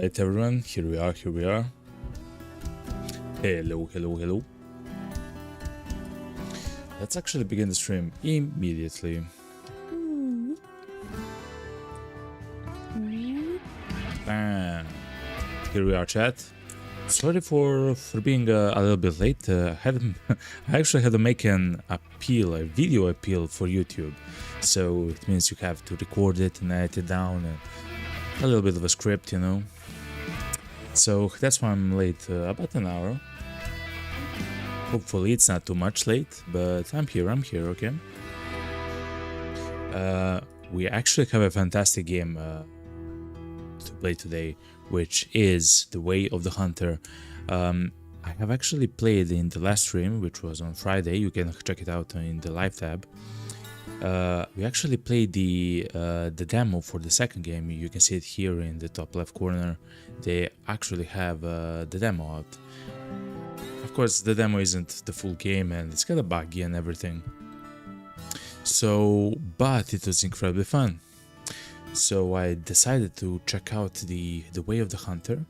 Alright everyone, here we are. Hello. Let's actually begin the stream immediately. Bam. Here we are, chat. Sorry for being a little bit late. I actually had to make an appeal, a video appeal for YouTube. So it means you have to record it and edit it down and a little bit of a script, you know. So that's why I'm late, about an hour. Hopefully it's not too much late, but I'm here, okay? We actually have a fantastic game to play today, which is The Way of the Hunter. I have actually played in the last stream, which was on Friday. You can check it out in the live tab. We actually played the demo for the second game. You can see it here in the top left corner. They actually have the demo out. Of course, the demo isn't the full game and it's kind of buggy and everything. So, but it was incredibly fun. So I decided to check out the Way of the Hunter,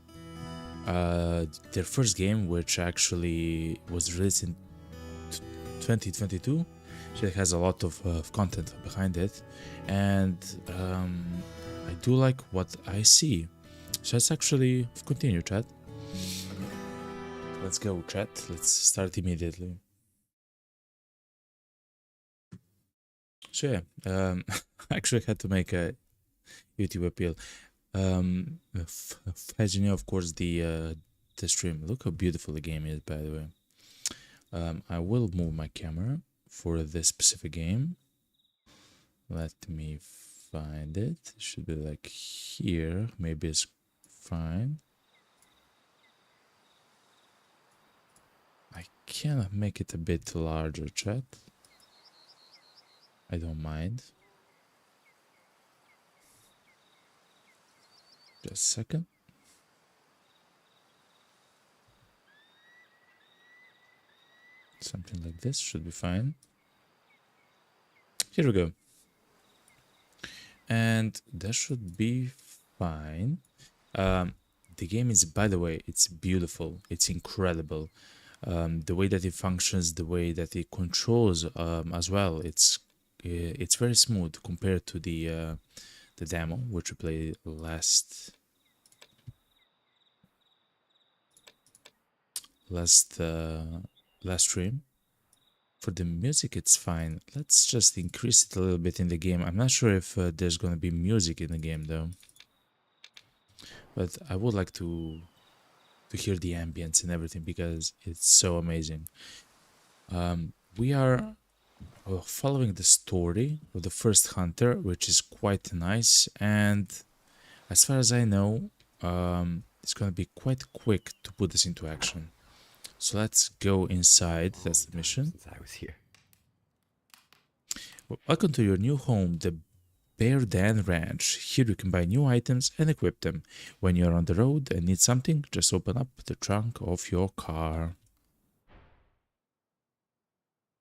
their first game, which actually was released in 2022. So it has a lot of content behind it, and I do like what I see. So let's actually continue, chat. Let's go, chat. Let's start immediately. So yeah, I actually had to make a YouTube appeal. As you know, of course, the stream. Look how beautiful the game is, by the way. I will move my camera for this specific game. Let me find it. It should be like here. Maybe it's fine. I can make it a bit larger, chat. I don't mind. Just a second. Something like this should be fine. Here we go. And that should be fine. The game is, by the way, it's beautiful. It's incredible. The way that it functions, the way that it controls as well. It's very smooth compared to the demo, which we played last stream. For the music, it's fine. Let's just increase it a little bit in the game. I'm not sure if there's gonna be music in the game though, but I would like to hear the ambience and everything because it's so amazing. We are following the story of the first hunter, which is quite nice, and as far as I know, it's gonna be quite quick to put this into action. So let's go inside. That's the mission. Since I was here. Welcome to your new home, the Bear Dan Ranch. Here you can buy new items and equip them. When you're on the road and need something, just open up the trunk of your car.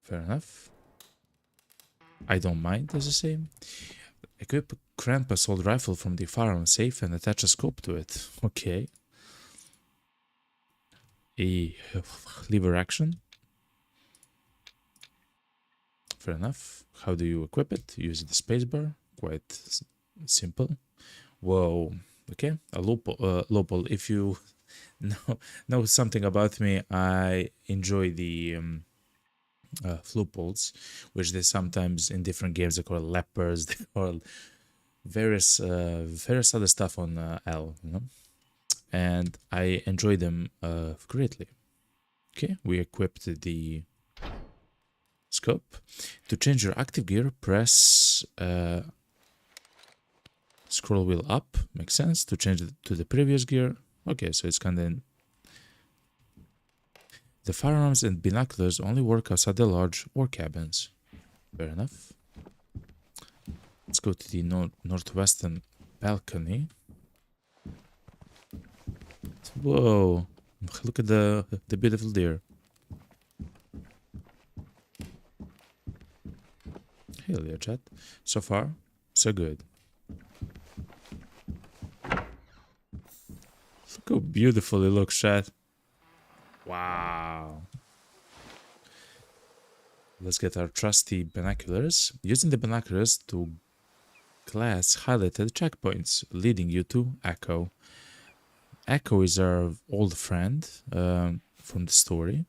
Fair enough. I don't mind, as I say. Equip a cramp assault rifle from the firearms safe and attach a scope to it. Okay. A lever action. Fair enough. How do you equip it? Using the spacebar. Quite simple. Whoa. Okay. A loophole. If you know something about me, I enjoy the loopholes, which they sometimes in different games they call leopards. They call various other stuff on L. You know. And I enjoy them greatly. Okay, we equipped the scope. To change your active gear, press scroll wheel up. Makes sense. To change it to the previous gear. Okay, so it's kind of... The firearms and binoculars only work outside the lodge or cabins. Fair enough. Let's go to the northwestern balcony. Whoa, look at the beautiful deer. Hell yeah, chat. So far, so good. how beautiful it looks, chat. Wow. Let's get our trusty binoculars. Using the binoculars to glass highlighted checkpoints, leading you to Echo. Echo is our old friend from the story.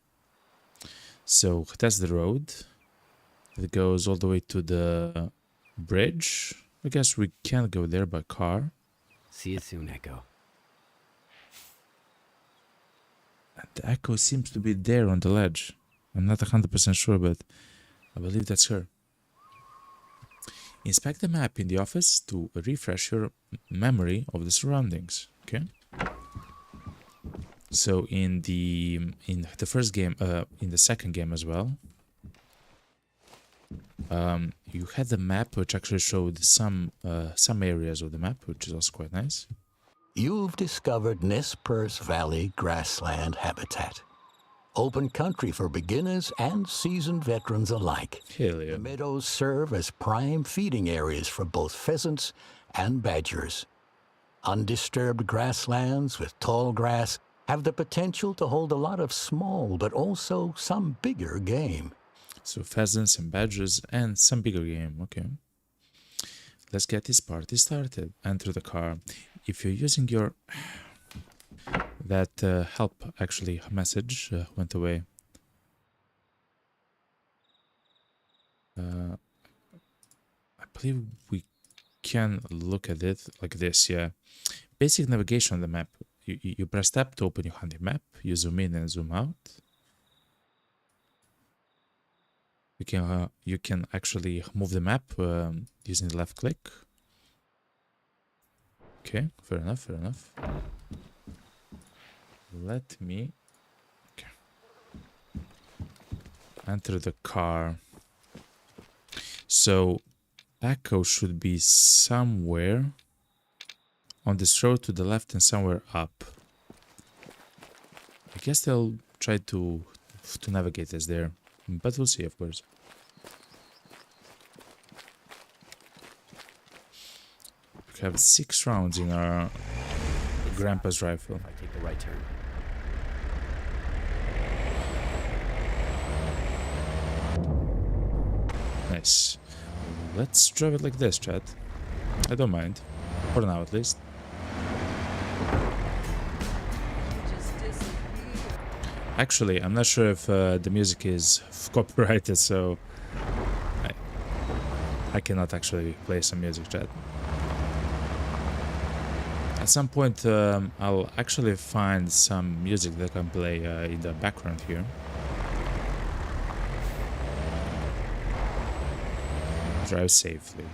So that's the road. It goes all the way to the bridge. I guess we can't go there by car. See you soon, Echo. And the Echo seems to be there on the ledge. I'm not 100% sure, but I believe that's her. Inspect the map in the office to refresh your memory of the surroundings. Okay. So in the first game, in the second game as well, you had the map which actually showed some areas of the map, which is also quite nice. You've discovered Nez Perce Valley grassland habitat. Open country for beginners and seasoned veterans alike. Hell yeah. The meadows serve as prime feeding areas for both pheasants and badgers. Undisturbed grasslands with tall grass have the potential to hold a lot of small but also some bigger game. So pheasants and badgers and some bigger game. Okay. Let's get this party started. Enter the car. If you're using your... That help actually message went away. I believe we can look at it like this, yeah. Basic navigation on the map. You press tab to open your handy map. You zoom in and zoom out. You can actually move the map using the left click. Okay, fair enough, fair enough. Let me enter the car. So Echo should be somewhere on this road to the left and somewhere up. I guess they'll try to navigate us there, but we'll see, of course. We have 6 rounds in our grandpa's rifle. If I take the right turn. Nice. Let's drive it like this, chat. I don't mind. For now, at least. Actually, I'm not sure if the music is copyrighted, so I cannot actually play some music, chat. At some point, I'll actually find some music that I can play in the background here. Drive safely.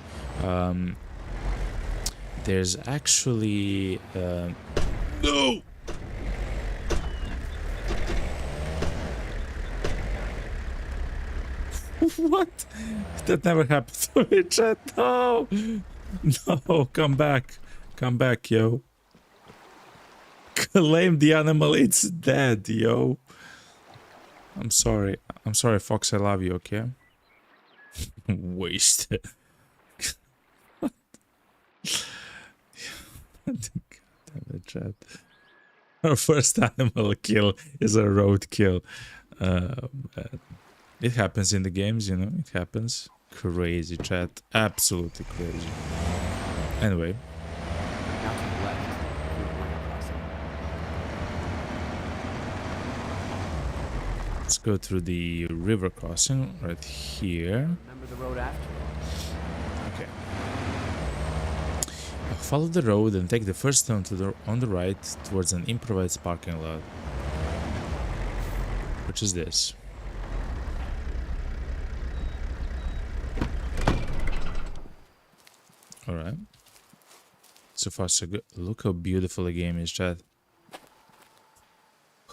There's actually... No! What? That never happened to me, chat. No! No, come back. Come back, yo. Claim the animal, it's dead, yo. I'm sorry. I'm sorry, Fox, I love you, okay? Wasted. Damn it, chat. Our first animal kill is a road kill. It happens in the games, you know, it happens. Crazy, chat. Absolutely crazy. Anyway. Now to the left. Let's go through the river crossing right here. Remember the road after all. Okay. Follow the road and take the first turn on the right towards an improvised parking lot. Which is this. Alright. So far so good. Look how beautiful the game is, chat.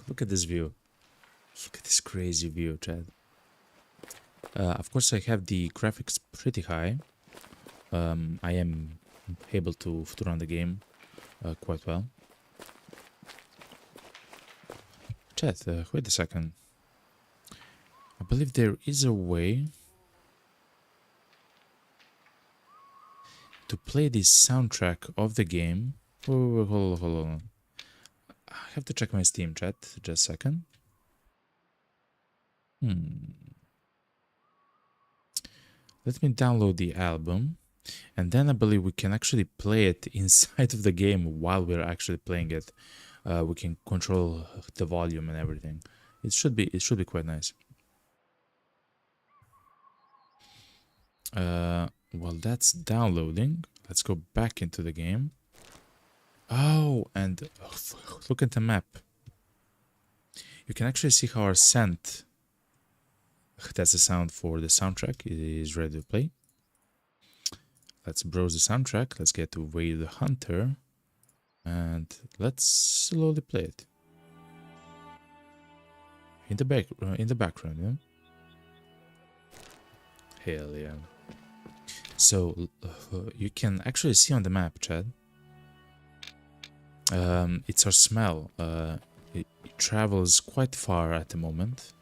Look at this view. Look at this crazy view, chat. Of course I have the graphics pretty high. I am able to run the game quite well. Chat, wait a second. I believe there is a way to play the soundtrack of the game. Hold on. I have to check my Steam chat. Just a second. Let me download the album. And then I believe we can actually play it inside of the game while we're actually playing it. We can control the volume and everything. It should be quite nice. While that's downloading, let's go back into the game. Oh, and look at the map. You can actually see how our scent, that's the sound for the soundtrack, is ready to play. Let's browse the soundtrack. Let's get to Way of the Hunter, and let's slowly play it in the background. Yeah. Hell yeah! So you can actually see on the map, Chad. It's our smell. It travels quite far at the moment,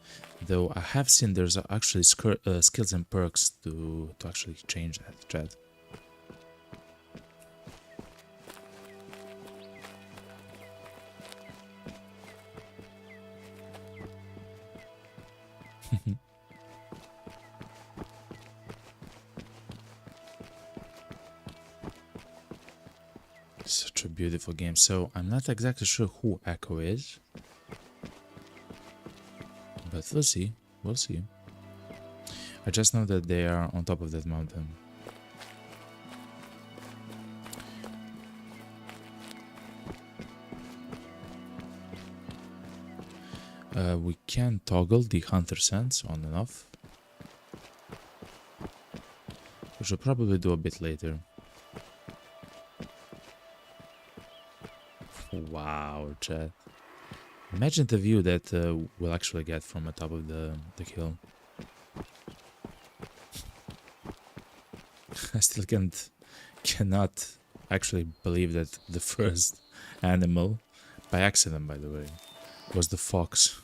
though I have seen there's actually skills and perks to actually change that, Chad. Such a beautiful game. So I'm not exactly sure who Echo is, but we'll see. We'll see. I just know that they are on top of that mountain. We can toggle the hunter sense on and off. We should probably do a bit later. Wow, chat. Imagine the view that we'll actually get from the top of the hill. I still cannot actually believe that the first animal, by accident by the way, was the fox.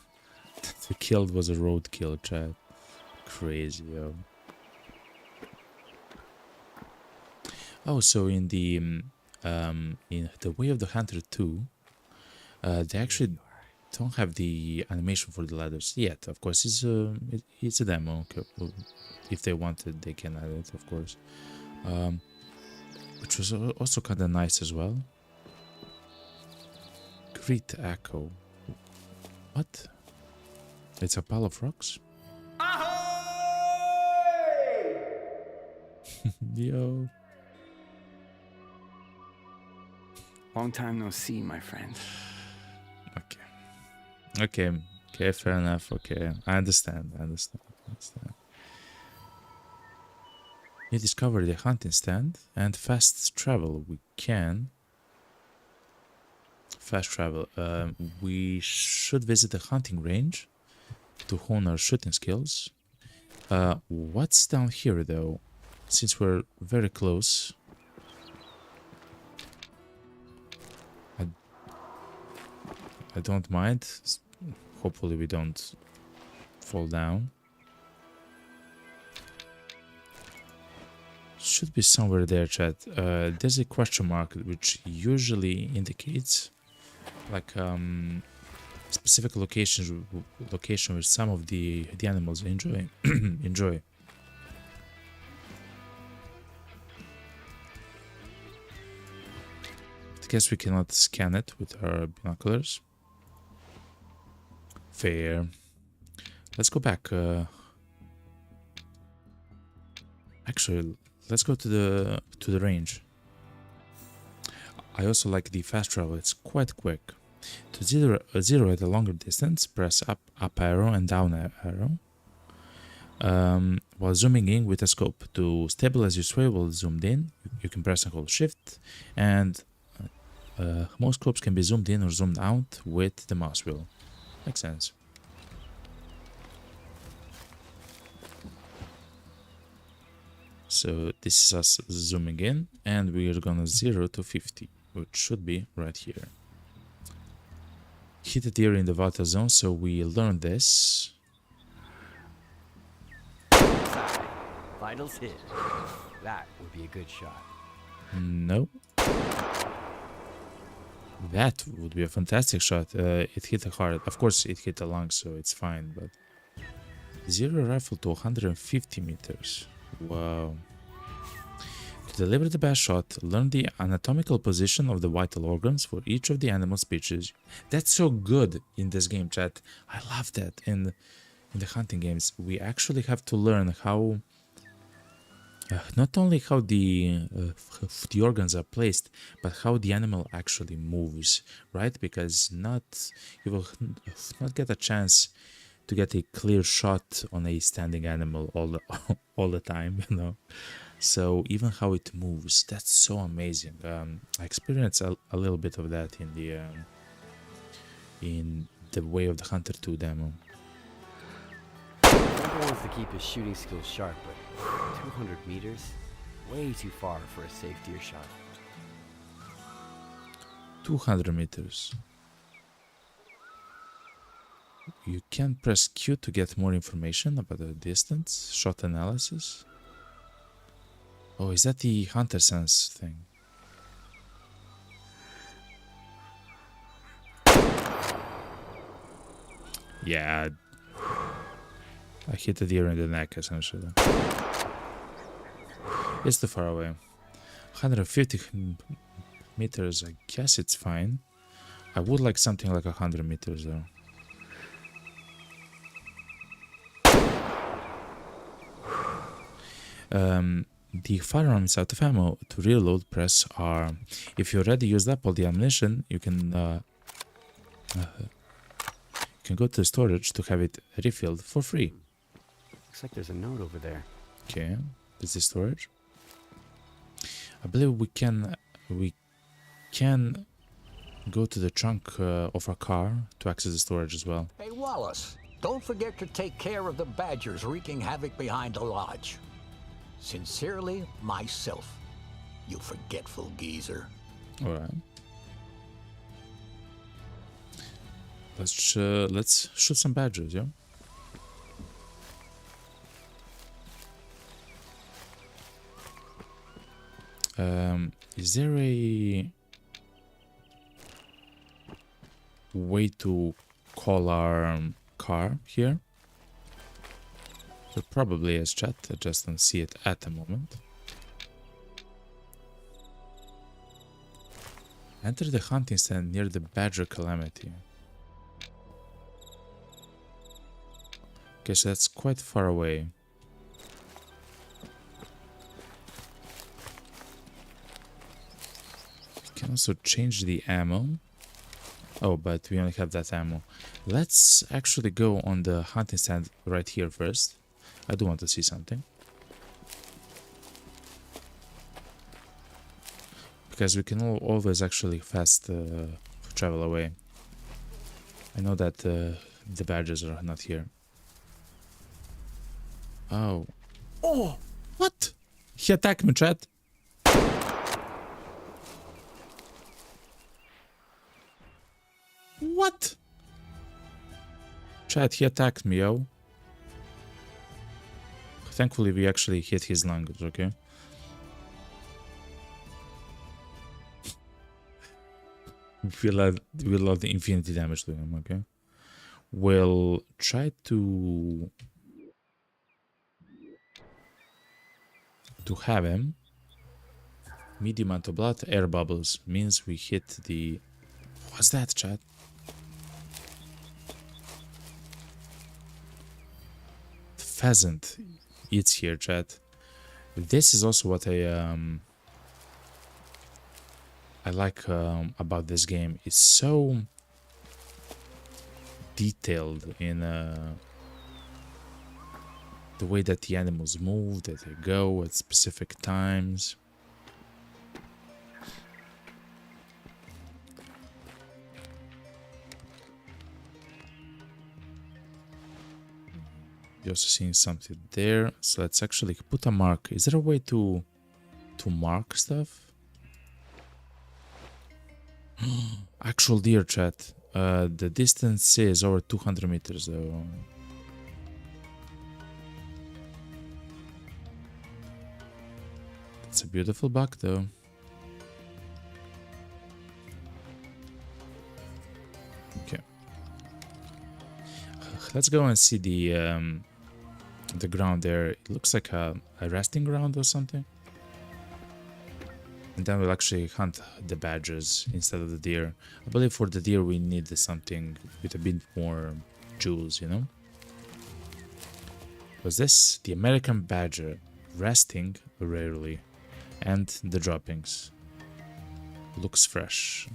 That we killed was a roadkill, chat. Crazy, yo. Oh, so in the Way of the Hunter 2, they actually don't have the animation for the ladders yet. Of course, it's a demo. If they wanted, they can add it, of course. Which was also kind of nice as well. Great Echo. What? It's a pile of rocks? Yo. Long time no see, my friend. Okay, fair enough. Okay, I understand. You discovered the hunting stand and fast travel. We can fast travel. We should visit the hunting range to hone our shooting skills. What's down here though? Since we're very close. I don't mind. Hopefully we don't fall down. Should be somewhere there, chat. There's a question mark which usually indicates like specific location which some of the animals enjoy. I guess we cannot scan it with our binoculars. Fair. Let's go back. Actually, let's go to the range. I also like the fast travel. It's quite quick. To zero at a longer distance, press up arrow and down arrow. While zooming in with a scope. To stabilize your sway while zoomed in, you can press and hold shift, and most scopes can be zoomed in or zoomed out with the mouse wheel. Makes sense. So this is us zooming in, and we are gonna 0 to 50, which should be right here. Hit a deer in the water zone, so we learned this. Vitals hit. That would be a good shot. No. That would be a fantastic shot. It hit a heart. Of course, it hit a lung, so it's fine. But zero rifle to 150 meters. Wow. To deliver the best shot, learn the anatomical position of the vital organs for each of the animal species. That's so good in this game, chat. I love that. In the hunting games, we actually have to learn how not only how the organs are placed, but how the animal actually moves, right? Because you will not get a chance to get a clear shot on a standing animal all the time, you know. So even how it moves, that's so amazing. I experienced a little bit of that in the Way of the Hunter 2 demo. Franco wants to keep his shooting skills sharp, but 200 meters? Way too far for a safe deer shot. 200 meters. You can press Q to get more information about the distance, shot analysis. Oh, is that the hunter sense thing? Yeah. I hit the deer in the neck, essentially. It's too far away. 150 meters, I guess it's fine. I would like something like 100 meters, though. The firearms out of ammo. To reload, press R. If you already used up all the ammunition, you can go to the storage to have it refilled for free. Looks like there's a note over there. Okay, this is storage. I believe we can go to the trunk of our car to access the storage as well. Hey, Wallace, don't forget to take care of the badgers wreaking havoc behind the lodge. Sincerely, myself, you forgetful geezer. All right. Let's shoot some badgers, yeah. Is there a way to call our car here? There probably is, chat. I just don't see it at the moment. Enter the hunting stand near the badger calamity. Okay, so that's quite far away. We can also change the ammo. Oh, but we only have that ammo. Let's actually go on the hunting stand right here first. I do want to see something. Because we can always actually fast travel away. I know that the badgers are not here. Oh. Oh! What? He attacked me, chat. What? Chat, he attacked me, yo. Thankfully, we actually hit his lungs, okay? We'll add the infinity damage to him, okay? We'll try to have him. Medium amount of blood, air bubbles means we hit the... What's that, chat? The pheasant eats here, chat. This is also what I like about this game. It's so detailed in the way that the animals move, that they go at specific times. You're also seeing something there, so let's actually put a mark. Is there a way to mark stuff? Actual deer, chat. The distance is over 200 meters though. It's a beautiful buck though. Let's go and see the ground there. It looks like a resting ground or something. And then we'll actually hunt the badgers instead of the deer. I believe for the deer we need something with a bit more jewels, you know? Was this the American badger resting rarely? And the droppings. Looks fresh.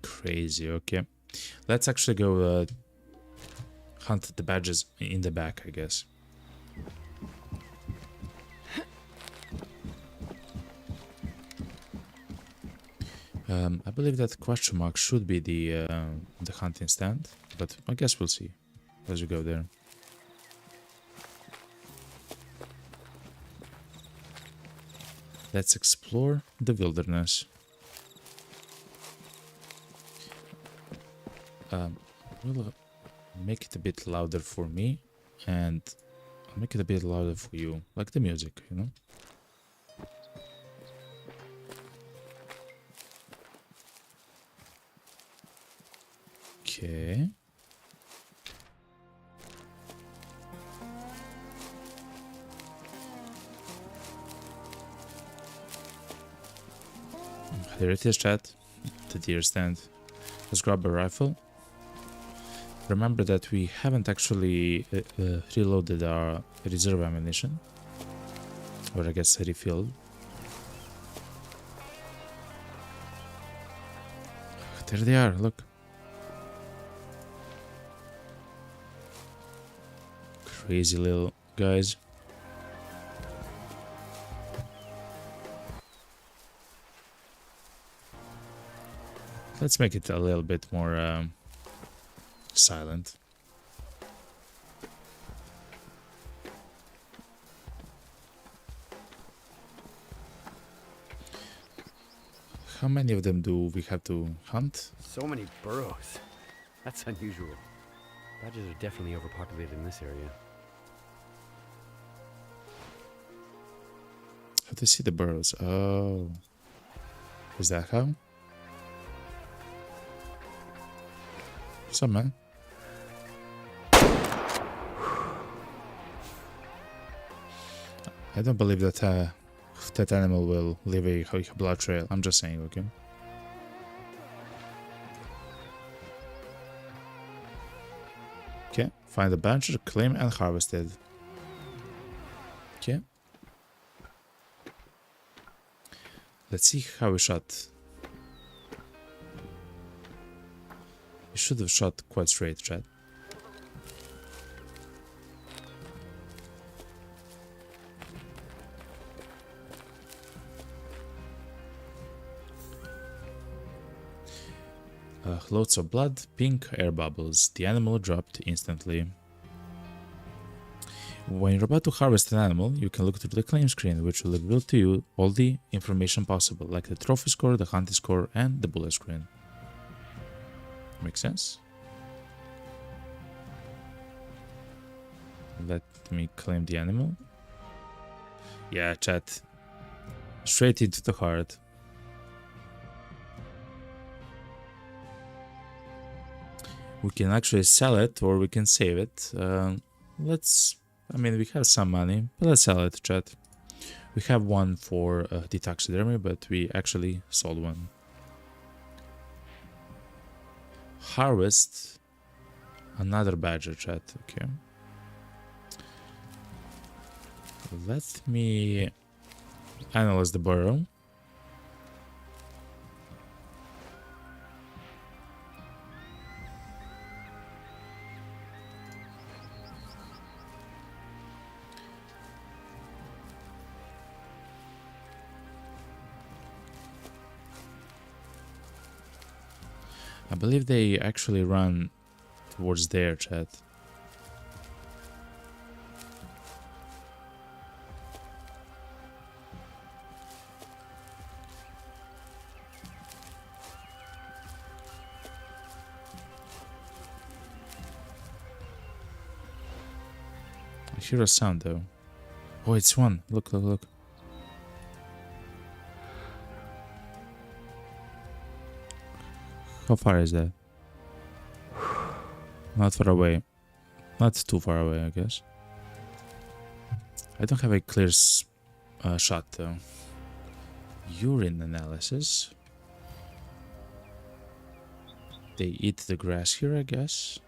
Crazy, okay. Let's actually go hunt the badgers in the back, I guess. I believe that question mark should be the hunting stand, but I guess we'll see as we go there. Let's explore the wilderness. We'll make it a bit louder for me, and I'll make it a bit louder for you, like the music, you know? Okay. There it is, chat. The deer stand. Let's grab a rifle. Remember that we haven't actually reloaded our reserve ammunition. Or I guess refilled. There they are, look. Crazy little guys. Let's make it a little bit more silent. How many of them do we have to hunt? So many burrows. That's unusual. Badgers are definitely overpopulated in this area. How to see the burrows? Oh. Is that how? What's up, man? I don't believe that that animal will leave a blood trail. I'm just saying, okay? Okay, find the badger, claim and harvested. Okay. Let's see how we shot. We should have shot quite straight, chat. Loads of blood, pink air bubbles. The animal dropped instantly. When you're about to harvest an animal, you can look through the claim screen, which will reveal to you all the information possible, like the trophy score, the hunting score, and the bullet screen. Makes sense? Let me claim the animal. Yeah, chat. Straight into the heart. We can actually sell it or we can save it. I mean, we have some money, but let's sell it, chat. We have one for the taxidermy, but we actually sold one. Harvest another badger, chat. Okay. Let me analyze the burrow. I believe they actually run towards there, chat. I hear a sound though. Oh, it's one. Look, look, look. How far is that? Not far away. Not too far away, I guess. I don't have a clear shot though. Urine analysis. They eat the grass here, I guess.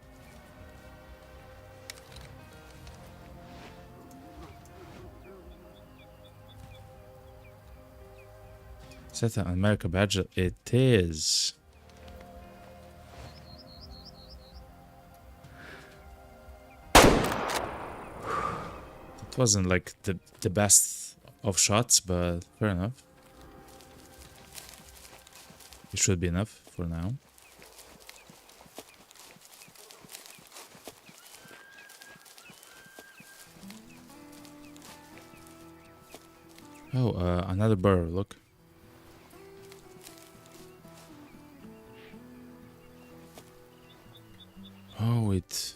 Is that an America badge? It is. It wasn't like the best of shots, but fair enough. It should be enough for now. Oh, another burrow, look. Oh, it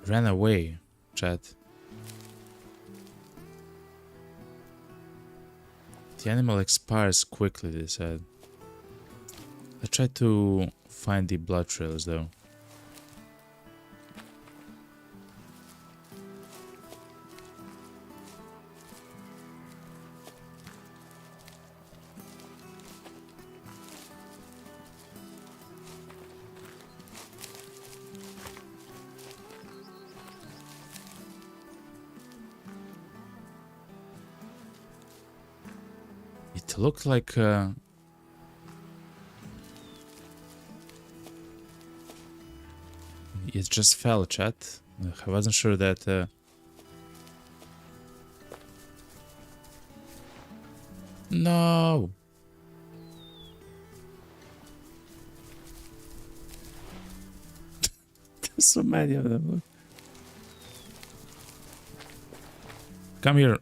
ran away, chat. The animal expires quickly, they said. I tried to find the blood trails though. It looked like it just fell, chat. I wasn't sure that no. There's so many of them. Look. Come here,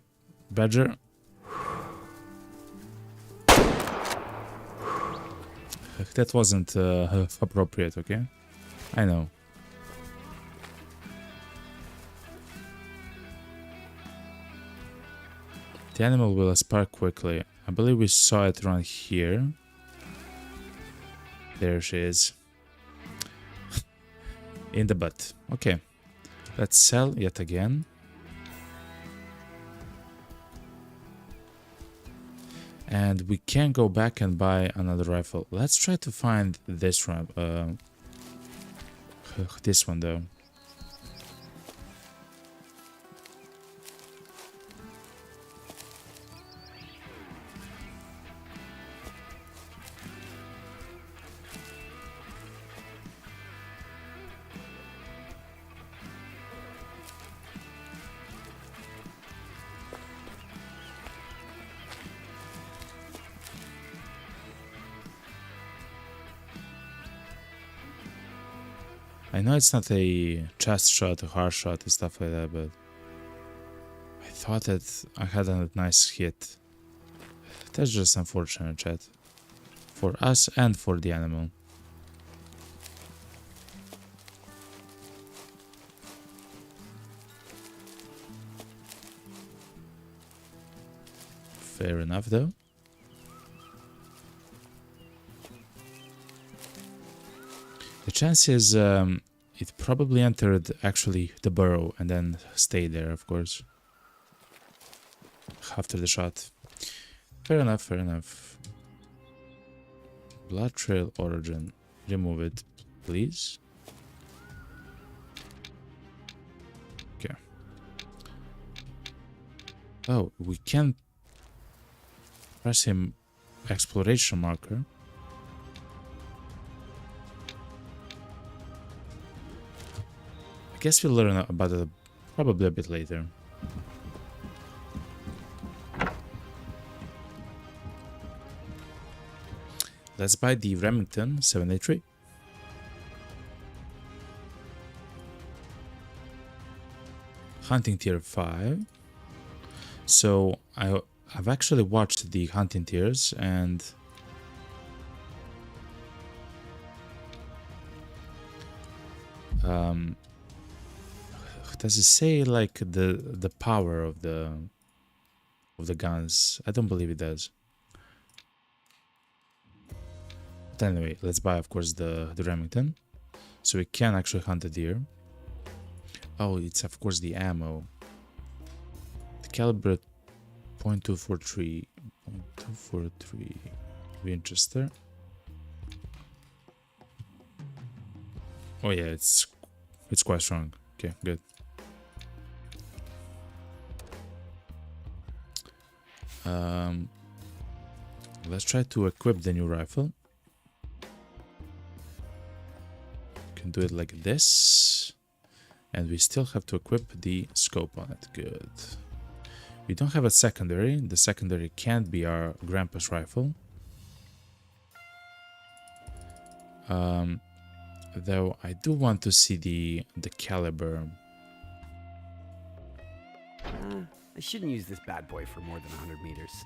badger. That wasn't appropriate, okay? I know. The animal will expire quickly. I believe we saw it around here. There she is. In the butt. Okay. Let's sell yet again. And we can go back and buy another rifle. Let's try to find this one. This one though. I know it's not a chest shot, a hard shot and stuff like that, but I thought that I had a nice hit. That's just unfortunate, chat. For us and for the animal. Fair enough though. The chance is it probably entered actually the burrow and then stayed there, of course. After the shot. Fair enough, fair enough. Blood trail origin. Remove it, please. Okay. Oh, we can press him exploration marker. I guess we'll learn about it probably a bit later. Let's buy the Remington 783. Hunting tier 5. So I've actually watched the hunting tiers and does it say like the power of the guns? I don't believe it does. But anyway, let's buy, of course, the Remington. So we can actually hunt a deer. Oh, it's, of course, the ammo. The caliber .243. .243 Winchester. Oh yeah, it's quite strong. Okay, good. Let's try to equip the new rifle. Can do it like this, and we still have to equip the scope on it. Good. We don't have a secondary. The secondary can't be our grandpa's rifle. Though I do want to see the caliber. I shouldn't use this bad boy for more than 100 meters.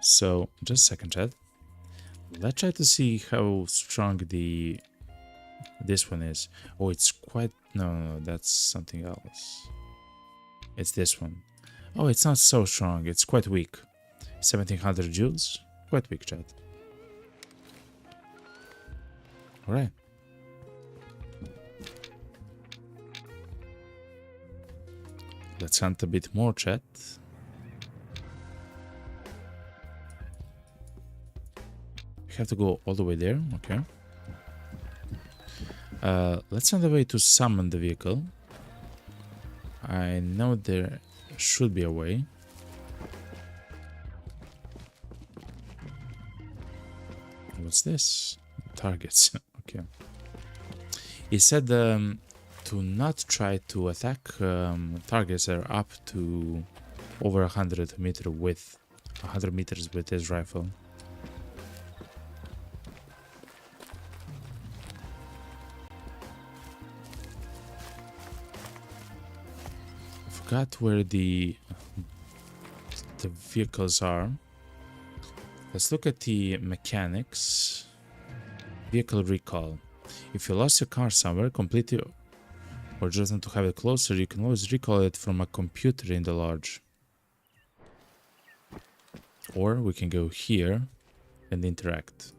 So, just a second, chat. Let's try to see how strong this one is. Oh, it's quite... No, that's something else. It's this one. Oh, it's not so strong. It's quite weak. 1700 joules. Quite weak, chat. Alright. Let's hunt a bit more, chat. We have to go all the way there. Okay. Let's find a way to summon the vehicle. I know there should be a way. What's this? Targets. Okay. He said to not try to attack targets that are up to over 100 meters with his rifle. I forgot where the vehicles are. Let's look at the mechanics. Vehicle recall. If you lost your car somewhere completely or just want to have it closer, you can always recall it from a computer in the lodge. Or we can go here and interact.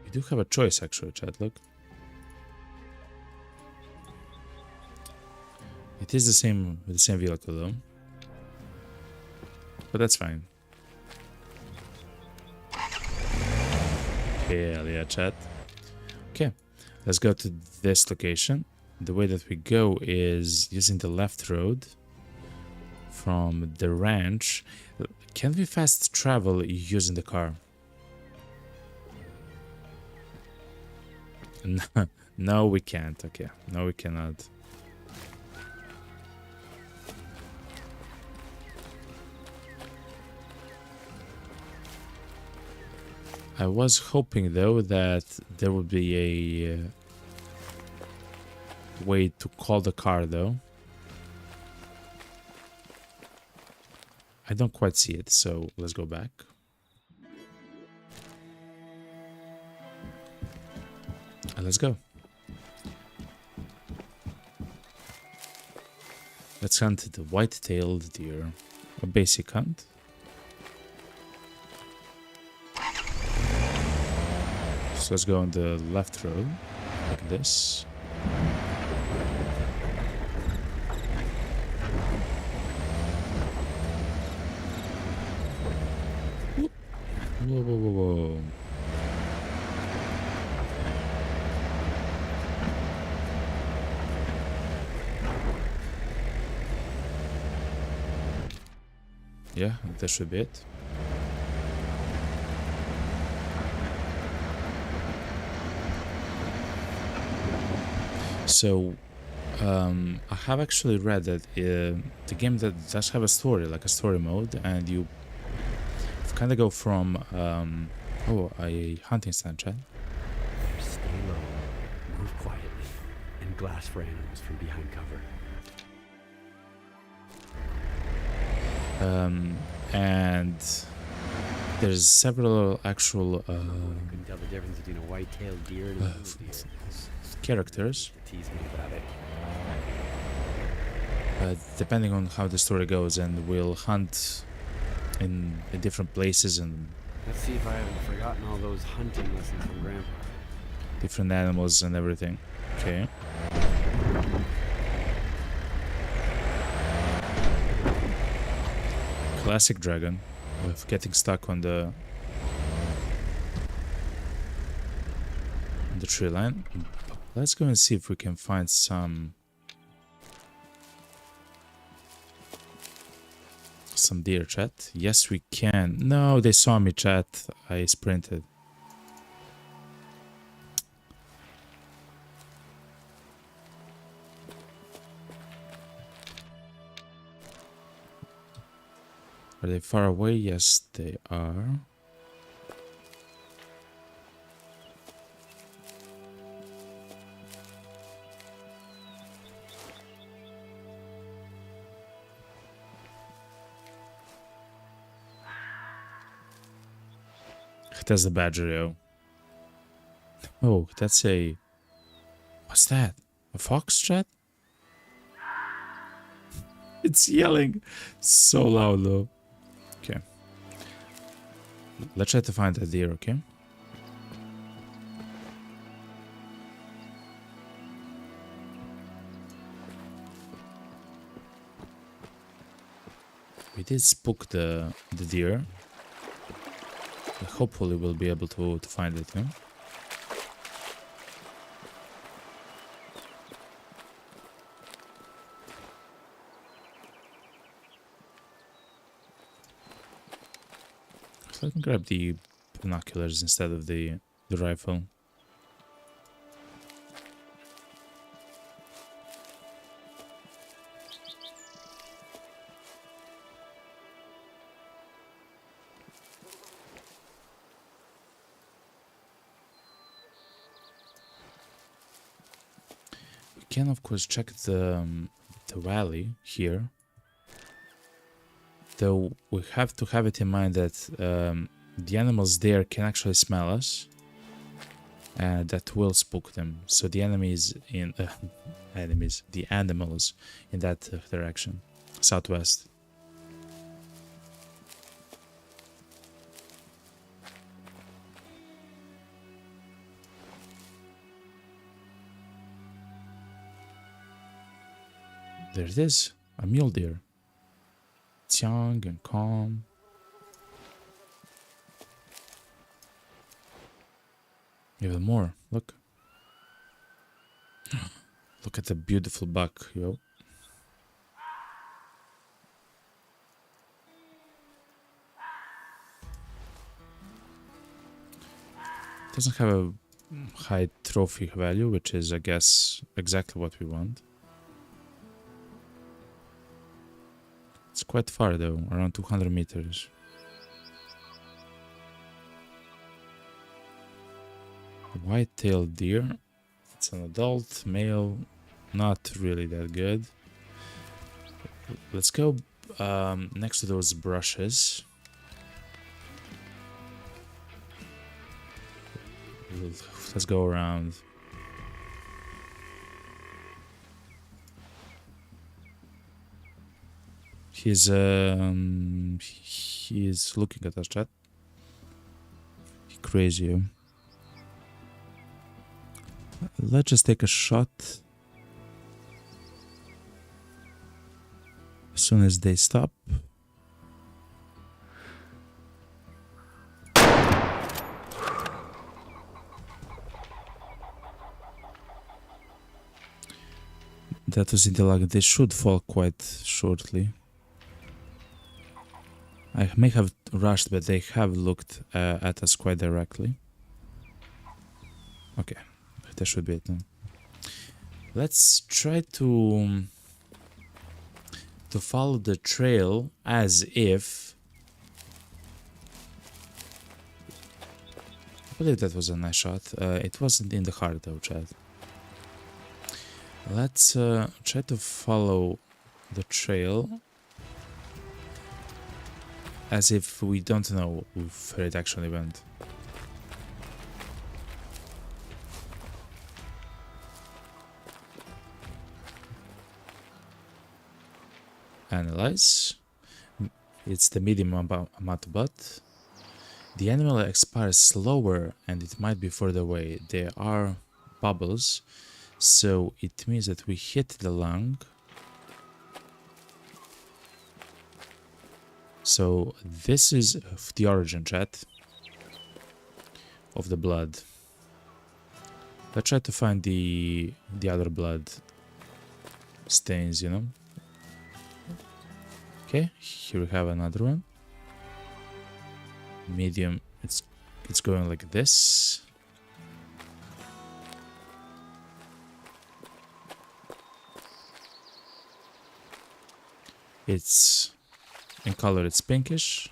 We do have a choice actually, chat, look. It is the same vehicle though. But that's fine. Hell yeah, chat. Okay, let's go to this location. The way that we go is using the left road from the ranch. Can we fast travel using the car? No, we can't. Okay, no, we cannot. I was hoping though that there would be a way to call the car though. I don't quite see it, so let's go back. And let's go. Let's hunt the white-tailed deer. A basic hunt. So let's go on the left road, like this. Whoop. Whoa, whoa, whoa, whoa. Yeah, that should be it. So, I have actually read that the game that does have a story, like a story mode, and you kind of go from a hunting stand, chat. Stay low, move quietly, and glass for animals from behind cover. And There's several actual Couldn't tell the difference between a white-tailed deer and a mule deer. characters, Tease me about it. depending on how the story goes, and we'll hunt in different places and Let's see if I haven't forgotten all those hunting lessons from Grandpa. different animals and everything. Okay. Classic dragon with getting stuck on the tree line. Let's go and see if we can find some deer, chat. Yes, we can. No, they saw me, chat. I sprinted. Are they far away? Yes, they are. That's the badger, yo. Oh, that's a... What's that? A fox, chat? It's yelling so loud, though. Okay. Let's try to find a deer, okay? We did spook the deer. Hopefully we'll be able to find it, yeah? So I can grab the binoculars instead of the rifle. We can of course check the valley here. Though we have to have it in mind that the animals there can actually smell us, and that will spook them. So the enemies in the animals in that direction, southwest. There it is, a mule deer. It's young and calm. Even more, look. Look at the beautiful buck, yo. Doesn't have a high trophy value, which is, I guess, exactly what we want. It's quite far though, around 200 meters. White-tailed deer. It's an adult, male, not really that good. Let's go next to those brushes. Let's go around. He's looking at us, chat. He crazy. Let's just take a shot as soon as they stop. That was in the lag. They should fall quite shortly. I may have rushed, but they have looked at us quite directly. Okay, that should be it now. Let's try to follow the trail as if... I believe that was a nice shot. It wasn't in the heart though, Chad. Let's try to follow the trail as if we don't know where it actually went. Analyze. It's the medium amount of blood. The animal expires slower and it might be further away. There are bubbles, so it means that we hit the lung. So this is the origin, chat, of the blood. Let's try to find the other blood stains, you know. Okay, here we have another one. Medium, it's going like this. It's in color, it's pinkish.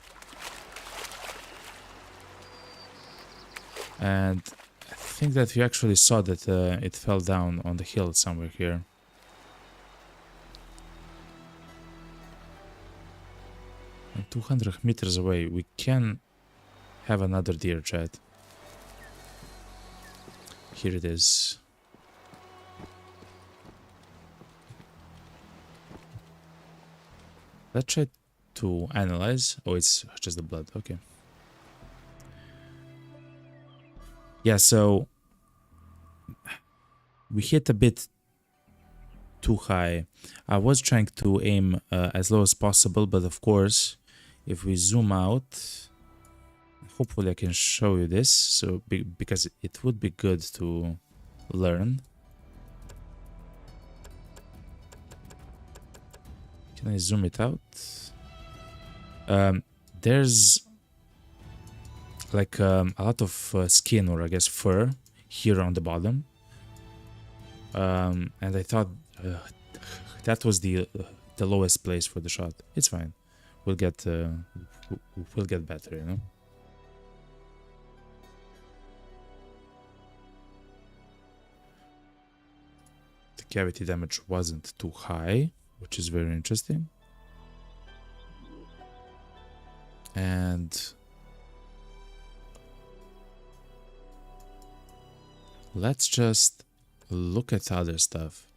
And I think that you actually saw that it fell down on the hill somewhere here. And 200 meters away, we can have another deer, chat. Here it is. Let's try to analyze. Oh, it's just the blood. Okay. Yeah, so we hit a bit too high. I was trying to aim as low as possible, but of course, if we zoom out, hopefully I can show you this. So because it would be good to learn. Can I zoom it out? There's like a lot of skin, or I guess fur, here on the bottom. And I thought that was the lowest place for the shot. It's fine. We'll get better, you know. The cavity damage wasn't too high, which is very interesting. And let's just look at other stuff.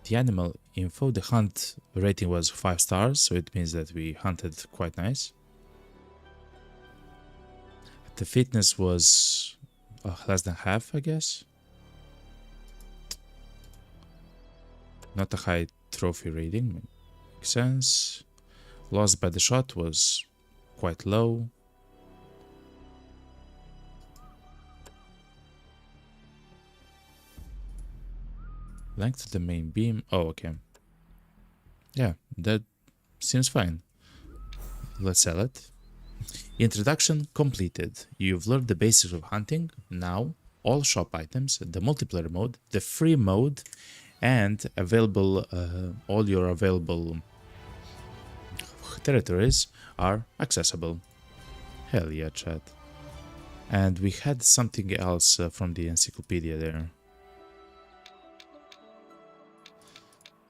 The animal info, the hunt rating was 5 stars, so it means that we hunted quite nice. The fitness was less than half, I guess. Not a high trophy rating, makes sense. Loss by the shot was quite low. Length of the main beam. Oh, okay. Yeah, that seems fine. Let's sell it. Introduction completed. You've learned the basics of hunting. Now, all shop items, the multiplayer mode, the free mode, and available all your available territories are accessible. Hell yeah, chat. And we had something else from the encyclopedia there.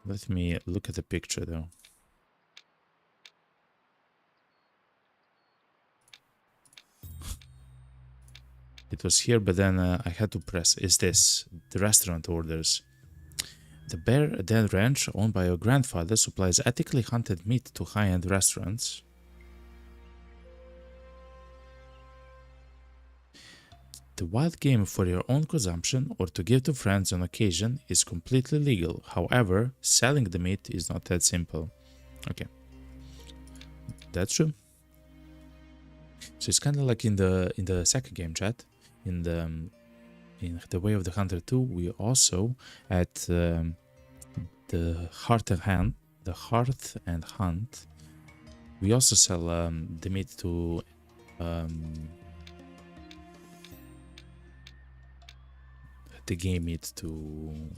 Let me look at the picture though. It was here, but then I had to press. Is this the restaurant orders? The Bear Den Ranch, owned by your grandfather, supplies ethically hunted meat to high-end restaurants. The wild game for your own consumption or to give to friends on occasion is completely legal. However, selling the meat is not that simple. Okay, that's true. So it's kind of like in the second game, chat. In the Way of the Hunter 2, we also at the Hearth and Hunt, we also sell the meat to the game meat to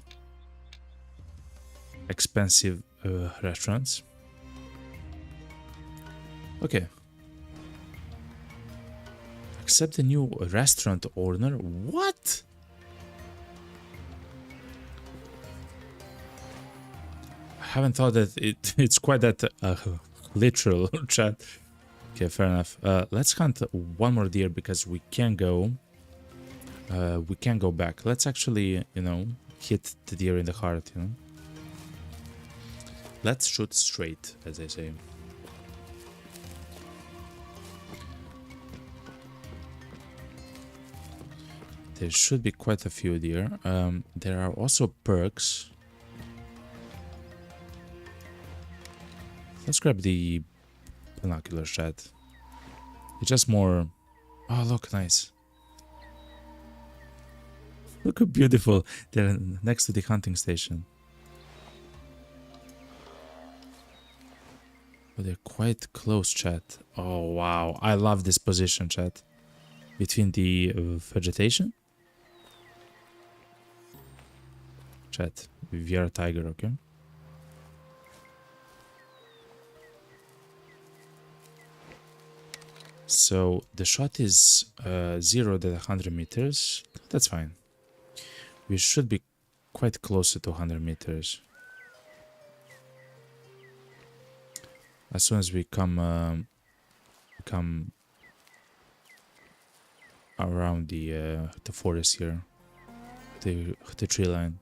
expensive restaurants. Okay. Accept the new restaurant owner. What? I haven't thought that it's quite that literal, chat. Okay, fair enough. Let's hunt one more deer because we can go. We can go back. Let's actually, you know, hit the deer in the heart, you know. Let's shoot straight, as I say. There should be quite a few deer. There are also perks. Let's grab the binocular shot. It's just more... Oh, look, nice. Look how beautiful. They're next to the hunting station. But they're quite close, chat. Oh, wow. I love this position, chat. Between the vegetation. Chat, we are a tiger, okay? So the shot is 0 to 100 meters. That's fine. We should be quite close to 100 meters. As soon as we come around the forest here, the tree line.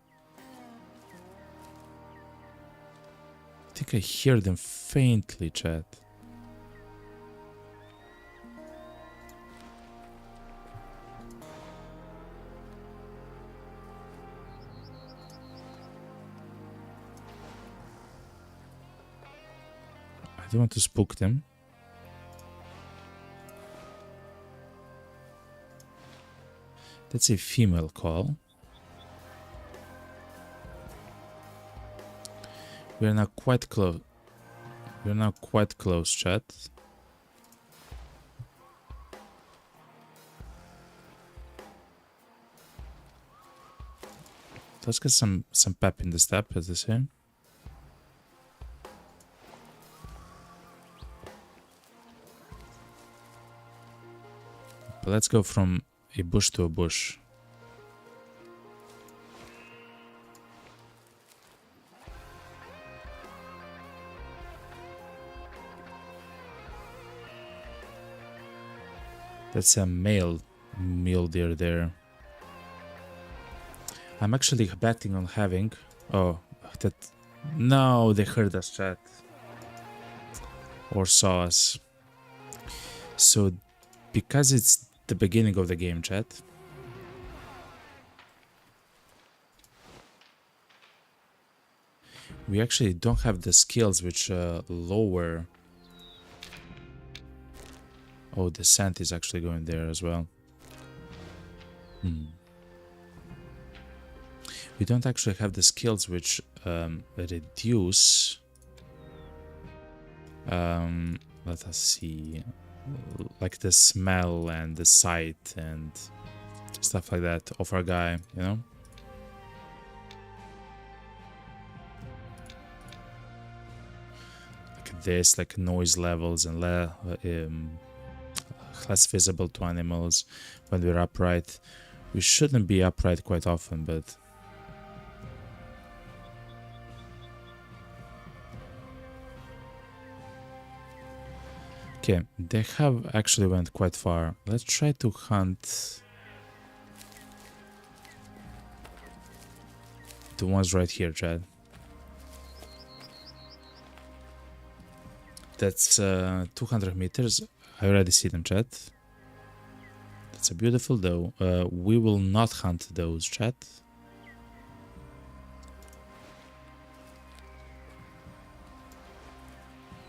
I think I hear them faintly, chat. I don't want to spook them. That's a female call. We are now quite close. We are now quite close, chat. Let's get some pep in the step, as they say. But let's go from a bush to a bush. That's a male mule deer there. I'm actually betting on having... Oh, that... No, they heard us, chat. Or saw us. So, because it's the beginning of the game, chat. We actually don't have the skills which lower... Oh, the scent is actually going there as well. We don't actually have the skills which reduce... let us see... Like the smell and the sight and stuff like that of our guy, you know? Like this, like noise levels and less visible to animals when we're upright. We shouldn't be upright quite often, but... Okay, they have actually went quite far. Let's try to hunt the ones right here, Chad. That's 200 meters. I already see them, Chad. That's a beautiful though. We will not hunt those, Chad.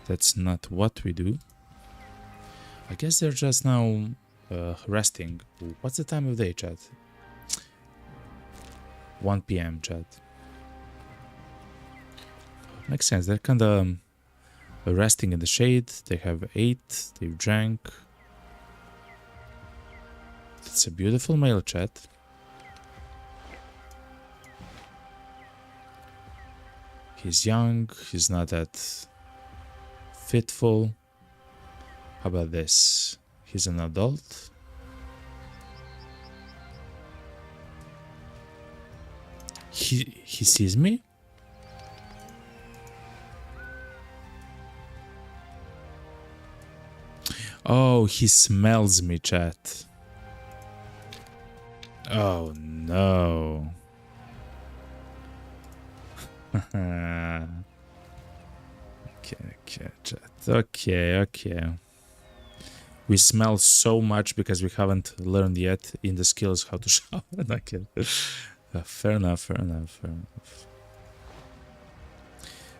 That's not what we do. I guess they're just now resting. What's the time of day, chat? 1 PM, chat. Makes sense. They're kind of resting in the shade. They have ate. They've drank. It's a beautiful male, chat. He's young. He's not that fitful. How about this? He's an adult. He sees me? Oh, he smells me, chat. Oh no. Okay, chat. Okay. We smell so much because we haven't learned yet in the skills how to shower. Okay. Fair enough.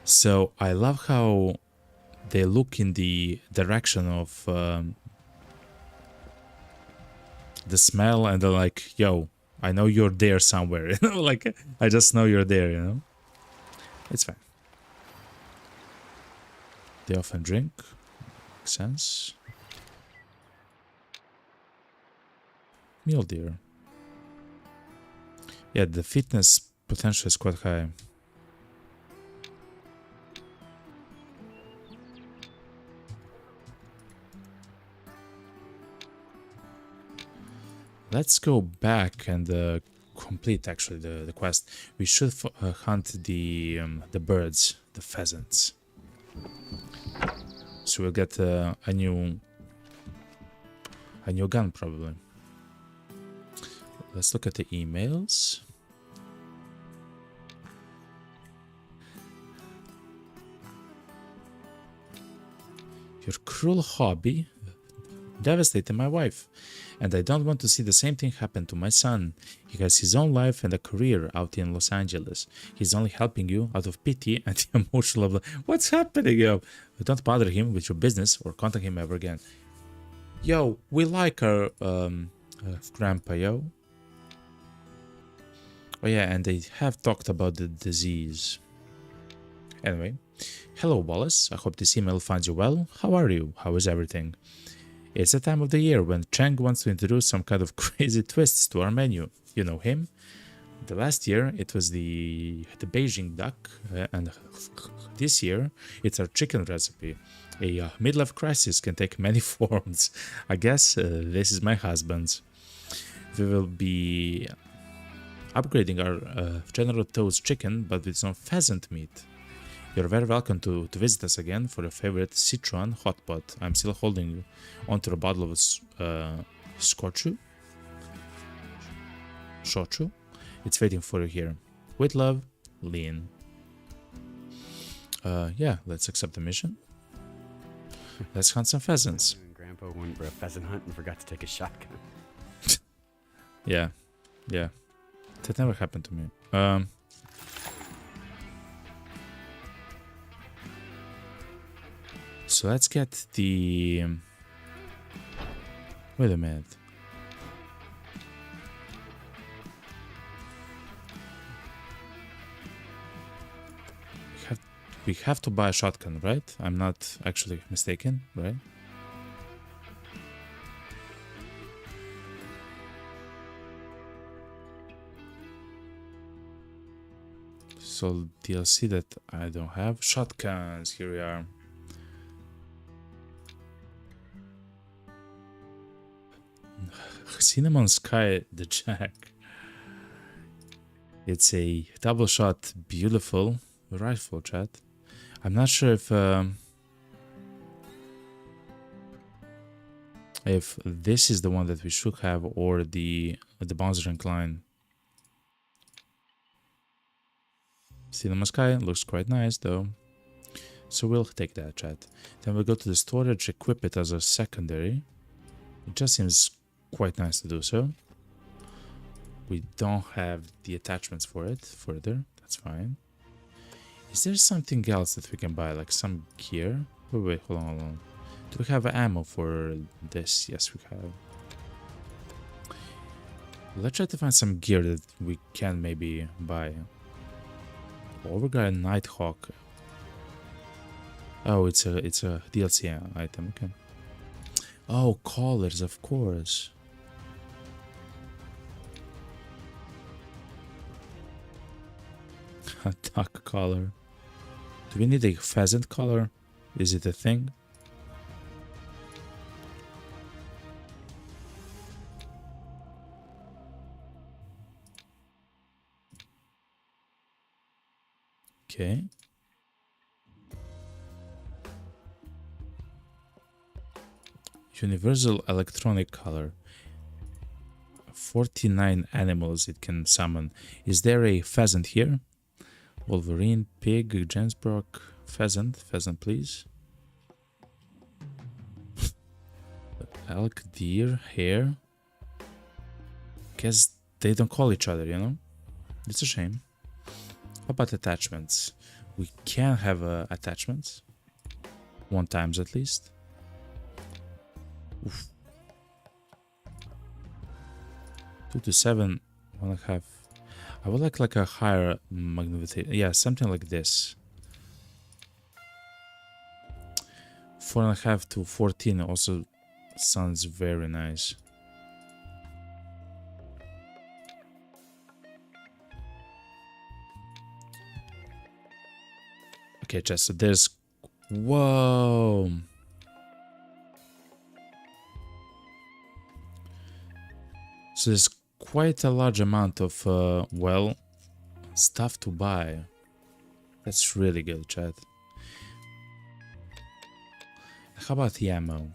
So I love how they look in the direction of the smell, and they're like, yo, I know you're there somewhere, you know, like I just know you're there, you know. It's fine. They often drink. Makes sense. Mule deer. Yeah, the fitness potential is quite high. Let's go back and complete actually the quest. We should hunt the birds, the pheasants. So we'll get a new gun probably. Let's look at the emails. Your cruel hobby devastated my wife, and I don't want to see the same thing happen to my son. He has his own life and a career out in Los Angeles. He's only helping you out of pity and the emotional... What's happening, yo? Don't bother him with your business or contact him ever again. Yo, we like our grandpa, yo. Oh yeah, and they have talked about the disease. Anyway, hello Wallace, I hope this email finds you well. How are you? How is everything? It's the time of the year when Cheng wants to introduce some kind of crazy twists to our menu. You know him? The last year it was the Beijing duck, and this year it's our chicken recipe. A midlife crisis can take many forms. I guess this is my husband's. We will be upgrading our General Tso's chicken, but with some pheasant meat. You're very welcome to visit us again for your favorite Sichuan hot pot. I'm still holding onto a bottle of Shochu. It's waiting for you here. With love, Lean. Yeah, let's accept the mission. Let's hunt some pheasants. Grandpa went for a pheasant hunt and forgot to take a shotgun. Yeah. That never happened to me. So let's get the... Wait a minute. We have to buy a shotgun, right? I'm not actually mistaken, right? So DLC that I don't have. Shotguns, here we are. Cinnamon Sky the Jack. It's a double shot, beautiful rifle, chat. I'm not sure if this is the one that we should have or the Bonzer Incline. Cinnamon Sky looks quite nice though. So we'll take that, chat. Then we'll go to the storage, equip it as a secondary. It just seems quite nice to do so. We don't have the attachments for it further. That's fine. Is there something else that we can buy? Like some gear? Wait, hold on. Do we have ammo for this? Yes, we have. Let's try to find some gear that we can maybe buy. Oh, we got a Nighthawk. Oh, it's a DLC item. Okay. Oh, collars, of course. A duck collar. Do we need a pheasant collar? Is it a thing? Okay. Universal electronic color. 49 animals it can summon. Is there a pheasant here? Wolverine, pig, Jensbrock, pheasant. Pheasant, please. Elk, deer, hare. Guess they don't call each other, you know? It's a shame. How about attachments? We can have attachments. 1 times at least. Oof. 2 to 7. 1.5. I would like a higher magnification. Yeah, something like this. 4.5 to 14 also sounds very nice. Okay, just so there's. Whoa! So there's quite a large amount of, well, stuff to buy. That's really good, chat. How about the ammo?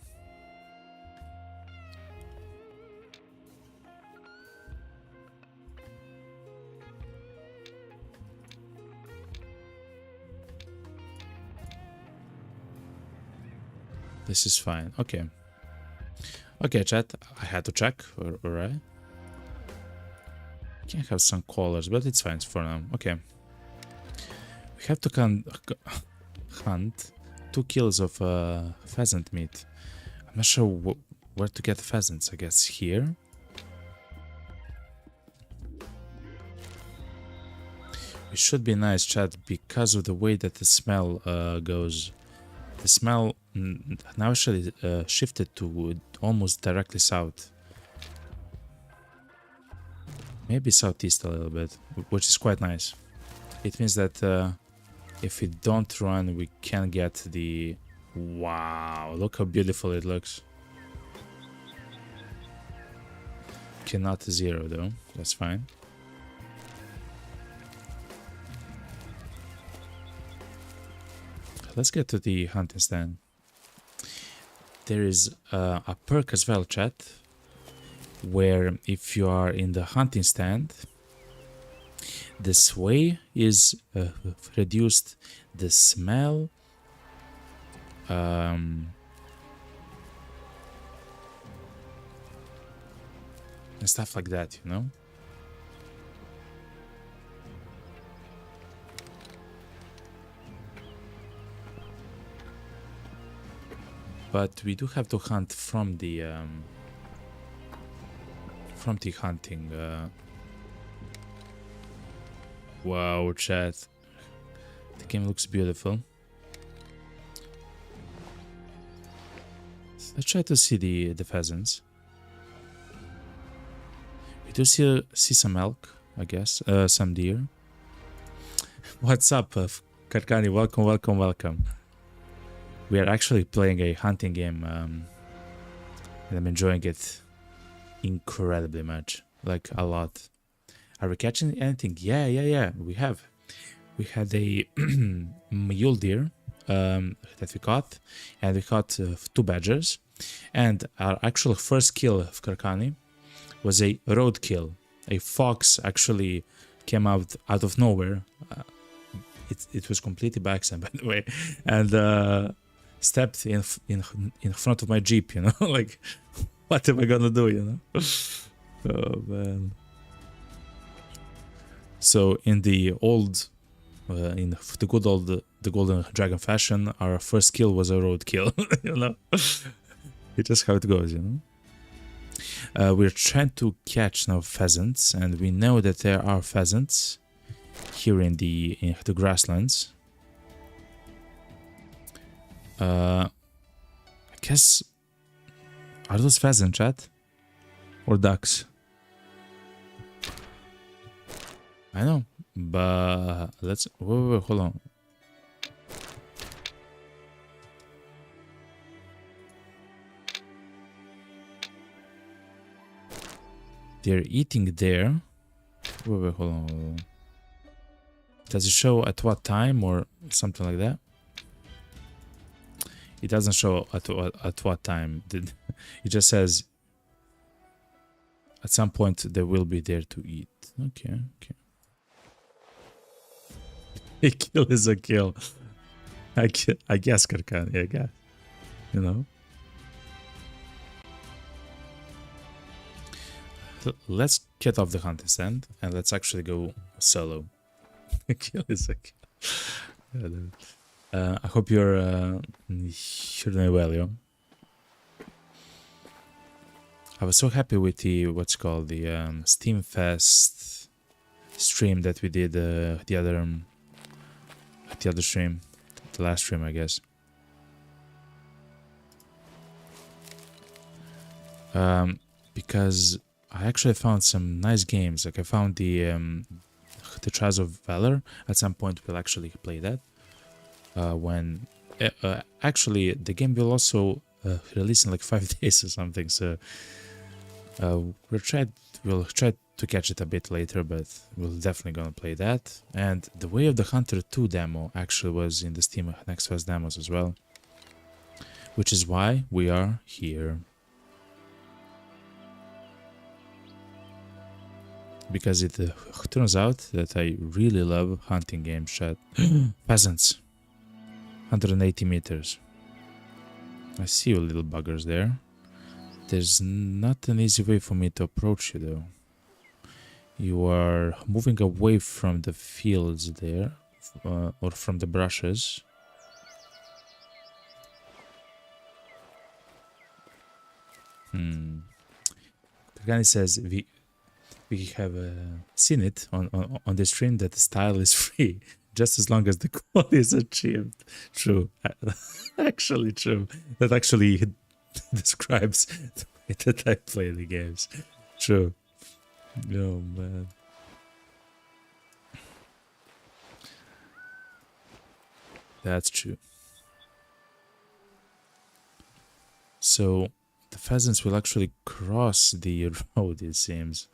This is fine. Okay. Okay, chat. I had to check. Alright. Can have some colors, but it's fine for now. Okay. We have to hunt 2 kills of pheasant meat. I'm not sure where to get pheasants. I guess here. It should be nice, chat, because of the way that the smell goes. The smell now actually shifted to almost directly south. Maybe southeast a little bit, which is quite nice. It means that if we don't run, we can get the... Wow, look how beautiful it looks. Cannot 0 though, that's fine. Let's get to the hunting stand. There is a perk as well, chat, where if you are in the hunting stand, the sway is reduced, the smell and stuff like that, you know. But we do have to hunt from the hunting. Wow, chat! The game looks beautiful. Let's try to see the pheasants. We do see some elk, I guess. Some deer. What's up, Karkani? Welcome, welcome, welcome. We are actually playing a hunting game, and I'm enjoying it incredibly much, like a lot. Are we catching anything? Yeah. We have. We had a mule deer that we caught, and we caught 2 badgers. And our actual first kill of Karkani was a road kill. A fox actually came out of nowhere. It was completely by accident, by the way, and stepped in front of my Jeep, you know. Like, what am I gonna do, you know? Oh man. So in the old in the good old the golden dragon fashion, our first kill was a road kill. You know, it's just how it goes, you know. We're trying to catch now pheasants, and we know that there are pheasants here in the grasslands. I guess, are those pheasants, chat? Or ducks? I know, but let's... Wait, hold on. They're eating there. Wait, hold on. Does it show at what time or something like that? It doesn't show at what time. It just says at some point they will be there to eat. Okay, okay. A kill is a kill. I guess, Karkan. Yeah, I guess. You know. Let's get off the hunter stand and let's actually go solo. A kill is a kill. I hope you're doing well, yo. I was so happy with the what's called the Steam Fest stream that we did the other stream, the last stream, I guess. Because I actually found some nice games. Like I found the Trials of Valor. At some point, we'll actually play that. When actually the game will also release in like 5 days or something. So we'll try to catch it a bit later, but we're definitely gonna play that. And the Way of the Hunter 2 demo actually was in the Steam Next Fest demos as well, which is why we are here. Because it turns out that I really love hunting games, chat. Peasants. 180 meters. I see you little buggers there. There's not an easy way for me to approach you though. You are moving away from the fields there, or from the brushes. Kagani says we have seen it on the stream that the style is free, just as long as the quality is achieved. True. Actually true. That actually describes the way that I play the games. True. Oh man. That's true. So the pheasants will actually cross the road, it seems.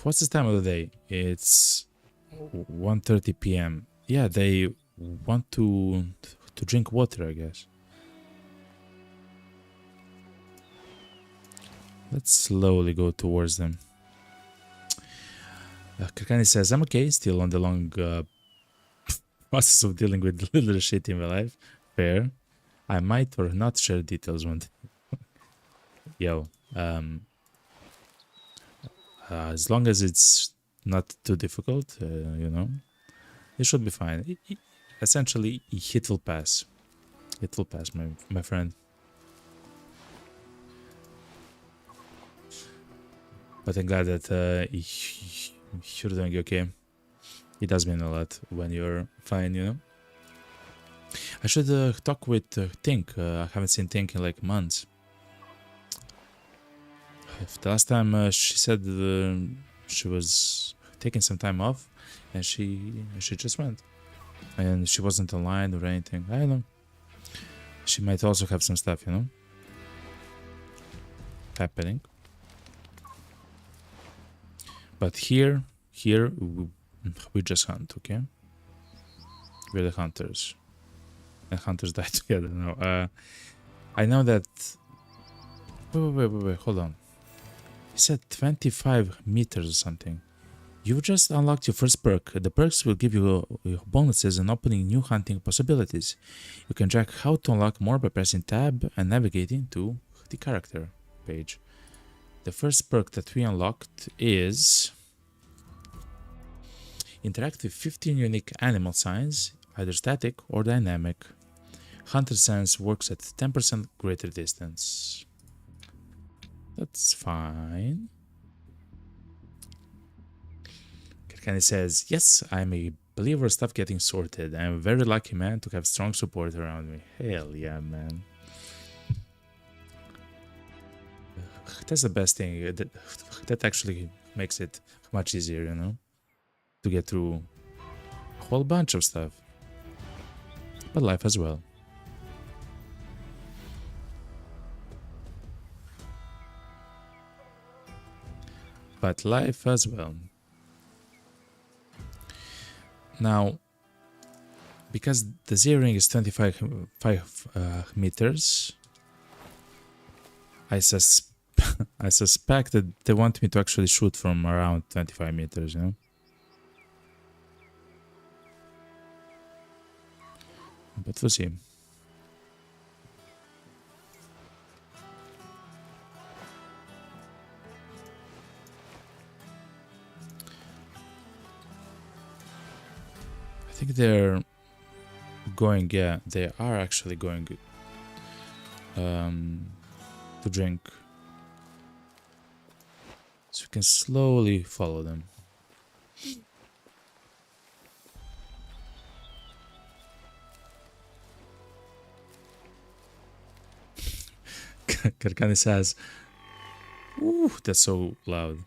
What's the time of the day? It's 1:30 p.m. Yeah, they want to drink water, I guess. Let's slowly go towards them. Kakani says, I'm okay, still on the long process of dealing with little shit in my life. Fair. I might or not share details one day. Yo, as long as it's not too difficult, you know, it should be fine. Essentially, it will pass. It will pass, my friend. But I'm glad that you're doing okay. It does mean a lot when you're fine, you know. I should talk with Tink. I haven't seen Tink in like months. The last time she said she was taking some time off, and she just went, and she wasn't online or anything. I don't know. She might also have some stuff, you know, happening. But here we just hunt, okay? We're the hunters, and hunters die together. No, I know that. Wait, hold on. He said 25 meters or something. You've just unlocked your first perk. The perks will give you bonuses and opening new hunting possibilities. You can check how to unlock more by pressing tab and navigating to the character page. The first perk that we unlocked is interact with 15 unique animal signs, either static or dynamic. Hunter sense works at 10% greater distance. That's fine. Kirkani says, yes, I'm a believer of stuff getting sorted. I'm a very lucky man to have strong support around me. Hell yeah, man. That's the best thing. That actually makes it much easier, you know, to get through a whole bunch of stuff. But life as well. but life as well. Now, because the zeroing is 25 meters, I suspect that they want me to actually shoot from around 25 meters, you know? But we'll see. I think they're going, yeah, they are actually going to drink. So you can slowly follow them. Karkani says, "Ooh, that's so loud."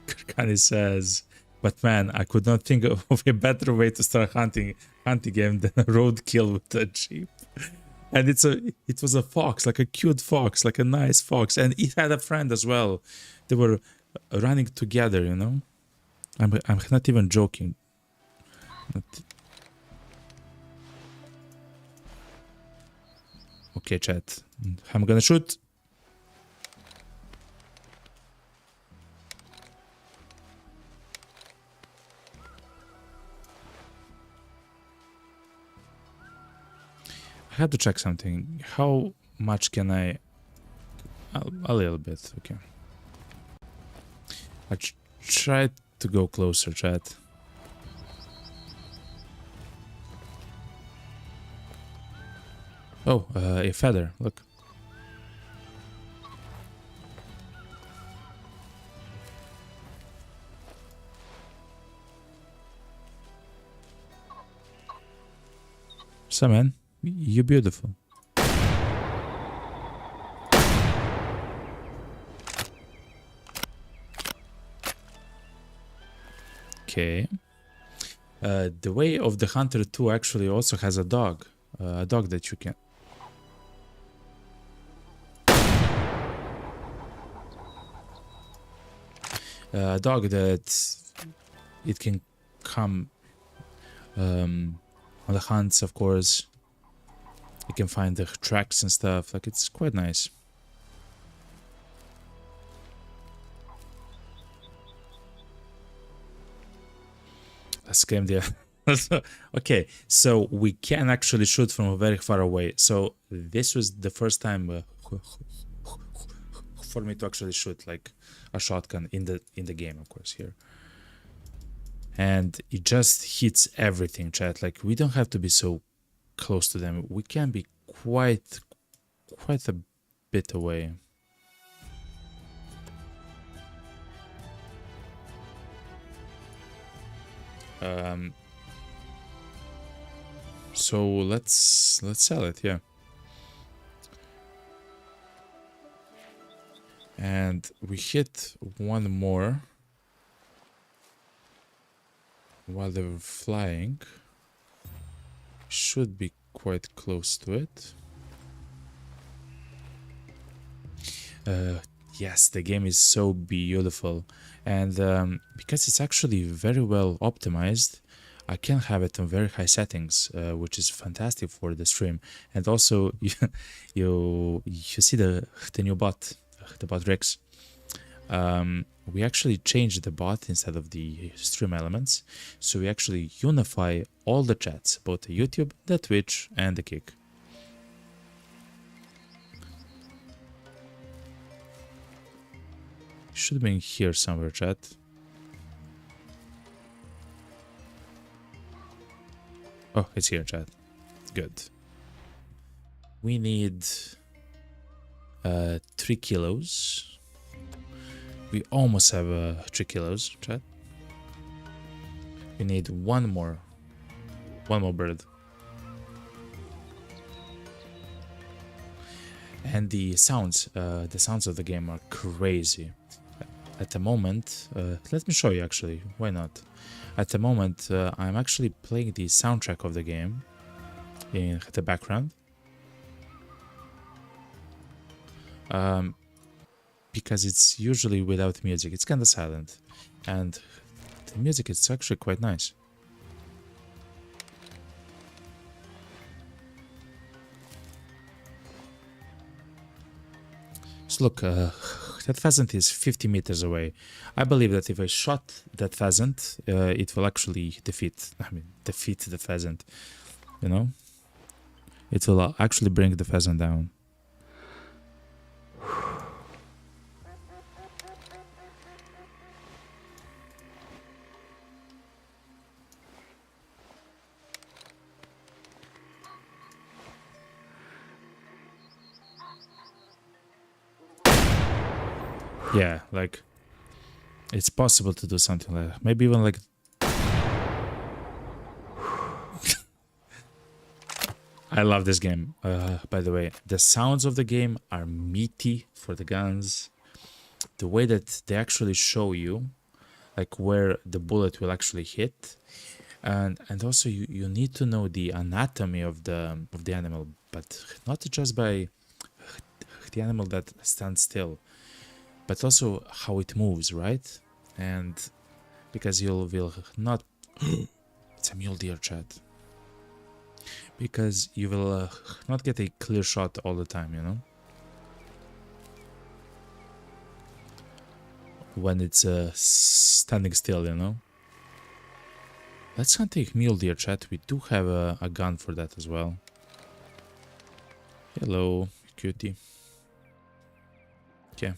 Karkani says, "But man, I could not think of a better way to start hunting game than a roadkill with a jeep." And it was a fox, like a cute fox, like a nice fox, and it had a friend as well. They were running together, you know. I'm not even joking. Okay, chat. I'm gonna shoot. I have to check something. How much can I? A little bit, okay. I tried to go closer, chat. Oh, a feather, look. So man, you're beautiful. Okay. The Way of the Hunter 2 actually also has a dog that you can. A dog that it can come on the hunts, of course. You can find the tracks and stuff. Like, it's quite nice. Let's claim the. Okay, so we can actually shoot from very far away. So this was the first time for me to actually shoot like a shotgun in the game, of course, here. And it just hits everything, chat. Like, we don't have to be so close to them. We can be quite a bit away. So let's sell it, yeah. And we hit one more while they were flying. Should be quite close to it. Yes, the game is so beautiful, and because it's actually very well optimized, I can have it on very high settings, which is fantastic for the stream. And also, you see the new bot, the bot Rex. We actually changed the bot instead of the stream elements, so we actually unify all the chats, both the YouTube, the Twitch, and the Kick. Should be in here somewhere, chat. Oh, it's here, chat. Good. We need 3 kilos. We almost have 3 kilos, chat. We need one more bird. And the sounds of the game are crazy. At the moment, let me show you actually, why not? At the moment, I'm actually playing the soundtrack of the game in the background. because it's usually without music. It's kind of silent, and the music is actually quite nice. So look, that pheasant is 50 meters away. I believe that if I shot that pheasant, it will actually defeat the pheasant, you know? It will actually bring the pheasant down. Yeah, like, it's possible to do something like that. Maybe even like... I love this game, by the way. The sounds of the game are meaty for the guns. The way that they actually show you, like, where the bullet will actually hit. And also you need to know the anatomy of the animal, but not just by the animal that stands still, but also how it moves, right? And because you will not... It's a mule deer, chat. Because you will not get a clear shot all the time, you know? When it's standing still, you know? Let's not take mule deer, chat. We do have a gun for that as well. Hello, cutie. Okay.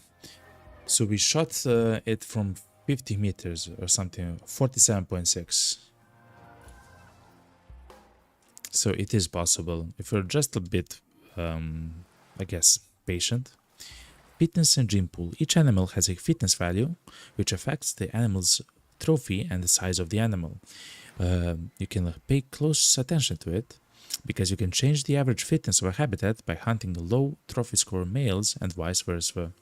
So we shot it from 50 meters or something, 47.6. So it is possible if you're just a bit, I guess, patient. Fitness and gene pool. Each animal has a fitness value, which affects the animal's trophy and the size of the animal. You can pay close attention to it, because you can change the average fitness of a habitat by hunting low trophy score males and vice versa.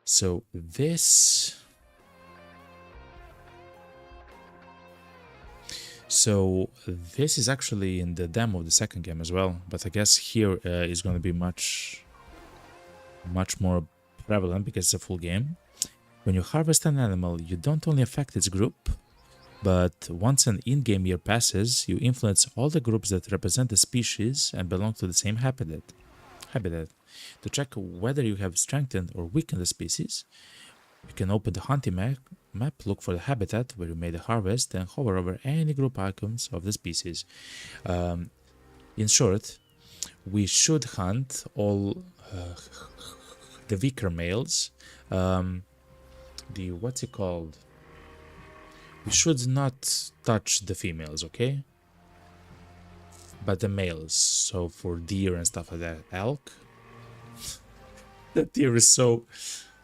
So this... So this is actually in the demo of the second game as well, but I guess here is going to be much more prevalent because it's a full game. When you harvest an animal, you don't only affect its group, but once an in-game year passes, you influence all the groups that represent the species and belong to the same habitat. To check whether you have strengthened or weakened the species, you can open the hunting map, look for the habitat where you made the harvest, and hover over any group icons of the species. In short, we should hunt all the weaker males. What's it called? We should not touch the females, okay? But the males. So for deer and stuff like that, elk. That deer is so...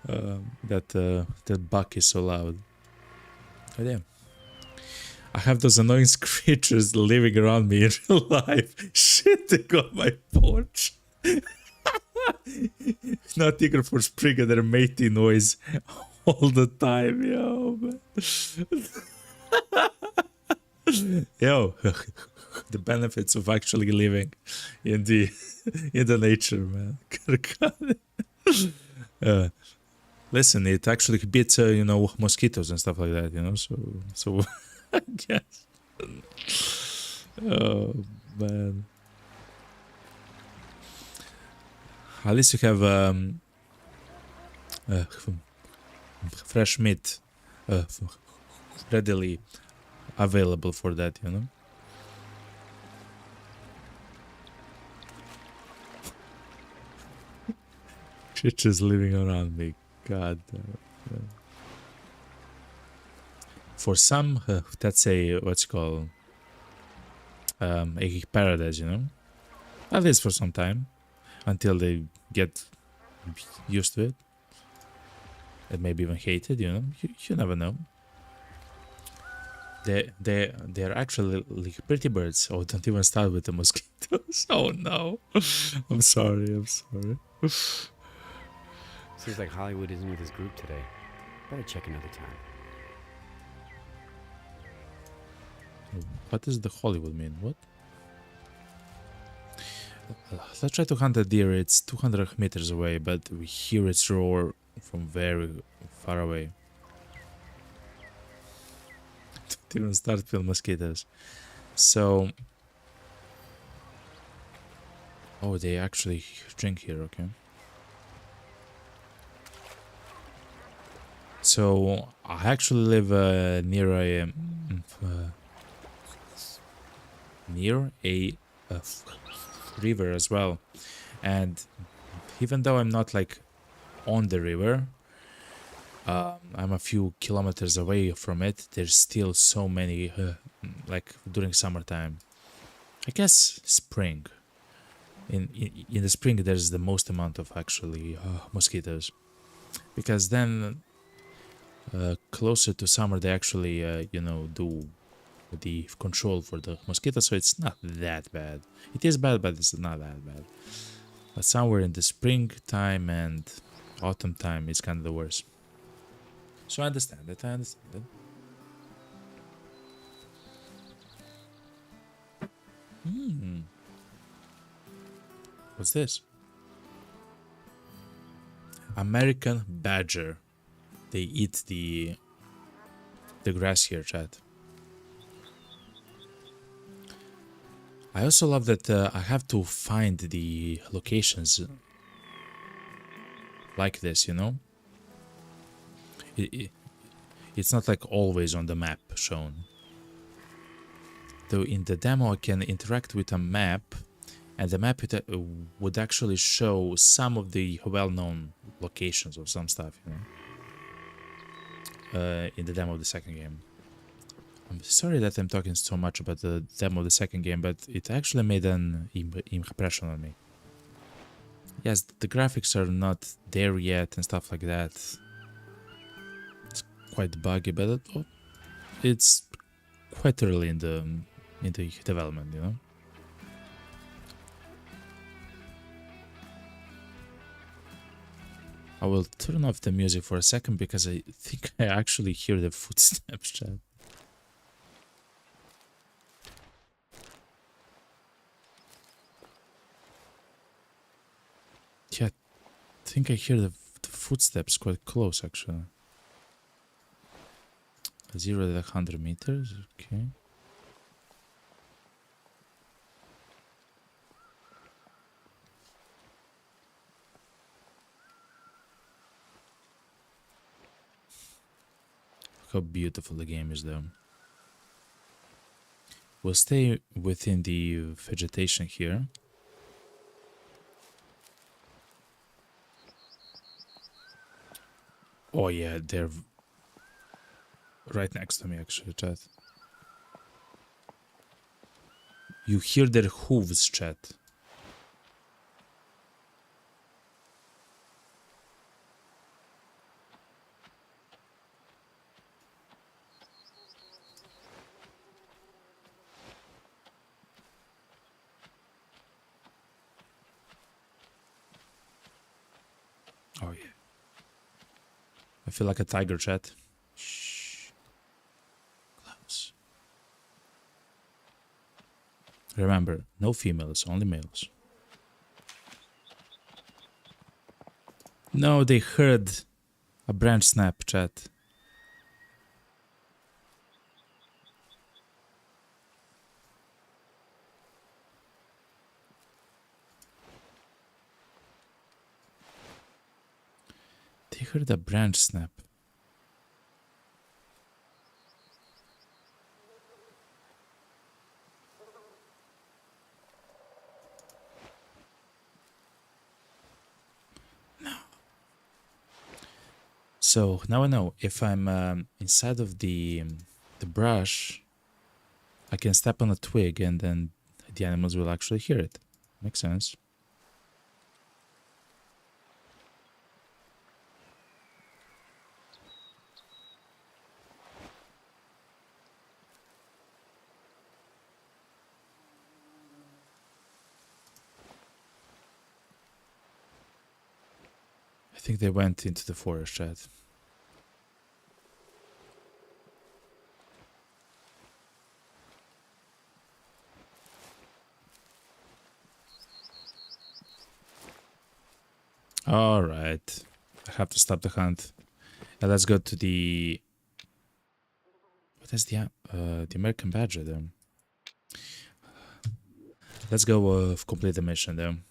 that buck is so loud. Oh damn. I have those annoying creatures living around me in real life, shitting on my porch. Not eager for spring and their mating noise all the time, yo, man. Yo, the benefits of actually living in the nature, man. Listen, it actually beats, mosquitoes and stuff like that, you know, so I guess. Oh, man. At least you have fresh meat readily available for that, you know. Creatures living around me. God. For some, that's what's called a paradise, you know. At least for some time, until they get used to it, and maybe even hate it. You know, you never know. They're actually like pretty birds. Oh, don't even start with the mosquitoes. Oh no, I'm sorry. Seems like Hollywood isn't with his group today. Better check another time. What does the Hollywood mean? What? Let's try to hunt a deer. It's 200 meters away, but we hear its roar from very far away. Didn't start with mosquitoes. So... Oh, they actually drink here, okay. So, I actually live near a... river as well. And even though I'm not like on the river, I'm a few kilometers away from it, there's still so many, like during summertime. I guess spring. In the spring there's the most amount of actually mosquitoes, because then closer to summer they actually you know, do the control for the mosquitoes, so it's not that bad. It is bad, but it's not that bad. But somewhere in the springtime and autumn time it's kind of the worst. So I understand it. What's this? American badger. They eat the grass here, chat. I also love that I have to find the locations like this, you know? It's not like always on the map shown. Though in the demo I can interact with a map, and the map would actually show some of the well-known locations of some stuff, you know? In the demo of the second game. I'm sorry that I'm talking so much about the demo of the second game, but it actually made an impression on me. Yes, the graphics are not there yet and stuff like that. It's quite buggy, but it's quite early in the development, you know. I will turn off the music for a second because I think I actually hear the footsteps, chat. Yeah, I think I hear the footsteps quite close, actually. 0 to 100 meters, okay. Look how beautiful the game is, though. We'll stay within the vegetation here. Oh yeah, they're right next to me, actually, chat. You hear their hooves, chat. Oh yeah. I feel like a tiger, chat. Shh. Close. Remember, no females, only males. No, they heard a branch snap, chat. They heard a branch snap. So now I know if I'm inside of the brush, I can step on a twig and then the animals will actually hear it. Makes sense. I think they went into the forest, chat. All right. I have to stop the hunt. Let's go to the... What is the American Badger then? Let's go complete the mission then.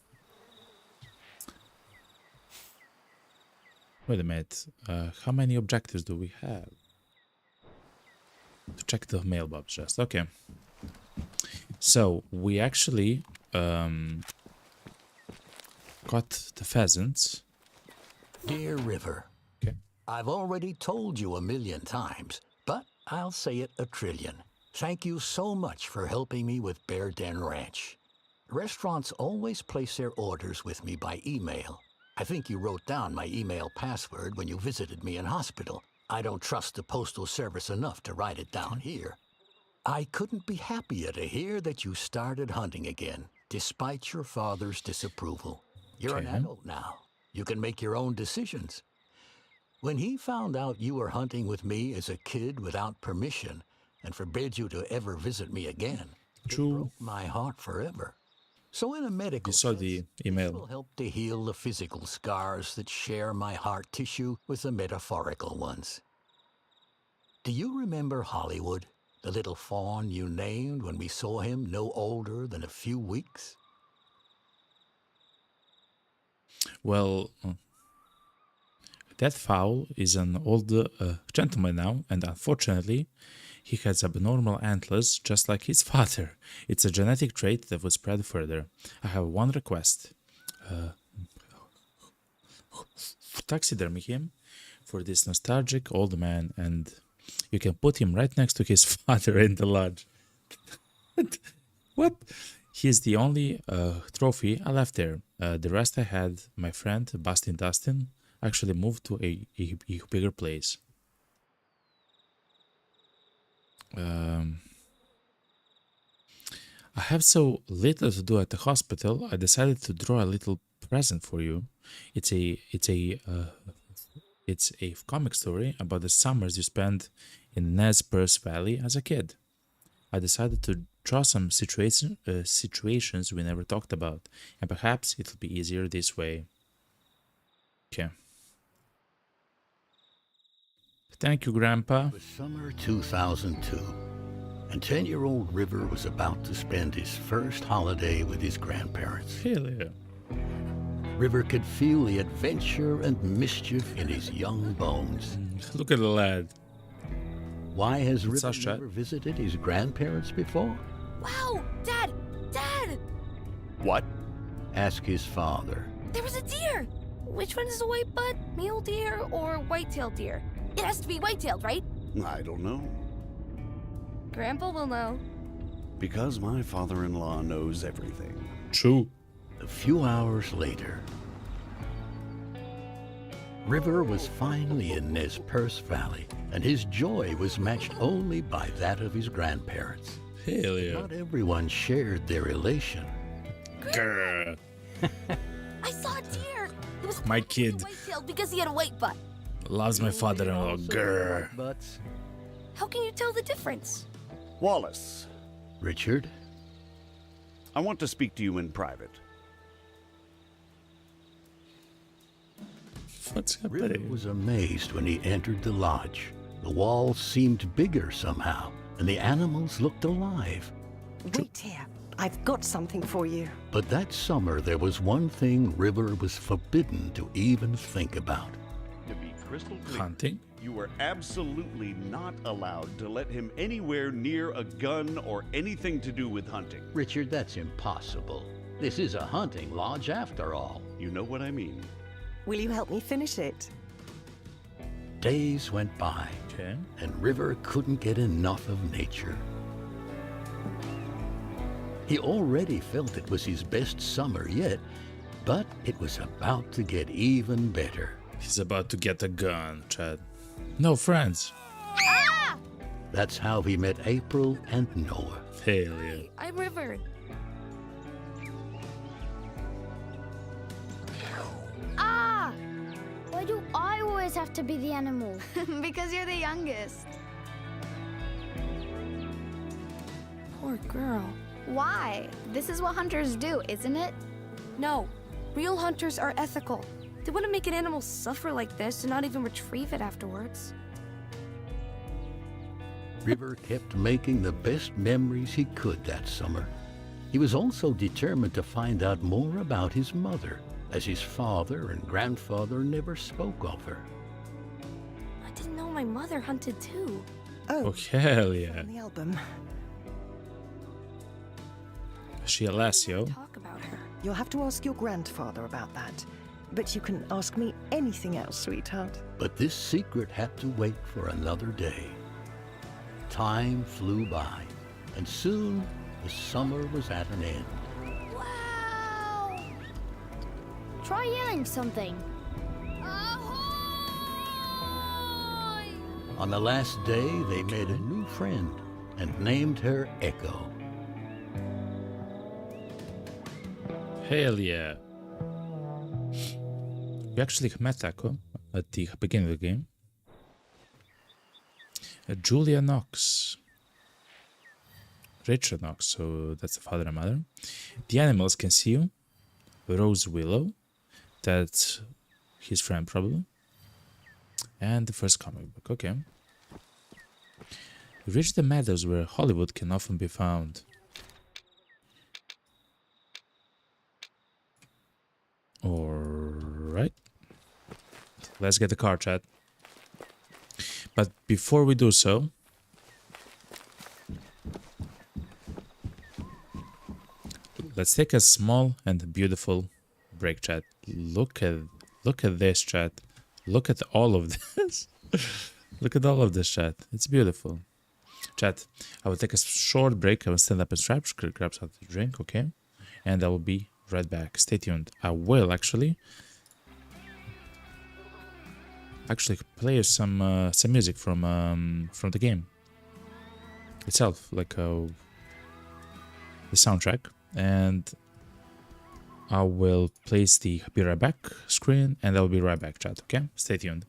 Wait a minute. How many objectives do we have? To check the mailbox just. Okay. So we actually got the pheasants. Dear River, Okay. I've already told you 1,000,000 times, but I'll say it 1,000,000,000. Thank you so much for helping me with Bear Den Ranch. Restaurants always place their orders with me by email. I think you wrote down my email password when you visited me in hospital. I don't trust the Postal Service enough to write it down here. I couldn't be happier to hear that you started hunting again, despite your father's disapproval. You're an Okay. adult now. You can make your own decisions. When he found out you were hunting with me as a kid without permission and forbid you to ever visit me again, True. it broke my heart forever. So in a medical You saw sense, the this email. will help to heal the physical scars that share my heart tissue with the metaphorical ones. Do you remember Hollywood, the little fawn you named when we saw him no older than a few weeks? Well, that fowl is an old gentleman now, and unfortunately, he has abnormal antlers just like his father. It's a genetic trait that will spread further. I have one request. Taxidermy him for this nostalgic old man, and you can put him right next to his father in the lodge. What? He's the only trophy I left there. The rest I had my friend Bustin Dustin actually moved to a bigger place. I have so little to do at the hospital. I decided to draw a little present for you. It's a comic story about the summers you spent in Nez Perce Valley as a kid. I decided to draw some situations we never talked about, and perhaps it'll be easier this way. Okay. Thank you, Grandpa. It was summer 2002, and 10-year-old River was about to spend his first holiday with his grandparents. Hell yeah. River could feel the adventure and mischief in his young bones. Look at the lad. Why has River Sasha. never visited his grandparents before? Wow! Dad! Dad! What? Ask his father. There was a deer! Which one is a white butt? Mule deer or white-tailed deer? It has to be white-tailed, right? I don't know. Grandpa will know. Because my father-in-law knows everything. True. A few hours later, River was finally in Nez Perce Valley, and his joy was matched only by that of his grandparents. Hell yeah. Not everyone shared their elation. Grr. I saw a deer! It was My probably kid. white-tailed because he had a white butt. Loves my father-in-law. Grr. But How can you tell the difference? Wallace, Richard, I want to speak to you in private. What's River happening? was amazed when he entered the lodge. The walls seemed bigger somehow, and the animals looked alive. Wait here. I've got something for you. But that summer, there was one thing River was forbidden to even think about. To be crystal clear, Hunting? you were absolutely not allowed to let him anywhere near a gun or anything to do with hunting. Richard, that's impossible. This is a hunting lodge after all. You know what I mean. Will you help me finish it? Days went by, Okay. and River couldn't get enough of nature. He already felt it was his best summer yet, but it was about to get even better. He's about to get a gun, Chad. No friends. That's how he met April and Noah. Hell yeah. I'm River. Ah! Why do I always have to be the animal? Because you're the youngest. Poor girl. Why? This is what hunters do, isn't it? No. Real hunters are ethical. They wouldn't make an animal suffer like this and not even retrieve it afterwards. River kept making the best memories he could that summer. He was also determined to find out more about his mother, as his father and grandfather never spoke of her. I didn't know my mother hunted too. Oh, Oh, hell yeah. from the album. Is she a Lassio? Talk about her. You'll have to ask your grandfather about that. But you can ask me anything else, sweetheart. But this secret had to wait for another day. Time flew by, and soon the summer was at an end. Wow! Try yelling something. Ahoy! On the last day, they made a new friend and named her Echo. Hell yeah. We actually met Echo at the beginning of the game. Julia Knox. Rachel Knox, so that's the father and mother. The animals can see you. Rose Willow, that's his friend probably. And the first comic book, okay. Reach the meadows where Hollywood can often be found. Alright. Let's get the car, chat. But before we do so, let's take a small and beautiful break, chat. Look at this, chat. Look at all of this. Look at all of this, chat. It's beautiful. Chat, I will take a short break. I will stand up and stretch, grab something to drink, okay? And I will be right back. Stay tuned. I will actually play some music from the game itself, like the soundtrack, and I will place the be right back screen, and I'll be right back, chat. Okay, stay tuned.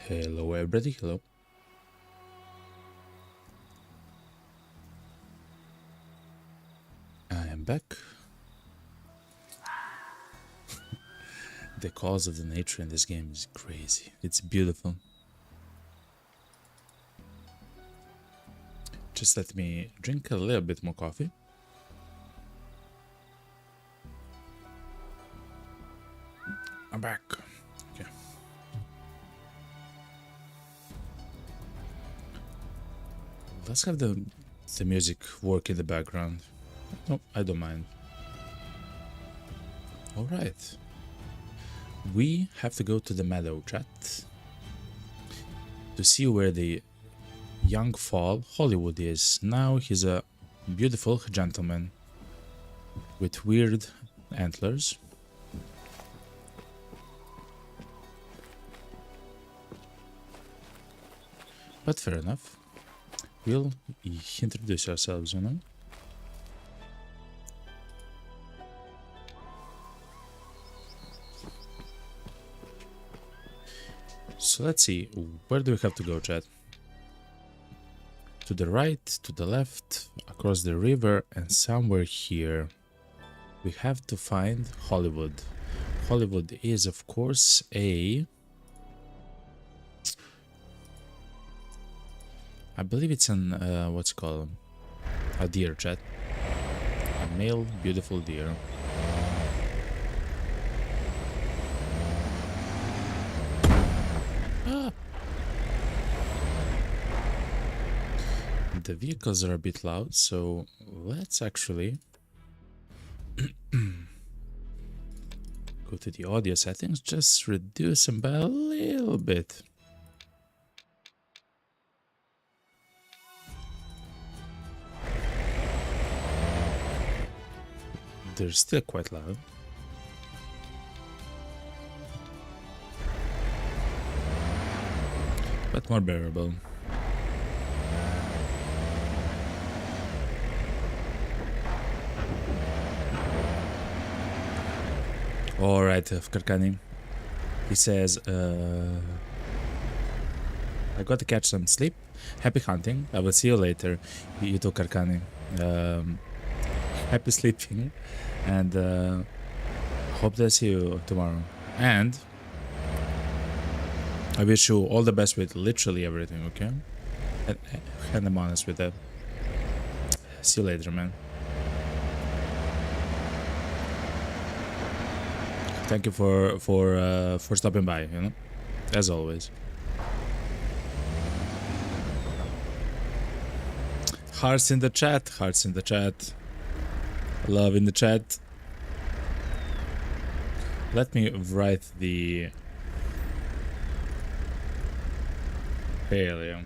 Hello everybody, hello. I am back. The cause of the nature in this game is crazy. It's beautiful. Just let me drink a little bit more coffee. I'm back. Okay. Let's have the music work in the background. No, I don't mind. All right. We have to go to the meadow, chat, to see where the young fall Hollywood is. Now he's a beautiful gentleman with weird antlers. But fair enough. We'll introduce ourselves, you know. So let's see, where do we have to go, chat? To the right, to the left, across the river, and somewhere here. We have to find Hollywood. Hollywood is, of course, I believe it's an, what's it called? A deer, chat. A male, beautiful deer. Ah. The vehicles are a bit loud, so let's actually go to the audio settings, just reduce them by a little bit. They're still quite loud. But more bearable. Alright, Karkani. He says, I got to catch some sleep. Happy hunting. I will see you later. You too, Karkani. Happy sleeping. And hope to see you tomorrow. And I wish you all the best with literally everything, okay? And I'm honest with that. See you later, man. Thank you for stopping by, you know, as always. Hearts in the chat, hearts in the chat. Love in the chat. Let me write the hell yeah.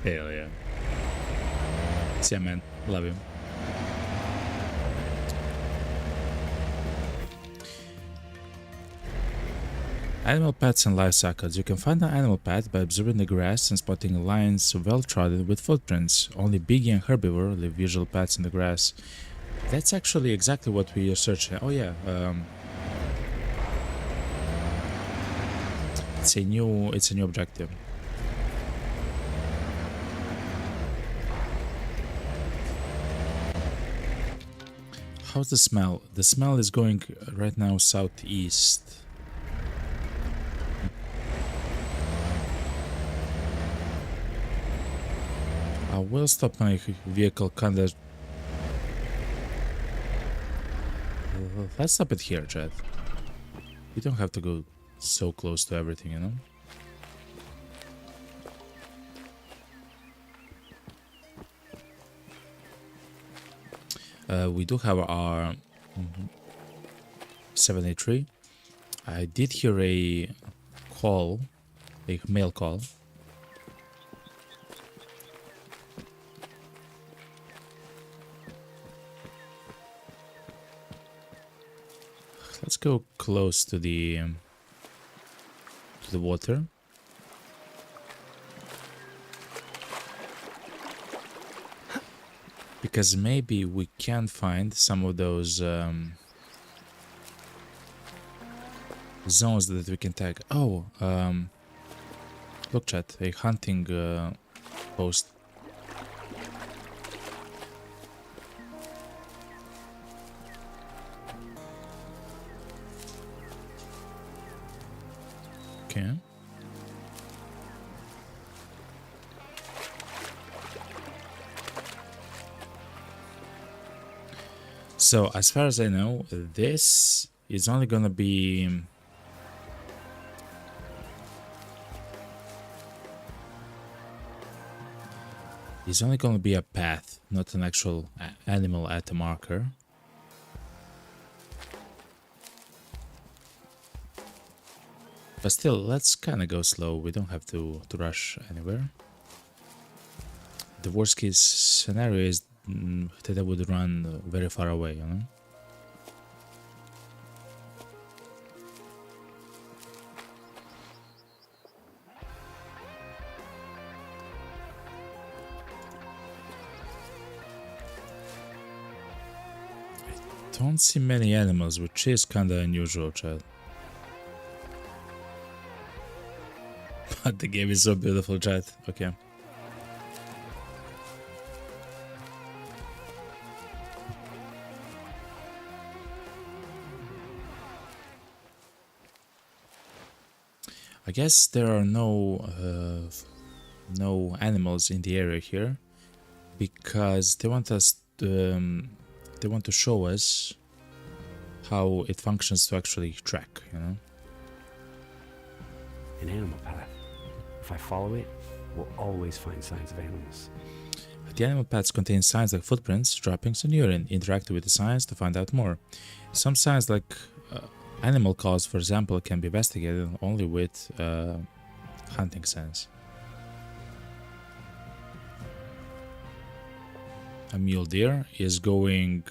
Hell yeah. See ya, man. Love you. Animal paths and life cycles. You can find an animal path by observing the grass and spotting lines well trodden with footprints. Only big and herbivore leave visual paths in the grass. That's actually exactly what we are searching. Oh yeah, it's a new objective. How's the smell? The smell is going right now southeast. I will stop my vehicle kinda. Let's stop it here, Chad. We don't have to go so close to everything, you know? We do have our 783. I did hear a call, a mail call. Let's go close to the water. Because maybe we can find some of those zones that we can tag. Oh, look chat, a hunting post. Okay. So as far as I know, this is only gonna be a path, not an actual animal at a marker. But still, let's kind of go slow. We don't have to rush anywhere. The worst case scenario is that I would run very far away, you know? I don't see many animals, which is kind of unusual, Chad. But the game is so beautiful, Chad. Okay. I guess there are no animals in the area here because they want us they want to show us how it functions to actually track, you know. An animal path. If I follow it, we'll always find signs of animals. The animal paths contain signs like footprints, droppings, and urine. Interact with the signs to find out more. Some signs like animal calls, for example, can be investigated only with hunting sense. A mule deer is going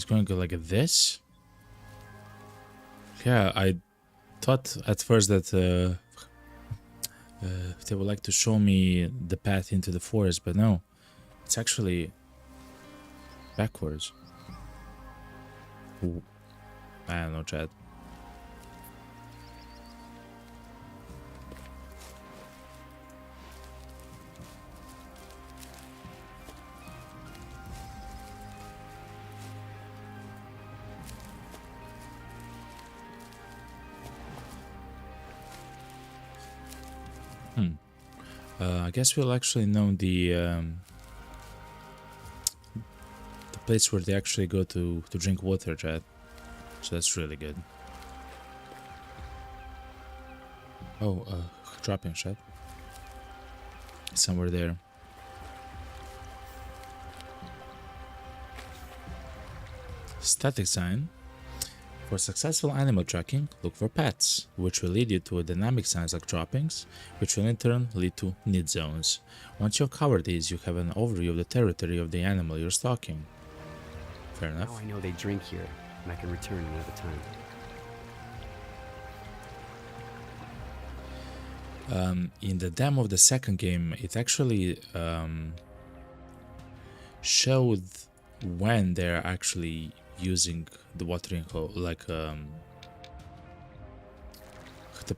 to go like this. Yeah, I thought at first that they would like to show me the path into the forest, but no, it's actually backwards. Ooh. I don't know, Chad. I guess we'll actually know the place where they actually go to drink water, Chad. So that's really good. Oh, dropping, Chad. Somewhere there. Static sign. For successful animal tracking, look for paths, which will lead you to dynamic signs like droppings, which will in turn lead to need zones. Once you've covered these, you have an overview of the territory of the animal you're stalking. Fair enough. Now I know they drink here, and I can return another time. In the demo of the second game, it actually showed when they're actually using the watering hole, like the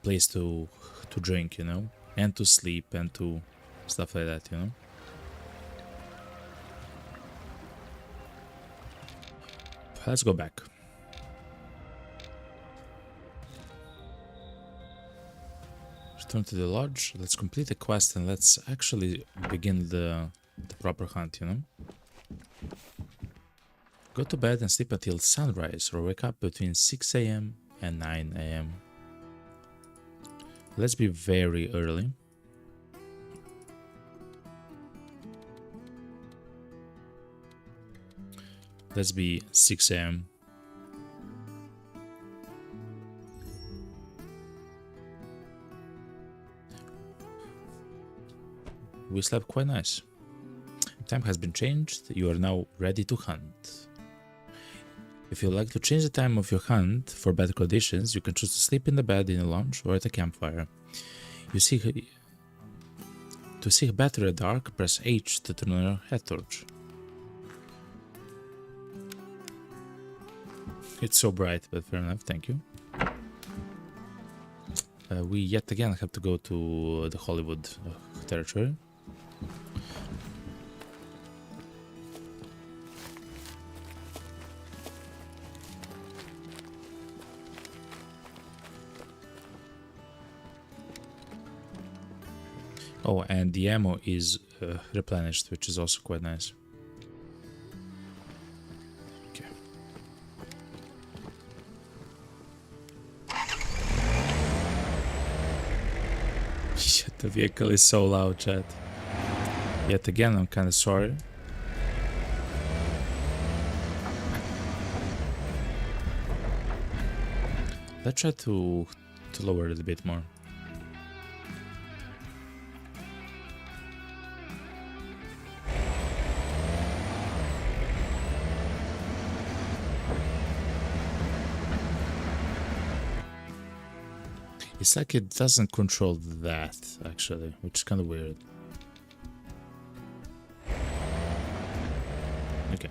place to drink, you know, and to sleep and to stuff like that, you know. Let's go back. Return to the lodge. Let's complete the quest and let's actually begin the proper hunt, you know. Go to bed and sleep until sunrise or wake up between 6 AM and 9 AM. Let's be very early. Let's be 6 AM. We slept quite nice. Time has been changed. You are now ready to hunt. If you like to change the time of your hunt for better conditions, you can choose to sleep in the bed in a lounge or at a campfire. To see better at dark, press H to turn on your head torch. It's so bright, but fair enough, thank you. We yet again have to go to the Hollywood territory. Oh, and the ammo is replenished, which is also quite nice. Okay. Shit, the vehicle is so loud, chat. Yet again, I'm kind of sorry. Let's try to lower it a bit more. It's like it doesn't control that, actually, which is kind of weird. Okay.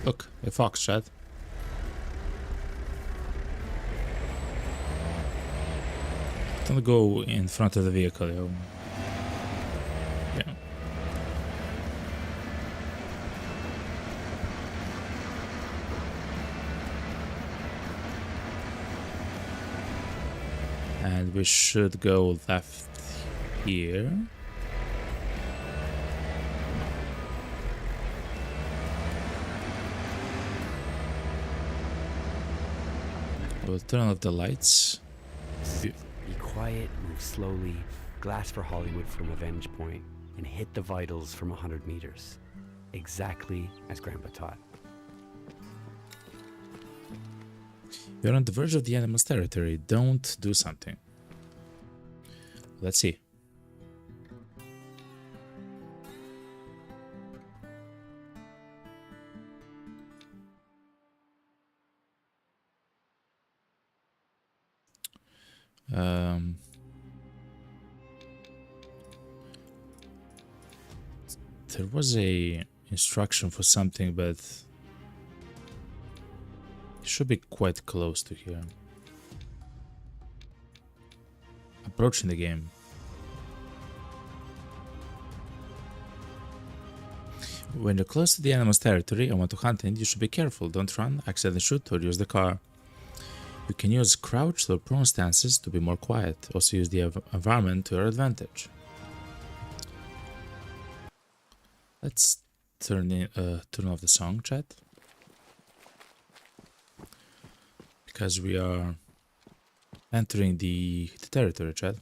Look, a fox, chat. Don't go in front of the vehicle, yo. Yeah. And we should go left here. We'll turn off the lights. Be quiet, move slowly, glass for Hollywood from a vantage point, and hit the vitals from 100 meters. Exactly as Grandpa taught. You're on the verge of the animal's territory. Don't do something. Let's see. There was a instruction for something, but it should be quite close to here. Approaching the game. When you're close to the animal's territory and want to hunt it, you should be careful. Don't run, accidentally shoot, or use the car. You can use crouched or prone stances to be more quiet. Also use the environment to your advantage. Let's turn off the song, chat. Because we are entering the territory, chat.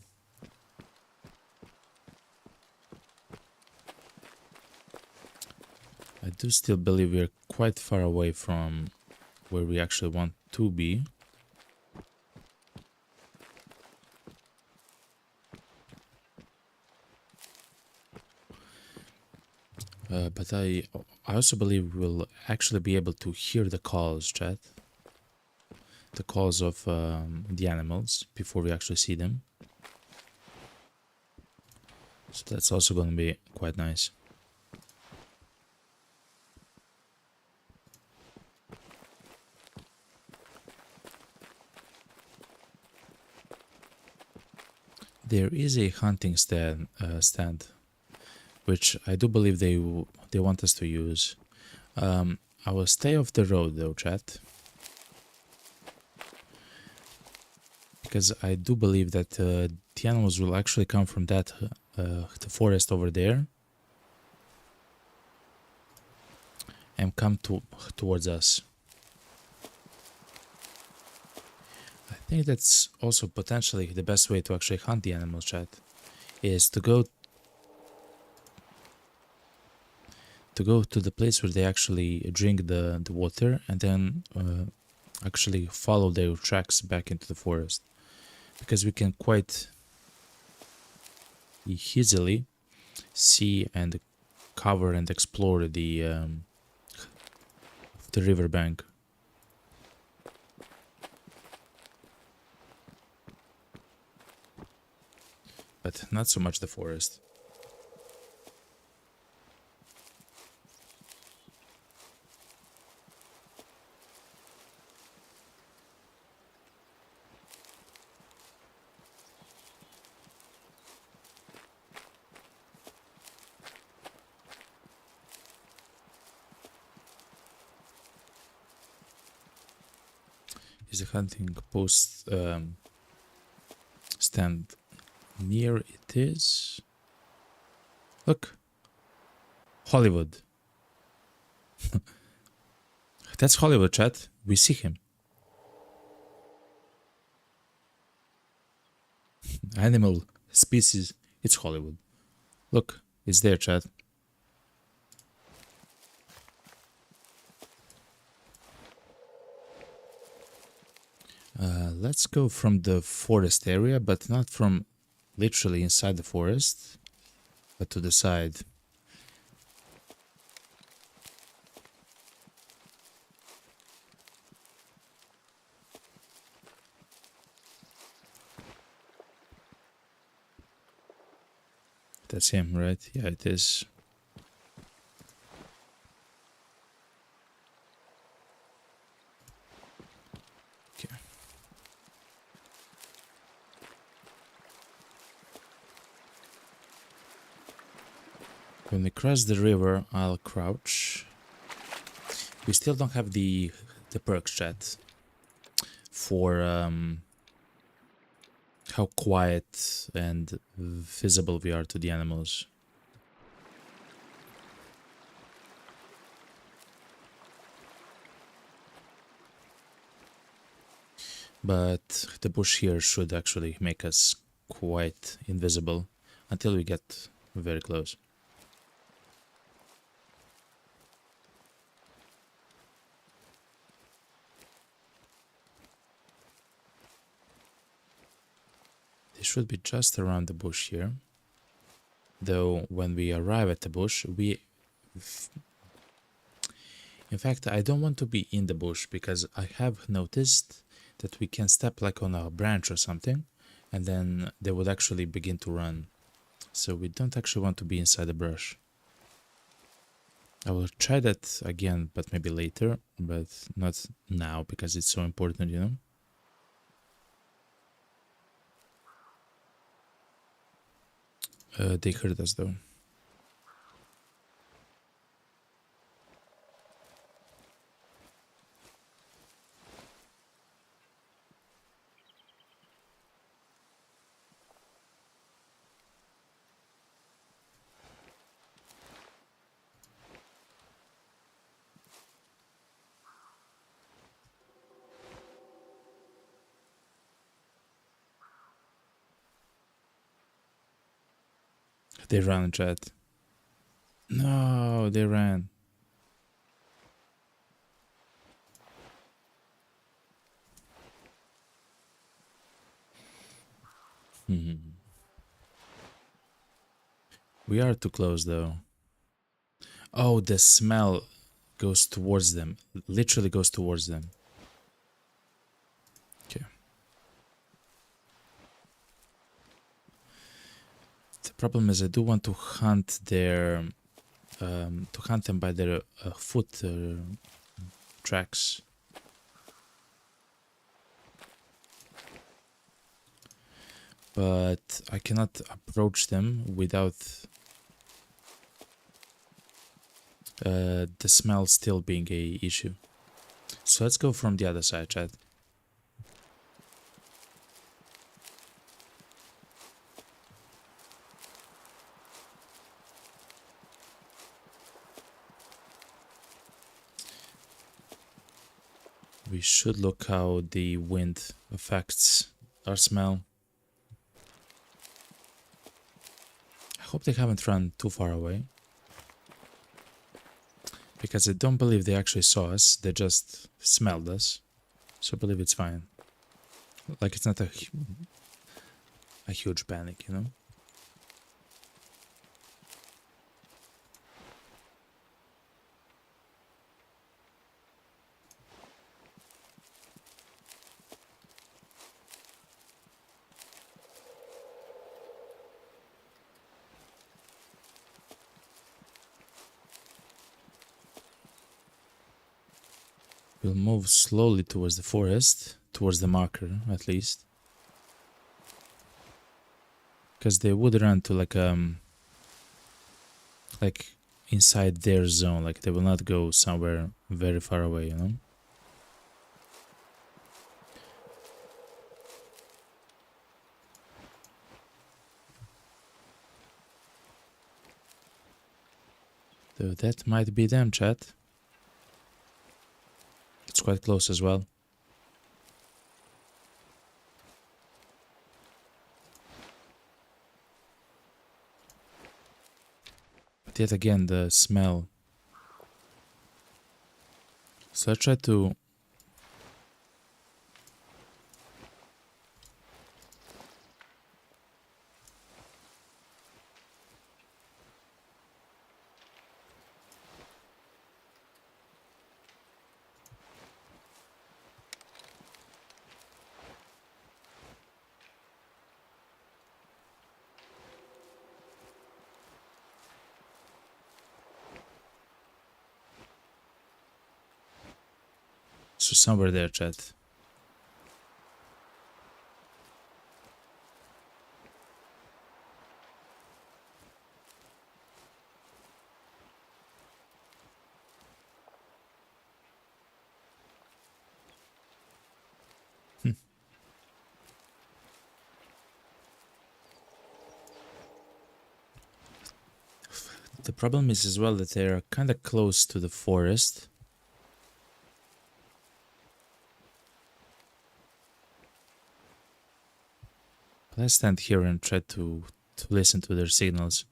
I do still believe we're quite far away from where we actually want to be. But I also believe we'll actually be able to hear the calls, chat. The calls of the animals before we actually see them. So that's also going to be quite nice. There is a hunting stand, which I do believe they want us to use. I will stay off the road though, chat, because I do believe that the animals will actually come from that the forest over there and come towards us. I think that's also potentially the best way to actually hunt the animals, chat, is to go to the place where they actually drink the water and then actually follow their tracks back into the forest, because we can quite easily see and cover and explore the the riverbank. But not so much the forest. Is the hunting post stand near? It is. Look, Hollywood. That's Hollywood, chat. We see him. Animal species. It's Hollywood. Look, it's there, chat. Let's go from the forest area, but not from literally inside the forest, but to the side. That's him, right? Yeah, it is. Okay. When we cross the river, I'll crouch. We still don't have the perks, chat, for how quiet and visible we are to the animals. But the bush here should actually make us quite invisible until we get very close. They should be just around the bush here. Though when we arrive at the bush, in fact, I don't want to be in the bush because I have noticed that we can step like on a branch or something and then they would actually begin to run. So we don't actually want to be inside the brush. I will try that again, but maybe later, but not now because it's so important, you know? They heard us though. They ran, chat. No, they ran. We are too close though. Oh, the smell goes towards them. Literally goes towards them. Okay. The problem is I do want to hunt their to hunt them by their foot tracks. But I cannot approach them without the smell still being a issue. So let's go from the other side, chat. We should look how the wind affects our smell. I hope they haven't run too far away. Because I don't believe they actually saw us, they just smelled us. So I believe it's fine. Like it's not a huge panic, you know? We'll move slowly towards the forest, towards the marker at least. Because they would run to like inside their zone, like they will not go somewhere very far away, you know? So that might be them, chat. It's quite close as well. But yet again, the smell. So I try to... So somewhere there, chat. The problem is as well that they are kind of close to the forest. Let's stand here and try to listen to their signals.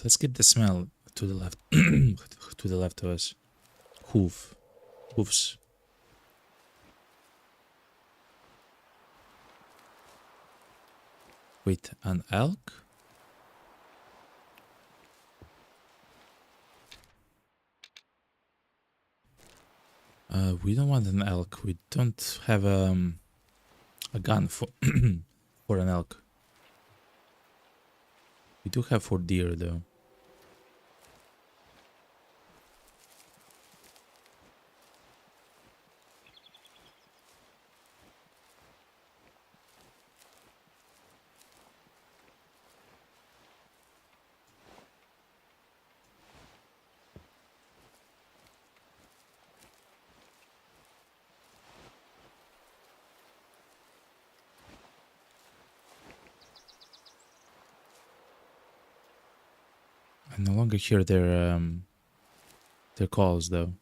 Let's keep the smell to the left. To the left of us. Hoofs. Wait, an elk? We don't want an elk. We don't have a gun for for an elk. We do have for deer though. I no longer hear their calls though.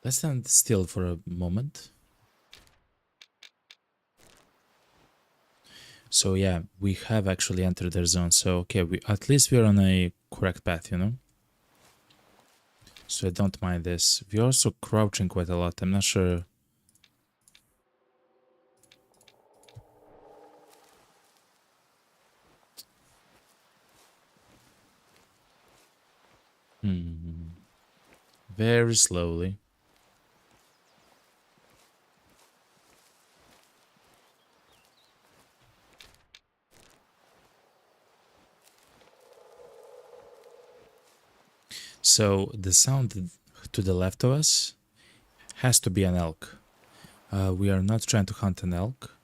Let's stand still for a moment. So yeah, we have actually entered their zone. So okay, at least we are on a correct path, you know. So I don't mind this. We're also crouching quite a lot. I'm not sure. Very slowly. So the sound to the left of us has to be an elk. We are not trying to hunt an elk.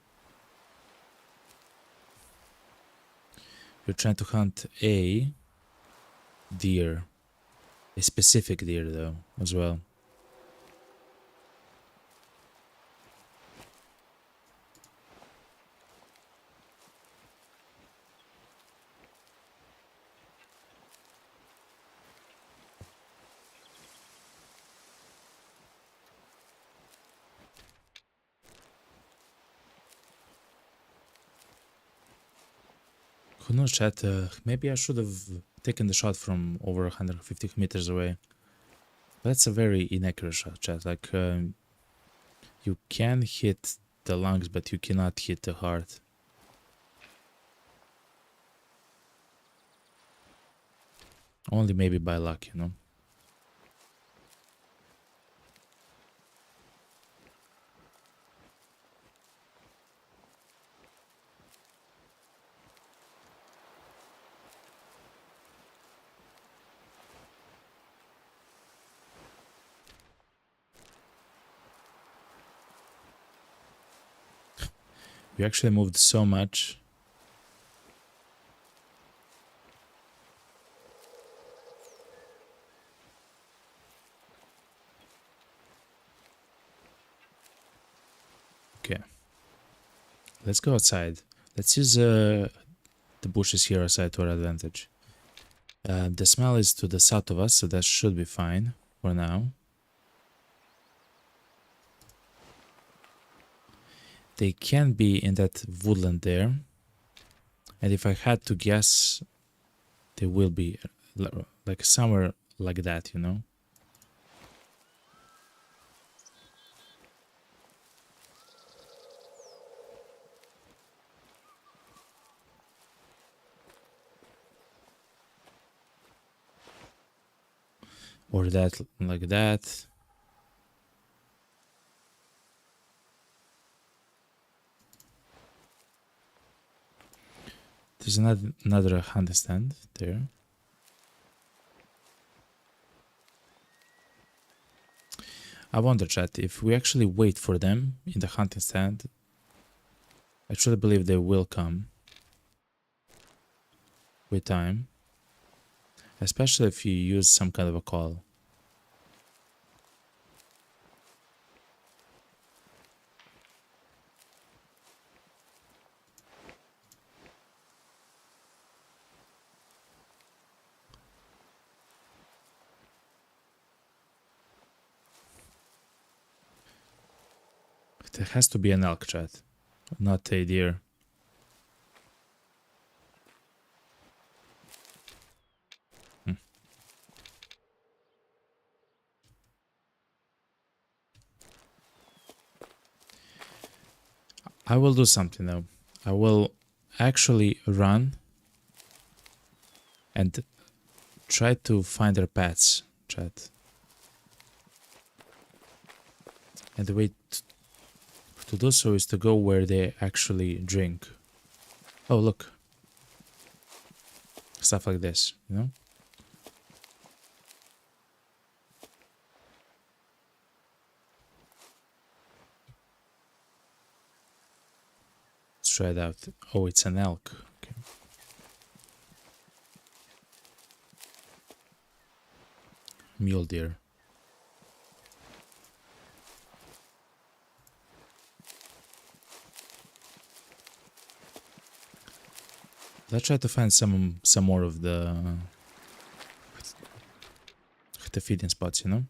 We're trying to hunt a deer. A specific deer though, as well. Who knows, chat? Maybe I should have taken the shot from over 150 meters away. That's a very inaccurate shot, chat. Like, you can hit the lungs, but you cannot hit the heart. Only maybe by luck, you know? We actually moved so much. Okay. Let's go outside. Let's use the bushes here outside to our advantage. The smell is to the south of us, so that should be fine for now. They can be in that woodland there. And if I had to guess, they will be like somewhere like that, you know? Or that, like that. There's another hand stand there. I wonder, chat, if we actually wait for them in the hunting stand, I truly believe they will come with time, especially if you use some kind of a call. There has to be an elk, chat, not a deer. I will do something though. I will actually run and try to find their paths, chat. And the way to do so is to go where they actually drink. Oh, look. Stuff like this, you know? Let's try it out. Oh, it's an elk. Okay. Mule deer. Let's try to find some more of the feeding spots, you know?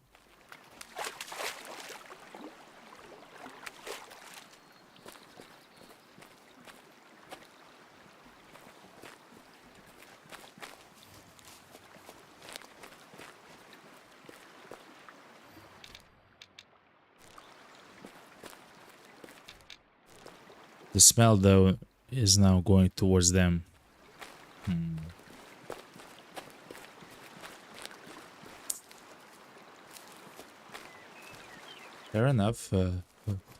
The smell, though, is now going towards them. Fair enough.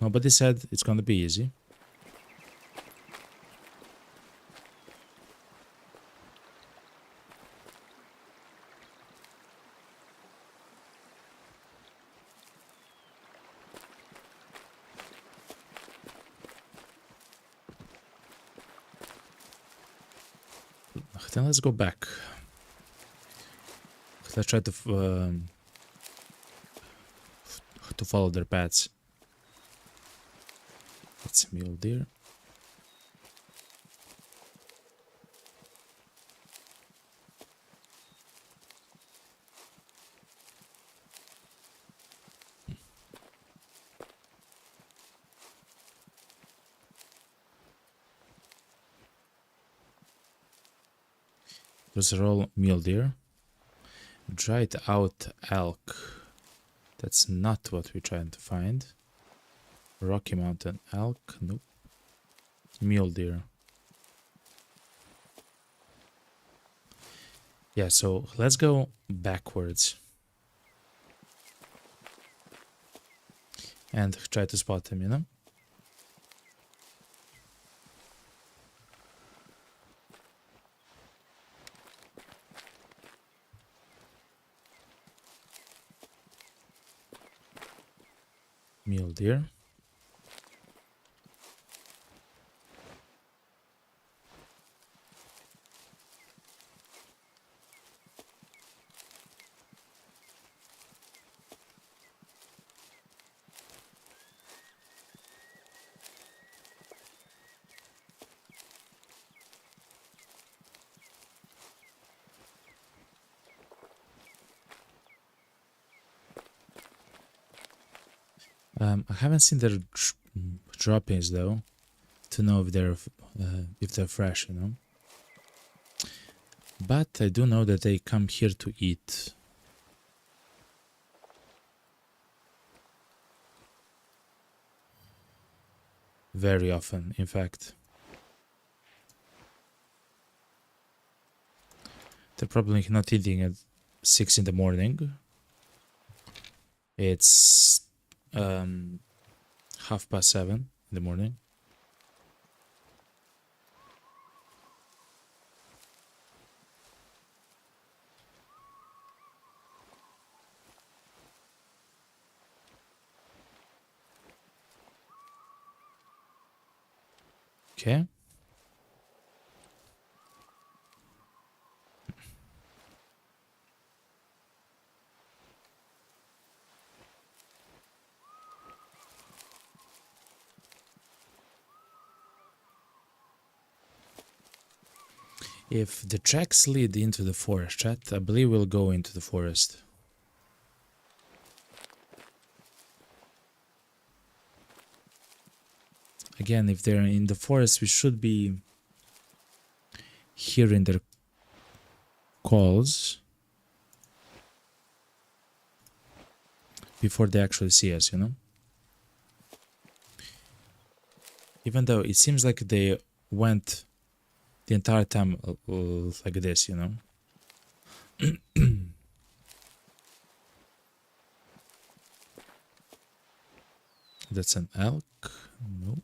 Nobody said it's gonna be easy. Then let's go back. Let's try to follow their paths. That's a mule deer. Those are all mule deer. Dried out elk. That's not what we're trying to find. Rocky Mountain elk. Nope. Mule deer. Yeah, so let's go backwards. And try to spot them, you know? Mule deer. I haven't seen their droppings though, to know if they're fresh, you know. But I do know that they come here to eat. Very often, in fact. They're probably not eating at 6 in the morning. It's 7:30 in the morning. Okay. If the tracks lead into the forest, chat, I believe we'll go into the forest. Again, if they're in the forest, we should be hearing their calls before they actually see us, you know? Even though it seems like they went the entire time like this, you know? That's an elk? No.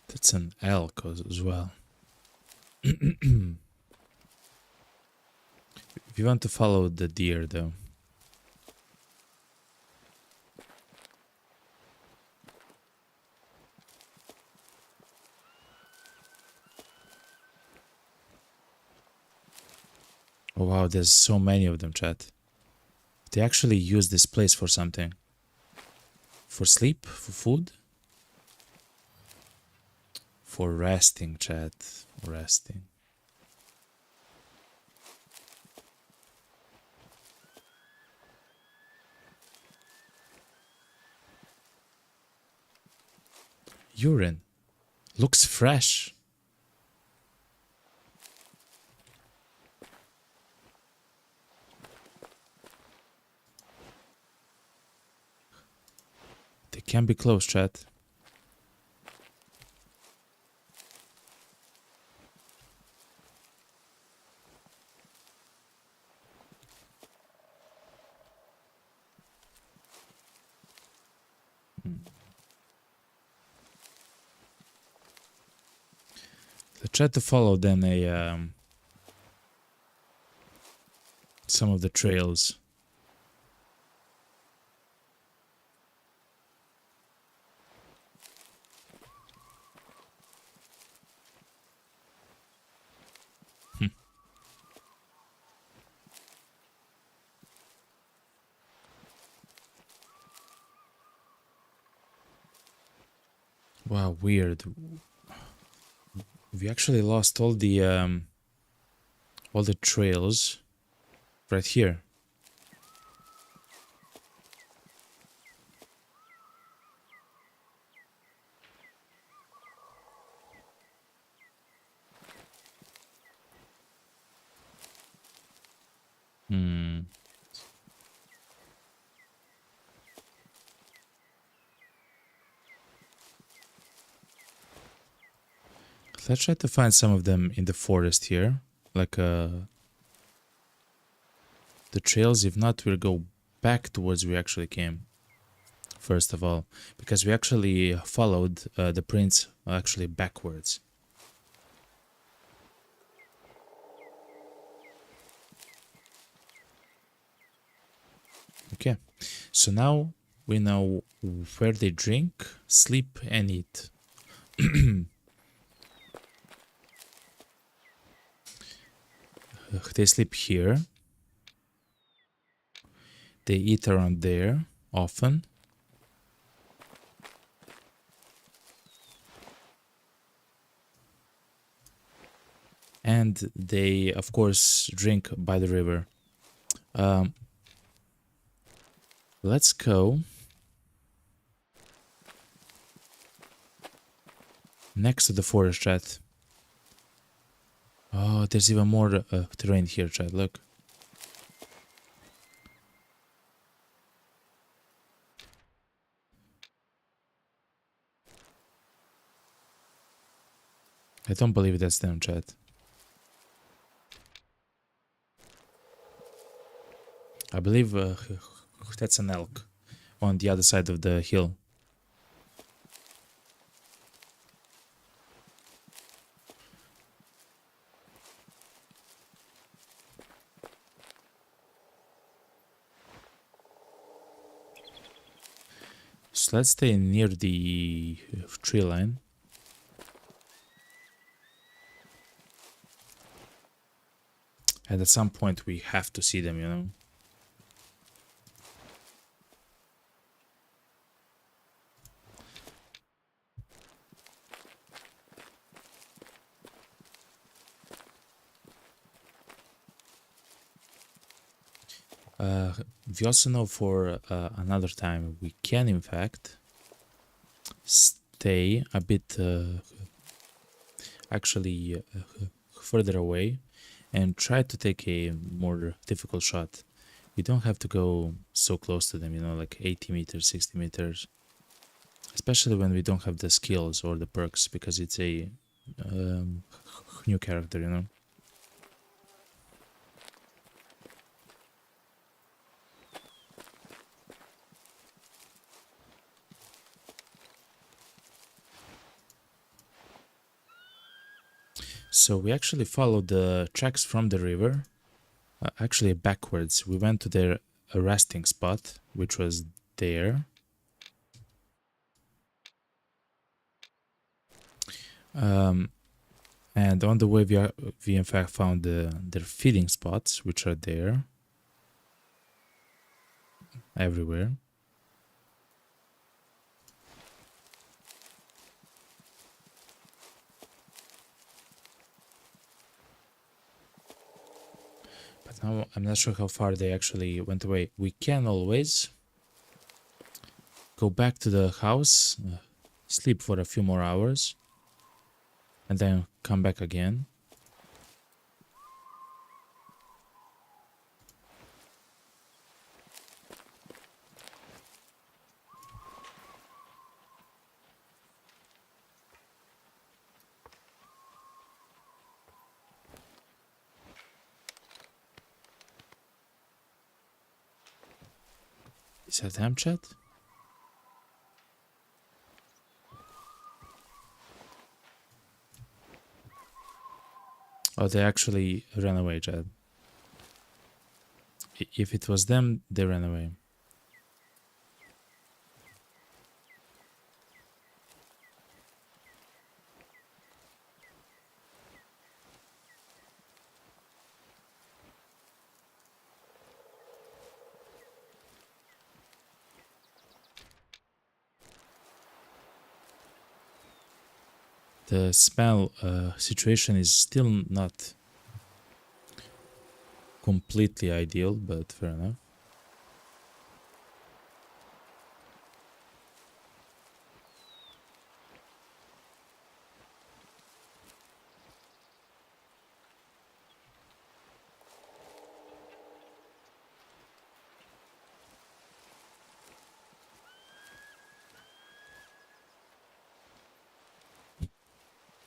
That's an elk as well. If you want to follow the deer though. Oh wow, there's so many of them, chat. They actually use this place for something. For sleep? For food? For resting, chat. Resting. Urine. Looks fresh. They can be close, chat. I tried to follow then some of the trails. Wow, weird. We actually lost all the trails right here. Let's try to find some of them in the forest here. Like the trails. If not, we'll go back towards where we actually came. First of all, because we actually followed the prints actually backwards. Okay, so now we know where they drink, sleep, and eat. They sleep here. They eat around there often. And they, of course, drink by the river. Let's go next to the forest, chat. Oh, there's even more terrain here, chat. Look. I don't believe that's them, chat. I believe that's an elk on the other side of the hill. So let's stay near the tree line. And at some point we have to see them, you know. We also know for another time we can in fact stay a bit actually further away and try to take a more difficult shot. We don't have to go so close to them, you know, like 80 meters, 60 meters. Especially when we don't have the skills or the perks, because it's a new character, you know. So we actually followed the tracks from the river, actually backwards. We went to their resting spot, which was there. And on the way we in fact found their feeding spots, which are there everywhere. But now I'm not sure how far they actually went away. We can always go back to the house, sleep for a few more hours, and then come back again. Is that them, chat? Oh, they actually ran away, chat. If it was them, they ran away. The smell situation is still not completely ideal, but fair enough.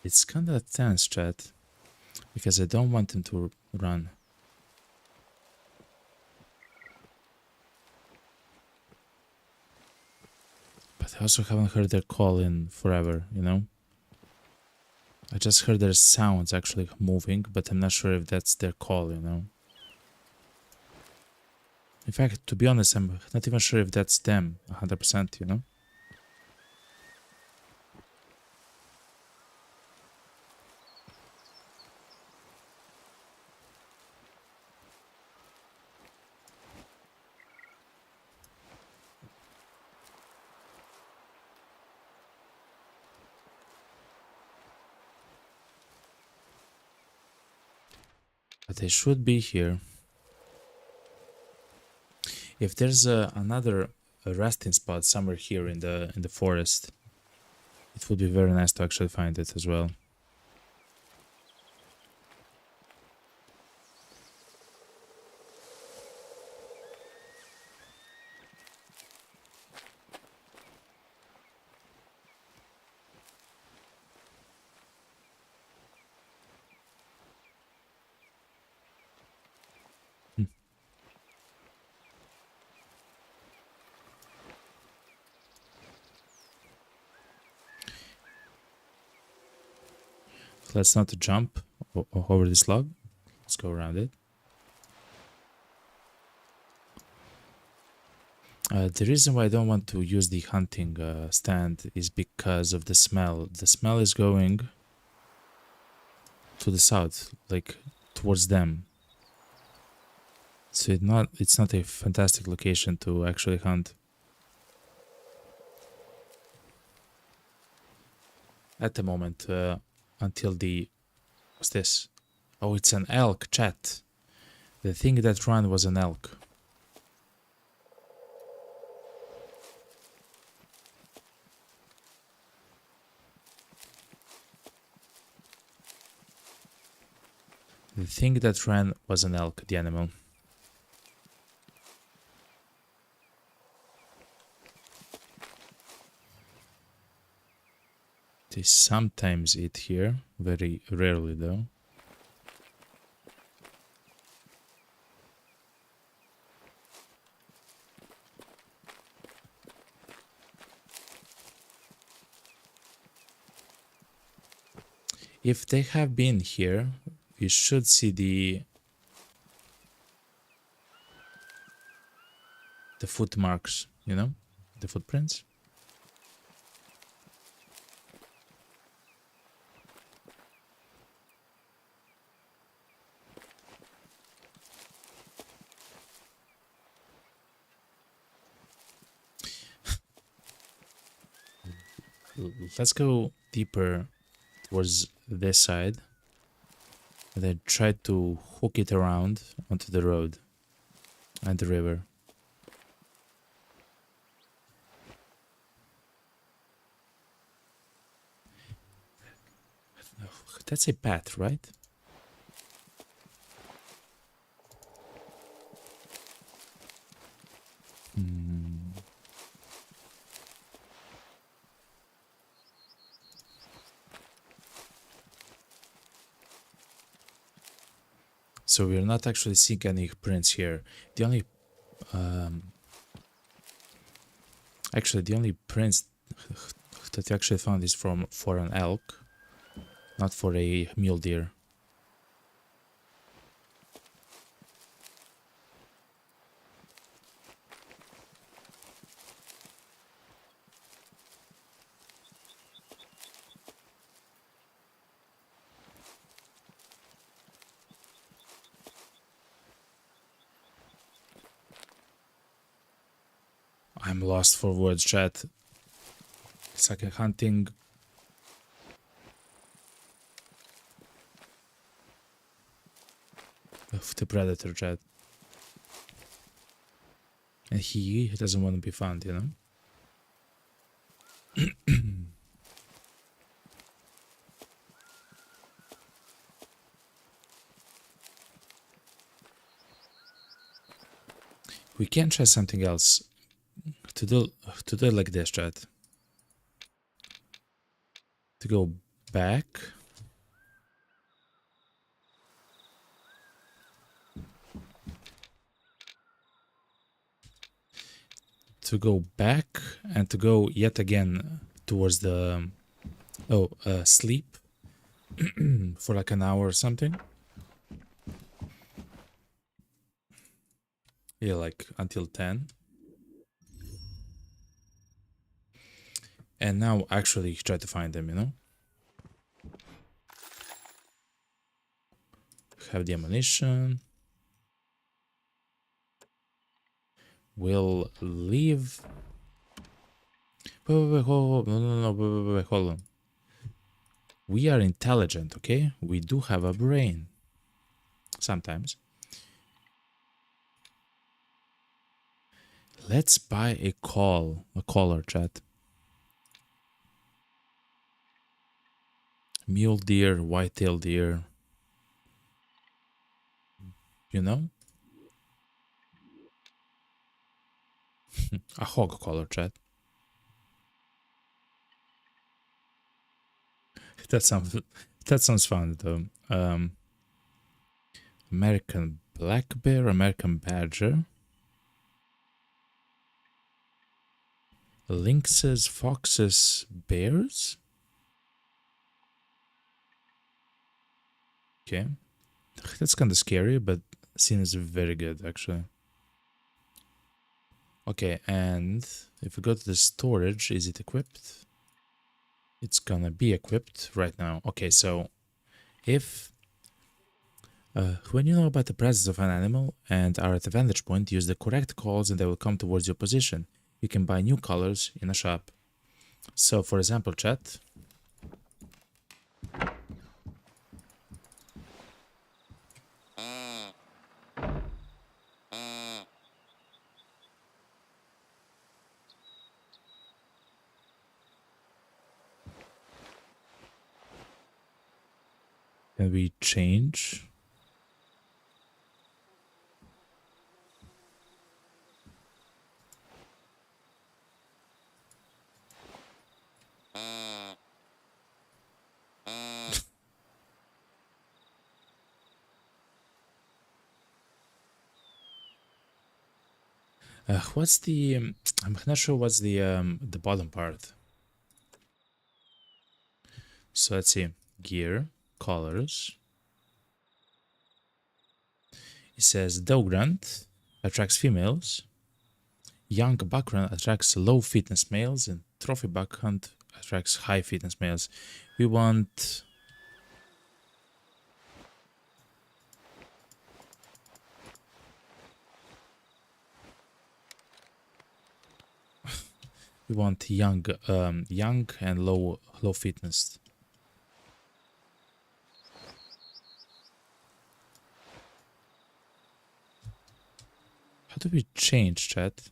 It's kind of tense, chat, because I don't want him to run. But I also haven't heard their call in forever, you know? I just heard their sounds actually moving, but I'm not sure if that's their call, you know? In fact, to be honest, I'm not even sure if that's them 100%, you know? But they should be here. If there's another resting spot somewhere here in the forest, it would be very nice to actually find it as well. Let's not jump over this log. Let's go around it. The reason why I don't want to use the hunting stand is because of the smell. The smell is going to the south, like towards them. So it's not a fantastic location to actually hunt. At the moment, until the... What's this? Oh, it's an elk, chat. The thing that ran was an elk. The thing that ran was an elk, the animal. They sometimes eat here, very rarely though. If they have been here, you should see the foot marks, you know, the footprints. Let's go deeper towards this side and then try to hook it around onto the road and the river. That's a path, right? So we're not actually seeing any prints here. The only actually the only prints that we actually found is for an elk, not for a mule deer. I'm lost for words, chat. It's like a hunting the predator, chat. And he doesn't want to be found, you know? We can try something else. To do it like this, chat. To go back. To go back and to go yet again towards the sleep for like an hour or something. Yeah, like until 10. And now actually try to find them, you know? Have the ammunition. We'll leave. Wait, hold on. Wait, hold on. We are intelligent, okay? We do have a brain. Sometimes. Let's buy a collar, chat. Mule deer, white-tailed deer. You know? A hog collar, chat. That sounds fun though. American black bear, American badger. Lynxes, foxes, bears. Okay, that's kind of scary, but seems very good actually. Okay, and if we go to the storage, is it equipped? It's gonna be equipped right now. Okay, so if when you know about the presence of an animal and are at a vantage point, use the correct calls and they will come towards your position. You can buy new colors in a shop. So, for example, chat. Can we change? What's the? I'm not sure what's the bottom part. So let's see. Gear, colors. It says dog grunt attracts females. Young buckhunt attracts low fitness males, and trophy buckhunt attracts high fitness males. We want. We want young and low fitness. How do we change, chat?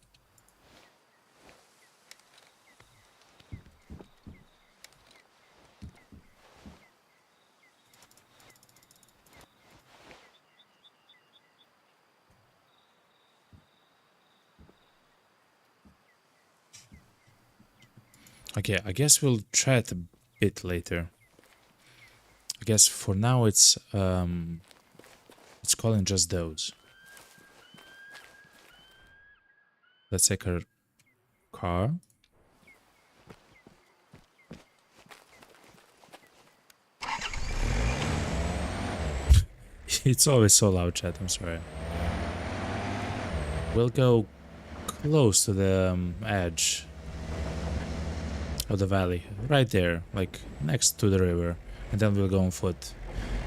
Okay, I guess we'll try it a bit later. I guess for now it's calling just those. Let's take our car. It's always so loud, chat, I'm sorry. We'll go close to the edge of the valley, right there, like next to the river, and then we'll go on foot.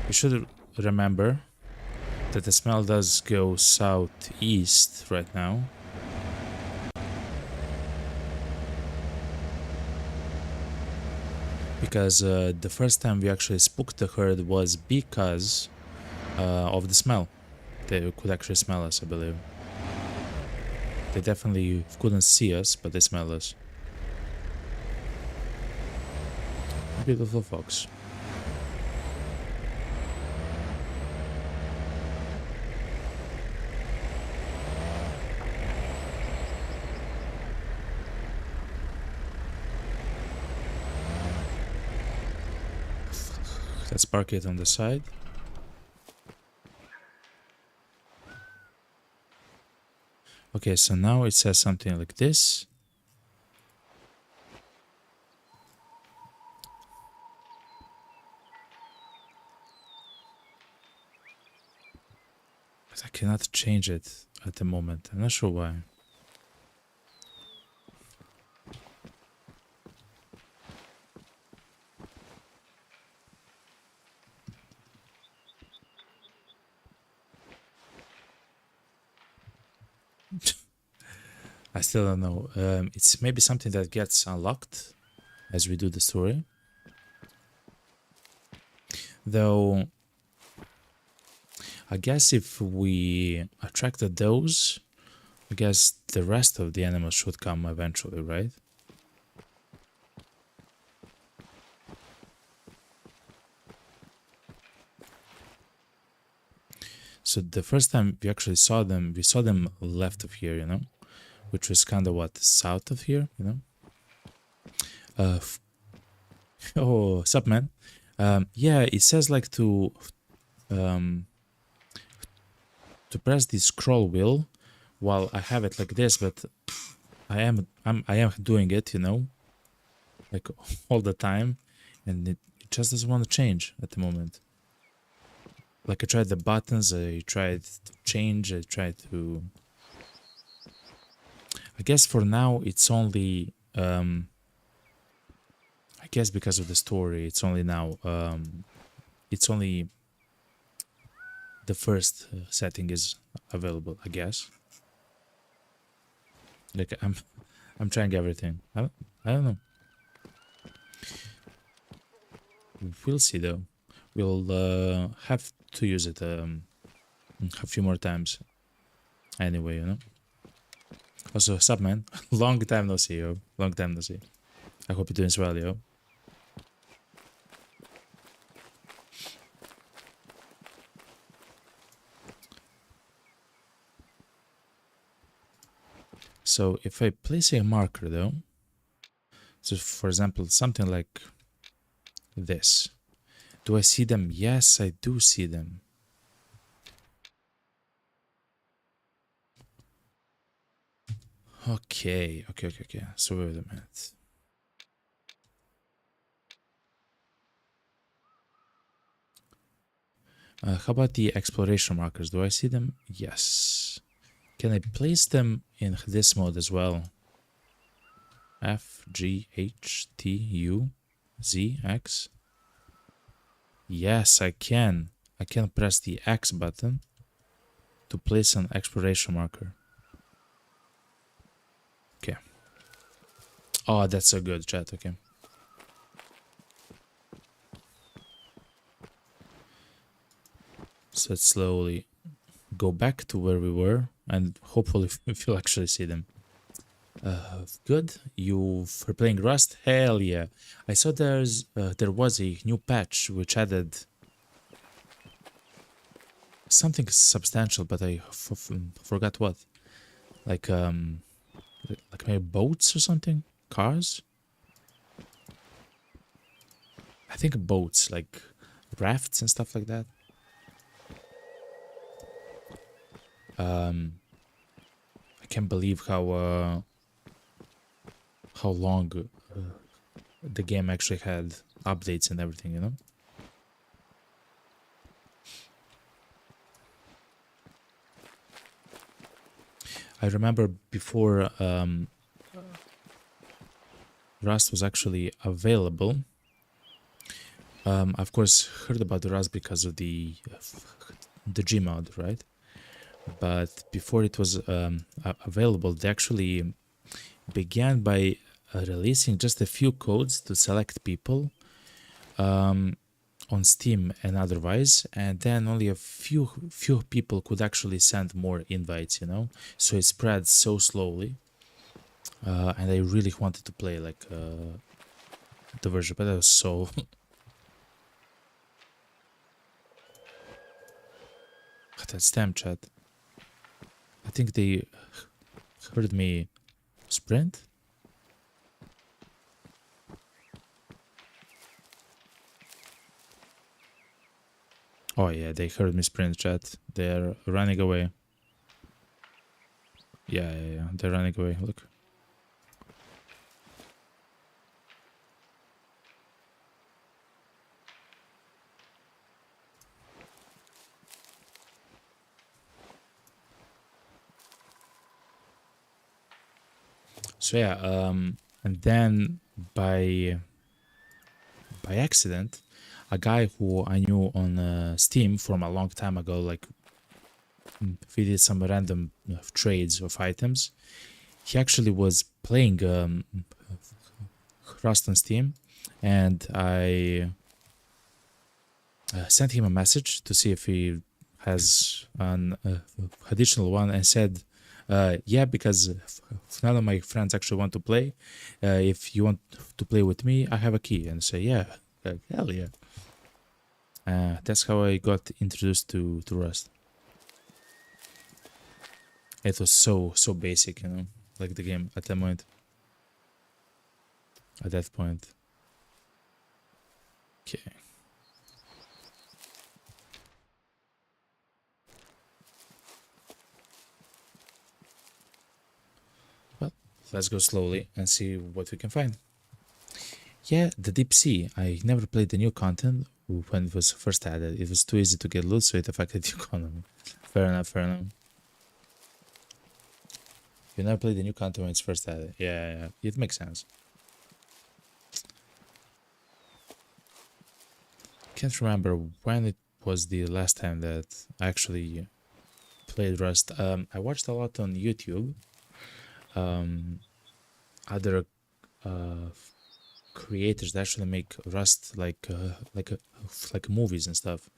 You should remember that the smell does go southeast right now. Because the first time we actually spooked the herd was because of the smell. they could actually smell us, I believe. They definitely couldn't see us, but they smell us. Beautiful fox. Let's park it on the side. Okay, so now it says something like this. But I cannot change it at the moment. I'm not sure why. I still don't know. It's maybe something that gets unlocked as we do the story. Though, I guess if we attracted those, I guess the rest of the animals should come eventually, right? So the first time we actually saw them, we saw them left of here, you know? Which was kind of what, south of here, you know? Oh, sup, man? Yeah, it says like to press the scroll wheel while I have it like this, but I am doing it, you know, like all the time, and it just doesn't want to change at the moment. Like I tried the buttons, I tried to change, I tried to. I guess for now it's only I guess because of the story it's only now it's only the first setting is available, I guess. Like I'm trying everything. I don't know. We'll see though. We'll have to use it a few more times anyway, you know. Also, sup, man? Long time no see, yo. Long time no see. I hope you're doing well, yo. So, if I place a marker, though, so for example, something like this. Do I see them? Yes, I do see them. Okay. So wait a minute. How about the exploration markers? Do I see them? Yes. Can I place them in this mode as well? F, G, H, T, U, Z, X. Yes, I can. I can press the X button to place an exploration marker. Okay. Oh, that's so good, chat. Okay. So let's slowly go back to where we were, and hopefully we'll actually see them. Good. You for playing Rust? Hell yeah! I saw there was a new patch which added something substantial, but I forgot what. Like maybe boats or something? Cars? I think boats, like rafts and stuff like that. I can't believe how long the game actually had updates and everything, you know? I remember before Rust was actually available. Of course, heard about the Rust because of the Gmod, right? But before it was available, they actually began by releasing just a few codes to select people on on Steam and otherwise, and then only a few people could actually send more invites, you know, so it spread so slowly. And I really wanted to play like the version, but it was so that's damn chat. I think they heard me sprint. Oh yeah, they heard me sprint, chat. They're running away. Yeah, they're running away. Look. So yeah, and then by accident, a guy who I knew on Steam from a long time ago, like we did some random trades of items. He actually was playing Rust on Steam, and I sent him a message to see if he has an additional one, and said, yeah, because none of my friends actually want to play. If you want to play with me, I have a key. And say, yeah, hell yeah. That's how I got introduced to Rust. It was so basic, you know, like the game at that point. At that point. Okay. Well, let's go slowly and see what we can find. Yeah, the deep sea. I never played the new content when it was first added. It was too easy to get loot, so it affected the economy. Fair enough, fair enough. You never played the new content when it's first added. Yeah, it makes sense. Can't remember when it was the last time that I actually played Rust. I watched a lot on YouTube. Other creators that actually make Rust like movies and stuff.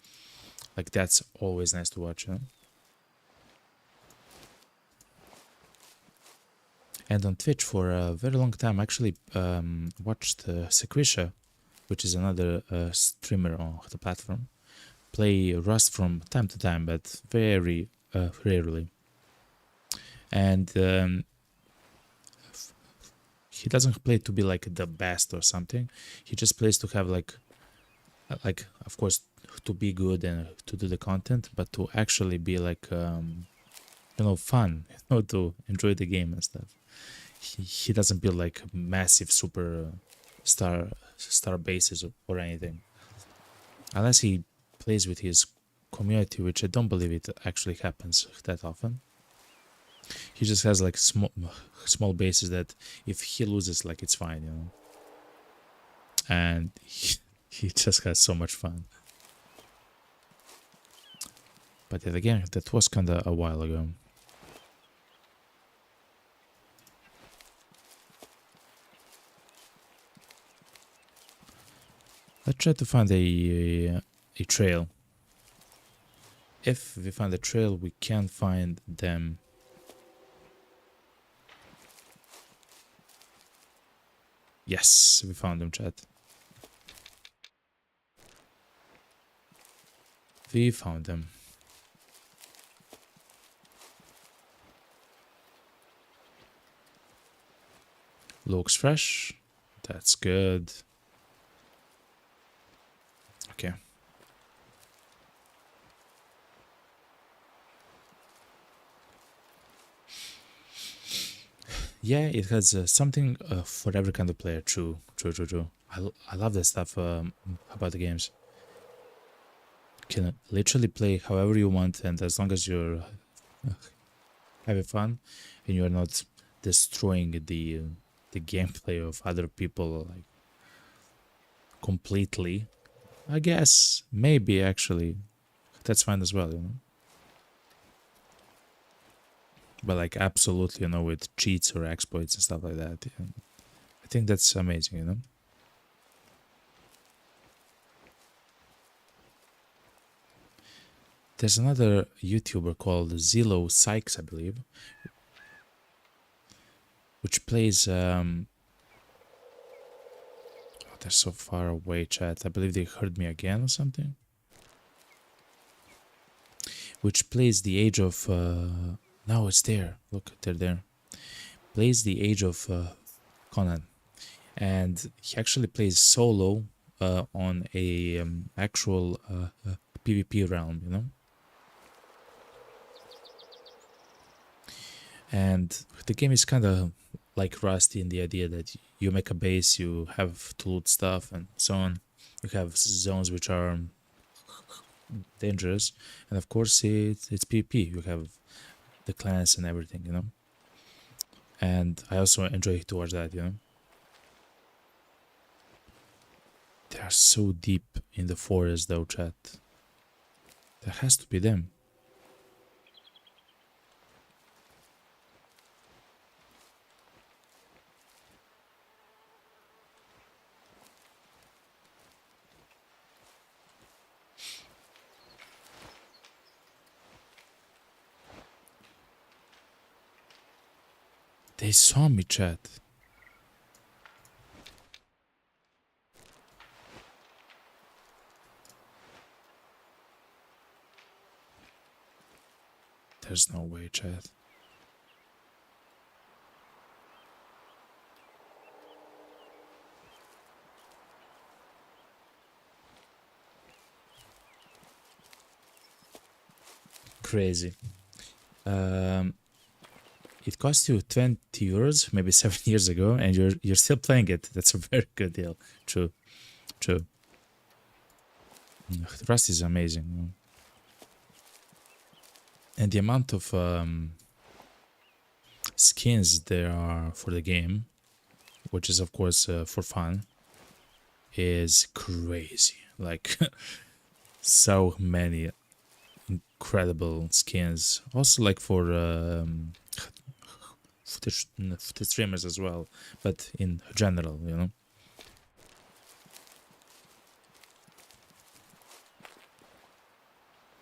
Like that's always nice to watch, huh? And on Twitch for a very long time, I actually watched Sequisha, which is another streamer on the platform, play Rust from time to time, but very rarely. And he doesn't play to be like the best or something. He just plays to have like of course to be good and to do the content, but to actually be like you know, fun, you know, to enjoy the game and stuff. He doesn't build like massive super star bases or anything, unless he plays with his community, which I don't believe it actually happens that often. He just has like small bases that if he loses, like it's fine, you know. And he just has so much fun. But then again, that was kinda a while ago. Let's try to find a trail. If we find a trail, we can find them. Yes, we found them, chat. We found them. Looks fresh. That's good. Okay. Yeah, it has something for every kind of player. True. I love that stuff about the games. You can literally play however you want, and as long as you're having fun and you're not destroying the gameplay of other people like completely, I guess maybe actually that's fine as well, you know. But like absolutely, you know, with cheats or exploits and stuff like that, yeah. I think that's amazing, you know. There's another YouTuber called Zillow Sykes, I believe, which plays oh, they're so far away, chat. I believe they heard me again or something. Which plays the age of no, it's there. Look, they're there. Plays the age of Conan, and he actually plays solo on a actual PvP realm, you know. And the game is kind of like Rusty in the idea that you make a base, you have to loot stuff and so on. You have zones which are dangerous, and of course it's PvP. You have the clans and everything, you know. And I also enjoy towards that, you know. They are so deep in the forest though, chat. That has to be them. They saw me, chat. There's no way, chat. Crazy. It cost you 20 euros, maybe 7 years ago, and you're still playing it. That's a very good deal. True. True. Rust is amazing. And the amount of skins there are for the game, which is of course for fun, is crazy. Like so many incredible skins. Also like for the streamers as well, but in general, you know.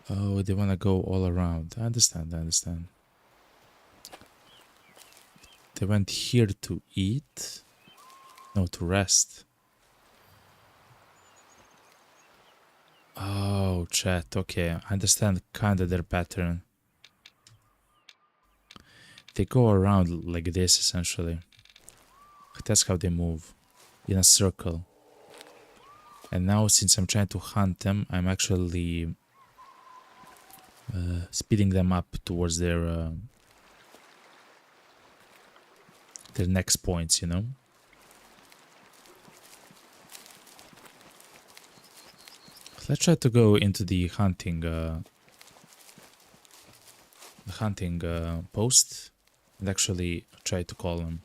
Oh, they want to go all around. I understand, I understand. They went here to eat? No, to rest. Oh, chat, okay. I understand kinda their pattern. They go around like this, essentially. That's how they move. In a circle. And now, since I'm trying to hunt them, I'm actually speeding them up towards their next points, you know? Let's try to go into the hunting post and actually try to call them.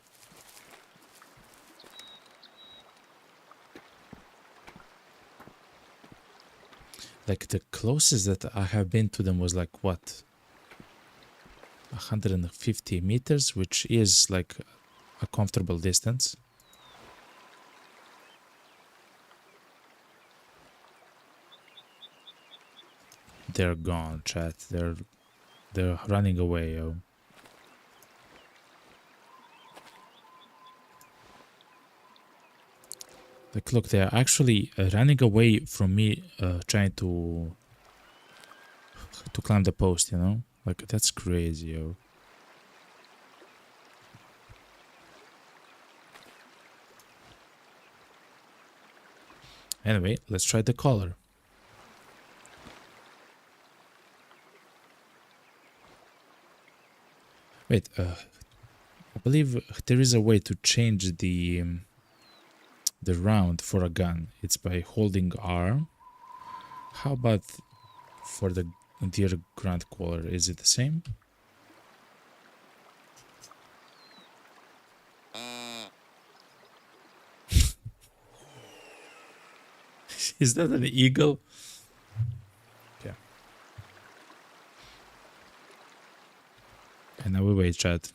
Like the closest that I have been to them was like what? 150 meters, which is like a comfortable distance. They're gone, chat. They're running away, yo. Like, look, they're actually running away from me, trying to climb the post, you know? Like, that's crazy, yo. Anyway, let's try the collar. Wait, I believe there is a way to change the round for a gun. It's by holding R. How about for the deer grunt collar? Is it the same? Is that an eagle? Yeah. And now we wait, chat.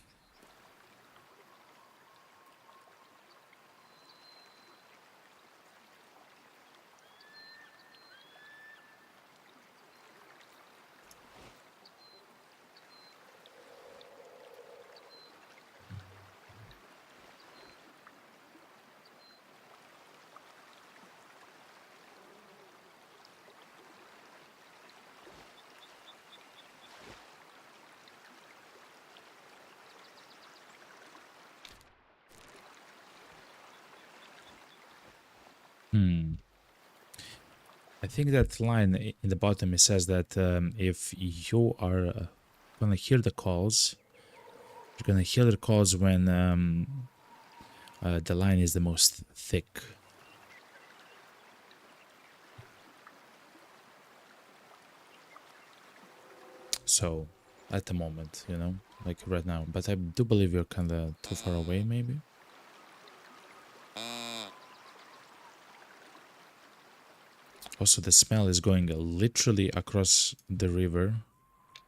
I think that line in the bottom, it says that if you are gonna hear the calls, you're gonna hear the calls when the line is the most thick. So, at the moment, you know, like right now. But I do believe you're kind of too far away, maybe. Also, the smell is going literally across the river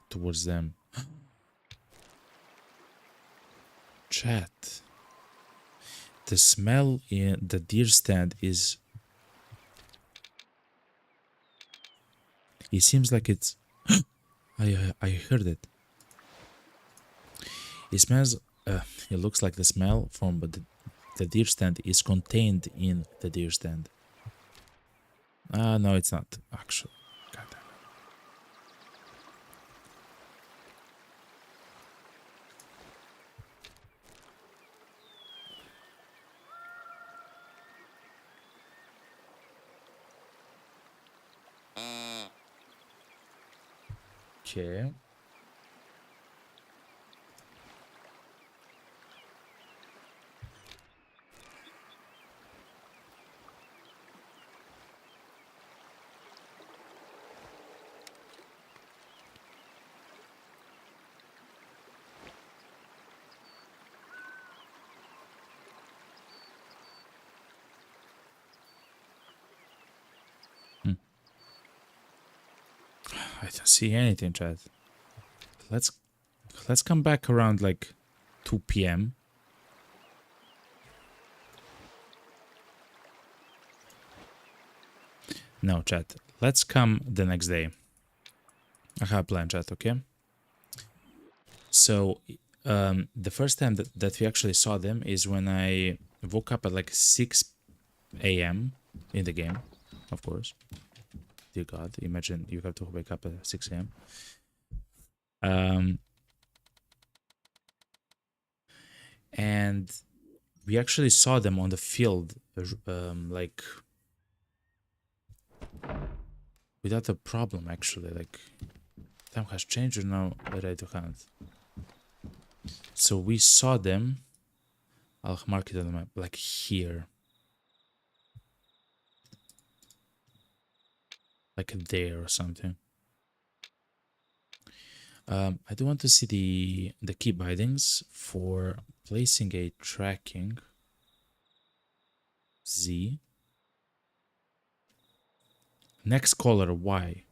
towards them. Chat. The smell in the deer stand is... It seems like it's... I heard it. It smells... it looks like the smell from the deer stand is contained in the deer stand. No, it's not, actually. God damn it. Okay. I don't see anything, Chad. Let's come back around like 2 p.m. No, chat. Let's come the next day. I have a plan, chat, okay? So, the first time that we actually saw them is when I woke up at like 6 a.m. in the game, of course. Dear God, imagine you have to wake up at 6 a.m. And we actually saw them on the field, like, without a problem, actually. Like, time has changed, or now ready to hunt. So we saw them. I'll mark it on the map, like here. Like there or something. I do want to see the key bindings for placing a tracking Z. Next caller Y.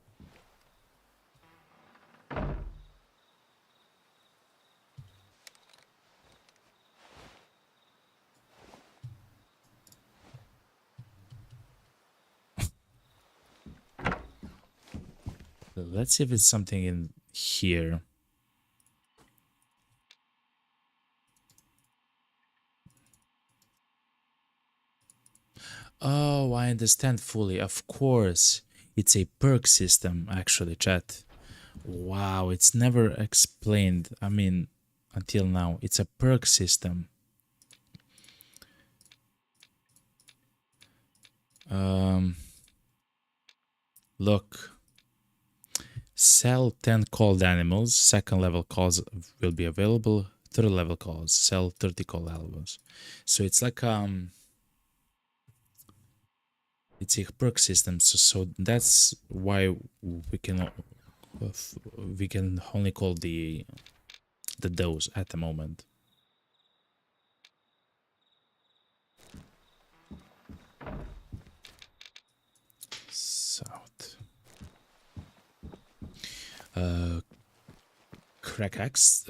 Let's see if it's something in here. Oh, I understand fully. Of course. It's a perk system, actually, chat. Wow, it's never explained. I mean, until now. It's a perk system. Look. Sell 10 called animals. Second level calls will be available. Third level calls. Sell 30 called animals. So it's like it's a perk system. So that's why we can only call the dose at the moment. South. Crack asks,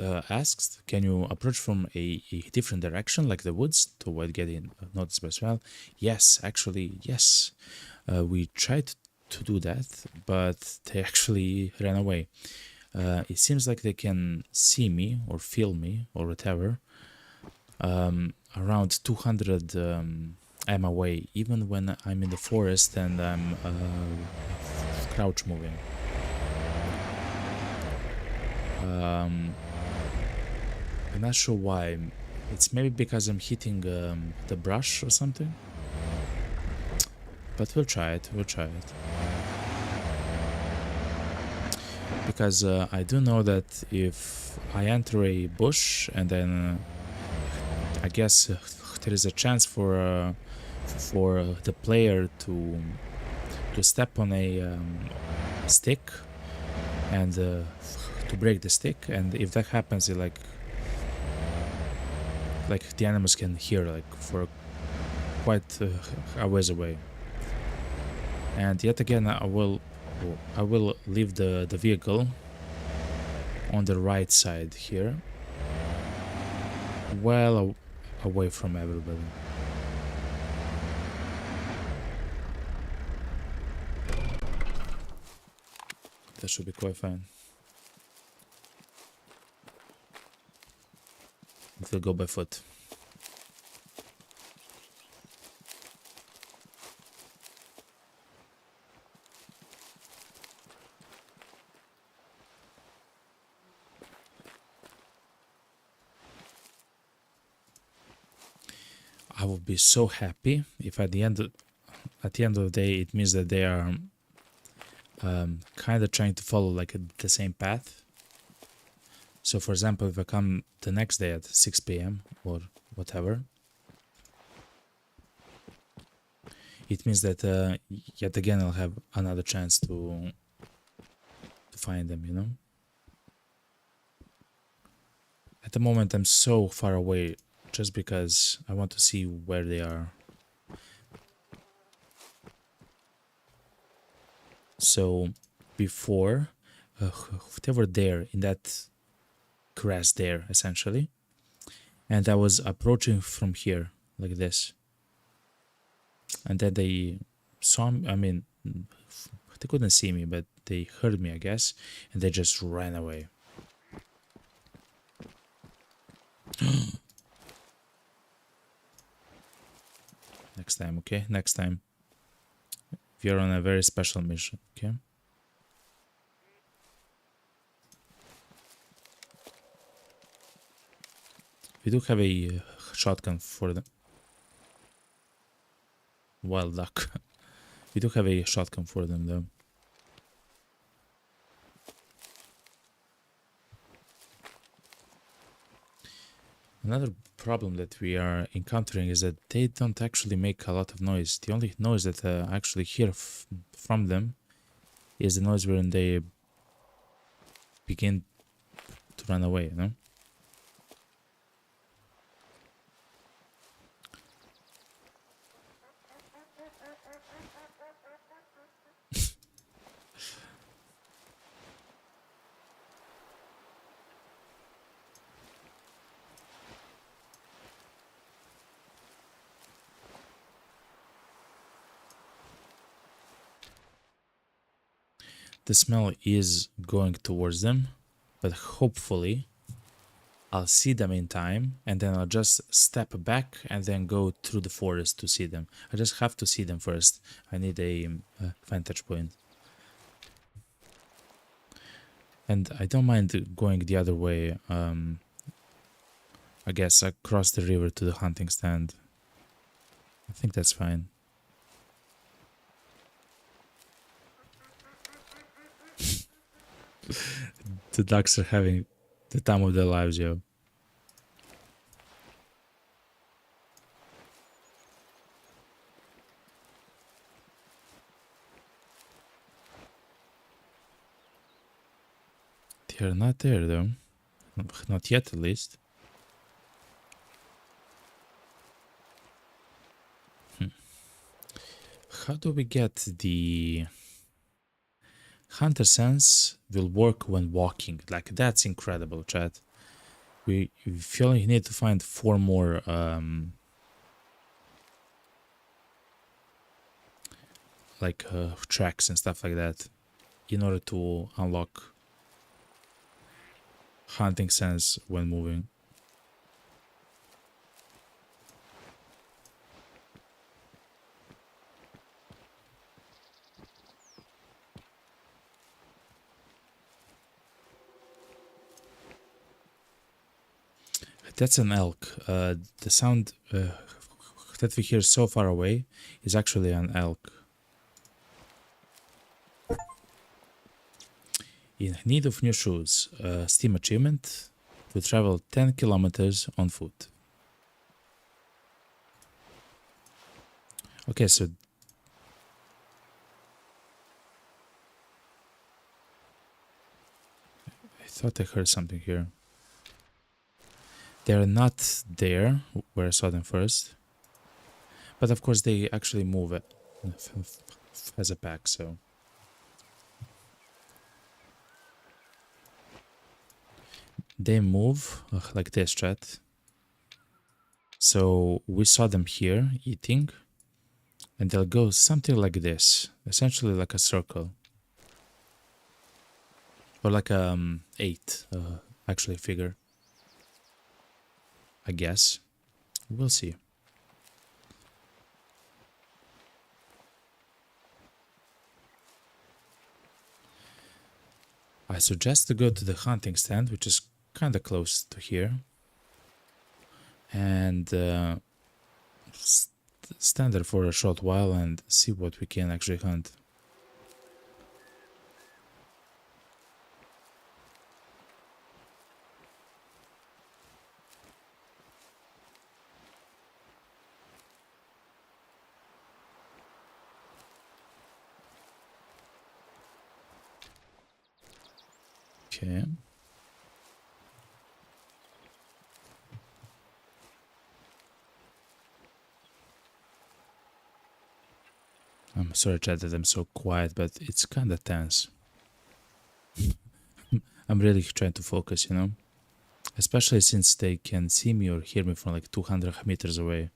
can you approach from a different direction, like the woods, to avoid getting noticed by smell? Yes, actually, yes. We tried to do that, but they actually ran away. It seems like they can see me or feel me or whatever around 200 m away, even when I'm in the forest and I'm crouch moving. I'm not sure why. It's maybe because I'm hitting the brush or something. But we'll try it, because I do know that if I enter a bush and then I guess there is a chance for the player to step on a stick and to break the stick, and if that happens, it like the animals can hear like for quite a ways away. And yet again, I will leave the vehicle on the right side here, well away from everybody. That should be quite fine. We'll go by foot. I would be so happy if at the end of the day it means that they are kind of trying to follow like the same path. So for example, if I come the next day at 6 p.m. or whatever, it means that yet again I'll have another chance to find them, you know. At the moment I'm so far away just because I want to see where they are. So before they were there in that grass there essentially, and I was approaching from here like this, and then they saw me. I mean, they couldn't see me, but they heard me, I guess, and they just ran away. Next time, okay? Next time. If you're on a very special mission, okay? We do have a shotgun for them. Wild duck. We do have a shotgun for them though. Another problem that we are encountering is that they don't actually make a lot of noise. The only noise that I actually hear from them is the noise when they begin to run away, you know? The smell is going towards them, but hopefully I'll see them in time, and then I'll just step back and then go through the forest to see them. I just have to see them first. I need a vantage point. And I don't mind going the other way, I guess across the river to the hunting stand. I think that's fine. The ducks are having the time of their lives, yo. They're not there though. Not yet, at least. How do we get the hunter sense will work when walking? Like, that's incredible, chat. We only need to find 4 more like tracks and stuff like that in order to unlock hunting sense when moving. That's an elk. The sound that we hear so far away is actually an elk. In need of new shoes. Steam achievement to travel 10 kilometers on foot. Okay, so I thought I heard something here. They're not there where I saw them first, but of course they actually move it as a pack, so they move like this, chat. So we saw them here eating, and they'll go something like this, essentially like a circle, or like a 8 actually figure. I guess. We'll see. I suggest to go to the hunting stand, which is kind of close to here, and stand there for a short while and see what we can actually hunt. Okay. I'm sorry, chat, that I'm so quiet, but it's kind of tense. I'm really trying to focus, you know? Especially since they can see me or hear me from like 200 meters away,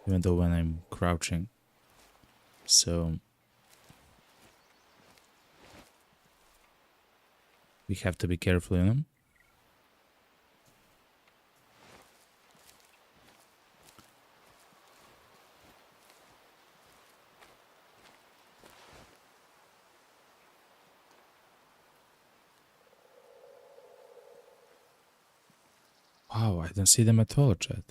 even though when I'm crouching. So we have to be careful, you know? Wow, I don't see them at all, chat.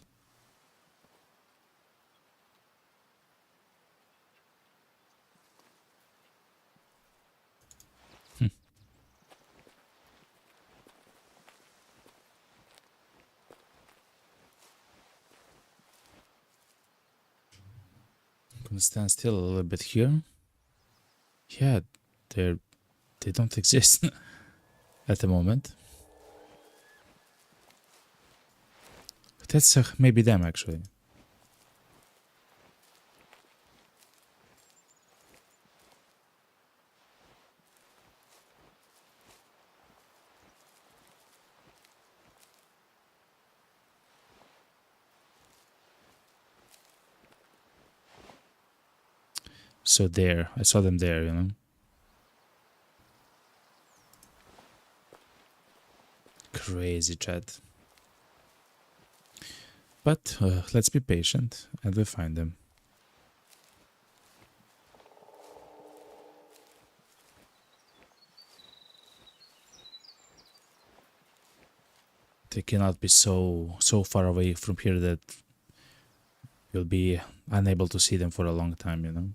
I'm gonna stand still a little bit here. Yeah, they don't exist at the moment. But that's maybe them actually. So there, I saw them there, you know. Crazy chat. But let's be patient and we'll find them. They cannot be so far away from here that you'll be unable to see them for a long time, you know.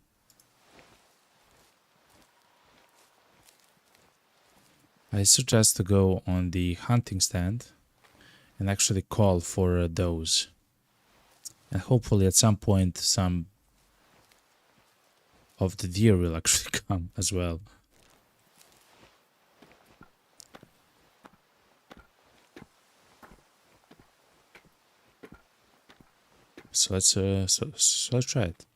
I suggest to go on the hunting stand and actually call for those. And hopefully at some point some of the deer will actually come as well. So let's try it.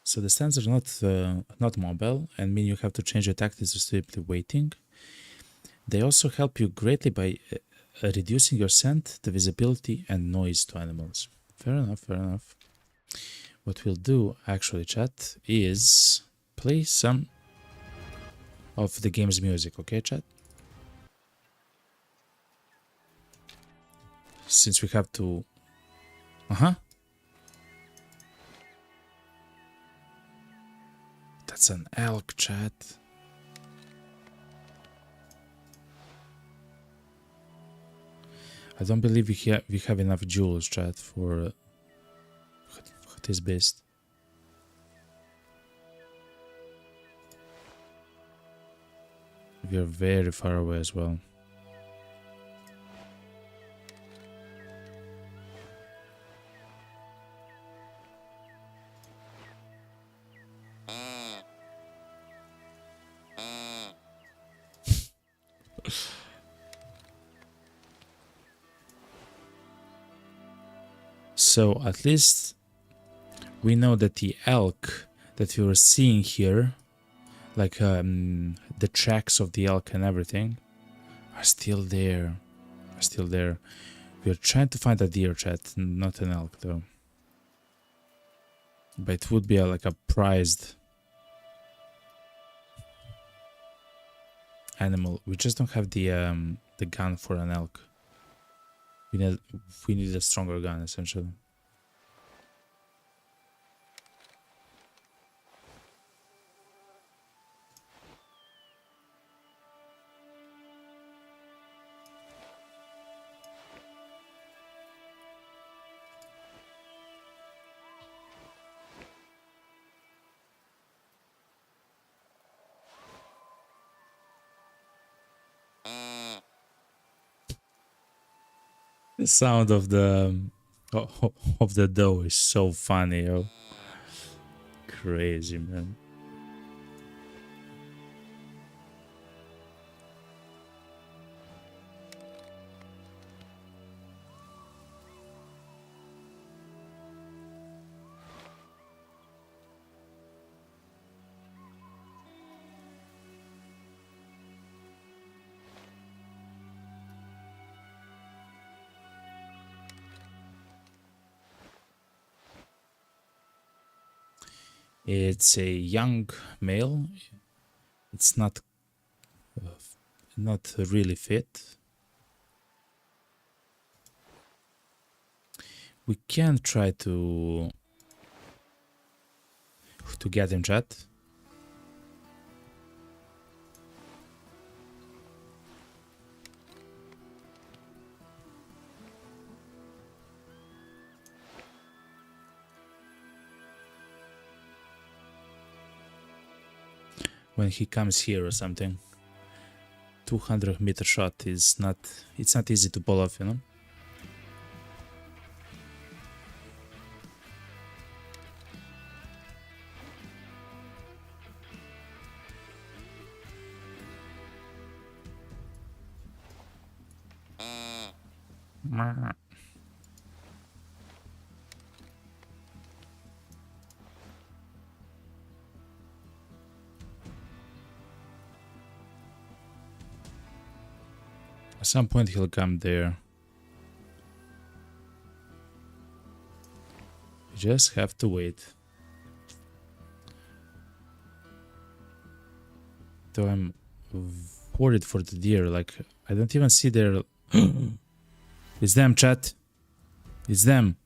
So the stands are not mobile, and mean you have to change your tactics to simply waiting. They also help you greatly by reducing your scent, the visibility, and noise to animals. Fair enough, fair enough. What we'll do, actually, chat, is play some of the game's music, okay, chat? Since we have to... That's an elk, chat. I don't believe we have enough jewels, chat, for his beast. We are very far away as well. So at least we know that the elk that we were seeing here, like the tracks of the elk and everything, are still there. Are still there. We are trying to find a deer, chat, not an elk though. But it would be like a prized animal. We just don't have the gun for an elk. We need a stronger gun essentially. The sound of the dough is so funny, yo. Crazy, man. It's a young male. It's not really fit. We can try to get him, chat. When he comes here or something. 200-meter shot is not, it's not easy to pull off, you know. At some point he'll come there. You just have to wait. Though I'm worried for the deer, like I don't even see their... It's them, chat. It's them.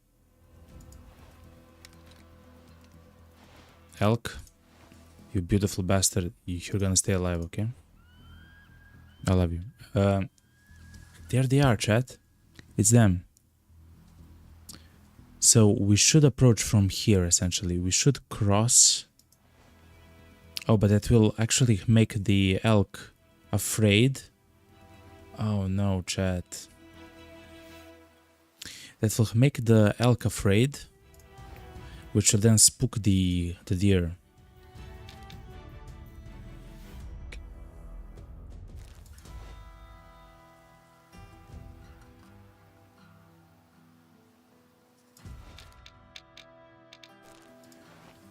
Elk, you beautiful bastard. You're gonna stay alive, okay? I love you. There they are, chat. It's them. So we should approach from here, essentially. We should cross. Oh, but that will actually make the elk afraid. Oh no, chat. That will make the elk afraid, which will then spook the deer.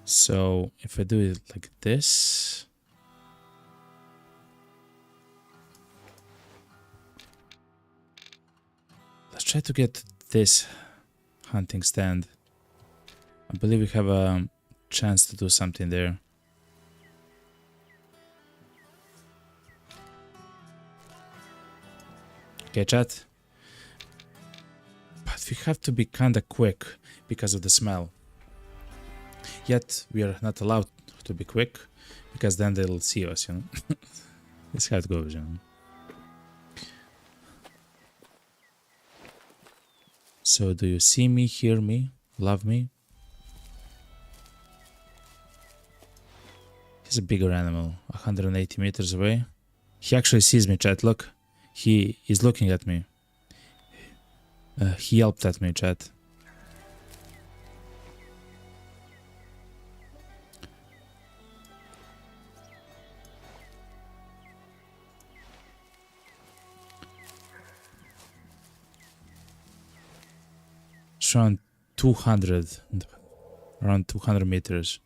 So if I do it like this, let's try to get this hunting stand. I believe we have a chance to do something there. Okay, chat. But we have to be kinda quick because of the smell. Yet we are not allowed to be quick because then they'll see us, you know. That's how it goes, you know. So do you see me, hear me, love me? He's a bigger animal, 180 meters away. He actually sees me, chat. Look. He is looking at me. He yelped at me, chat. It's around 200. Around 200 meters.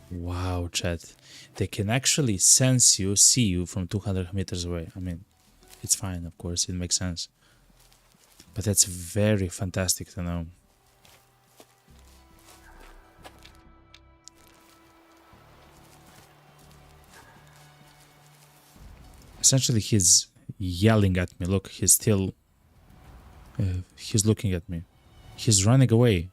Wow, chat. They can actually sense you, see you from 200 meters away. I mean, it's fine, of course. It makes sense. But that's very fantastic to know. Essentially, he's yelling at me. Look, he's still... he's looking at me. He's running away.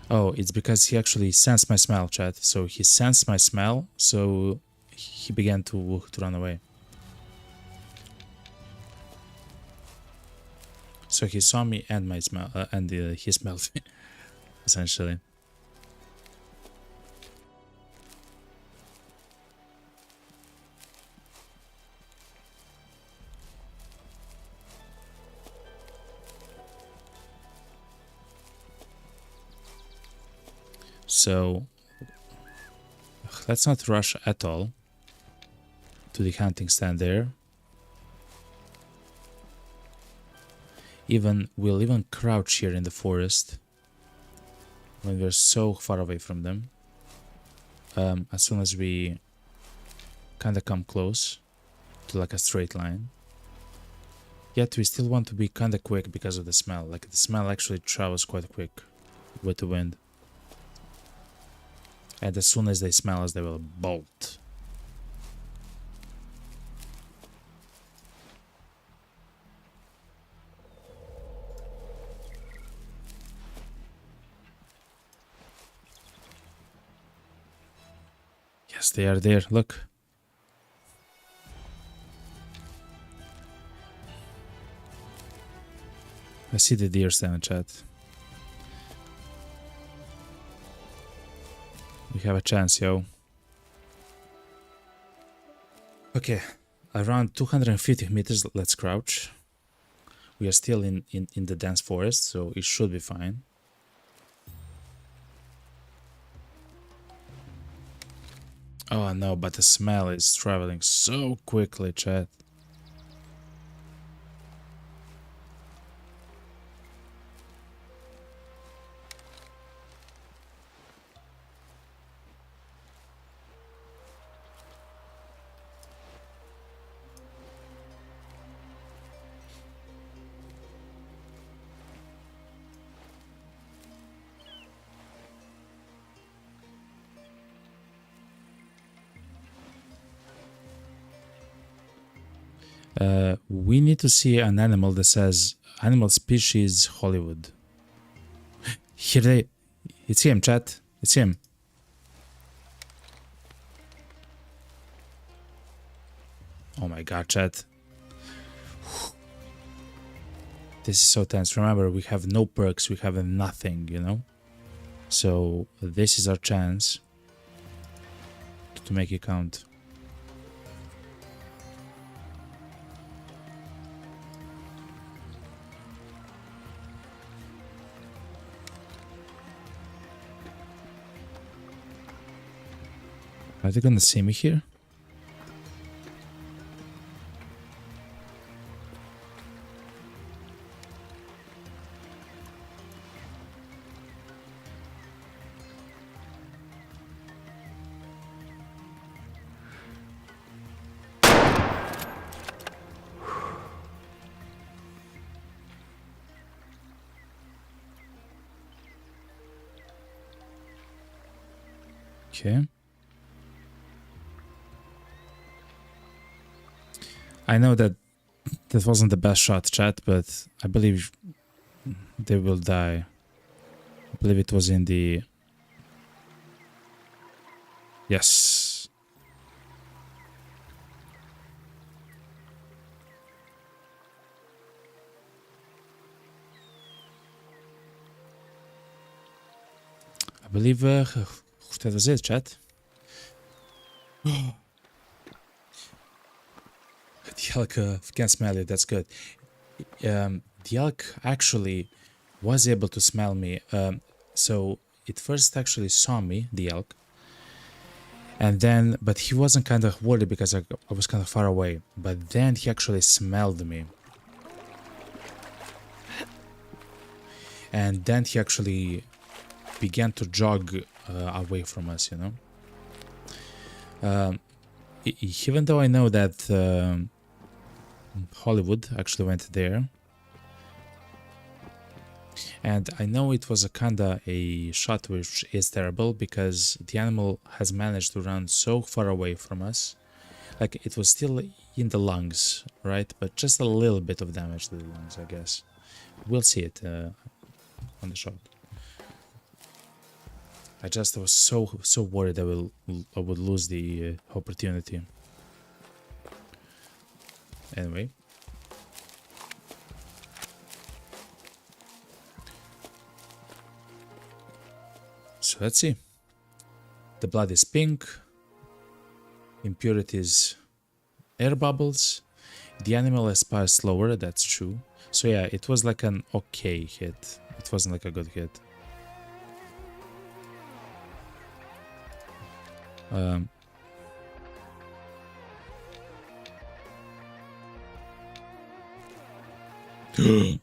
Oh, it's because he actually sensed my smell, chat. So he sensed my smell, so he began to run away. So he saw me and my smell, and he smelled me, essentially. So let's not rush at all to the hunting stand there. We'll even crouch here in the forest when we're so far away from them. As soon as we kind of come close to like a straight line. Yet we still want to be kind of quick because of the smell. Like the smell actually travels quite quick with the wind. And as soon as they smell us, they will bolt. Yes, they are there. Look. I see the deer stand, chat. We have a chance, yo. Okay, around 250 meters, let's crouch. We are still in the dense forest, so it should be fine. Oh no, but the smell is traveling so quickly, chat. We need to see an animal that says animal species Hollywood. It's him, chat. It's him. Oh my god, chat. This is so tense. Remember, we have no perks, we have nothing, you know? So this is our chance to make it count. Are they gonna see me here? Okay. I know that wasn't the best shot, chat, but I believe they will die. I believe it was in the... Yes. I believe that was it, chat. The elk can smell it, that's good. The elk actually was able to smell me. So it first actually saw me, the elk. And then, but he wasn't kind of worried because I was kind of far away. But then he actually smelled me. And then he actually began to jog away from us, you know. Even though I know that Hollywood actually went there. And I know it was a kinda a shot which is terrible because the animal has managed to run so far away from us. Like it was still in the lungs, right? But just a little bit of damage to the lungs, I guess. We'll see it on the shot. I just was so worried I would lose the opportunity. Anyway. So let's see. The blood is pink. Impurities, air bubbles. The animal aspires slower, that's true. So yeah, it was like an okay hit. It wasn't like a good hit.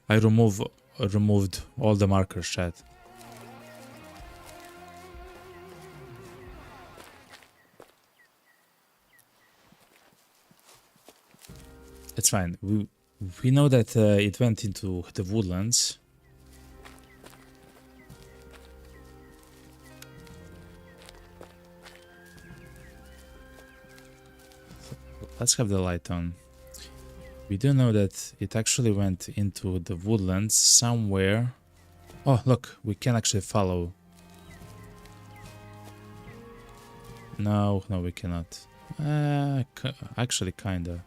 I removed all the markers, chat. It's fine. We know that it went into the woodlands. Let's have the light on. We do know that it actually went into the woodlands somewhere. Oh, look, we can actually follow. No, we cannot. Actually, kinda.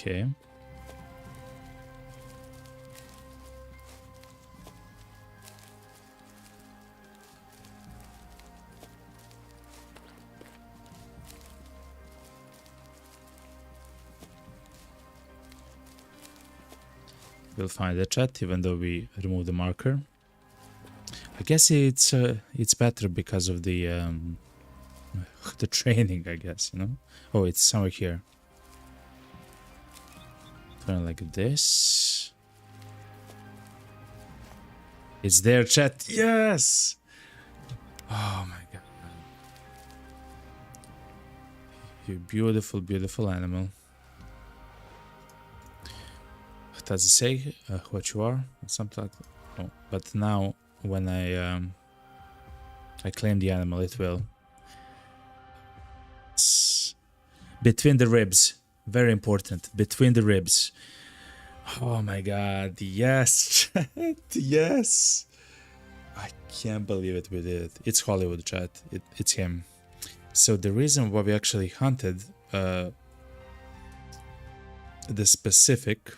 Okay. We'll find the chat even though we remove the marker. I guess it's better because of the training, I guess, you know. Oh, it's somewhere here. Turn like this. It's there, chat. Yes. Oh my god. You beautiful, beautiful animal. Does it say what you are? Something like that. Oh, but now when I claim the animal, it will. It's between the ribs. Very important. Between the ribs. Oh my god. Yes, chat. Yes. I can't believe it, we did it. It's Hollywood, chat. It's him. So the reason why we actually hunted the specific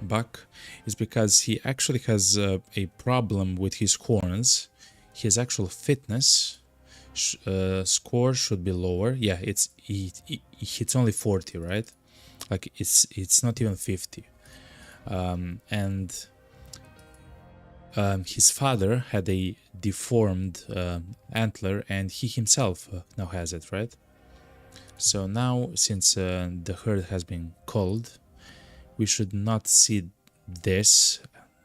buck is because he actually has a problem with his horns. His actual fitness score should be lower. Yeah, it's only 40, right? Like it's not even 50. And his father had a deformed antler, and he himself now has it, right? So now, since the herd has been culled, we should not see this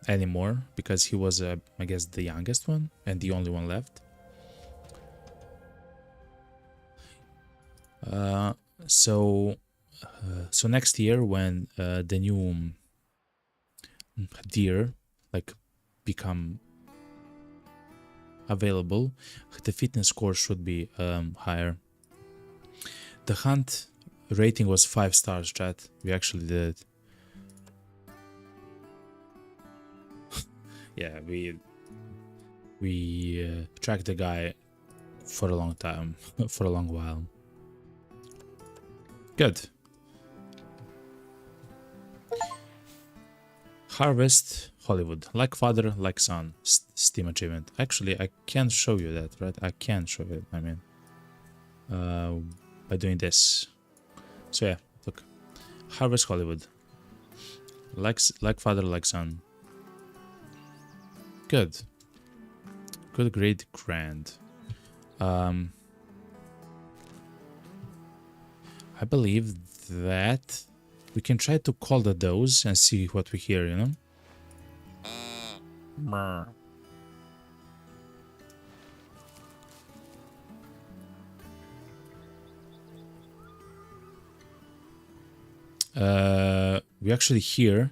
anymore because he was, I guess, the youngest one and the only one left. So next year, when the new deer become available, the fitness score should be higher. The hunt rating was 5 stars, chat. We actually did it. Yeah, we tracked the guy for a long time, for a long while. Good. Harvest Hollywood. Like father, like son. Steam achievement. Actually, I can show you that, right? I can show it, I mean. By doing this. So yeah, look. Harvest Hollywood. Like father, like son. Good. Good, great, grand. I believe that we can try to call the does and see what we hear, you know? We actually hear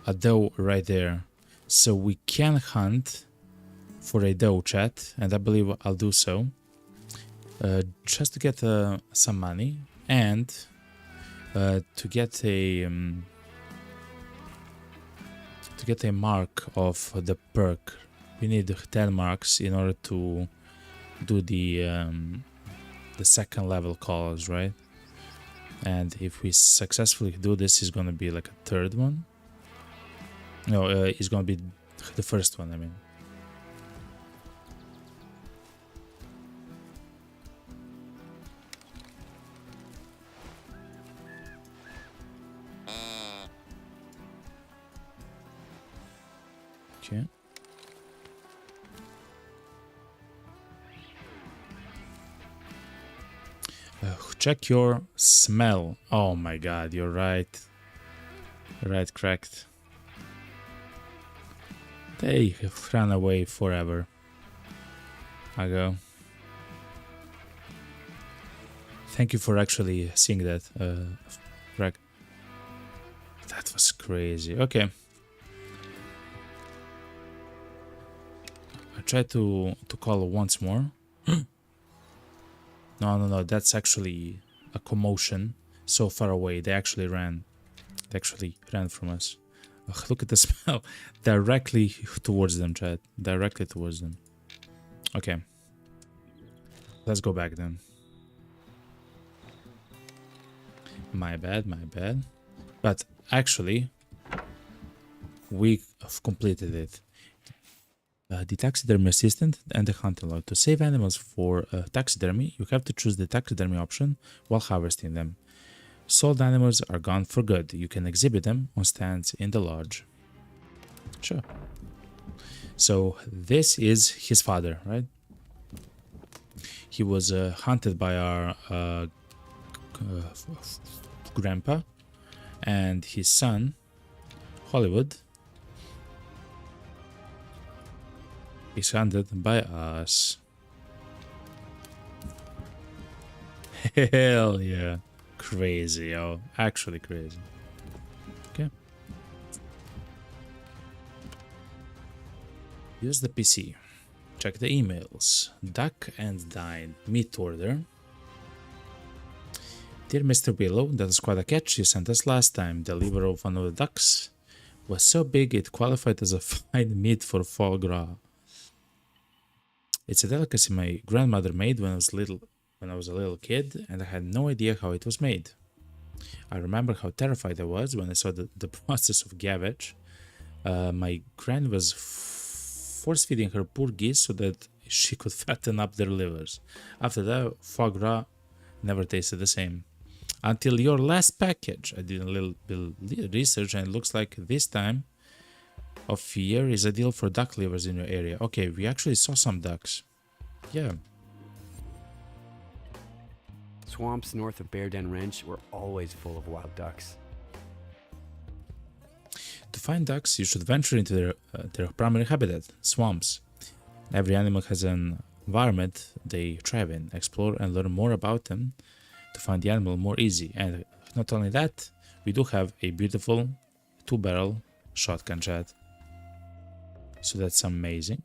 a doe right there. So we can hunt for a doe, chat, and I believe I'll do so. Just to get some money and to get a mark of the perk. We need 10 marks in order to do the second level calls, right? And if we successfully do this, it's gonna be like a third one. No, it's gonna be the first one, I mean. Okay. Check your smell. Oh my god, you're right. Right, correct. They ran away forever ago. Thank you for actually seeing that, Greg. That was crazy. Okay. I try to call once more. No, that's actually a commotion so far away. They actually ran. They actually ran from us. Ugh, look at the smell. Directly towards them, chat. Directly towards them. Okay. Let's go back then. My bad, my bad. But actually, we have completed it. The taxidermy assistant and the hunting log. To save animals for taxidermy, you have to choose the taxidermy option while harvesting them. Sold animals are gone for good. You can exhibit them on stands in the lodge. Sure. So this is his father, right? He was hunted by our grandpa, and his son, Hollywood, is hunted by us. Hell yeah. Crazy, yo. Actually crazy. Okay. Use the PC. Check the emails. Duck and Dine. Meat order. Dear Mr. Willow, that was quite a catch you sent us last time. The liver of one of the ducks was so big it qualified as a fine meat for foie gras. It's a delicacy my grandmother made when I was a little kid, and I had no idea how it was made. I remember how terrified I was when I saw the process of gavage. My grand was force-feeding her poor geese so that she could fatten up their livers. After that, foie gras never tasted the same. Until your last package. I did a little bit of research, and it looks like this time of year is ideal for duck livers in your area. Okay, we actually saw some ducks. Yeah. Swamps north of Bear Den Ranch were always full of wild ducks. To find ducks, you should venture into their primary habitat, swamps. Every animal has an environment they thrive in. Explore and learn more about them to find the animal more easy. And not only that, we do have a beautiful 2-barrel shotgun, chat. So that's amazing.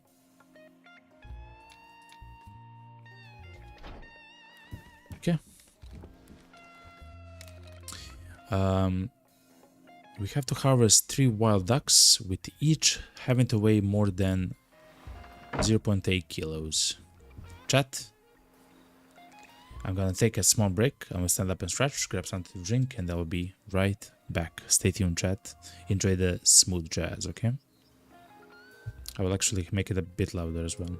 Okay. We have to harvest 3 wild ducks, with each having to weigh more than 0.8 kilos. Chat, I'm gonna take a small break. I'm gonna stand up and stretch, grab something to drink, and I will be right back. Stay tuned, chat. Enjoy the smooth jazz, okay? I will actually make it a bit louder as well.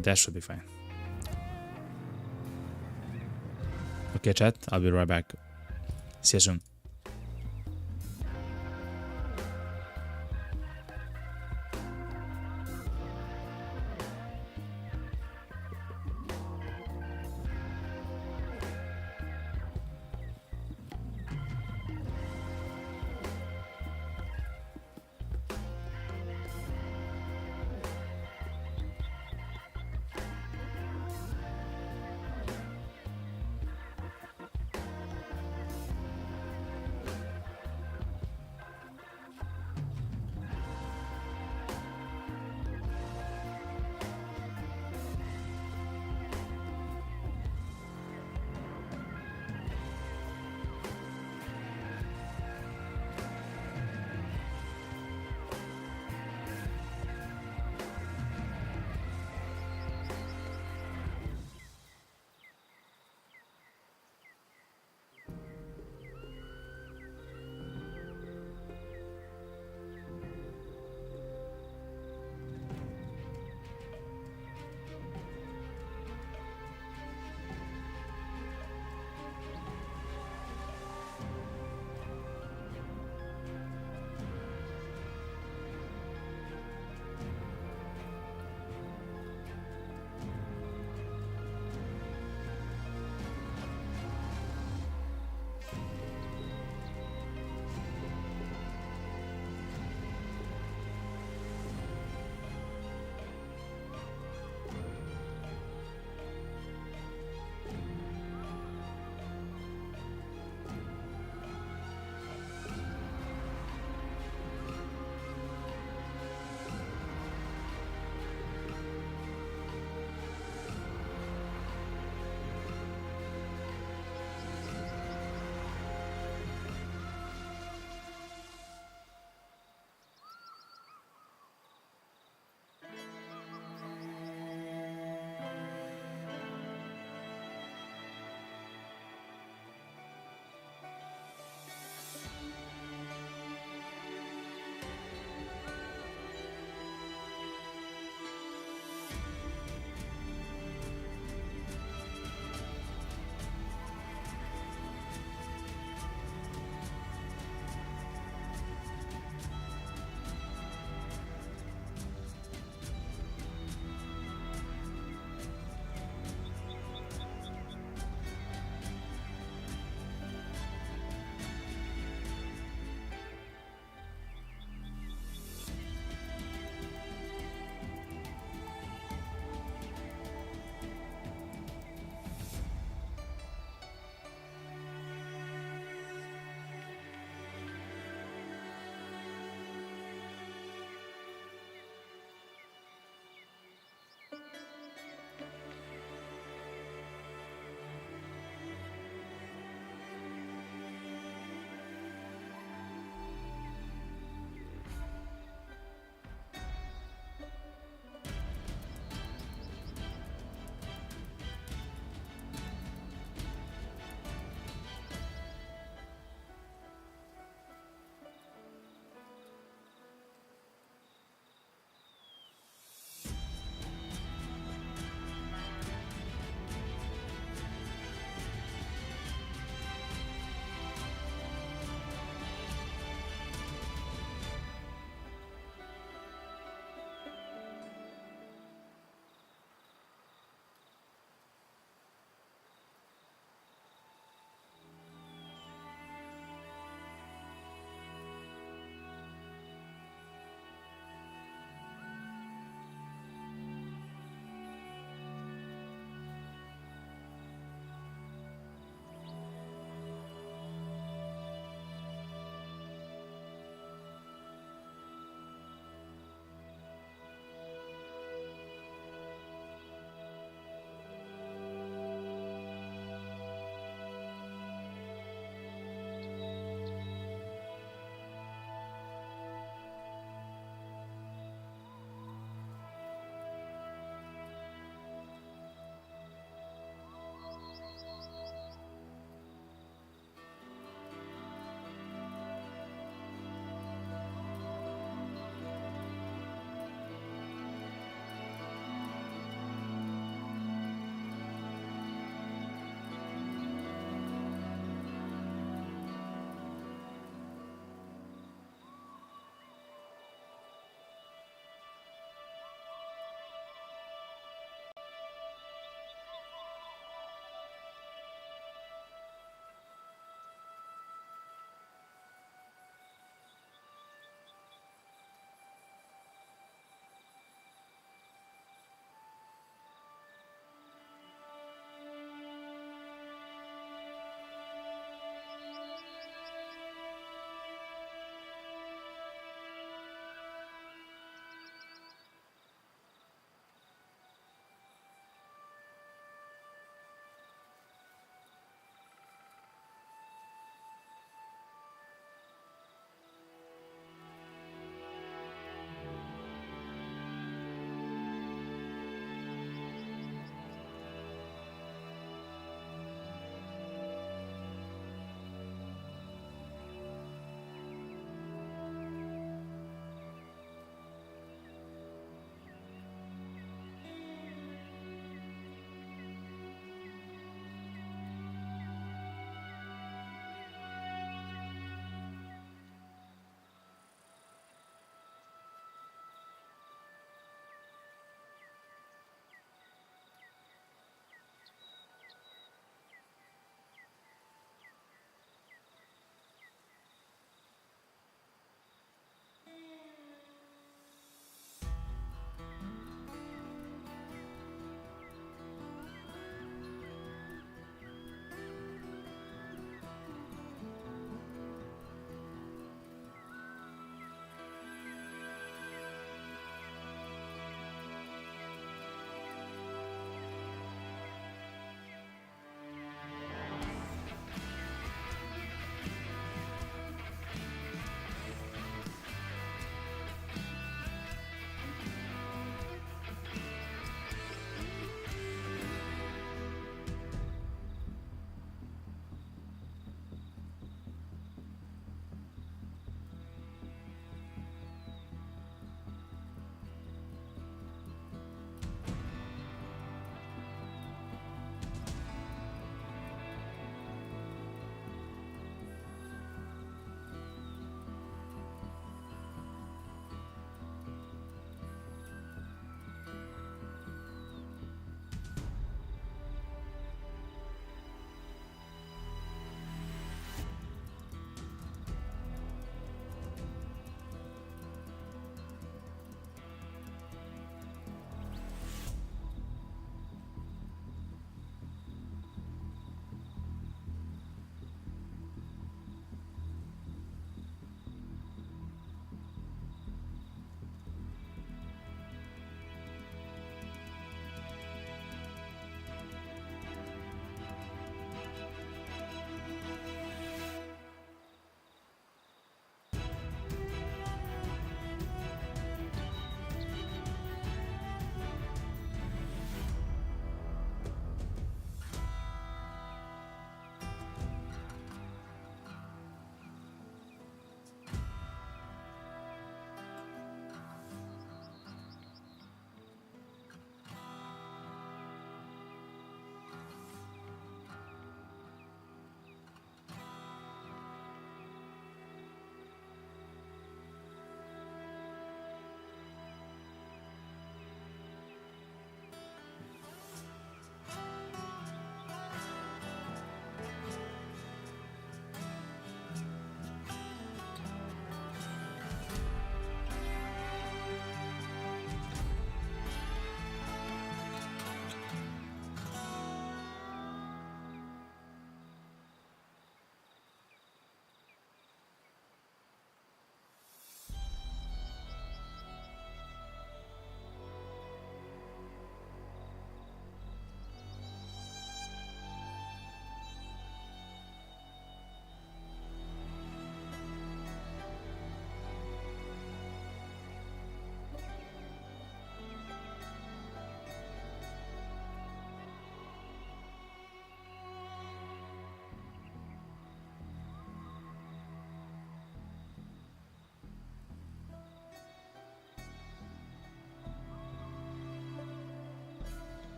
That should be fine. Okay, chat, I'll be right back. See you soon.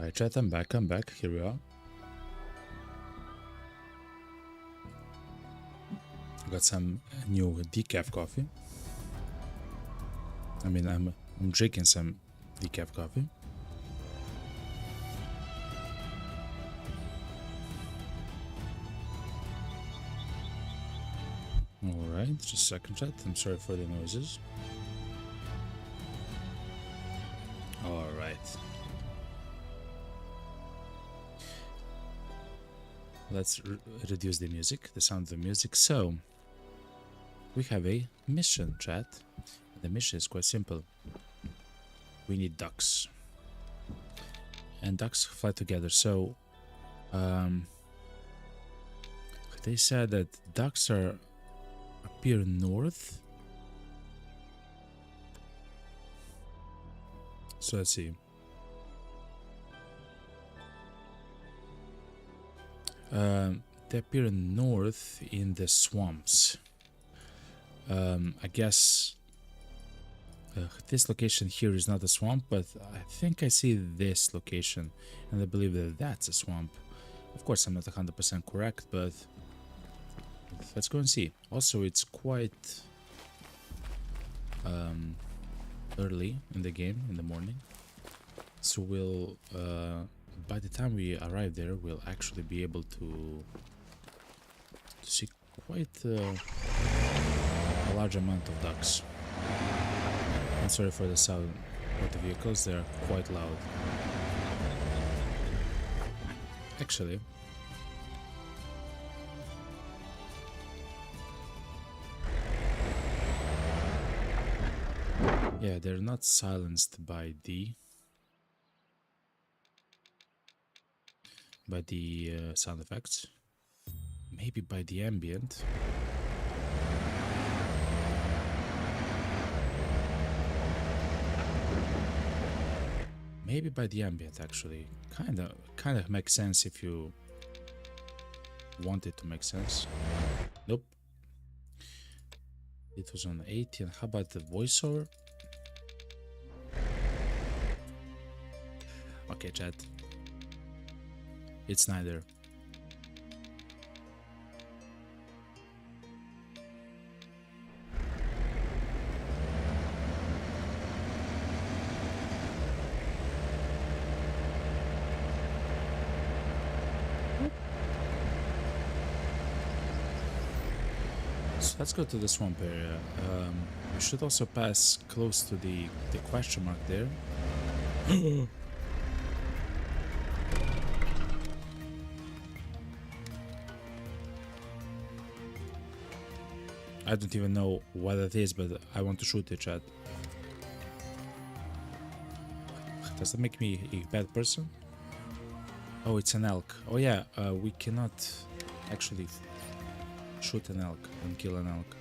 Alright, chat, I'm back, here we are. Got some new decaf coffee. I mean, I'm drinking some decaf coffee. Alright, just a second, chat. I'm sorry for the noises. Alright. Let's reduce the music, the sound of the music. So, we have a mission, chat. The mission is quite simple. We need ducks. And ducks fly together. So, they said that ducks appear north. So let's see. They appear north in the swamps. I guess this location here is not a swamp, but I think I see this location, and I believe that that's a swamp. Of course, I'm not 100% correct, but let's go and see. Also, it's quite early in the game, in the morning, so we'll by the time we arrive there, we'll actually be able to see quite a large amount of ducks. I'm sorry for the sound of the vehicles, they're quite loud. Actually, yeah, they're not silenced by the sound effects. Maybe by the ambient. Maybe by the ambient, actually. Kind of makes sense if you want it to make sense. Nope. It was on 80. And how about the voiceover? Okay, chat. It's neither. So let's go to the swamp area. We should also pass close to the question mark there. I don't even know what it is, but I want to shoot it, chat. Does that make me a bad person? Oh, it's an elk. Oh yeah, we cannot actually shoot an elk and kill an elk.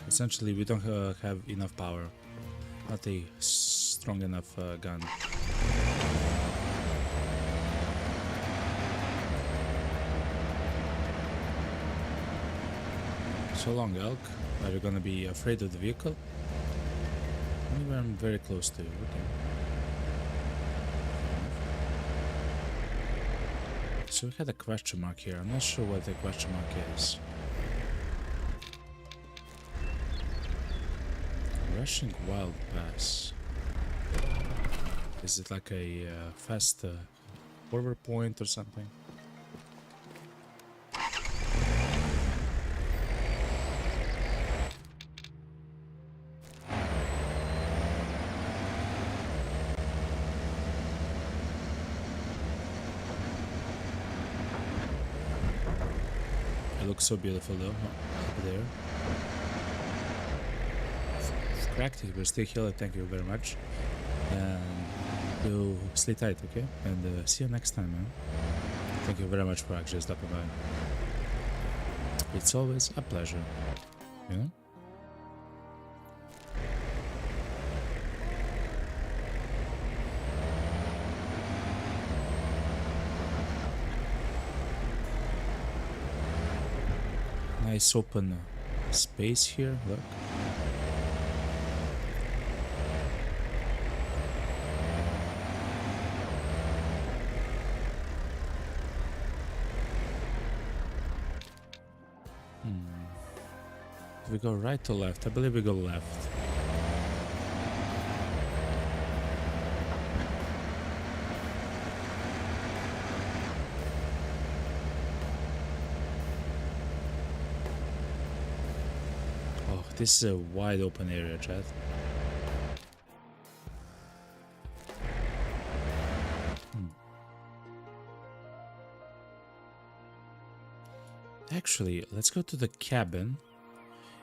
Essentially, we don't have enough power. Not a strong enough gun. So long, elk. Are you gonna be afraid of the vehicle? Maybe I'm very close to you. Okay. So we had a question mark here. I'm not sure what the question mark is. Rushing Wild Pass. Is it like a fast forward point or something? It looks so beautiful though, up there. Cracked, we're still here, thank you very much. And you stay tight, okay? And see you next time, man. Thank you very much for actually stopping by. It's always a pleasure, you know? Nice open space here, look. we go right or left? I believe we go left. Oh, this is a wide open area, chat. Actually, let's go to the cabin.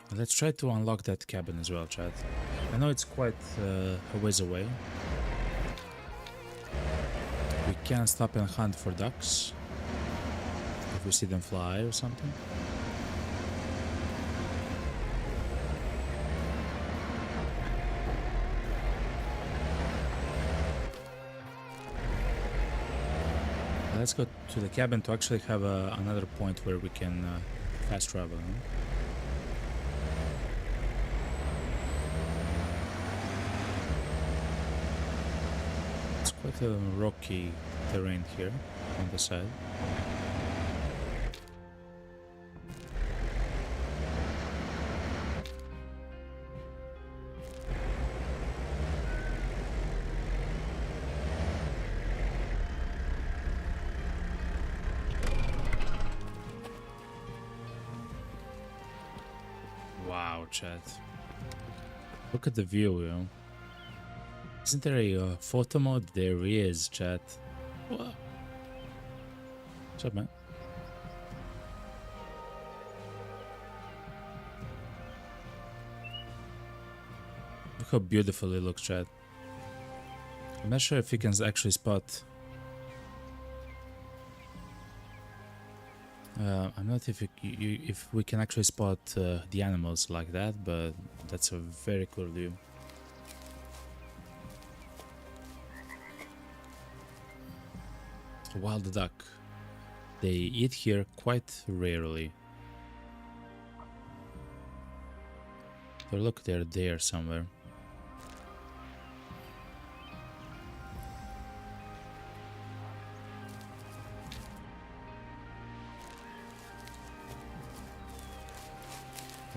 And let's try to unlock that cabin as well, chat. I know it's quite a ways away. We can stop and hunt for ducks. If we see them fly or something. Let's go to the cabin to actually have another point where we can fast travel. Huh? It's quite a rocky terrain here on the side. Wow, chat. Look at the view, yo. Isn't there a photo mode? There is, chat. Whoa. What's up, man? Look how beautiful it looks, chat. I'm not sure if you can actually spot. I'm not if we can actually spot the animals like that, but that's a very cool view. Wild duck. They eat here quite rarely. But look, they're there somewhere.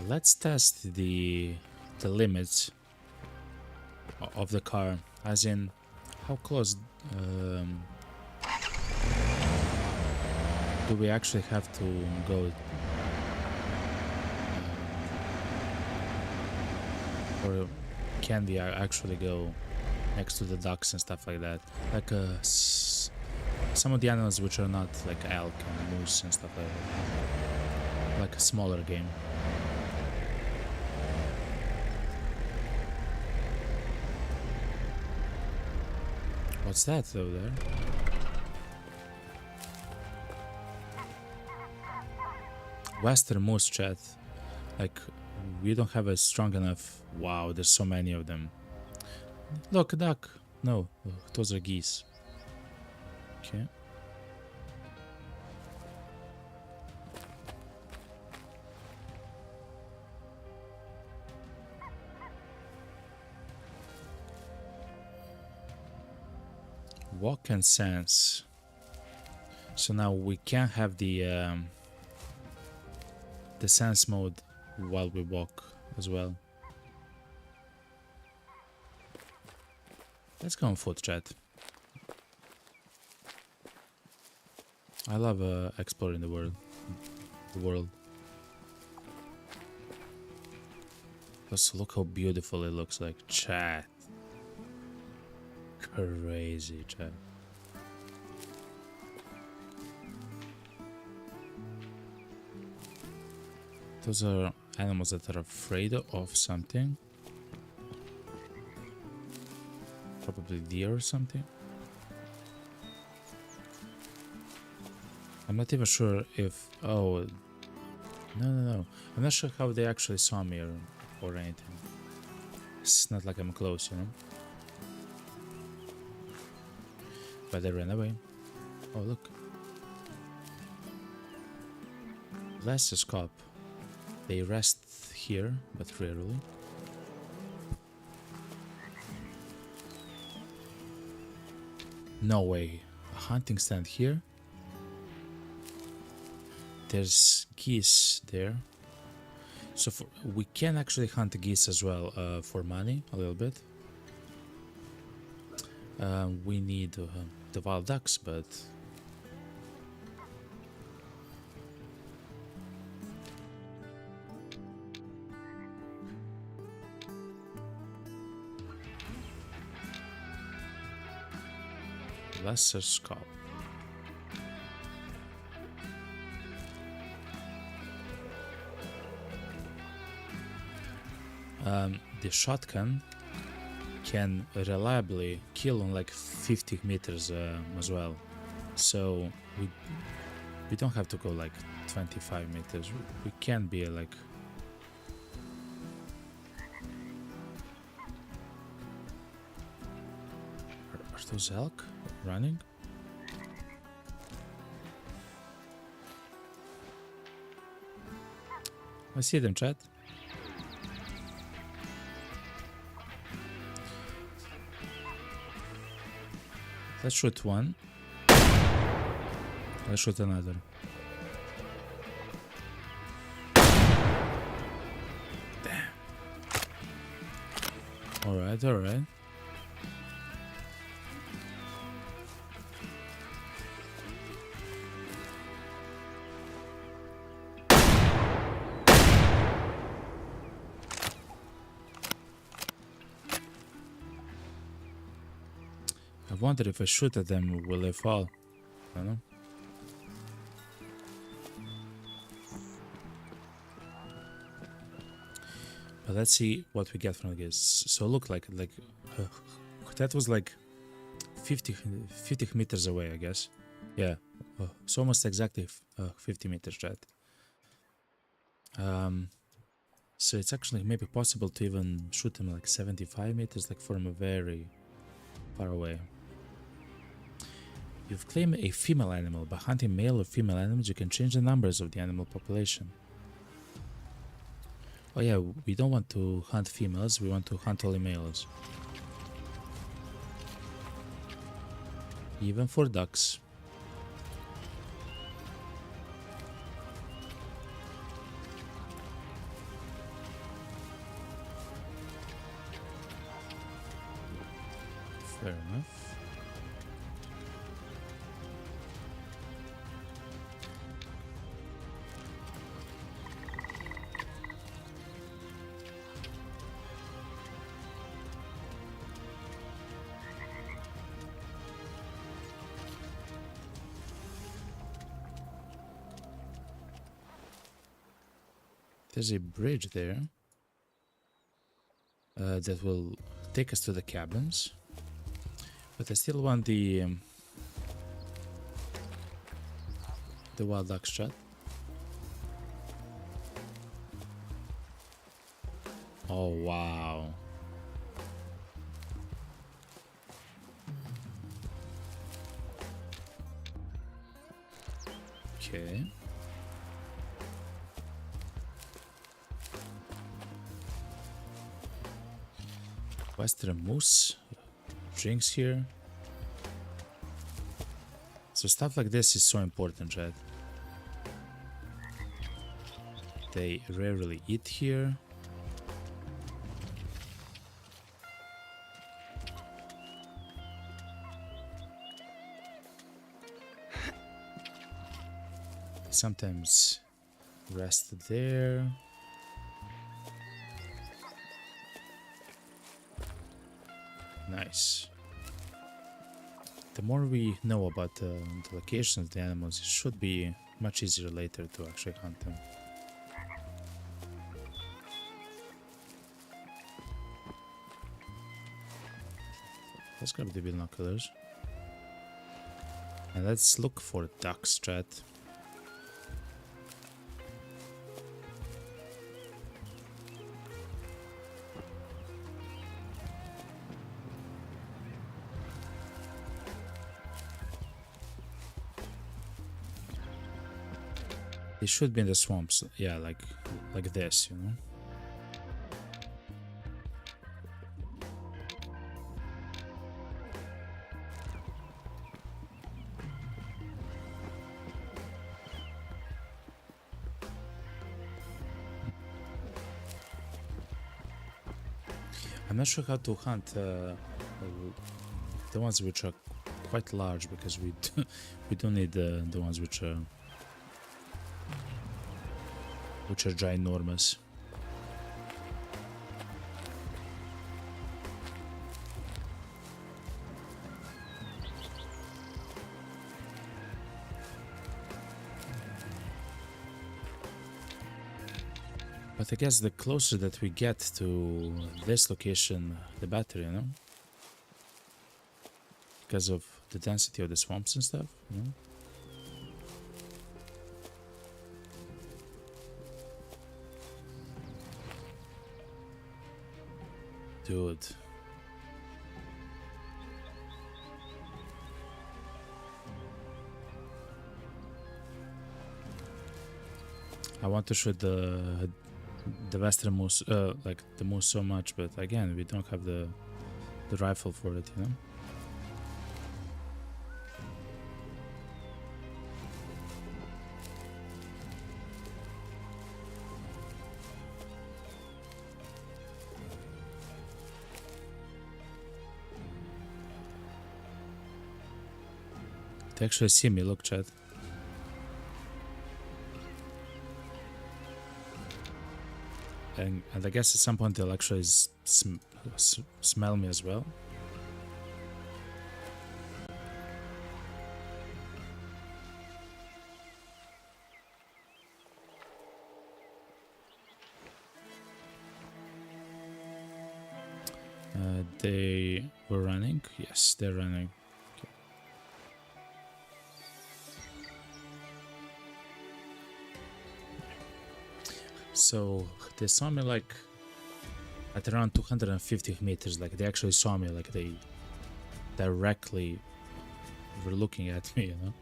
Let's test the limits of the car, as in how close do we actually have to go, or can we actually go next to the ducks and stuff like that, like some of the animals which are not like elk and moose and stuff like a smaller game. What's that over there? Western moose, chat. Like, we don't have a strong enough. Wow, there's so many of them. Look, a duck. No, those are geese. Okay. Walk and sense. So now we can have the sense mode while we walk as well. Let's go on foot, chat. I love exploring the world. Just look how beautiful it looks like, chat. Crazy, chat. Those are animals that are afraid of something. Probably deer or something. I'm not even sure if... Oh, no. I'm not sure how they actually saw me or anything. It's not like I'm close, you know? But they ran away. Oh, look. Less scope. They rest here, but rarely. No way. A hunting stand here. There's geese there. So we can actually hunt geese as well for money a little bit. We need the wild ducks, but lesser scope. The shotgun can reliably kill on like 50 meters as well, so we don't have to go like 25 meters. We can be like are those elk running? I see them, chat. Let's shoot one. Let's shoot another. Damn. Alright, alright. I wonder if I shoot at them, will they fall? I don't know. But let's see what we get from this. So look like that was like 50 meters away, I guess. Yeah, it's almost exactly 50 meters, right? So it's actually maybe possible to even shoot them like 75 meters, like from a very far away. You've claimed a female animal. By hunting male or female animals, you can change the numbers of the animal population. Oh yeah, we don't want to hunt females, we want to hunt only males. Even for ducks. Fair enough. There's a bridge there that will take us to the cabins, but I still want the wild duck shot. Oh wow! Okay. Western moose drinks here. So stuff like this is so important, right? They rarely eat here. Sometimes rest there. Nice. The more we know about the locations of the animals, it should be much easier later to actually hunt them. Let's grab the binoculars. And let's look for ducks, chat. They should be in the swamps, yeah, like this, you know. I'm not sure how to hunt the ones which are quite large, because we don't need the ones which are ginormous. But I guess the closer that we get to this location, the better, you know? Because of the density of the swamps and stuff, you know? Dude. I want to shoot the western moose, like the moose so much, but again, we don't have the rifle for it, you know? They actually see me, look, chat. And I guess at some point they'll actually smell me as well. They were running. Yes, they're running. Okay. So they saw me like at around 250 meters. Like they actually saw me. Like they directly were looking at me. You know.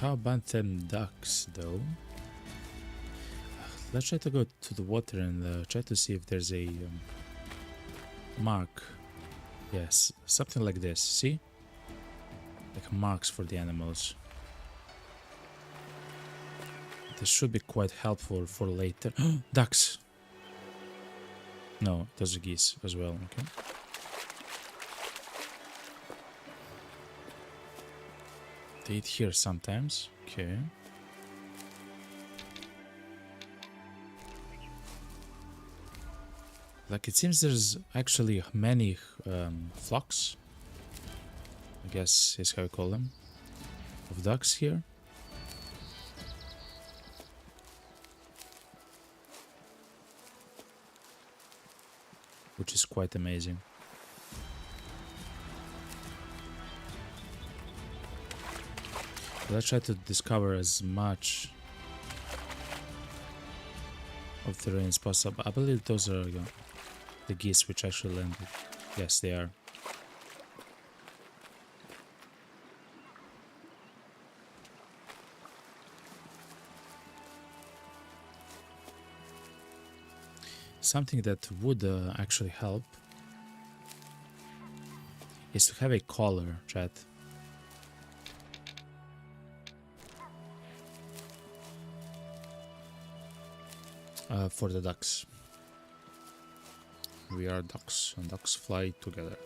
How about them ducks, though? Let's try to go to the water and try to see if there's a mark. Yes, something like this. See? Like marks for the animals. This should be quite helpful for later. Ducks! No, those are geese as well, okay? They eat here sometimes. Okay. Like it seems there's actually many flocks, I guess is how you call them, of ducks here. Which is quite amazing. Let's try to discover as much of the terrain as possible. I believe those are the geese which actually landed. Yes, they are. Something that would actually help is to have a collar, chat. For the ducks. We are ducks, and ducks fly together.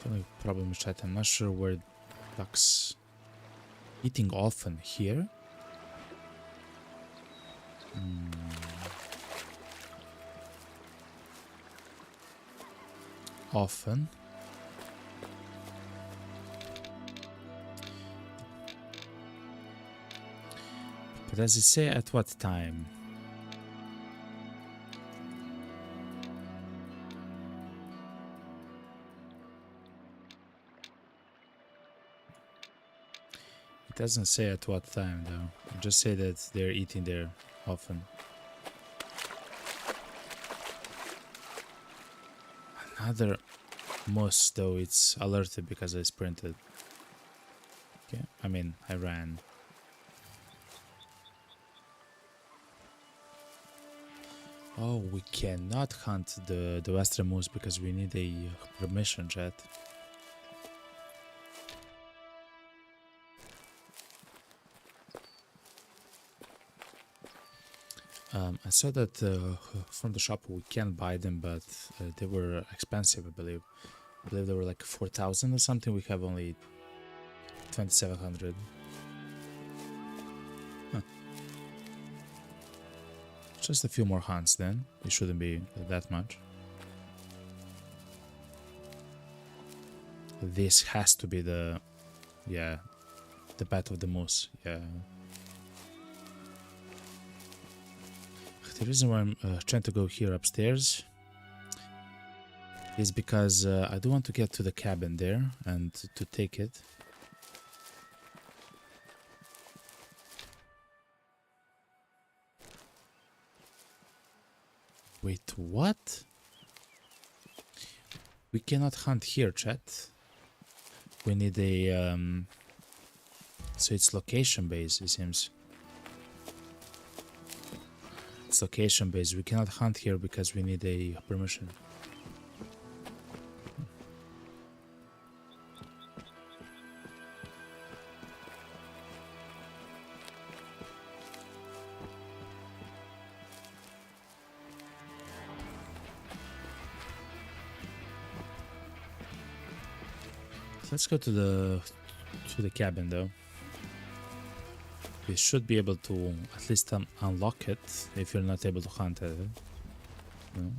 The only problem is that I'm not sure where ducks eating often here. Often. But does it say at what time? It doesn't say at what time though. It just say that they're eating there often. Another moose though, it's alerted because I sprinted. Okay, I mean I ran. Oh, we cannot hunt the western moose because we need a permission, chat. I saw that from the shop we can buy them, but they were expensive, I believe. I believe they were like 4,000 or something. We have only 2,700. Huh. Just a few more hunts then. It shouldn't be that much. This has to be the... yeah, the bat of the moose. Yeah. The reason why I'm trying to go here upstairs is because I do want to get to the cabin there and to take it. Wait, what? We cannot hunt here, chat. We need a... so it's location based, it seems. It's location based. We cannot hunt here because we need a permission. Let's go to the cabin though. We should be able to at least unlock it if you're not able to hunt it. No?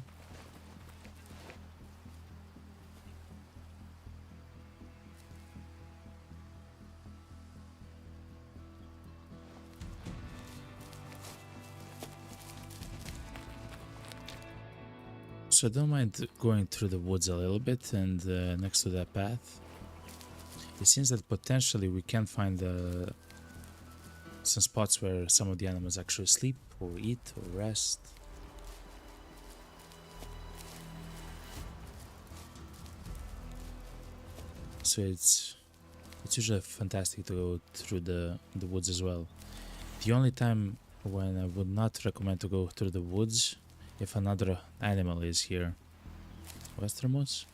So I don't mind going through the woods a little bit and next to that path. It seems that potentially we can find some spots where some of the animals actually sleep or eat or rest. So it's usually fantastic to go through the woods as well. The only time when I would not recommend to go through the woods if another animal is here. Western moose?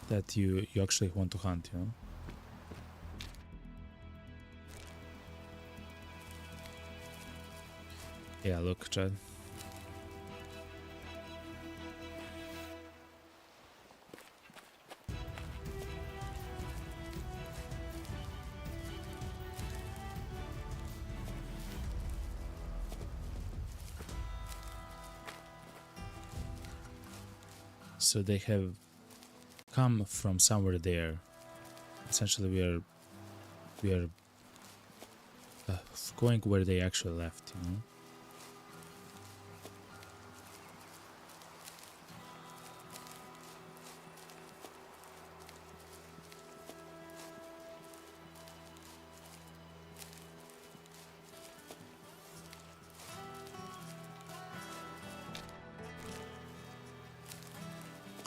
That you actually want to hunt, you know? Yeah, look, Chad. So they have come from somewhere there. Essentially, we are going where they actually left, you know.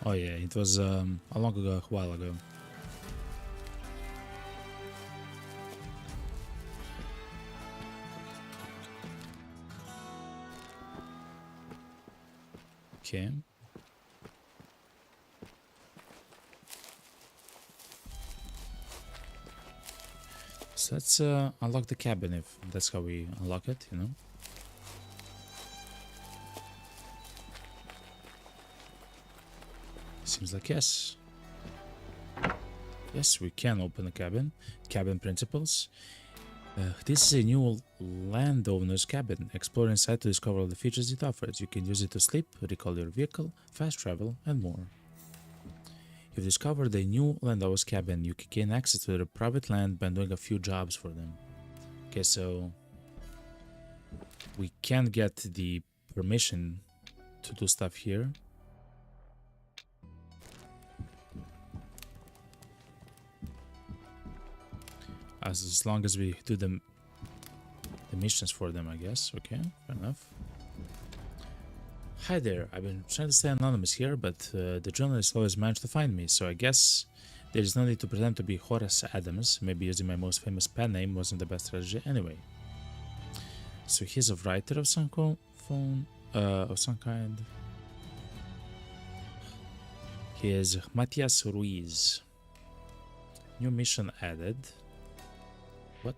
Oh yeah, it was a while ago. Okay. So let's unlock the cabin if that's how we unlock it, you know. Seems like yes. Yes, we can open the cabin. Cabin principles. This is a new landowner's cabin. Explore inside to discover all the features it offers. You can use it to sleep, recall your vehicle, fast travel, and more. You've discovered a new landowner's cabin. You can gain access to their private land by doing a few jobs for them. Okay, so we can get the permission to do stuff here. As long as we do the missions for them, I guess. Okay, fair enough. Hi there, I've been trying to stay anonymous here, but the journalists always manage to find me, so I guess there is no need to pretend to be Horace Adams. Maybe using my most famous pen name wasn't the best strategy anyway. So he's a writer of some phone. of some kind. He is Matias Ruiz. New mission added. What?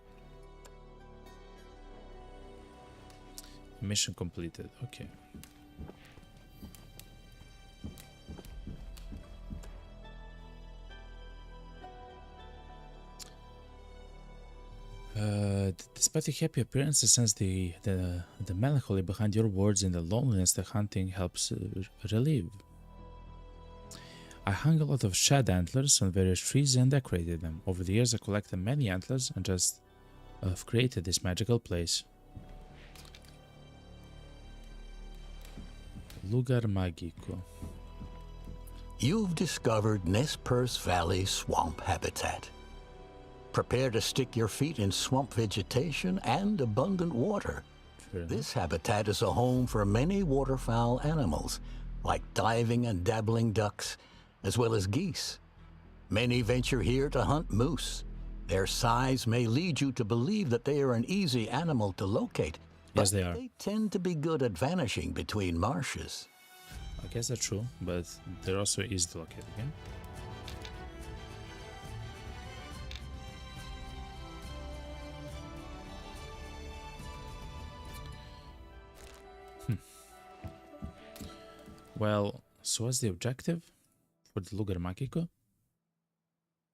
Mission completed. Okay. Despite your happy appearance, I sense the melancholy behind your words and the loneliness the hunting helps relieve. I hung a lot of shed antlers on various trees and decorated them. Over the years, I collected many antlers and just have created this magical place. Lugar Mágico. You've discovered Nez Perce Valley swamp habitat. Prepare to stick your feet in swamp vegetation and abundant water. This habitat is a home for many waterfowl animals, like diving and dabbling ducks, as well as geese. Many venture here to hunt moose. Their size may lead you to believe that they are an easy animal to locate. Yes, they are. They tend to be good at vanishing between marshes. I guess that's true, but they're also easy to locate again. Well, so what's the objective for the Lugar Mágico?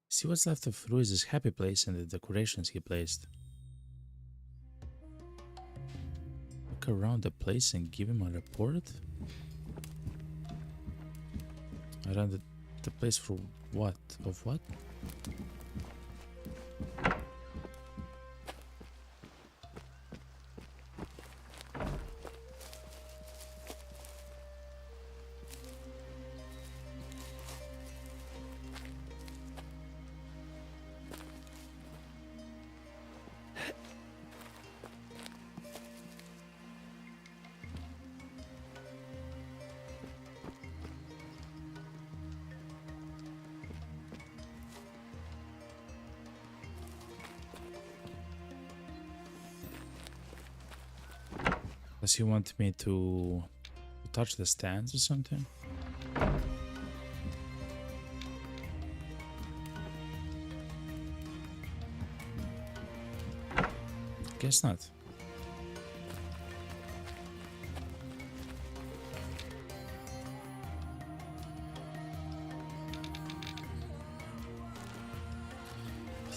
See what's left of Ruiz's happy place and the decorations he placed. Look around the place and give him a report? Around the place for what? Of what? Does he want me to touch the stands or something? Guess not.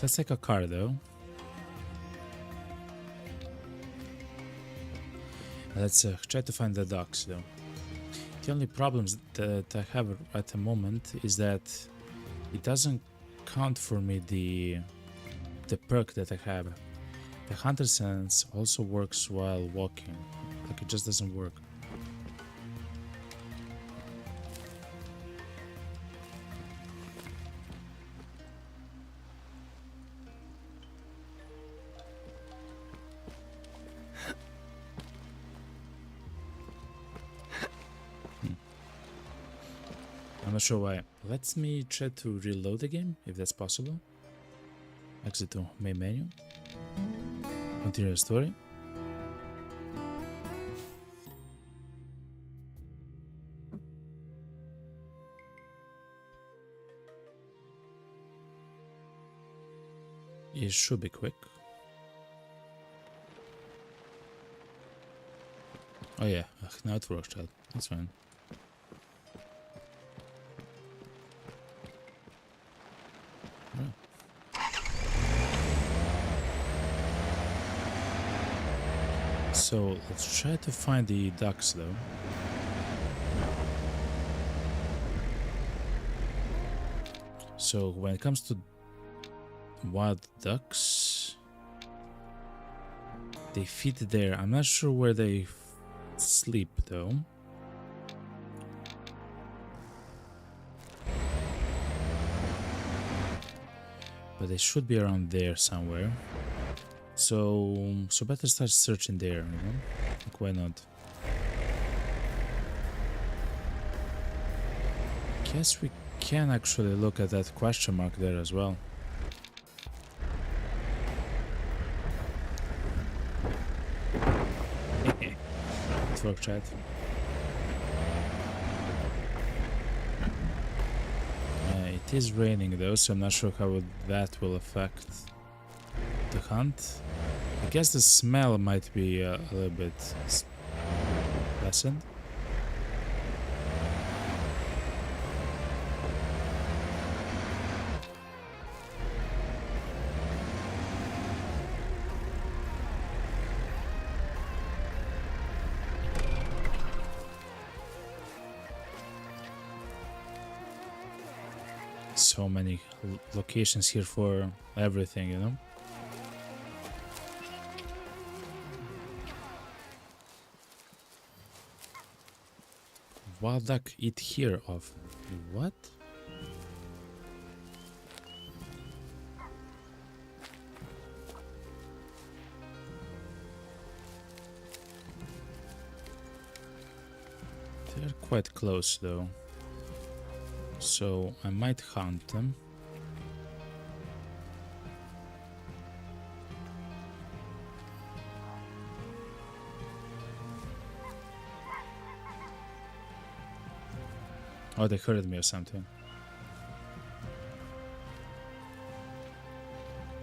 Let's take a car though. Let's try to find the docks though. The only problems that I have at the moment is that it doesn't count for me the perk that I have. The hunter sense also works while walking. Like it just doesn't work. I'm not sure why. Let me try to reload the game, if that's possible. Exit to main menu. Continue the story. It should be quick. Oh yeah, now it works, child. That's fine. So let's try to find the ducks though. So when it comes to wild ducks, they feed there. I'm not sure where they sleep though. But they should be around there somewhere. So better start searching there, you know? Like, why not? Guess we can actually look at that question mark there as well. It worked, chat. It is raining though, so I'm not sure how that will affect the hunt. I guess the smell might be a little bit lessened. So many locations here for everything, you know? Wild duck eat here of what? They're quite close though. So I might hunt them. Oh, they heard me or something.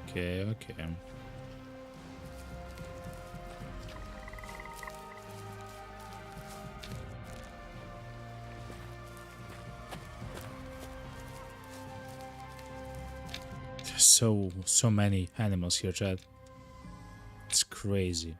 Okay, okay. There's so many animals here, Chad. It's crazy.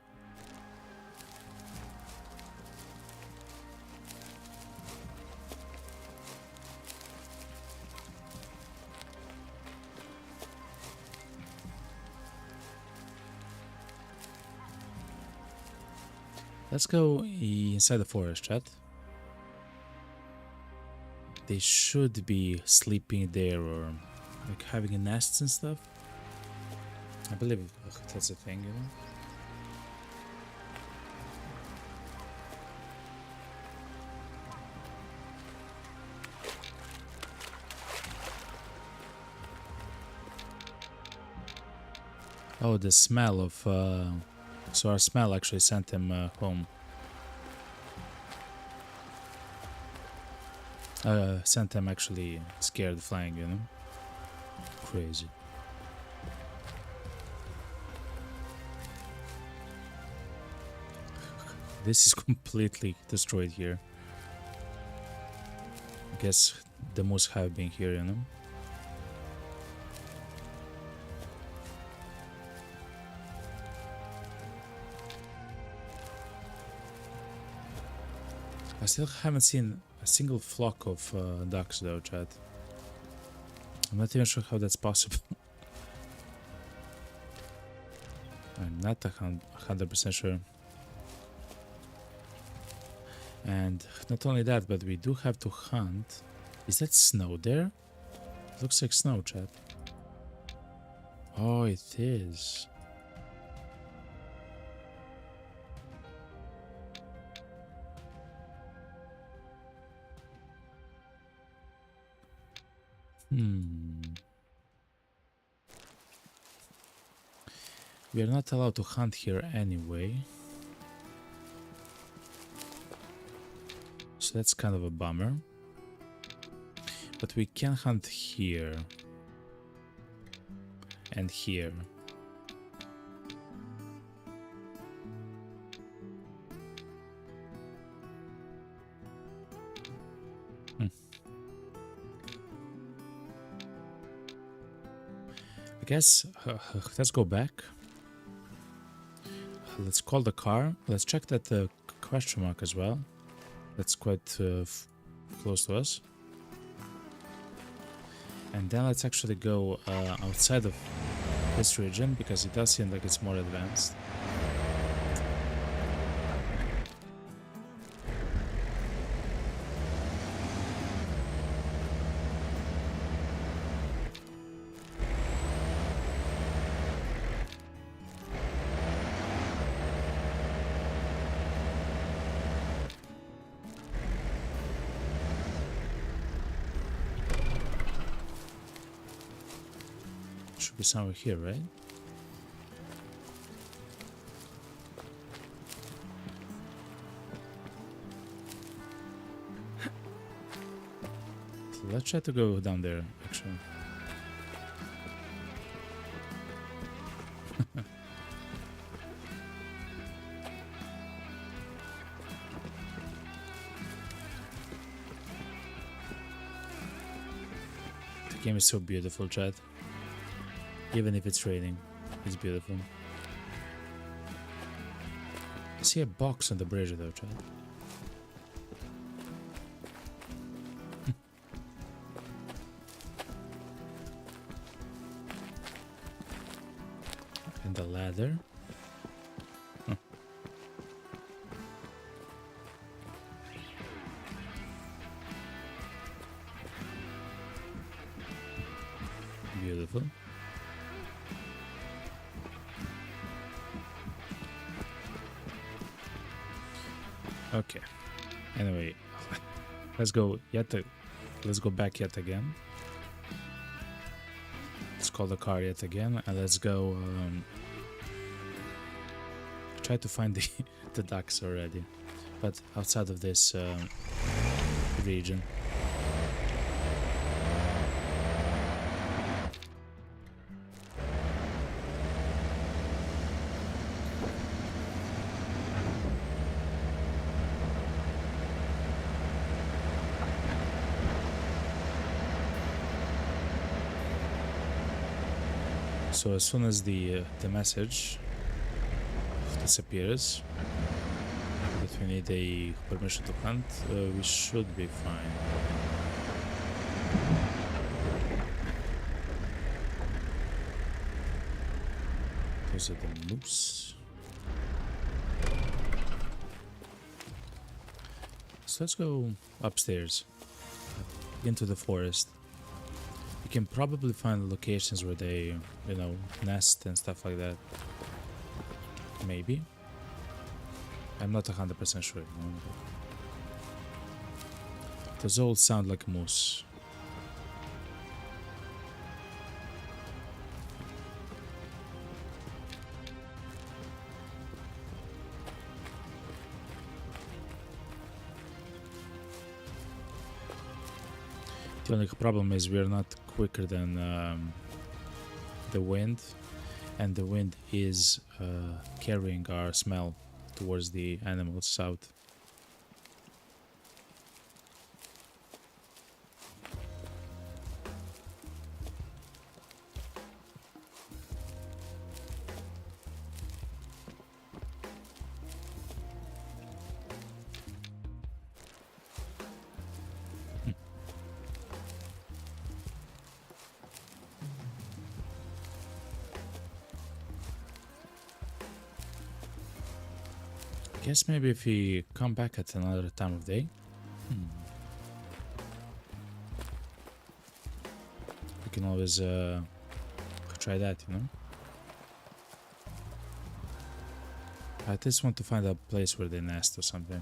Let's go inside the forest, Chad. They should be sleeping there or like having nests and stuff. I believe that's a thing, you know. Oh, the smell of so our smell actually sent him home. Sent him actually scared flying, you know. Crazy. This is completely destroyed here. I guess the moose have been here, you know. I still haven't seen a single flock of ducks though, Chad. I'm not even sure how that's possible. I'm not 100% sure. And not only that, but we do have to hunt. Is that snow there? Looks like snow, Chad. Oh, it is. We are not allowed to hunt here anyway. So that's kind of a bummer. But we can hunt here. And here. I guess let's go back. Let's call the car. Let's check that question mark as well. That's quite close to us. And then let's actually go outside of this region because it does seem like it's more advanced. Should be somewhere here, right? Let's try to go down there. actually. The game is so beautiful, chat. Even if it's raining, it's beautiful. I see a box on the bridge though, chat. And the ladder. Huh. Beautiful. Okay. Anyway, let's go back yet again. Let's call the car yet again, and let's go try to find the ducks already, but outside of this region. So as soon as the message disappears that we need a permission to hunt, we should be fine. Those are the moose. So let's go upstairs into the forest. You can probably find locations where they, you know, nest and stuff like that. Maybe. I'm not 100% sure. No. Those all sound like moose. The only problem is we're not quicker than the wind, and the wind is carrying our smell towards the animals south. Guess maybe if we come back at another time of day, we can always try that, you know. I just want to find a place where they nest or something.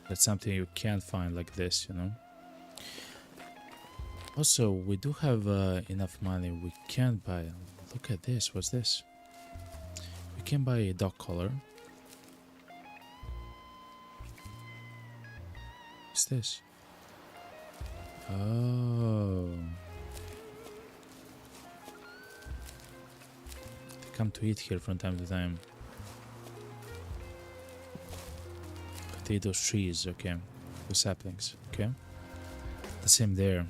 That's something you can't find like this, you know. Also, we do have enough money. We can buy. Look at this. What's this? We can buy a dog collar. What's this? Oh. They come to eat here from time to time. Those trees, okay, the saplings, okay, the same there.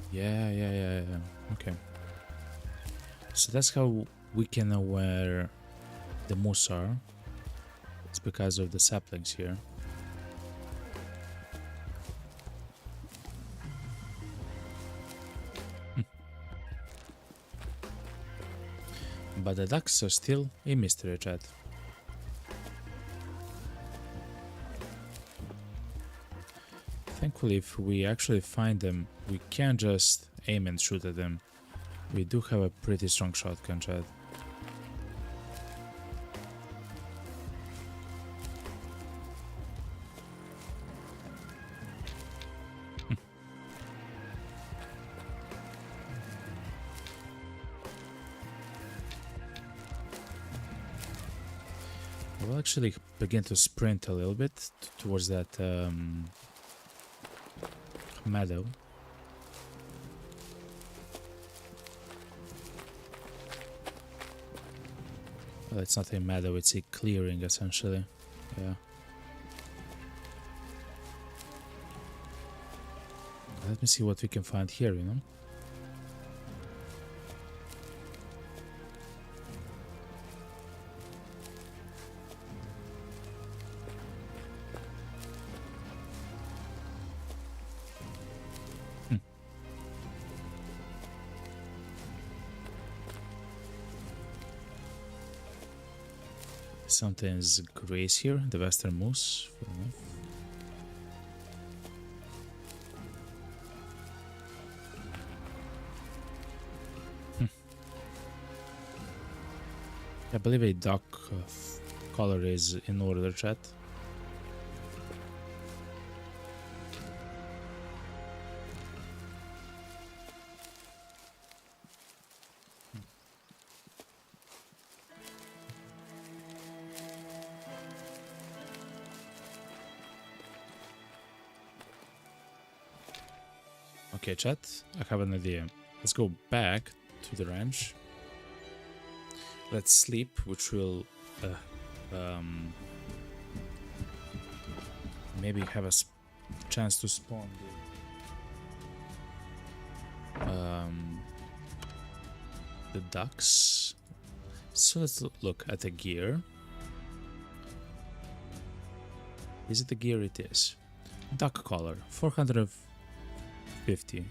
Yeah, okay. So that's how we can know where the moose are. It's because of the saplings here. But the ducks are still a mystery, chat. Thankfully, if we actually find them, we can't just aim and shoot at them. We do have a pretty strong shotgun, chat. I will actually begin to sprint a little bit towards that meadow. Well, it's not a meadow, it's a clearing essentially. Yeah. Let me see what we can find here, you know? Something's grace here, the western moose. Fair enough. I believe a duck color is in order, chat. Okay, chat, I have an idea. Let's go back to the ranch. Let's sleep, which will maybe have a chance to spawn the ducks. So let's look at the gear. Is it the gear? It is. Duck collar, 450.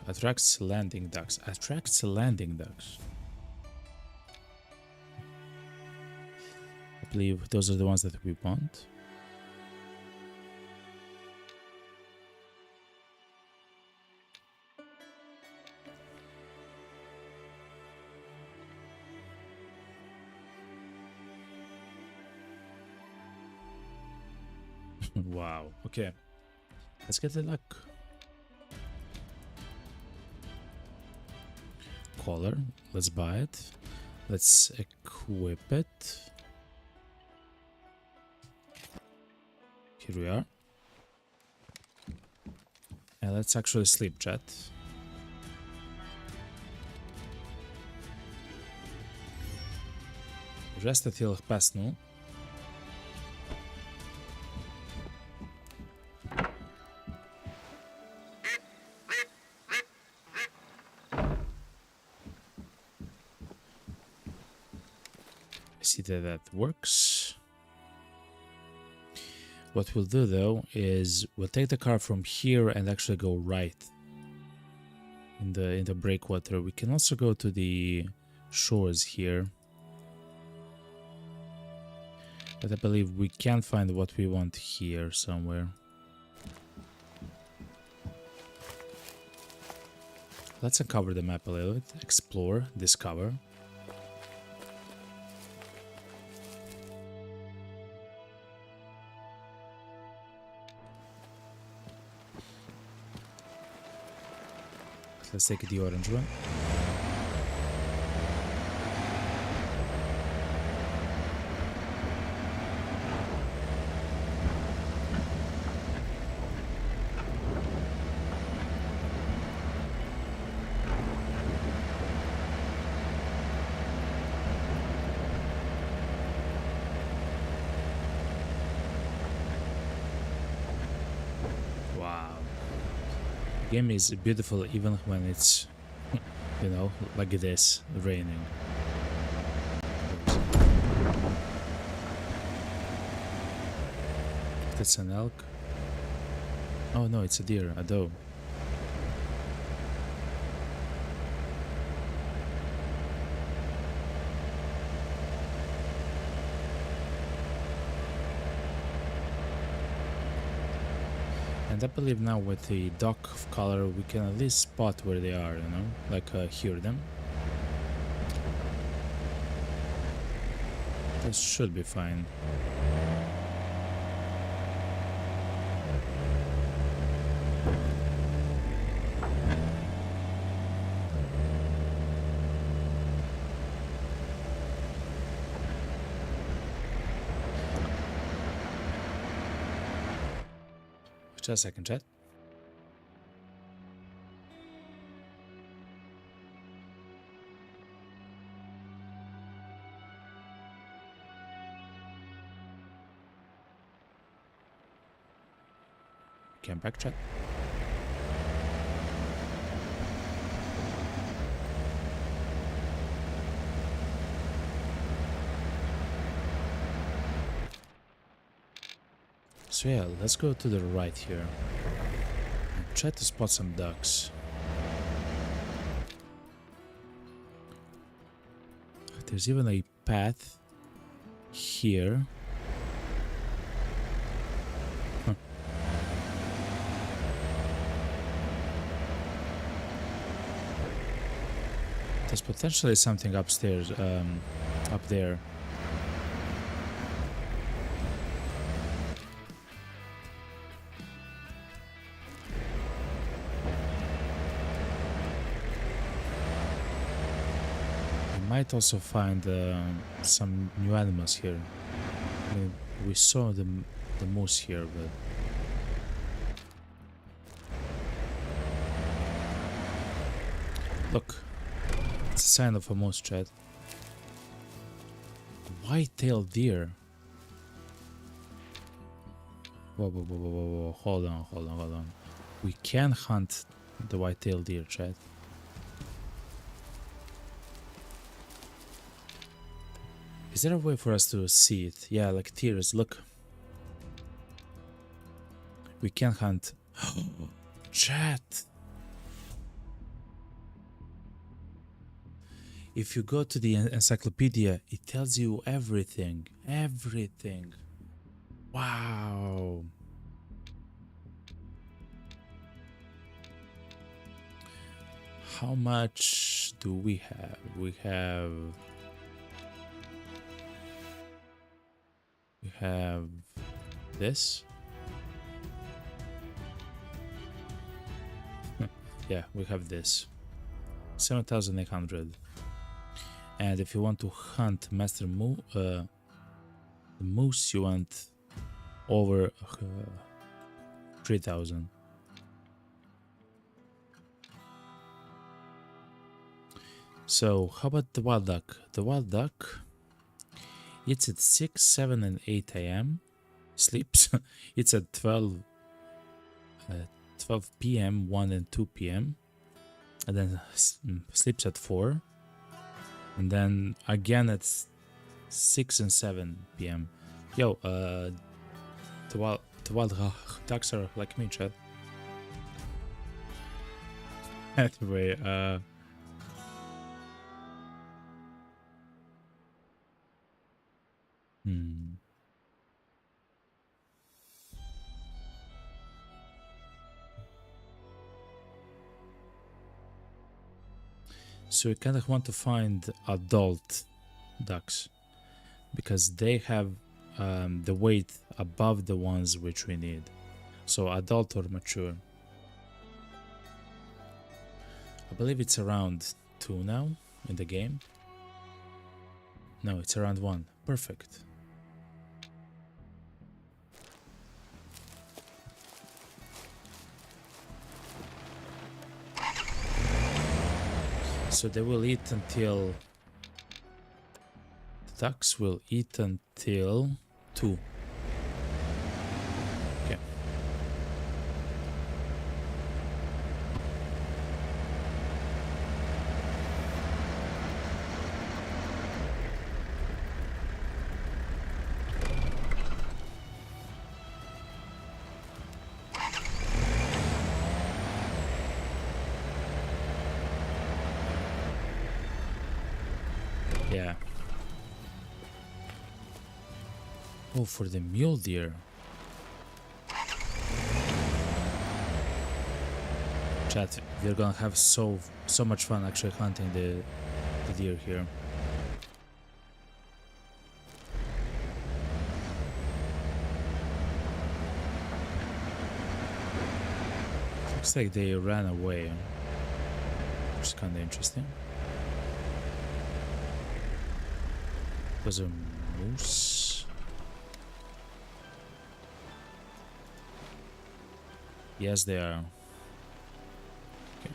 Attracts landing ducks. Attracts landing ducks. I believe those are the ones that we want. Wow. Okay. Let's get the luck. Collar. Let's buy it. Let's equip it. Here we are. And let's actually sleep, chat. Resta till past noon. See that works. What we'll do though is we'll take the car from here and actually go right in the breakwater. We can also go to the shores here, but I believe we can find what we want here somewhere. Let's uncover the map a little bit, explore, discover. Let's take the orange one. Game is beautiful even when it's, you know, like this, raining. That's an elk. Oh no, it's a deer, a doe. And I believe now with the duck color we can at least spot where they are, you know, like hear them. This should be fine. Just a second, chat. Came back, chat. So yeah, let's go to the right here and try to spot some ducks. There's even a path here. Huh. There's potentially something upstairs, up there. Might also find some new animals here. I mean, we saw the moose here, but look, it's a sign of a moose, chat. White-tailed deer. Whoa. Hold on. We can hunt the white-tailed deer, chat. Is there a way for us to see it? Yeah, like tears, look. We can hunt. Chat! If you go to the encyclopedia, it tells you everything. Everything. Wow. How much do we have? We have this. Yeah, we have this. 7,800. And if you want to hunt Master the moose, you want over 3,000. So how about the wild duck? The wild duck, it's at 6, 7 and 8 a.m. Sleeps. It's at 12 p.m., 1 and 2 p.m. And then sleeps at 4. And then again at 6 and 7 p.m. Yo, the wild ducks are like me, chat. Anyway, So we kind of want to find adult ducks because they have the weight above the ones which we need. So adult or mature. I believe it's around 2 now in the game. No, it's around 1. Perfect. So they will eat until... The ducks will eat until 2. Okay. Yeah. Oh, for the mule deer. Chat, we're gonna have so much fun actually hunting the deer here. Looks like they ran away, which is kind of interesting. Was a moose. Yes, they are. Okay.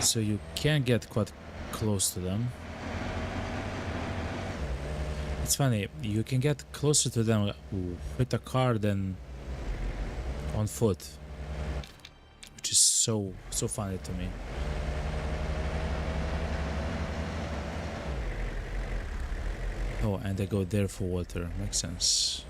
So you can get quite close to them. It's funny, you can get closer to them with a car than on foot, which is so funny to me. Oh, and they go there for water. Makes sense.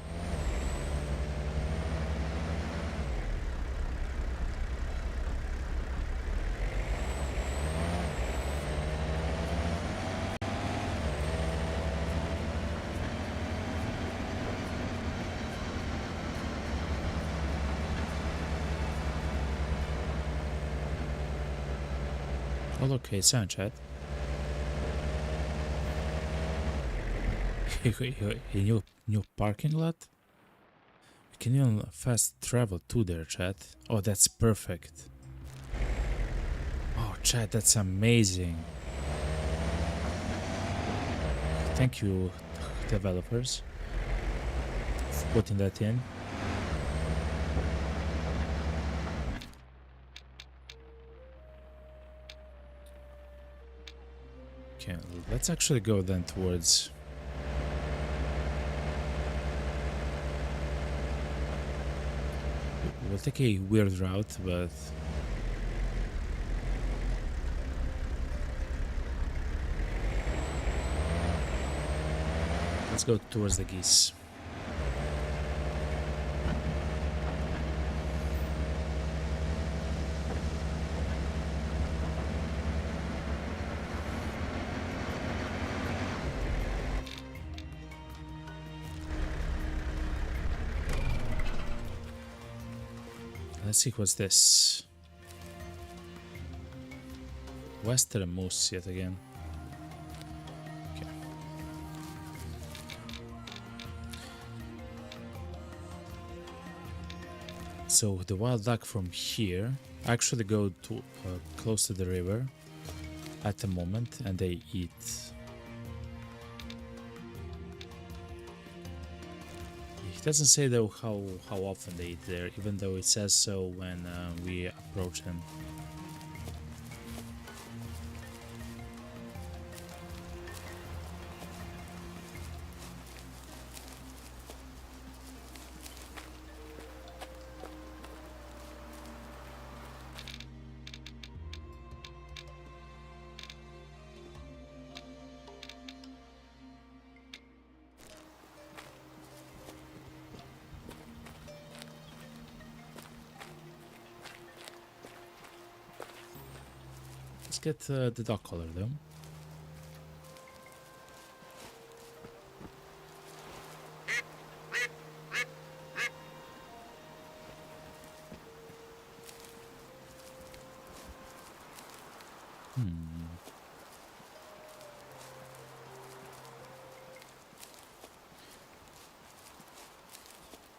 Oh, look, hey, sound chat. In your parking lot? Can you fast travel to there, chat? Oh, that's perfect. Oh, chat, that's amazing. Thank you, developers, for putting that in. Okay, let's actually go then towards... We'll take a weird route, but... Let's go towards the geese. Let's see what's this. Western moose yet again. Okay. So the wild duck from here actually go to close to the river at the moment, and they eat. It doesn't say though how often they eat there, even though it says so when we approach them. Let's get the dog collar though.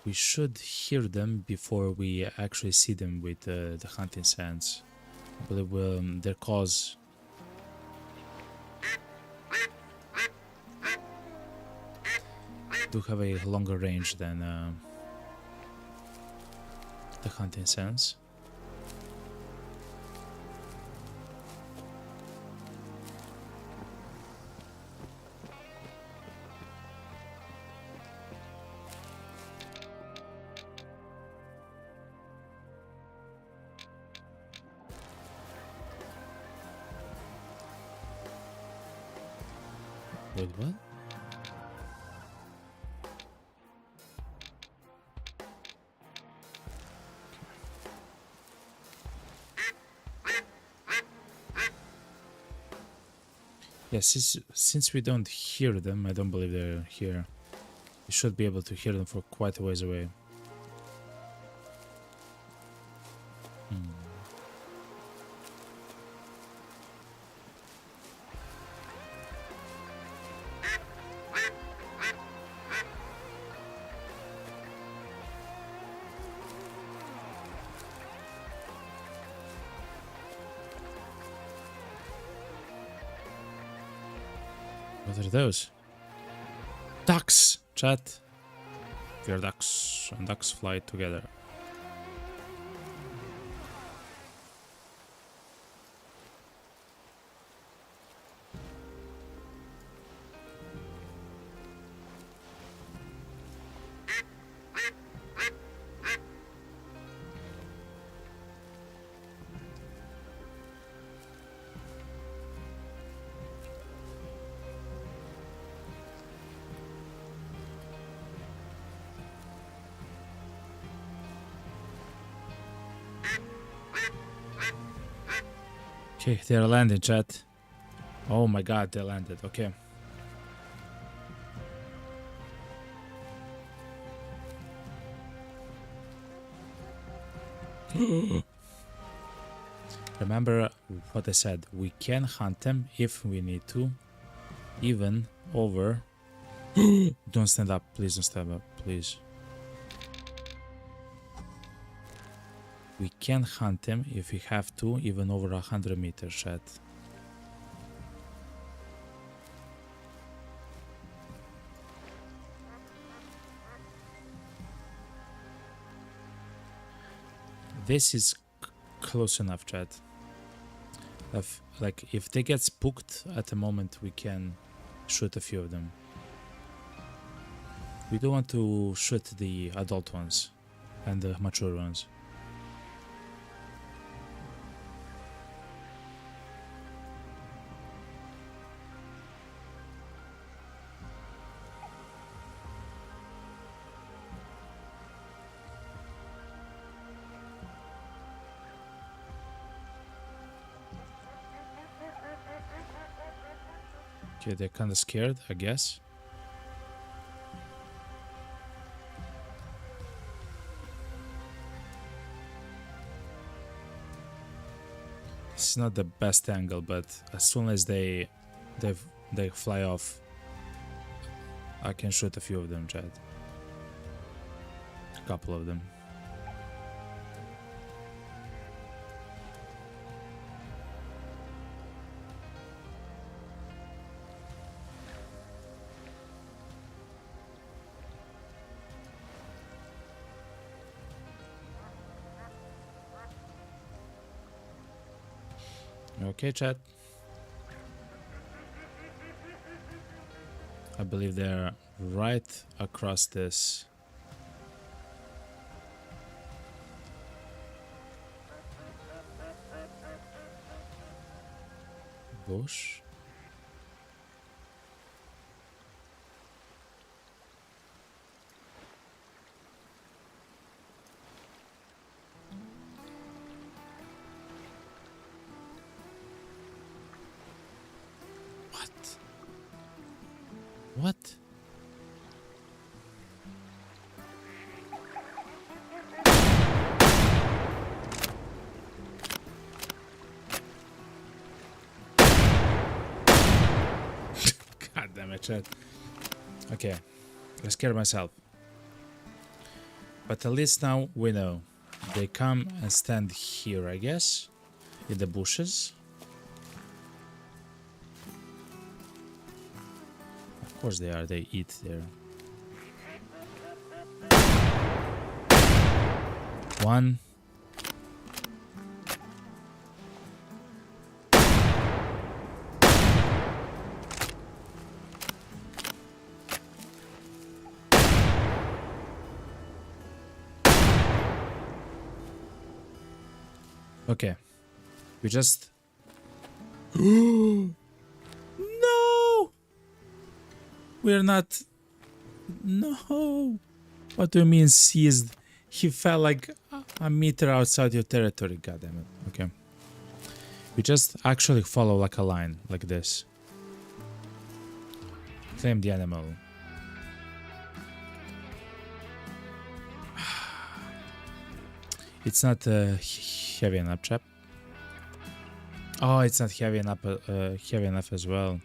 We should hear them before we actually see them with the hunting sense. I believe their calls do have a longer range than the hunting sense. Wait, what? Yeah, since we don't hear them, I don't believe they're here. We should be able to hear them for quite a ways away. What are those? Ducks, chat. We are ducks, and ducks fly together. Okay, they're landing, chat. Oh my god, they landed. Okay. Remember what I said. We can hunt them if we need to. Even over. Don't stand up. Please don't stand up. Please. We can hunt them if we have to, even over 100 meters, chat. This is close enough, chat. Like, if they get spooked at the moment, we can shoot a few of them. We don't want to shoot the adult ones and the mature ones. Okay, they're kind of scared, I guess. This is not the best angle, but as soon as they fly off, I can shoot a few of them, Chad. A couple of them. Okay, chat. I believe they're right across this. Bush. What? God damn it, chat. Okay, I scared myself. But at least now we know. They come and stand here, I guess, in the bushes. Of course they are, they eat there. One. Okay. We just... No! We're not... No! What do you mean seized? He fell like a meter outside your territory, goddammit. Okay. We just actually follow like a line, like this. Claim the animal. It's not heavy enough, chap. Oh, it's not heavy enough as well.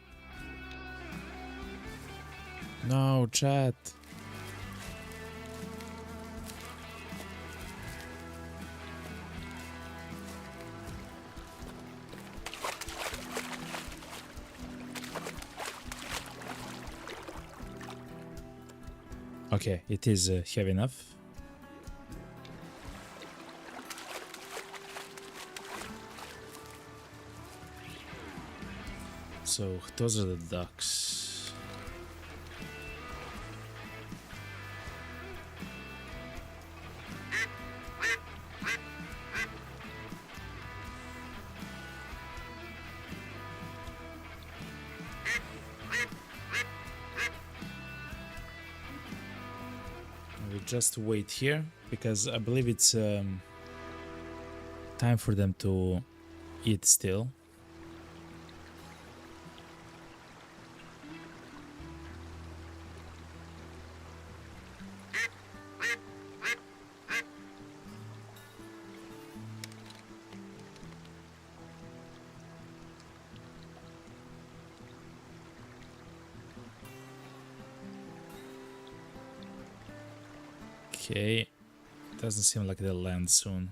No, chat. Okay, it is heavy enough. So those are the ducks. We just wait here because I believe it's time for them to eat still. Okay, doesn't seem like they'll land soon.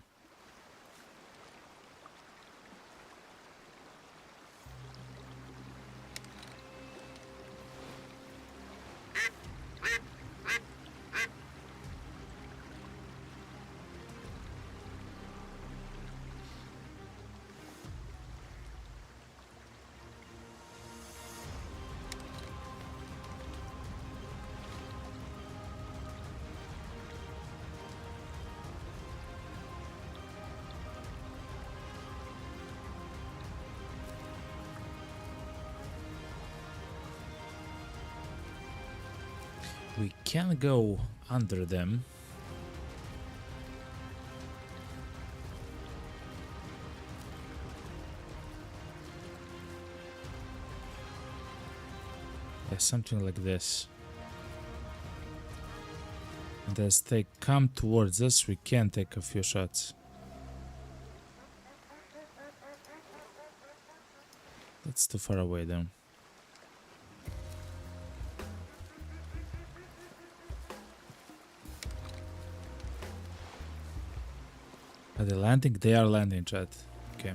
We can go under them. Yeah, something like this. And as they come towards us, we can take a few shots. That's too far away though. Are they landing? They are landing, chat. Okay.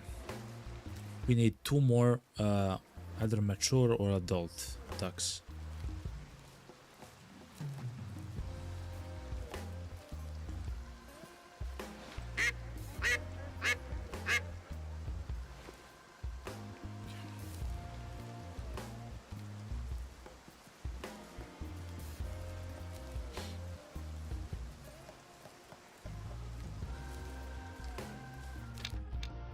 We need two more either mature or adult ducks.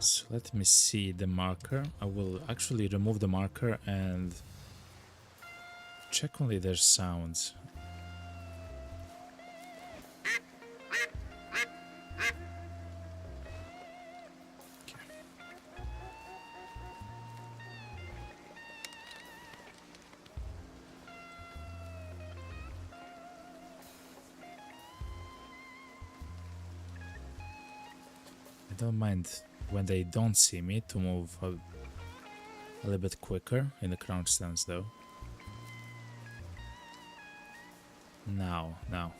So let me see the marker. I will actually remove the marker and check only their sounds. Okay. I don't mind when they don't see me to move a little bit quicker in the crouch stance though. Now,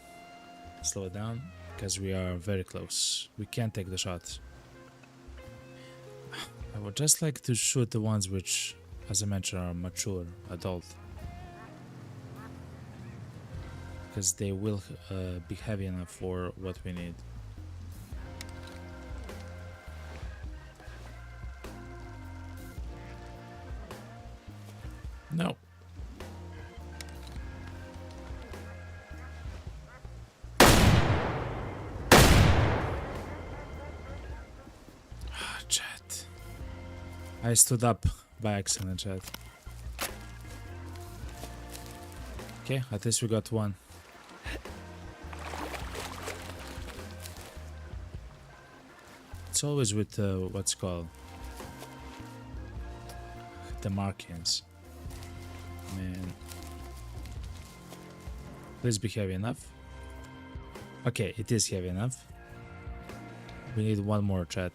slow it down because we are very close. We can't take the shot. I would just like to shoot the ones which, as I mentioned, are mature, adult. Because they will be heavy enough for what we need. No. Chat. I stood up by accident, chat. Okay, at least we got one. It's always with what's called the markings. Man, please be heavy enough. Okay, it is heavy enough. We need one more, chat.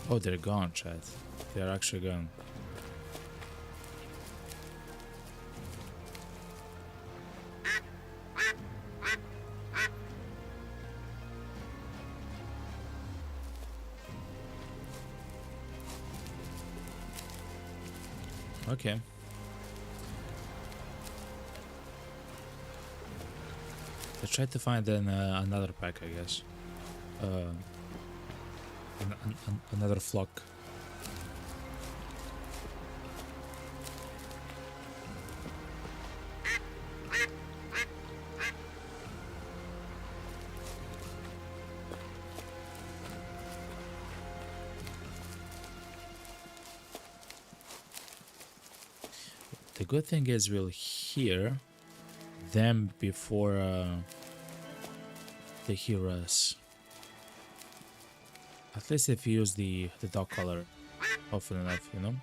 Oh, they're gone, chat. They're actually gone. Okay. Let's try to find another pack, I guess. Another flock. The good thing is we'll hear them before they hear us. At least if you use the dog color often enough, you know?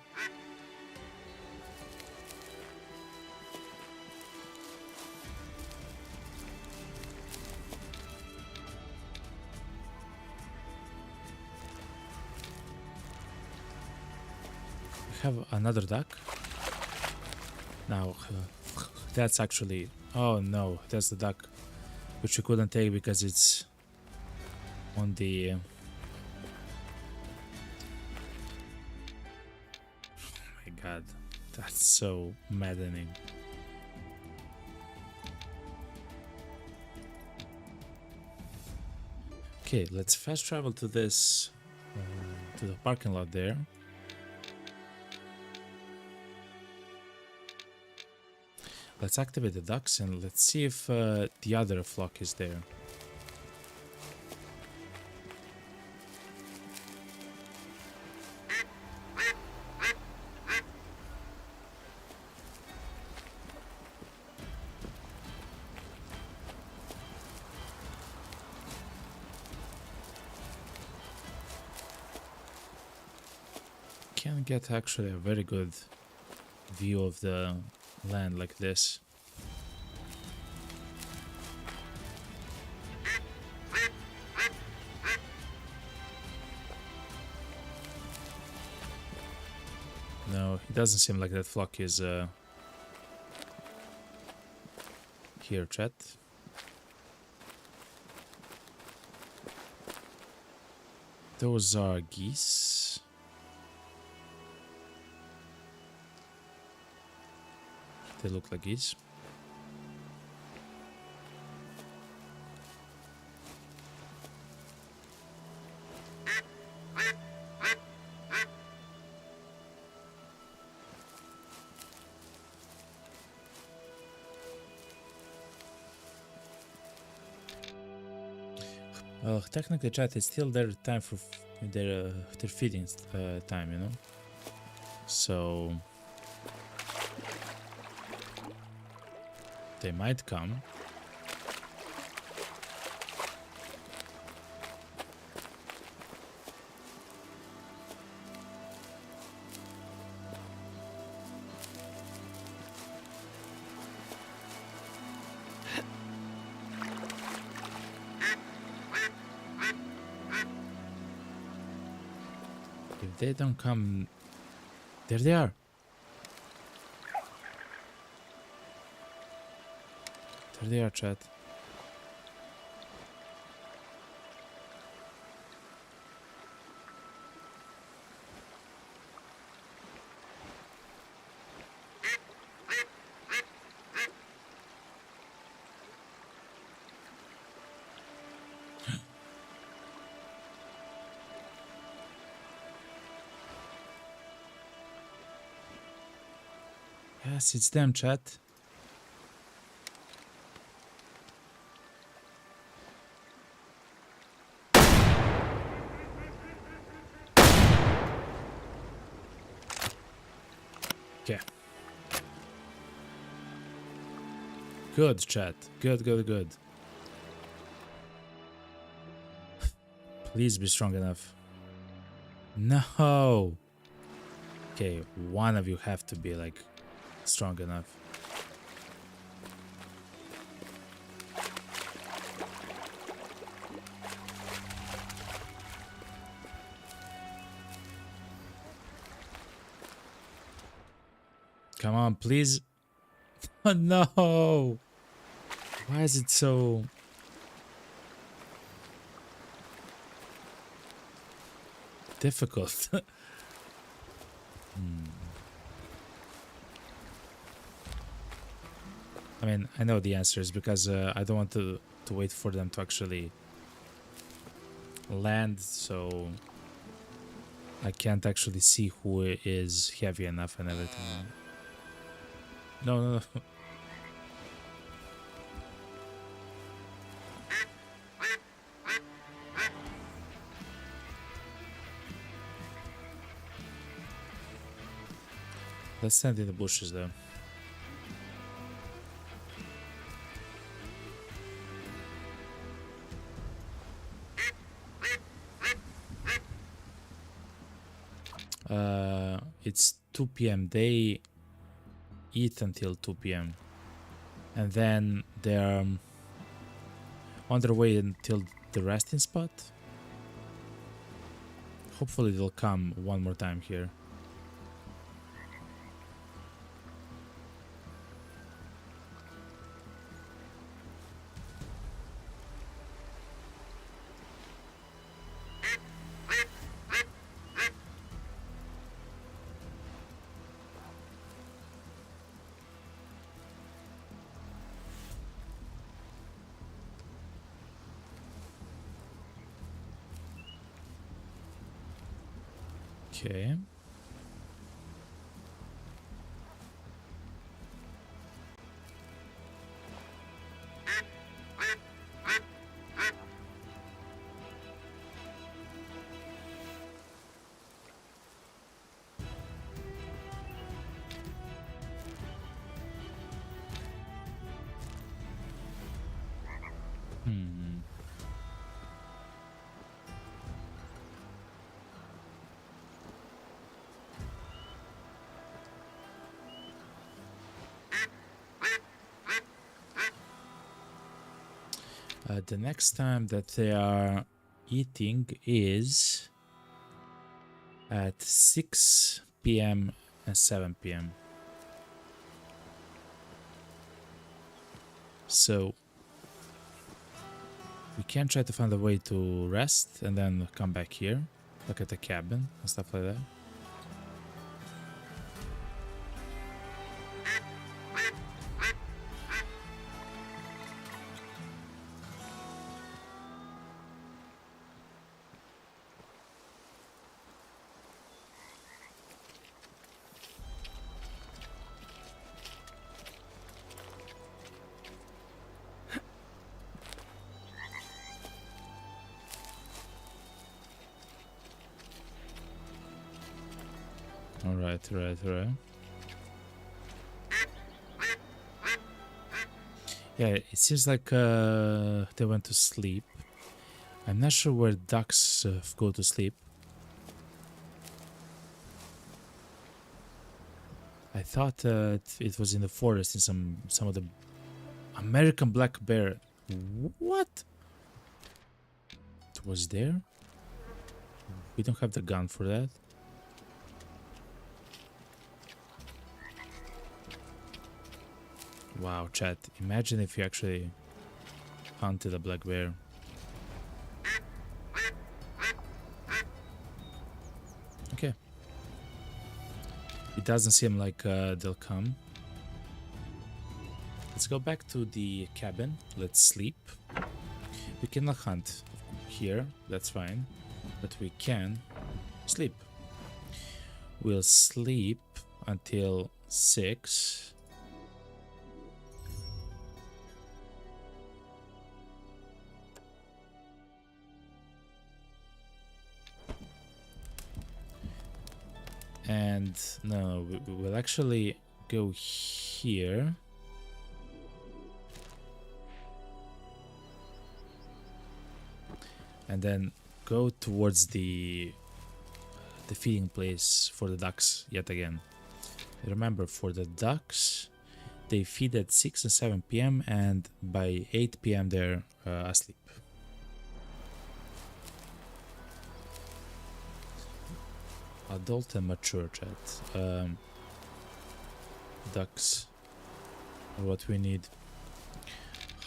We have another duck. Now, that's actually... Oh no, that's the duck, which we couldn't take because it's on the... Oh my god, that's so maddening. Okay, let's fast travel to this, to the parking lot there. Let's activate the ducks and let's see if the other flock is there. Can get actually a very good view of the land like this. No, it doesn't seem like that flock is here, chat. Those are geese. They look like geese. Well, technically, chat, is still their time for their feeding time, you know. So they might come. If they don't come, there they are. There they are, chat. Yes, it's them, chat. Okay. Good, chat. Good, good, good. Please be strong enough. No. Okay, one of you have to be like strong enough. Come on, please. Oh, no. Why is it so... difficult? I mean, I know the answers because I don't want to wait for them to actually land, so I can't actually see who is heavy enough and everything. No, no, no. Let's stand in the bushes though. It's 2 p.m. They eat until 2 p.m. and then they're on their way until the resting spot. Hopefully they'll come one more time here. Okay. The next time that they are eating is at 6 p.m. and 7 p.m. So we can try to find a way to rest and then come back here, look at the cabin and stuff like that. Right. Yeah, it seems like they went to sleep. I'm not sure where ducks go to sleep. I thought it was in the forest in some of the American black bear. What? It was there? We don't have the gun for that. Wow, chat. Imagine if you actually hunted a black bear. Okay. It doesn't seem like they'll come. Let's go back to the cabin. Let's sleep. We cannot hunt here, that's fine. But we can sleep. We'll sleep until 6. And no, we'll actually go here. And then go towards the feeding place for the ducks yet again. Remember, for the ducks, they feed at 6 and 7 p.m. and by 8 p.m. they're asleep. Adult and mature, chat. ducks are what we need.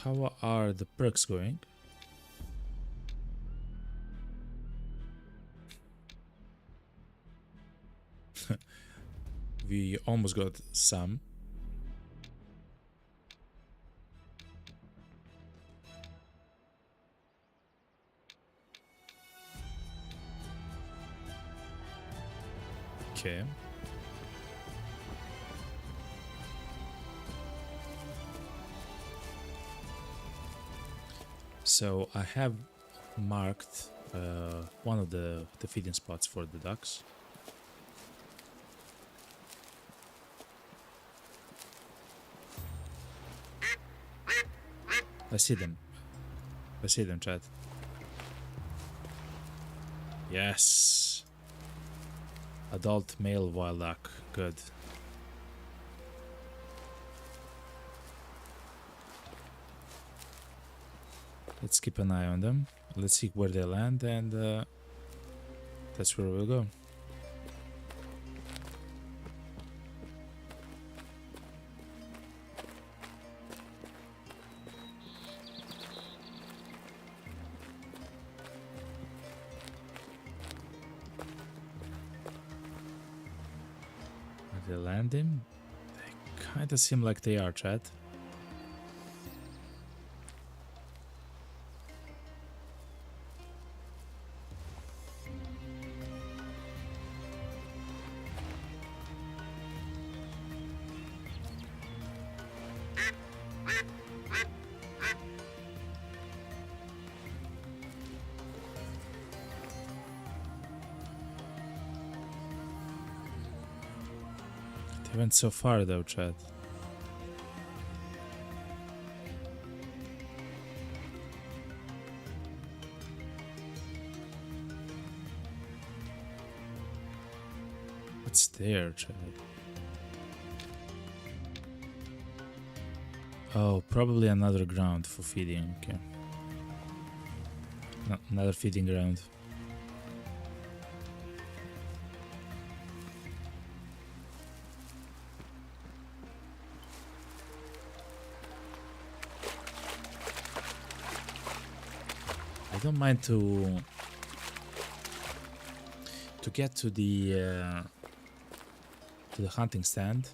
How are the perks going? We almost got some. Okay. So I have marked one of the feeding spots for the ducks. I see them. I see them, chat. Yes. Adult male wild duck. Good. Let's keep an eye on them. Let's see where they land, and that's where we'll go. Are they landing? They kind of seem like they are, chat. They went so far though, chat. What's there, chat? Oh, probably another ground for feeding. Okay. No, another feeding ground. I don't mind to get to the hunting stand,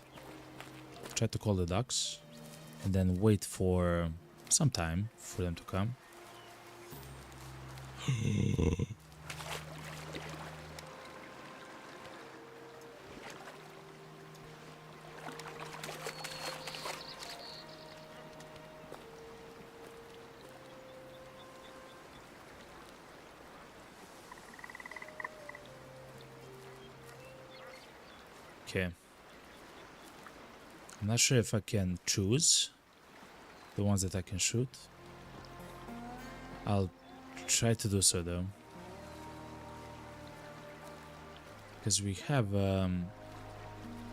try to call the ducks, and then wait for some time for them to come. Okay. I'm not sure if I can choose the ones that I can shoot. I'll try to do so though. Because we have,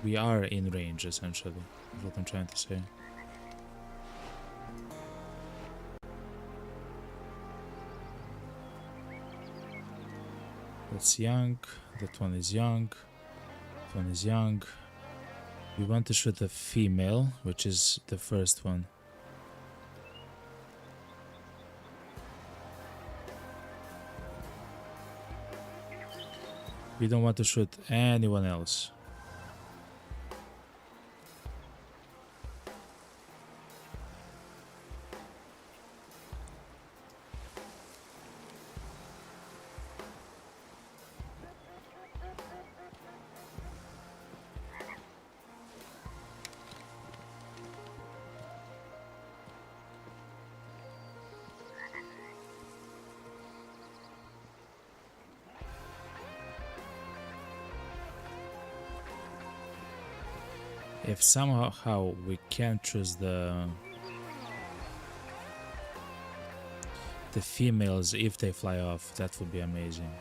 we are in range essentially, is what I'm trying to say. That's young, that one is young. One is young. We want to shoot a female, which is the first one. We don't want to shoot anyone else. If somehow we can choose the females if they fly off, that would be amazing.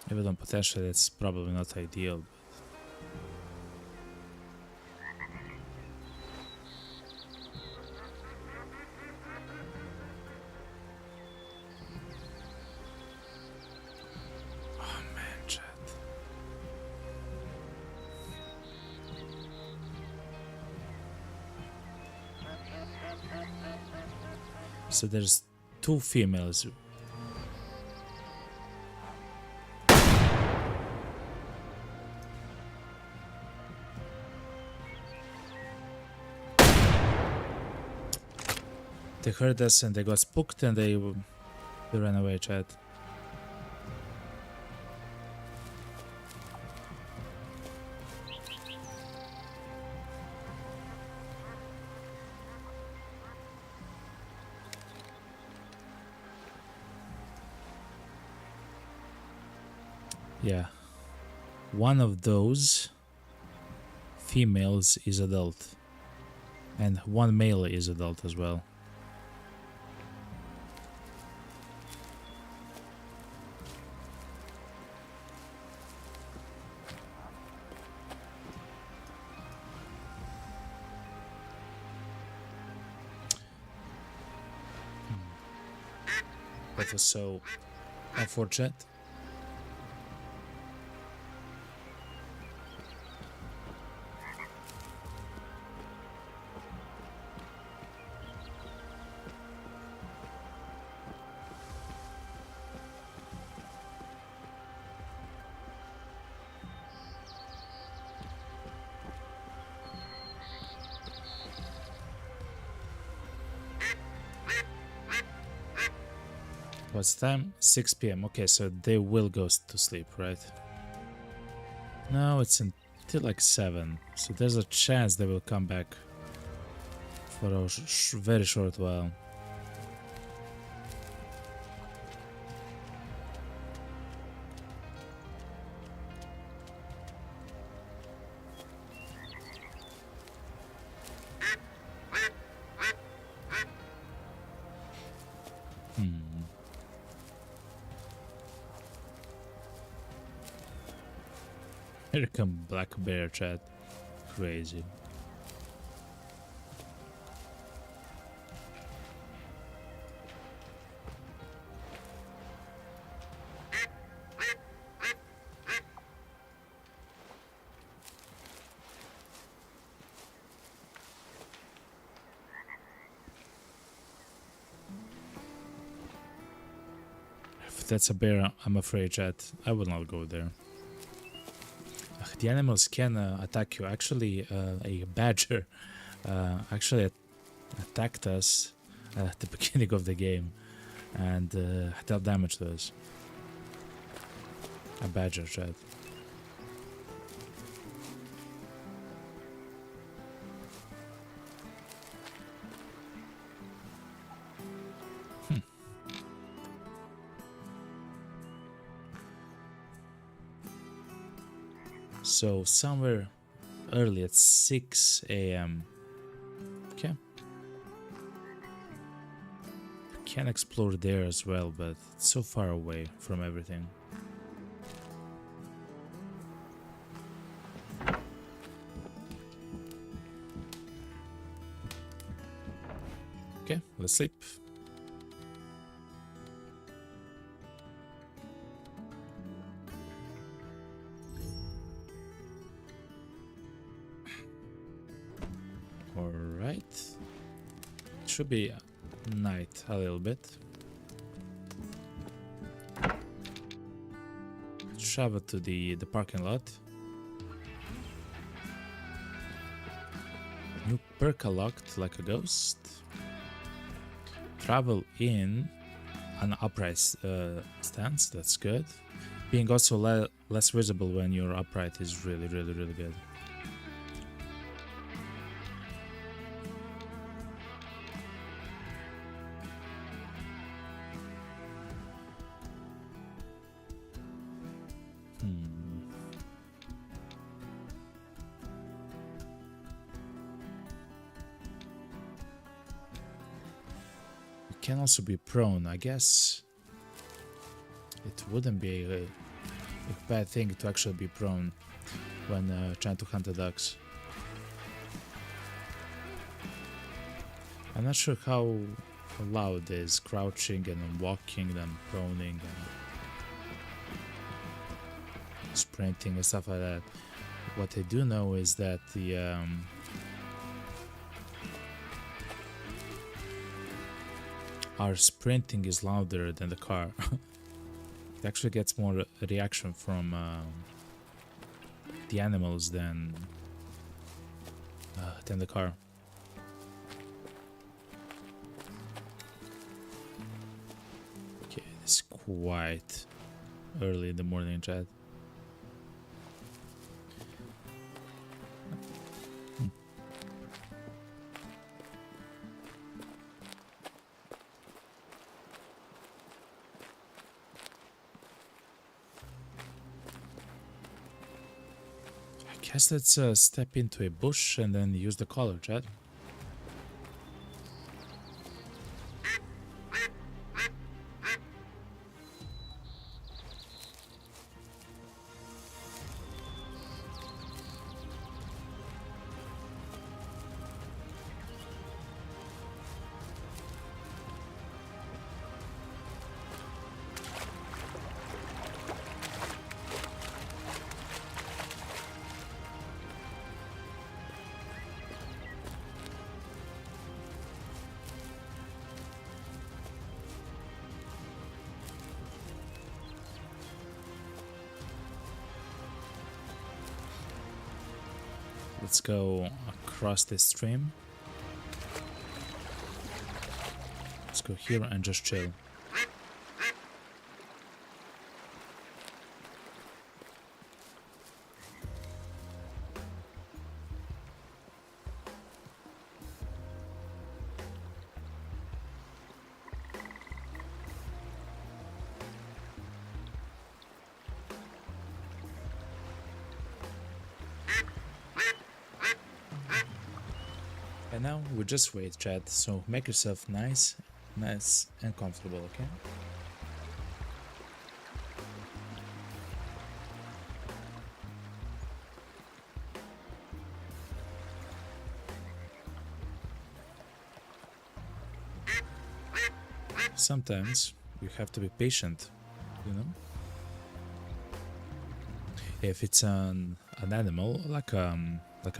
Even though potentially it's probably not ideal. So there's 2 females. They heard us and they got spooked and they ran away, chat. Yeah. One of those females is adult. And one male is adult as well. That was so unfortunate. What's the time? 6 p.m. Okay, so they will go to sleep, right? No, it's until like 7. So there's a chance they will come back for a very short while. Here come Black Bear, chat. Crazy. If that's a bear, I'm afraid, chat. I will not go there. The animals can attack you. Actually, a badger actually attacked us at the beginning of the game and dealt damage to us. A badger, chat. So somewhere early at 6 a.m. Okay. Can explore there as well, but it's so far away from everything. Okay, let's sleep. Should be night a little bit. Travel to the parking lot. New perk locked like a ghost. Travel in an upright stance, that's good. Being also less visible when you're upright is really good. Can also be prone. I guess it wouldn't be a bad thing to actually be prone when trying to hunt the ducks. I'm not sure how loud is crouching and then walking, then proning and sprinting and stuff like that. What I do know is that the our sprinting is louder than the car. It actually gets more reaction from the animals than the car. Okay, it's quite early in the morning, Chad. I guess let's step into a bush and then use the collar, Chad. Let's go across this stream. Let's go here and just chill. And now we just wait, chat, so make yourself nice and comfortable, okay? Sometimes you have to be patient, you know? If it's an animal, like a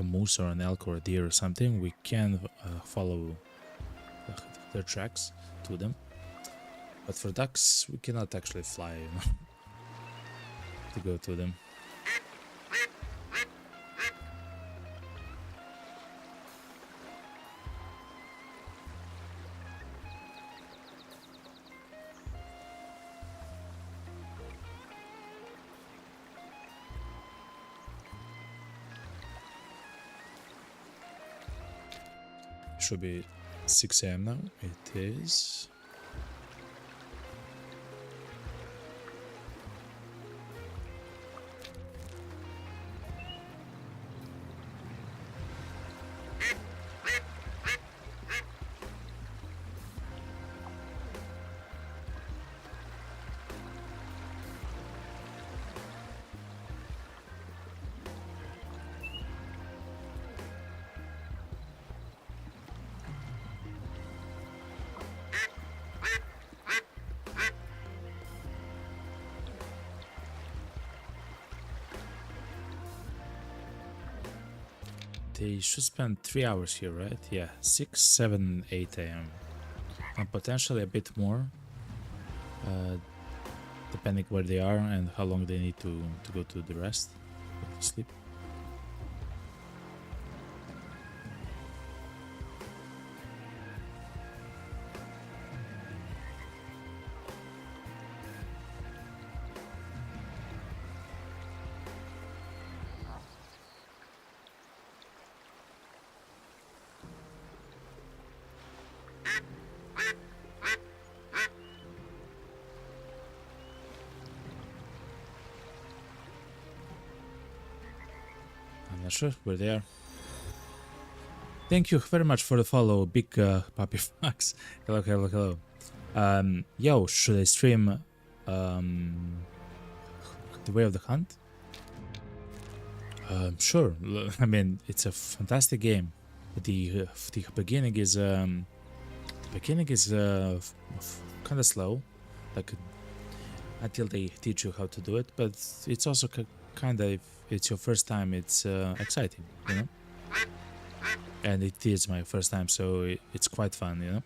moose or an elk or a deer or something, we can follow their tracks to them. But for ducks, we cannot actually fly, you know, to go to them. Should be 6 AM now. It is. They should spend 3 hours here, right? Yeah, 6, 7, 8 AM. And potentially a bit more, depending where they are and how long they need to go to the rest, go to sleep. Not sure where they are. Thank you very much for the follow, Big Puppy Fox. Hello, hello, hello. Yo, should I stream The Way of the Hunt? Sure. I mean, it's a fantastic game. The beginning is kind of slow, like until they teach you how to do it. But it's also kind of, if it's your first time, it's exciting, you know. And it is my first time, so it's quite fun, you know.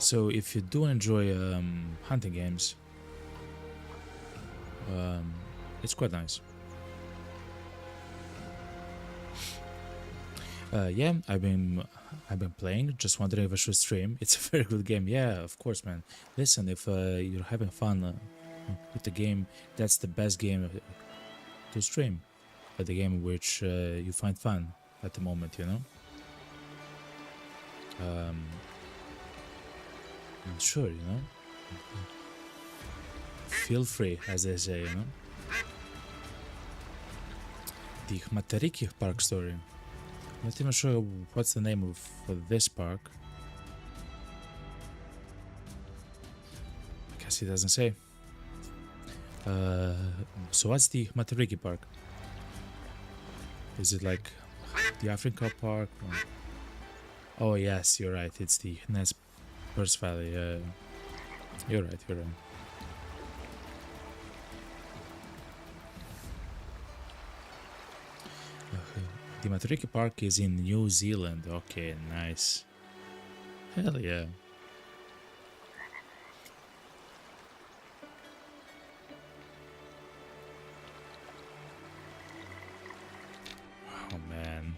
So if you do enjoy hunting games, it's quite nice. Yeah, I've been playing. Just wondering if I should stream. It's a very good game. Yeah, of course, man. Listen, if you're having fun with the game, that's the best game to stream. The game which you find fun at the moment, you know. Sure, you know. Feel free, as they say, you know. The Matariki Park story. Not even sure what's the name of this park. I guess he doesn't say. So what's the Matariki Park? Is it like the Africa Park? Or... Oh yes, you're right. It's the Nez Perce Valley. You're right. You're right. The Matariki Park is in New Zealand. Okay, nice. Hell yeah. Oh man.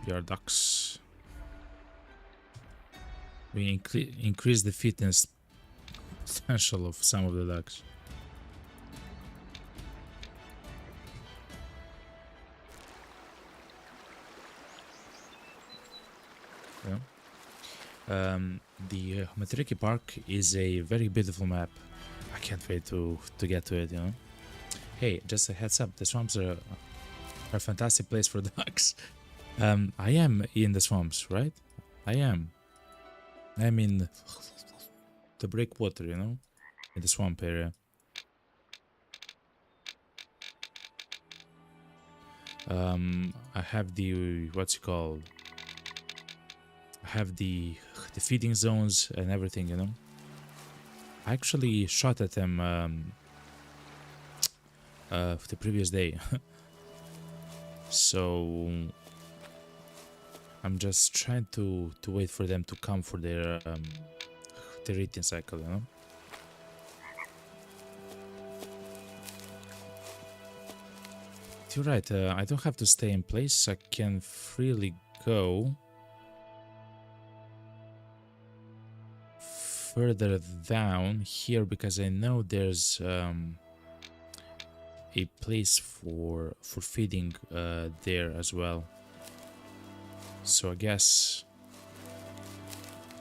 Your ducks. We increase the fitness potential of some of the ducks. Yeah. The Matariki Park is a very beautiful map. I can't wait to get to it, you know. Hey, just a heads up, the swamps are a fantastic place for ducks. I am in the swamps, right? I am. I'm in the breakwater, you know, in the swamp area. I have the what's it called? I have the feeding zones and everything, you know. I actually shot at them the previous day, so I'm just trying to wait for them to come for their eating cycle, you know. You're right. I don't have to stay in place. I can freely go further down here because I know there's a place for feeding there as well. So I guess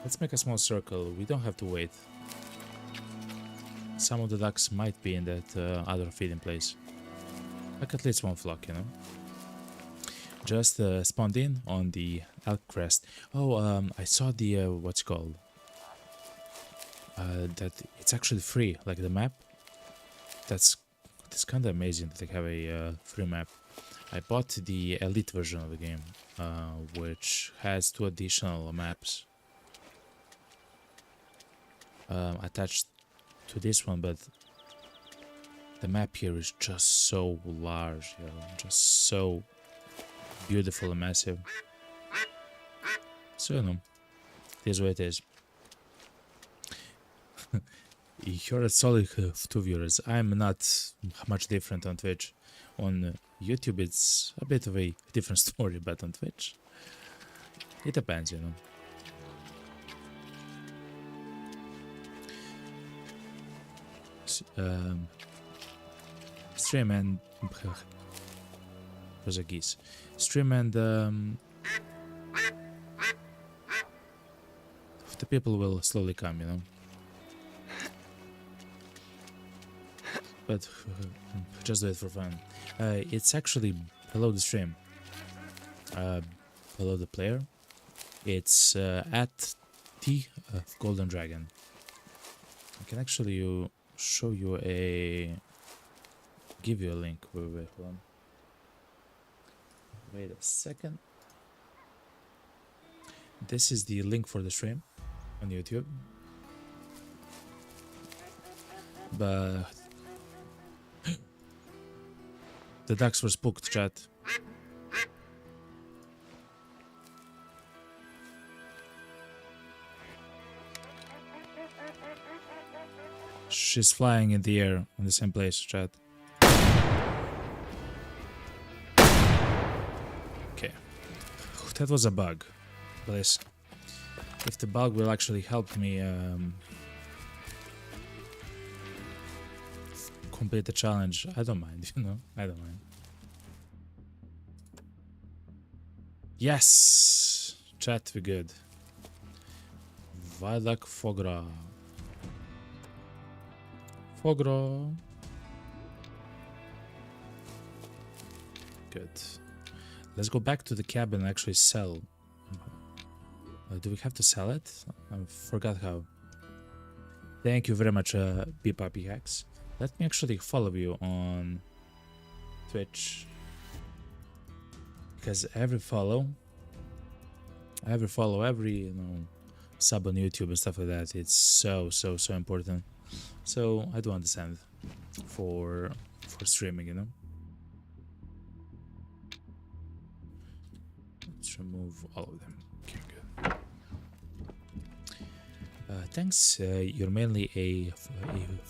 let's make a small circle. We don't have to wait. Some of the ducks might be in that other feeding place. Like at least one flock, you know. Just spawned in on the elk crest. Oh, I saw the what's it called? That it's actually free, like the map. That's kind of amazing that they have a free map. I bought the elite version of the game, which has 2 additional maps attached to this one, but the map here is just so large, you know, just so beautiful and massive. So, you know, it is what it is. You're a solid 2 viewers. I'm not much different on Twitch. On YouTube, it's a bit of a different story, but on Twitch, it depends, you know. Stream and was a geese. Stream and the people will slowly come, you know. But just do it for fun. It's actually below the stream, below the player. It's at T Golden Dragon. I can actually show you give you a link. Wait, hold on. Wait a second. This is the link for the stream on YouTube. But the ducks were spooked, chat. She's flying in the air in the same place, chat. Okay. That was a bug. Please. If the bug will actually help me complete the challenge, I don't mind, you know? I don't mind. Yes! Chat, we good. Vilac Fogra. Fogra. Good. Let's go back to the cabin and actually sell. Do we have to sell it? I forgot how. Thank you very much, BPappyHacks. Let me actually follow you on Twitch. Because every follow, every sub on YouTube and stuff like that, it's so important. So I do understand for streaming, you know. Let's remove all of them. Okay, good. Thanks. You're mainly a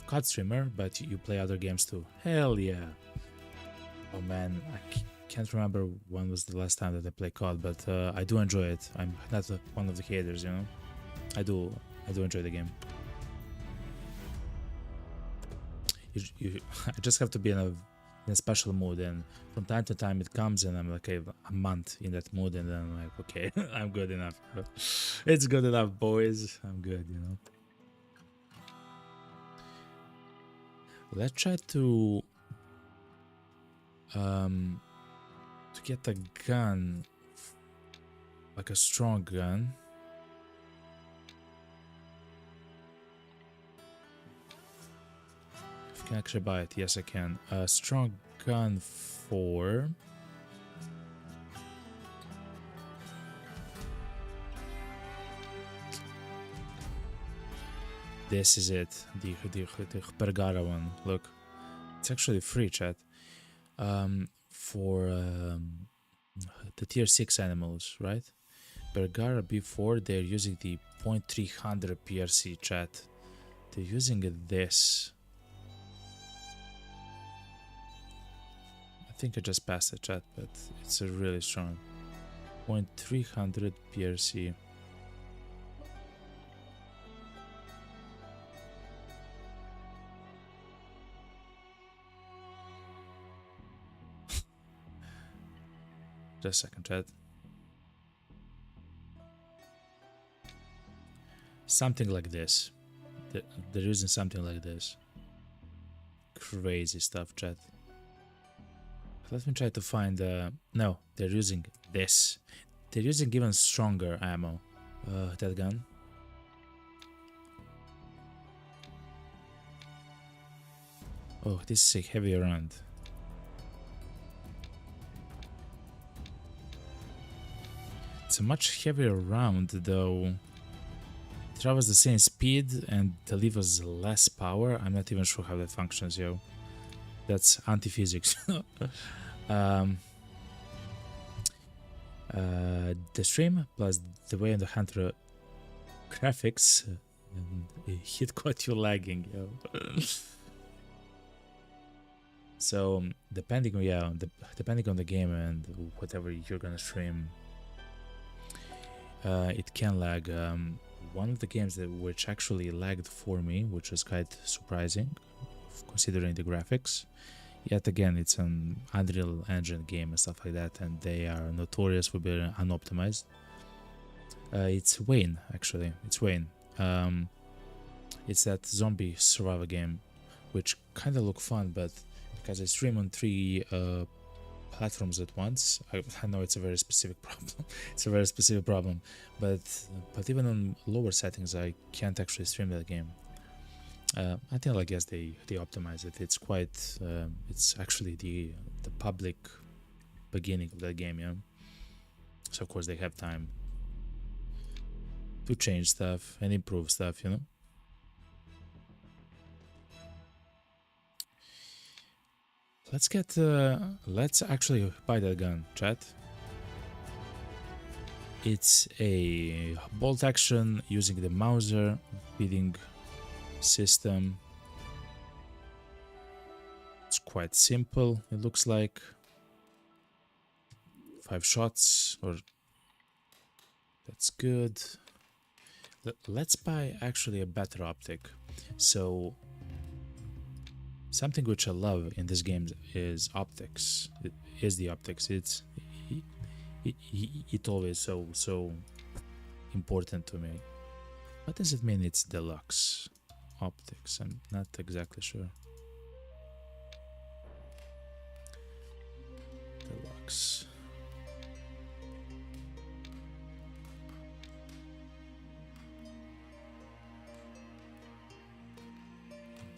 COD streamer, but you play other games too. Hell yeah! Oh man, I can't remember when was the last time that I played COD, but I do enjoy it. I'm not one of the haters, you know. I do enjoy the game. I just have to be in a special mood, and from time to time it comes, and I'm like a month in that mood, and then I'm like, okay, I'm good enough. It's good enough, boys. I'm good, you know. Let's try to get a gun, like a strong gun. If I can actually buy it, yes I can. A strong gun for this is it, the Bergara one. Look, it's actually free, chat. For the tier 6 animals, right? Bergara B4, they're using the 0.300 PRC, chat. They're using this. I think I just passed the chat, but it's a really strong 0.300 PRC. Just a second, chat. Something like this. They're using something like this. Crazy stuff, chat. Let me try to find. No, they're using this. They're using even stronger ammo. That gun. Oh, this is a heavier round. It's a much heavier round, though. It travels the same speed and delivers less power. I'm not even sure how that functions, yo. That's anti-physics. The stream plus the way on the hunter graphics hit caught you lagging, yo. So depending on the game and whatever you're gonna stream, it can lag. One of the games which actually lagged for me, which was quite surprising considering the graphics. Yet again, it's an Unreal Engine game and stuff like that, and they are notorious for being unoptimized. It's Wayne, actually. It's Wayne. It's that zombie survival game, which kind of look fun, but because I stream on 3 platforms at once, I know it's a very specific problem. It's a very specific problem, but even on lower settings, I can't actually stream that game. Until I guess they optimize it. It's quite. It's actually the public beginning of that game, yeah. So of course they have time to change stuff and improve stuff, you know. Let's actually buy that gun, chat. It's a bolt action using the Mauser, feeding system. It's quite simple, it looks like. 5 shots, or that's good. Let's buy actually a better optic. So something which I love in this game is optics. It is the optics. It's it always so important to me. What does it mean it's deluxe optics? I'm not exactly sure. Deluxe.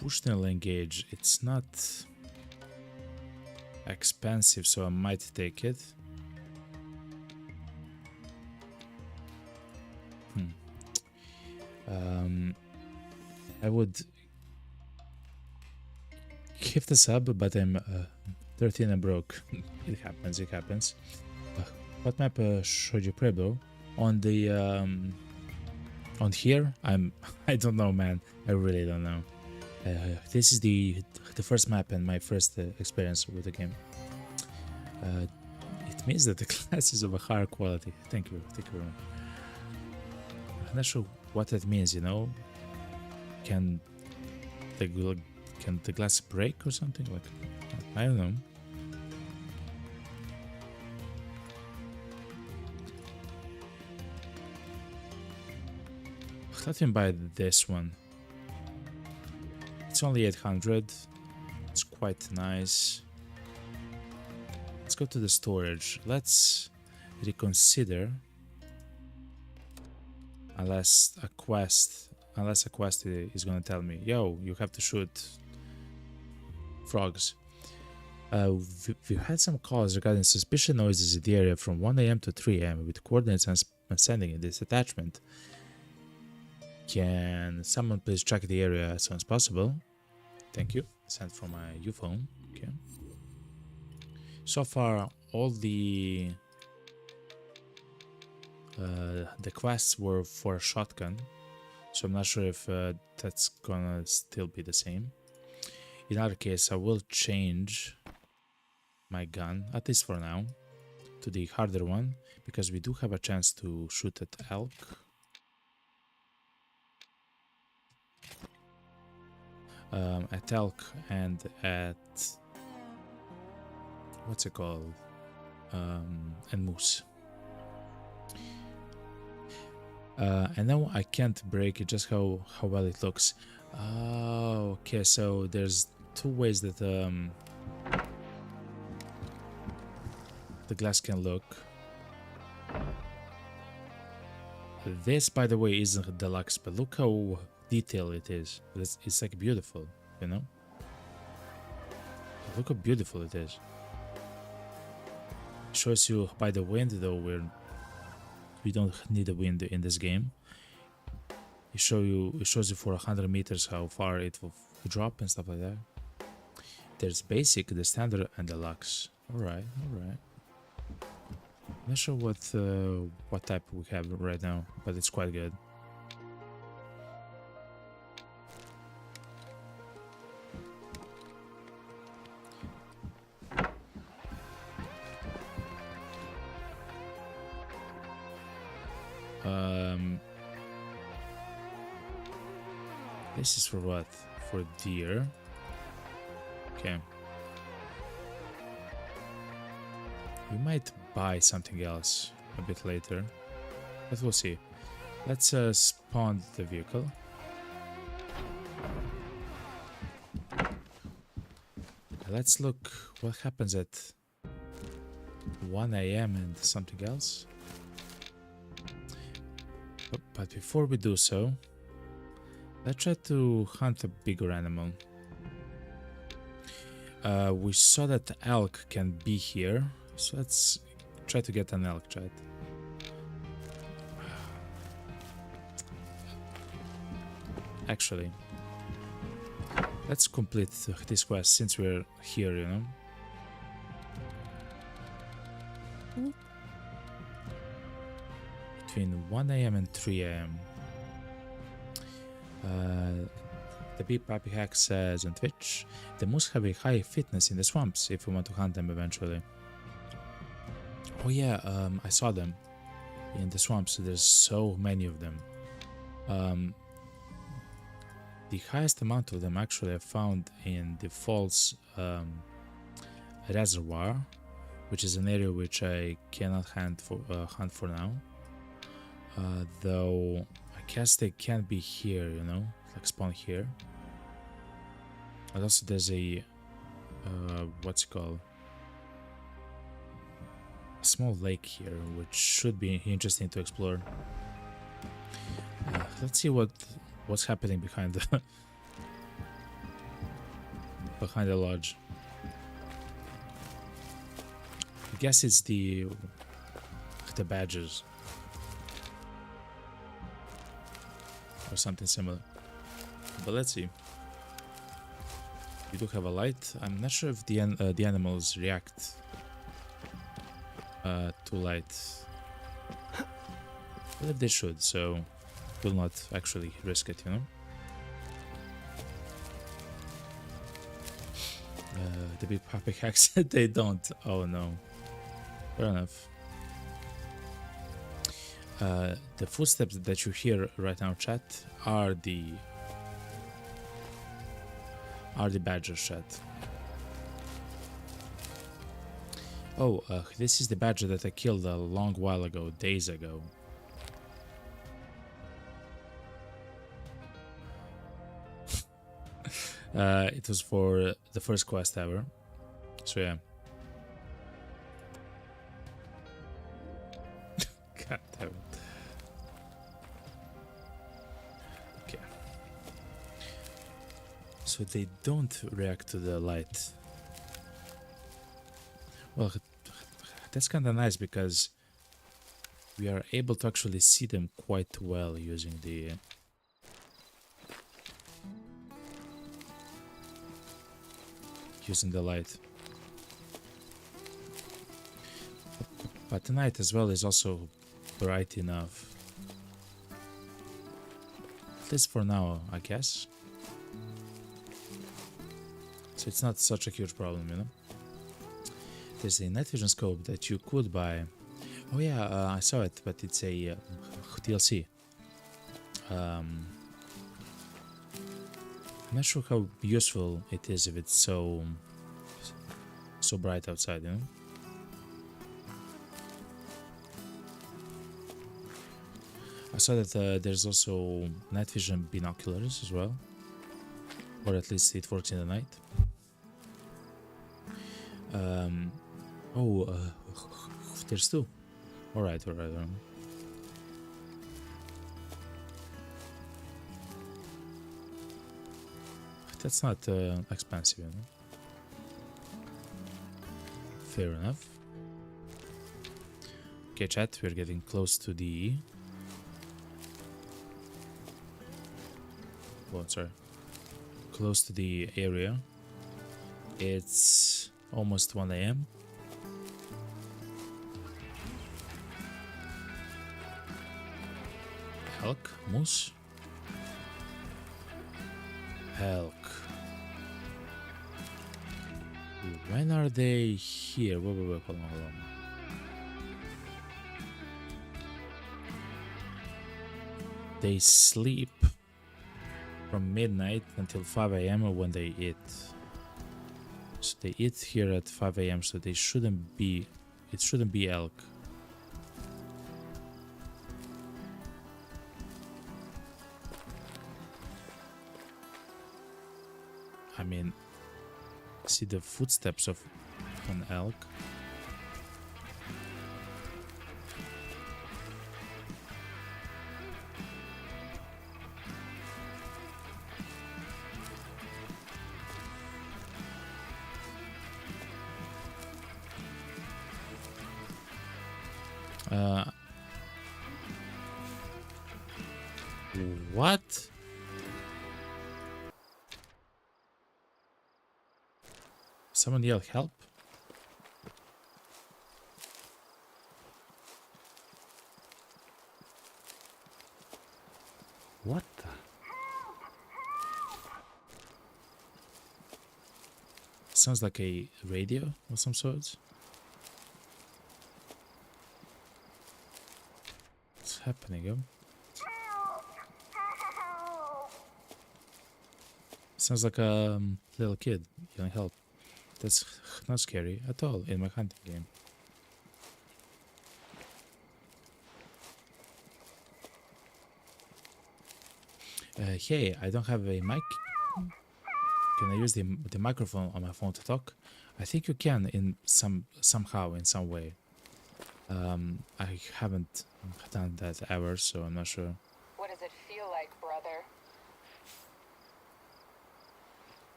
Bushnell engage, it's not expensive, so I might take it. I would give the sub, but I'm 13 and broke. It happens, it happens. What map should you play, bro? On the on here, I don't know, man. I really don't know. This is the first map and my first experience with the game. It means that the class is of a higher quality. Thank you very much. I'm not sure what that means, you know. Can the glass break or something? Like, I don't know. Let me buy this one. It's only 800. It's quite nice. Let's go to the storage. Let's reconsider. Unless a quest is gonna tell me, yo, you have to shoot frogs. We've had some calls regarding suspicious noises in the area from 1 AM to 3 AM with coordinates and sending in this attachment. Can someone please track the area as soon as possible? Thank you. Sent from my U-phone. Okay. So far, all the quests were for a shotgun, so I'm not sure if that's gonna still be the same. In other case, I will change my gun, at least for now, to the harder one, because we do have a chance to shoot at elk. At elk and at what's it called, and moose. And now I can't break it, just how well it looks. Oh, okay, so there's 2 ways that the glass can look. This, by the way, isn't deluxe, but look how detailed it is. It's like beautiful, you know? Look how beautiful it is. It shows you by the wind, though we don't need a wind in this game. It shows you for 100 meters how far it will drop and stuff like that. There's basic, the standard, and the deluxe. Alright. I'm not sure what type we have right now, but it's quite good. This is for what? For deer. Okay. We might buy something else a bit later, but we'll see. Let's spawn the vehicle. Let's look what happens at 1 AM and something else. But before we do so, let's try to hunt a bigger animal. We saw that elk can be here, so let's try to get an elk, chat. Actually, let's complete this quest since we're here, you know. Between 1 AM and 3 AM. The Big Pappy Hack says on Twitch, they must have a high fitness in the swamps if we want to hunt them eventually. Oh yeah, I saw them in the swamps. There's so many of them. The highest amount of them actually I found in the Falls Reservoir, which is an area which I cannot hunt for now. Though I guess they can't be here, you know, like spawn here. And also there's a what's it called? A small lake here, which should be interesting to explore. Let's see what's happening behind the behind the lodge. I guess it's the badges or something similar. But let's see. We do have a light. I'm not sure if the animals react to light. But if they should, so will not actually risk it, you know. The Big Pappy Hack said they don't. Oh no. Fair enough. The footsteps that you hear right now, chat, are the badgers, chat. Oh, this is the badger that I killed a long while ago, days ago. It was for the first quest ever, so yeah. God damn it. Okay. So they don't react to the light. Well, that's kind of nice because we are able to actually see them quite well using the light. But the night as well is also bright enough. At least for now, I guess. So it's not such a huge problem, you know. There's a night vision scope that you could buy. Oh yeah, I saw it, but it's a DLC. I'm not sure how useful it is if it's so bright outside, you know. I saw that there's also night vision binoculars as well, or at least it works in the night. There's two. All right. That's not expensive, you know. Fair enough. Okay, chat, we're getting close to the... Oh, sorry. Close to the area. It's almost 1 AM. Elk? Moose? Elk. When are they here? Wait, hold on. They sleep from midnight until 5 AM when they eat. So they eat here at 5 AM, so they shouldn't be... It shouldn't be elk. I mean, see the footsteps of an elk. What? Someone yell help? What the? sounds like a radio of some sorts. What's happening, yo? Sounds like a little kid yelling help. That's not scary at all in my hunting game. Hey, I don't have a mic. Can I use the microphone on my phone to talk? I think you can in somehow in some way. I haven't done that ever, so I'm not sure. What does it feel like, brother?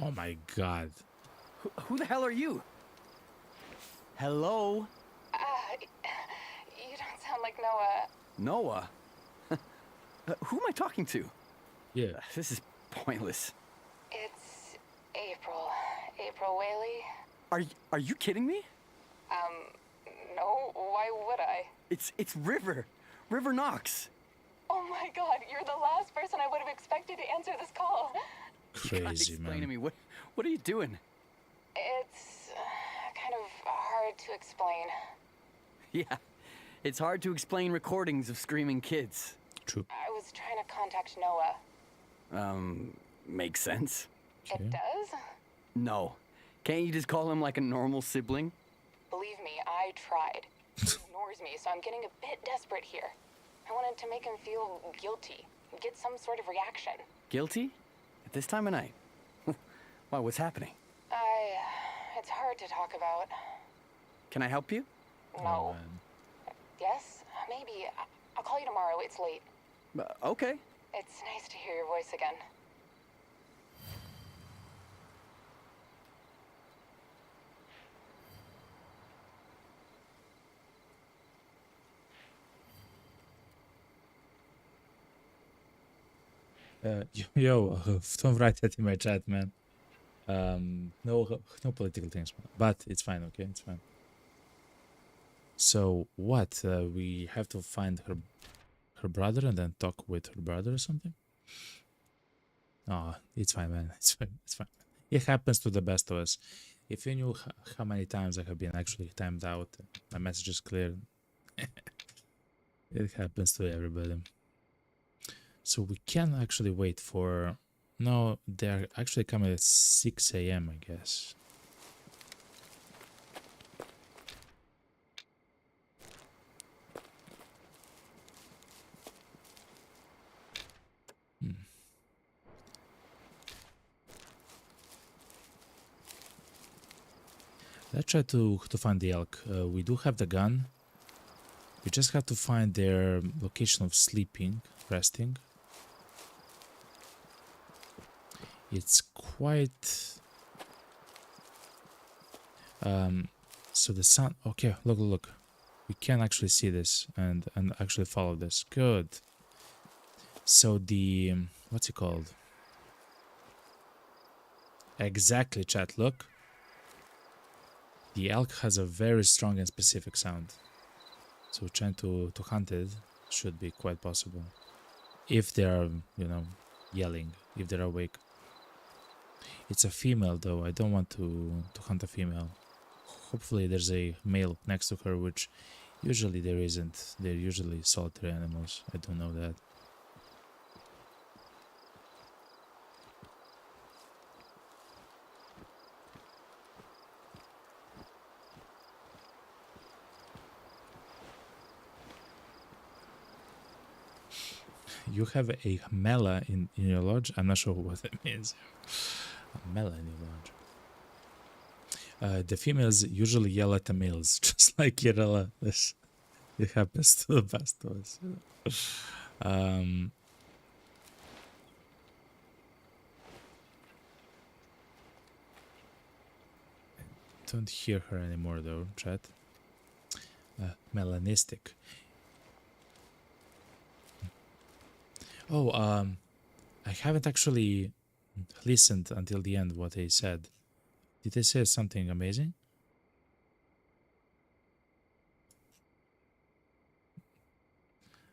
Oh my god. Who the hell are you? Hello? You don't sound like Noah. Noah? Who am I talking to? Yeah. This is pointless. It's April. April Whaley. Are you kidding me? No, why would I? It's River. River Knox. Oh my god, you're the last person I would have expected to answer this call. Crazy, Explain to man. me, what are you doing? It's kind of hard to explain. Yeah, it's hard to explain recordings of screaming kids. True. I was trying to contact Noah. Makes sense. Okay. It does? No. Can't you just call him like a normal sibling? Believe me, I tried. He ignores me, so I'm getting a bit desperate here. I wanted to make him feel guilty, get some sort of reaction. Guilty? At this time of night? Why, what's happening? It's hard to talk about. Can I help you? No. Yes? Maybe. I'll call you tomorrow. It's late. Okay. It's nice to hear your voice again. Yo, don't write that in my chat, man. No political things, man. But it's fine, okay? It's fine. So what? We have to find her brother and then talk with her brother or something? Oh, it's fine, man. It's fine. It's fine. It happens to the best of us. If you knew how many times I have been actually timed out, my message is clear. It happens to everybody. So we can actually wait for... No, they're actually coming at 6 a.m., I guess. Let's try to find the elk. We do have the gun. We just have to find their location of sleeping, resting. It's quite... so the sun... Okay, look. We can actually see this and actually follow this. Good. So the... What's it called? Exactly, chat, look. The elk has a very strong and specific sound. So trying to hunt it should be quite possible. If they are, you know, yelling, if they're awake. It's a female though, I don't want to hunt a female. Hopefully there's a male next to her, which usually there isn't. They're usually solitary animals, I don't know that. You have a mela in your lodge? I'm not sure what that means. A mela in your lodge. The females usually yell at the males, just like Kirilla. It happens to the best of us. Don't hear her anymore though, chat. Melanistic. Oh, I haven't actually listened until the end what they said. Did they say something amazing?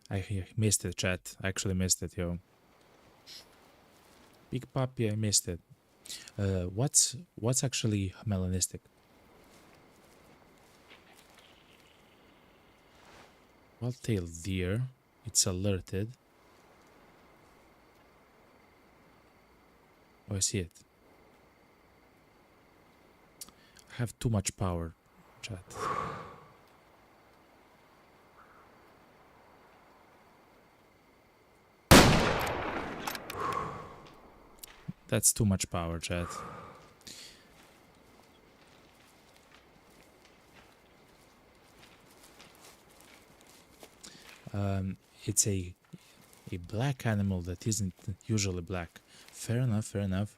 I missed it, chat. I actually missed it, yo. Big Papi, I missed it. What's actually melanistic? Wild-tailed deer. It's alerted. Oh, I see it. I have too much power, chat. That's too much power, chat. It's a black animal that isn't usually black. Fair enough, fair enough.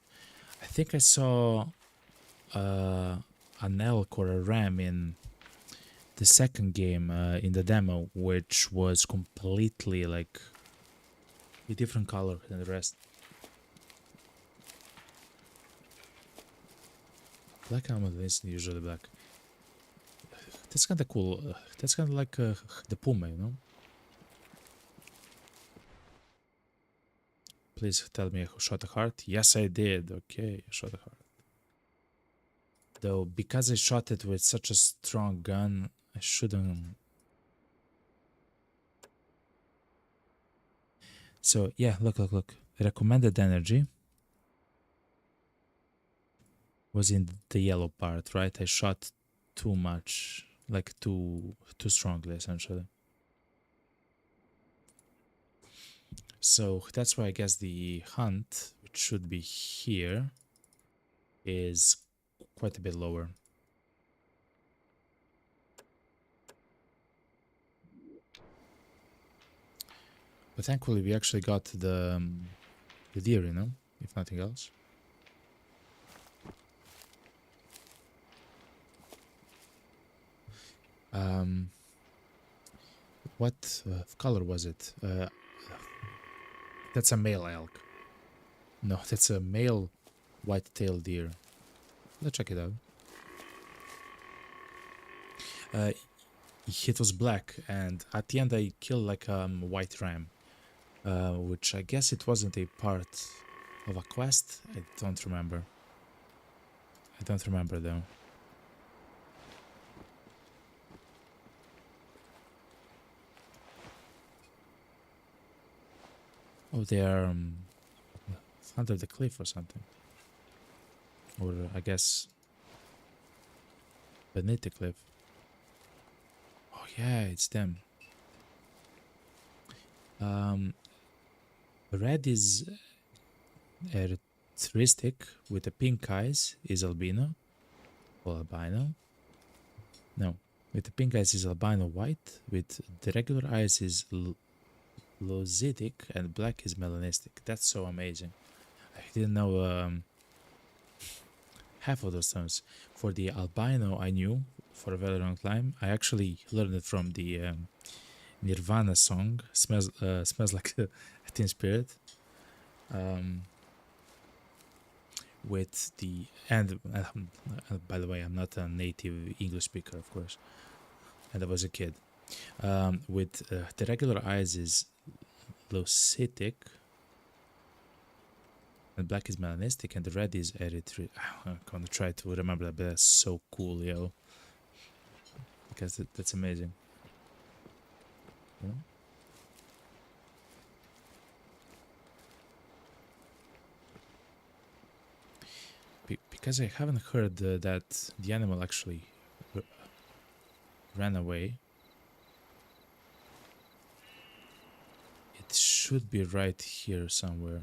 I think I saw an elk or a ram in the second game in the demo, which was completely like a different color than the rest. Black animal isn't usually black. That's kind of cool. That's kind of like the puma, you know? Please tell me who shot a heart. Yes, I did. Okay, I shot a heart. Though, because I shot it with such a strong gun, I shouldn't. So, yeah, look. Recommended energy was in the yellow part, right? I shot too much, like too strongly, essentially. So that's why I guess the hunt, which should be here, is quite a bit lower. But thankfully we actually got the deer, you know, if nothing else. What color was it? That's a male elk. No, that's a male white-tailed deer. Let's check it out. It was black, and at the end I killed like a white ram, which I guess it wasn't a part of a quest. I don't remember. I don't remember though. Oh, they are under the cliff or something. Or I guess beneath the cliff. Oh yeah, it's them. Red is erythristic with the pink eyes is albino. Or albino. No, with the pink eyes is albino white. With the regular eyes is leucidic, and black is melanistic. That's so amazing. I didn't know half of those terms. For the albino, I knew for a very long time. I actually learned it from the Nirvana song. Smells like a Teen Spirit. With the and by the way, I'm not a native English speaker, of course, and I was a kid. With the regular eyes is leucidic, and black is melanistic, and the red is erythrit. I'm gonna try to remember that, but that's so cool, yo. Because that's amazing. You know? Because I haven't heard that the animal actually ran away. It should be right here somewhere.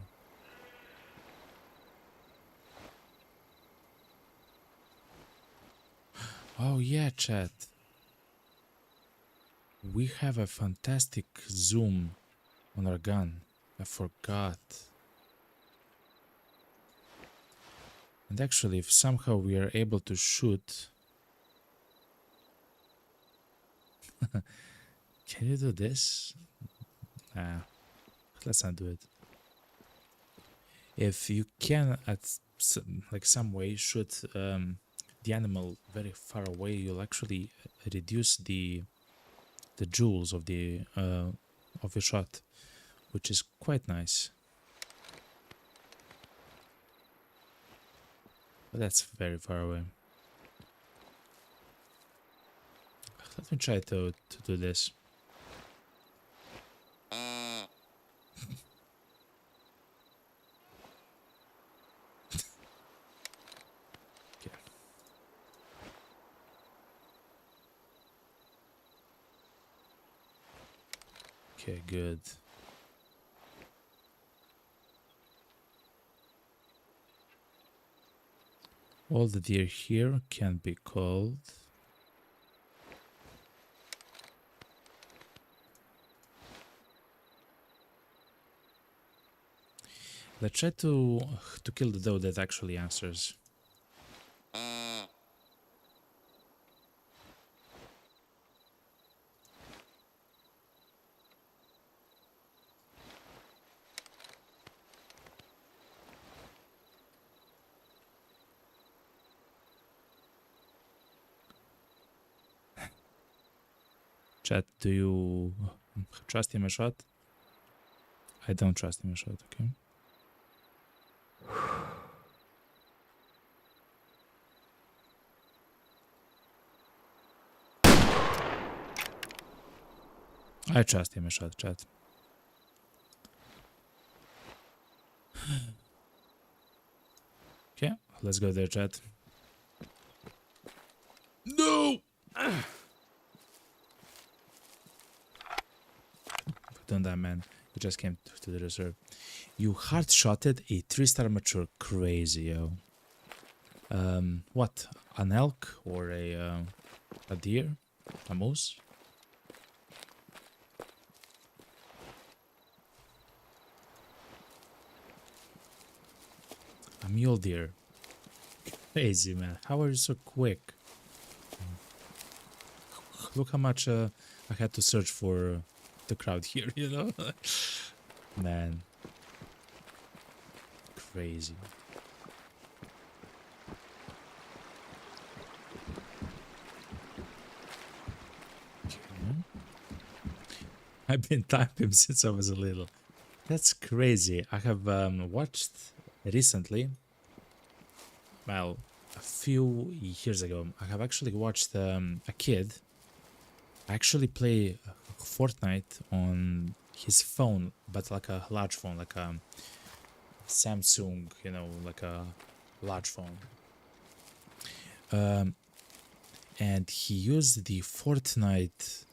Oh yeah, chat. We have a fantastic zoom on our gun. I forgot. And actually, if somehow we are able to shoot... Can you do this? Let's not do it. If you can, at some way, shoot the animal very far away, you'll actually reduce the joules of the shot, which is quite nice. But that's very far away. Let me try to do this. Okay. Okay, good. All the deer here can be called. Let's try to kill the doe that actually answers. Chat, do you trust him a shot? I don't trust him a shot, okay? I trust him a shot, chat. Okay, let's go there, chat. No! Don't die, man. You just came to the reserve. You hard-shotted a 3-star mature. Crazy, yo. What? An elk or a deer? A moose? A mule deer. Crazy, man. How are you so quick? Look how much I had to search for the crowd here, you know? Man. Crazy. Okay. I've been typing since I was a little. That's crazy. I have watched recently, well, a few years ago, I have actually watched a kid actually play Fortnite on his phone, but like a large phone, like a Samsung, you know, like a large phone. And he used the Fortnite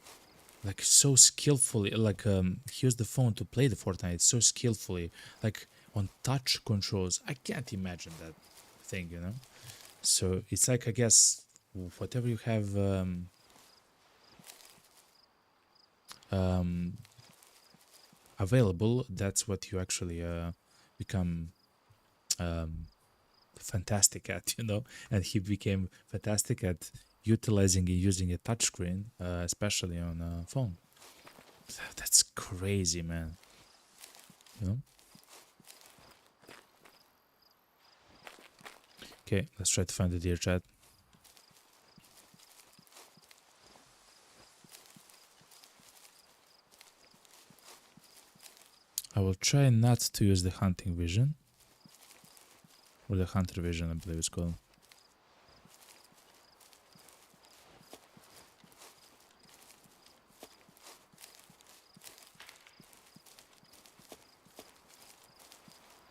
like so skillfully, like he used the phone to play the Fortnite so skillfully, like on touch controls. I can't imagine that thing, you know. So it's like, I guess, whatever you have available, that's what you actually become fantastic at, you know. And he became fantastic at utilizing and using a touchscreen, especially on a phone. That's crazy, man. You know. Okay, let's try to find the deer, chat. I will try not to use the hunting vision. Or the hunter vision, I believe it's called.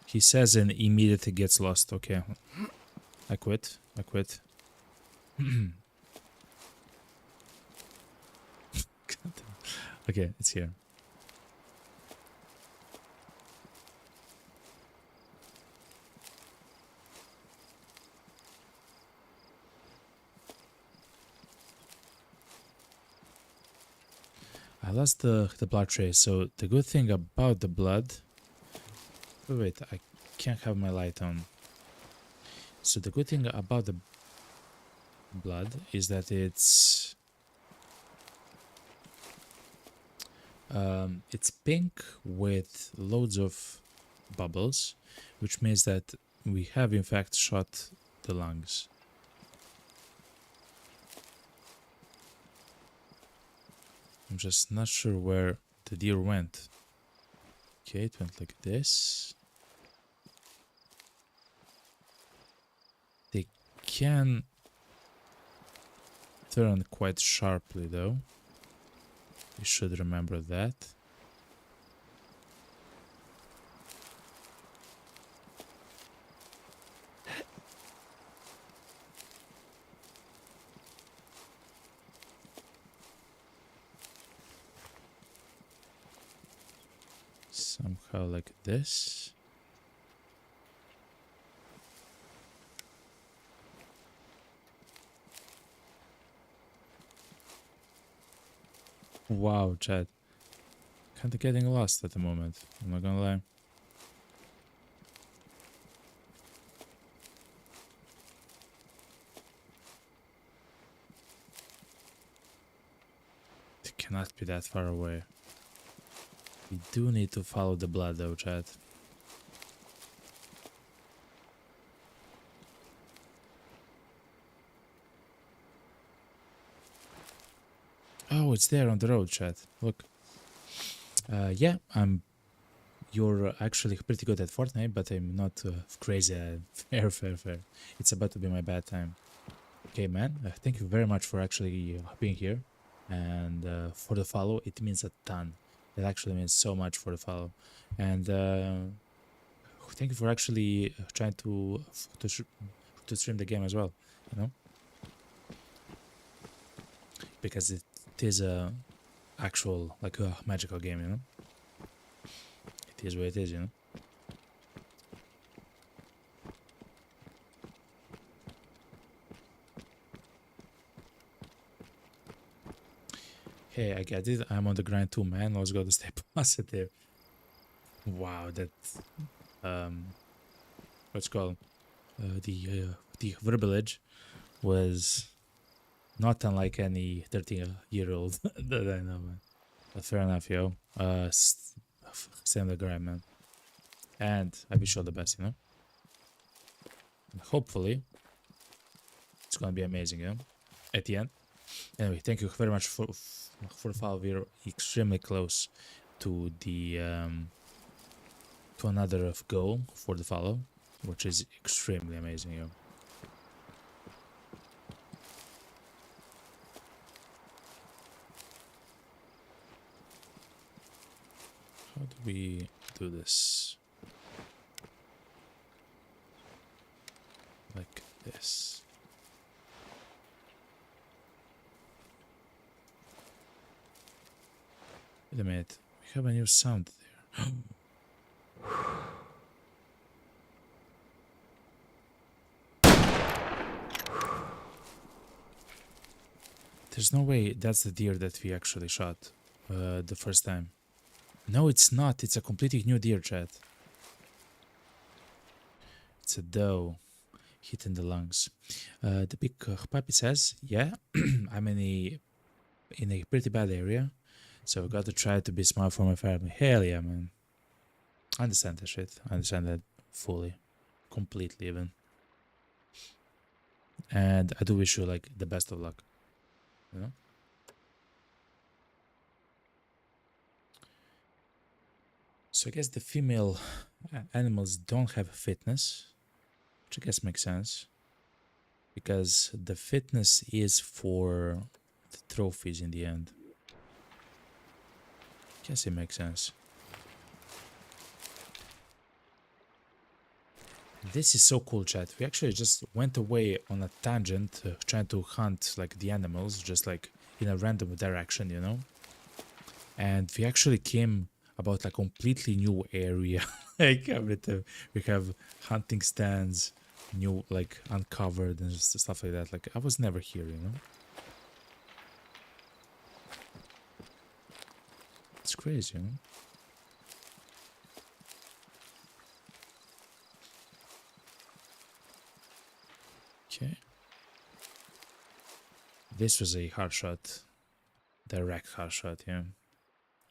He says and immediately gets lost. Okay. I quit. I quit. Okay, it's here. I lost the blood trace, so the good thing about the blood... Wait, I can't have my light on. So the good thing about the blood is that it's pink with loads of bubbles, which means that we have in fact shot the lungs. I'm just not sure where the deer went. Okay, it went like this. They can turn quite sharply though. You should remember that. Somehow like this. Wow, chat. Kinda getting lost at the moment, I'm not gonna lie. It cannot be that far away. We do need to follow the blood though, chat. Oh, it's there on the road, chat. Look. Yeah, you're actually pretty good at Fortnite, but I'm not crazy at fair. It's about to be my bad time. Okay, man. Thank you very much for actually being here. And for the follow, it means a ton. It actually means so much for the follow. And thank you for actually trying to stream the game as well, you know? Because it is a actual, like a magical game, you know? It is what it is, you know? Hey, I get it. I'm on the grind too, man. Let's go to stay positive. Wow, that what's it called? The verbiage was not unlike any 13-year-old that I know, man. But fair enough, yo. Stay on the grind, man. And I wish you all the best, you know? And hopefully, it's gonna be amazing, you know? At the end. Anyway, thank you very much for the follow. We're extremely close to the to another goal for the follow, which is extremely amazing, yo. How do we do this? Like this. Wait a minute, we have a new sound there. There's no way that's the deer that we actually shot the first time. No, it's not. It's a completely new deer, chat. It's a doe hit in the lungs. The big puppy says, yeah, I'm in a pretty bad area. So I got to try to be smart for my family. Hell yeah, man. I understand that shit. I understand that fully. Completely even. And I do wish you like the best of luck. You know? So I guess the female animals don't have fitness. Which I guess makes sense. Because the fitness is for the trophies in the end. Guess it makes sense. This is so cool, chat. We actually just went away on a tangent trying to hunt like the animals, just like in a random direction, you know? And we actually came about a completely new area. Like everything. We have hunting stands, new like uncovered and just stuff like that. Like I was never here, you know? It's crazy, you know? Okay. This was a hard shot. Direct hard shot, yeah.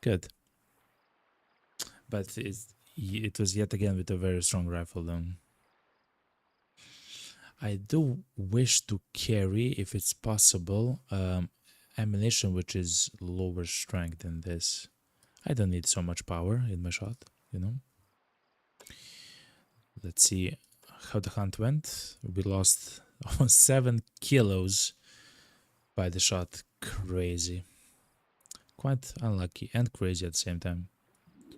Good. But it was yet again with a very strong rifle though. I do wish to carry, if it's possible, ammunition which is lower strength than this. I don't need so much power in my shot, you know. Let's see how the hunt went. We lost almost 7 kilos by the shot. Crazy. Quite unlucky and crazy at the same time.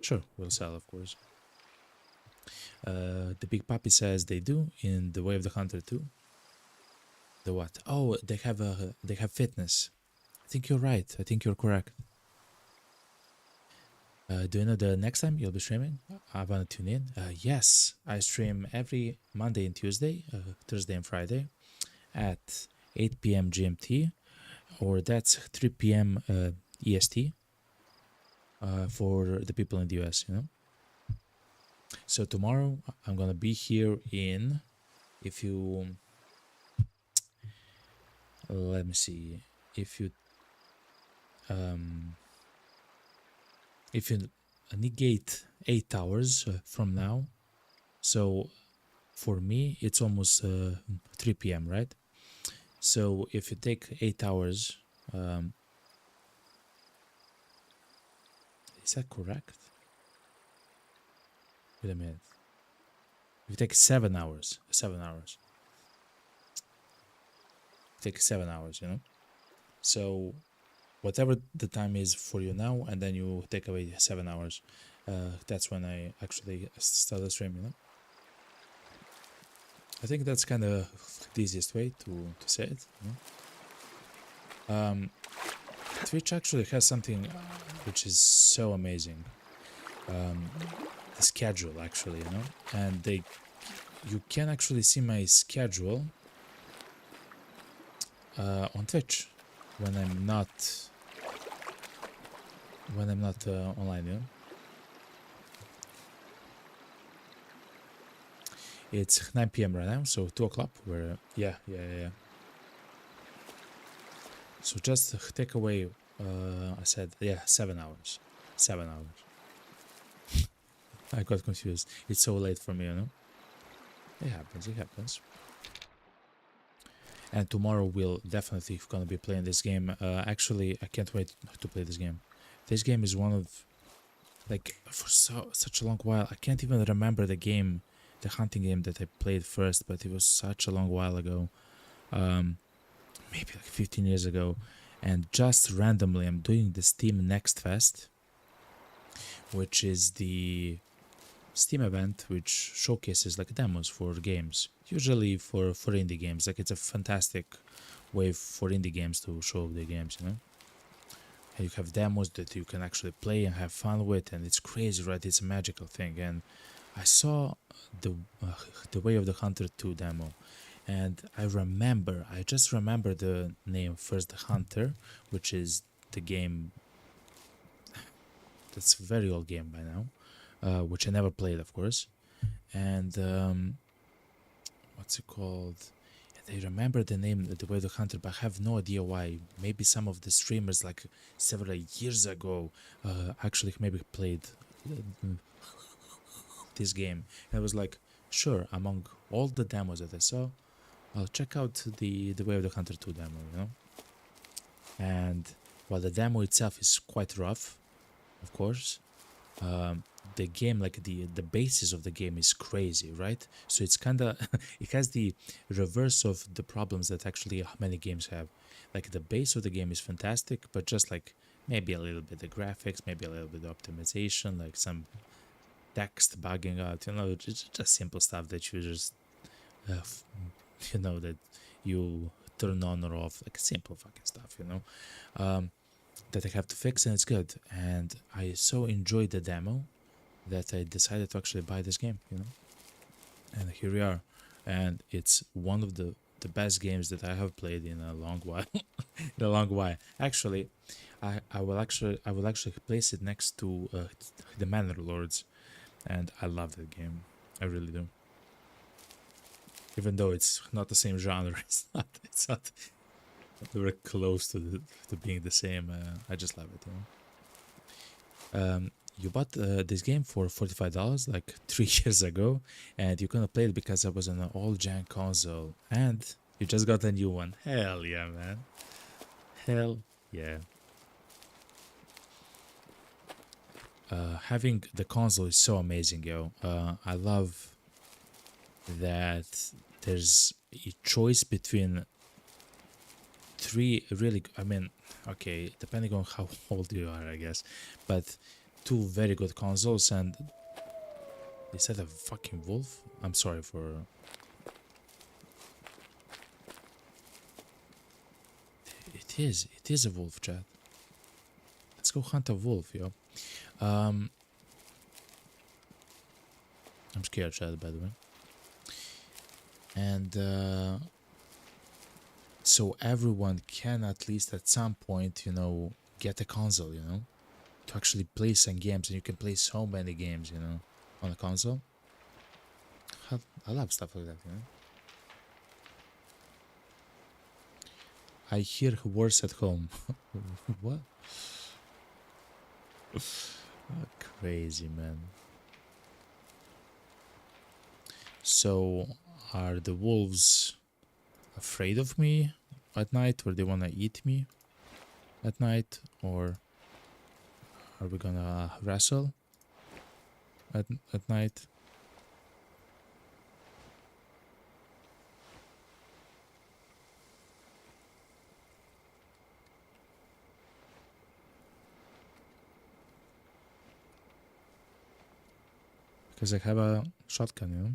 Sure, we'll sell, of course. The Big Papi says they do in The Way of the Hunter too. The what? Oh, they have fitness. I think you're right. I think you're correct. Do you know the next time you'll be streaming? I want to tune in. Yes, I stream every Monday and Tuesday, Thursday and Friday at 8 p.m. GMT, or that's 3 p.m. EST for the people in the US, you know. So tomorrow I'm gonna be here in, if you, let me see, if you negate 8 hours from now, so for me it's almost 3 p.m. right? So if you take 8 hours, is that correct? Wait a minute. If you take 7 hours, take 7 hours, you know. So whatever the time is for you now, and then you take away 7 hours, that's when I actually start the stream, you know. I think that's kind of the easiest way to say it, you know? Twitch actually has something which is so amazing, the schedule actually, you know, and you can actually see my schedule on Twitch when I'm not online, you know. It's 9 p.m. right now, so 2 o'clock. We're yeah. So just take away. I said 7 hours. 7 hours. I got confused. It's so late for me, you know. It happens. And tomorrow we'll definitely gonna be playing this game. Actually, I can't wait to play this game. This game is one of, like, for such a long while. I can't even remember the game, the hunting game that I played first, but it was such a long while ago. Maybe like 15 years ago. And just randomly, I'm doing the Steam Next Fest, which is the Steam event which showcases like demos for games, usually for indie games. Like, it's a fantastic way for indie games to show their games, you know. And you have demos that you can actually play and have fun with, and it's crazy, right? It's a magical thing. And I saw the Way of the Hunter 2 demo, and I just remember the name first, The Hunter, which is the game that's a very old game by now, which I never played, of course. And what's it called? And I remember the name, The Way of the Hunter, but I have no idea why. Maybe some of the streamers, like several years ago, actually maybe played this game. And I was like, sure, among all the demos that I saw, I'll check out the Way of the Hunter 2 demo, you know. And while the demo itself is quite rough, of course, the game, like the basis of the game is crazy, right? So it's kind of it has the reverse of the problems that actually many games have. Like, the base of the game is fantastic, but just like maybe a little bit of graphics, maybe a little bit of optimization, like some text bugging out, you know, just simple stuff that you just you know, that you turn on or off, like simple fucking stuff, you know, that I have to fix, and it's good. And I so enjoyed the demo that I decided to actually buy this game, you know. And here we are, and it's one of the best games that I have played in a long while. Actually, I will actually place it next to the Manor Lords, and I love that game. I really do. Even though it's not the same genre, it's not very close to being the same. I just love it, you know. You bought this game for $45 like 3 years ago, and you're gonna play it because I was on an old-gen console, and you just got a new one. Hell yeah, man. Hell yeah. Having the console is so amazing, yo. I love that there's a choice between three really, I mean, okay, depending on how old you are, I guess, but two very good consoles. And is that a fucking wolf? I'm sorry for... It is a wolf, chat. Let's go hunt a wolf, yo. I'm scared, chat, by the way. And so everyone can at least at some point, you know, get a console, you know, to actually play some games. And you can play so many games, you know, on a console. I love stuff like that, you know. I hear worse at home. What? Crazy, man. So, are the wolves afraid of me at night, or they wanna eat me at night, or are we gonna wrestle at night? Because I have a shotgun, you know.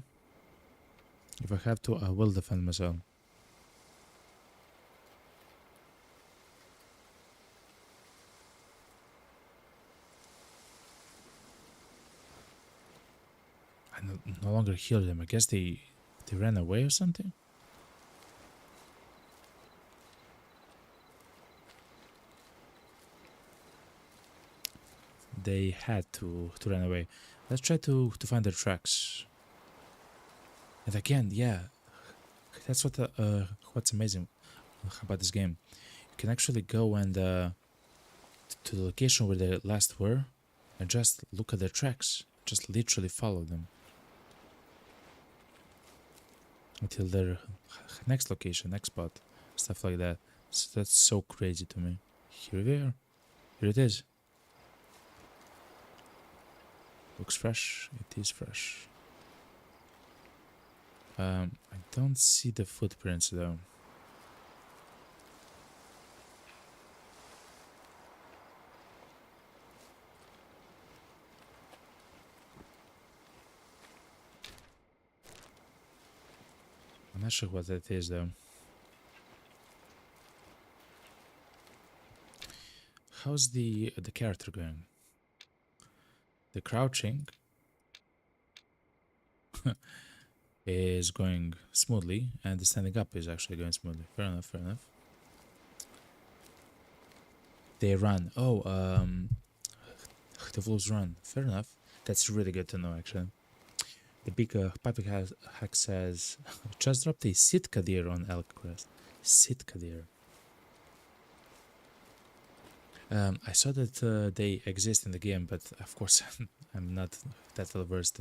If I have to, I will defend myself. I no longer hear them. I guess they ran away or something. They had to run away. Let's try to find their tracks. And again, yeah, that's what's amazing about this game. You can actually go and to the location where they last were, and just look at their tracks. Just literally follow them until their next location, next spot, stuff like that. So that's so crazy to me. Here we are. Here it is. Looks fresh. It is fresh. I don't see the footprints though. I'm not sure what that is though. How's the character going? The crouching is going smoothly, and the standing up is actually going smoothly. Fair enough, fair enough. They run. Oh, the wolves run. Fair enough. That's really good to know, actually. The big Puppy Hack says, just dropped a Sitka deer on Elk Crest. Sitka deer. I saw that they exist in the game, but of course I'm not that well versed.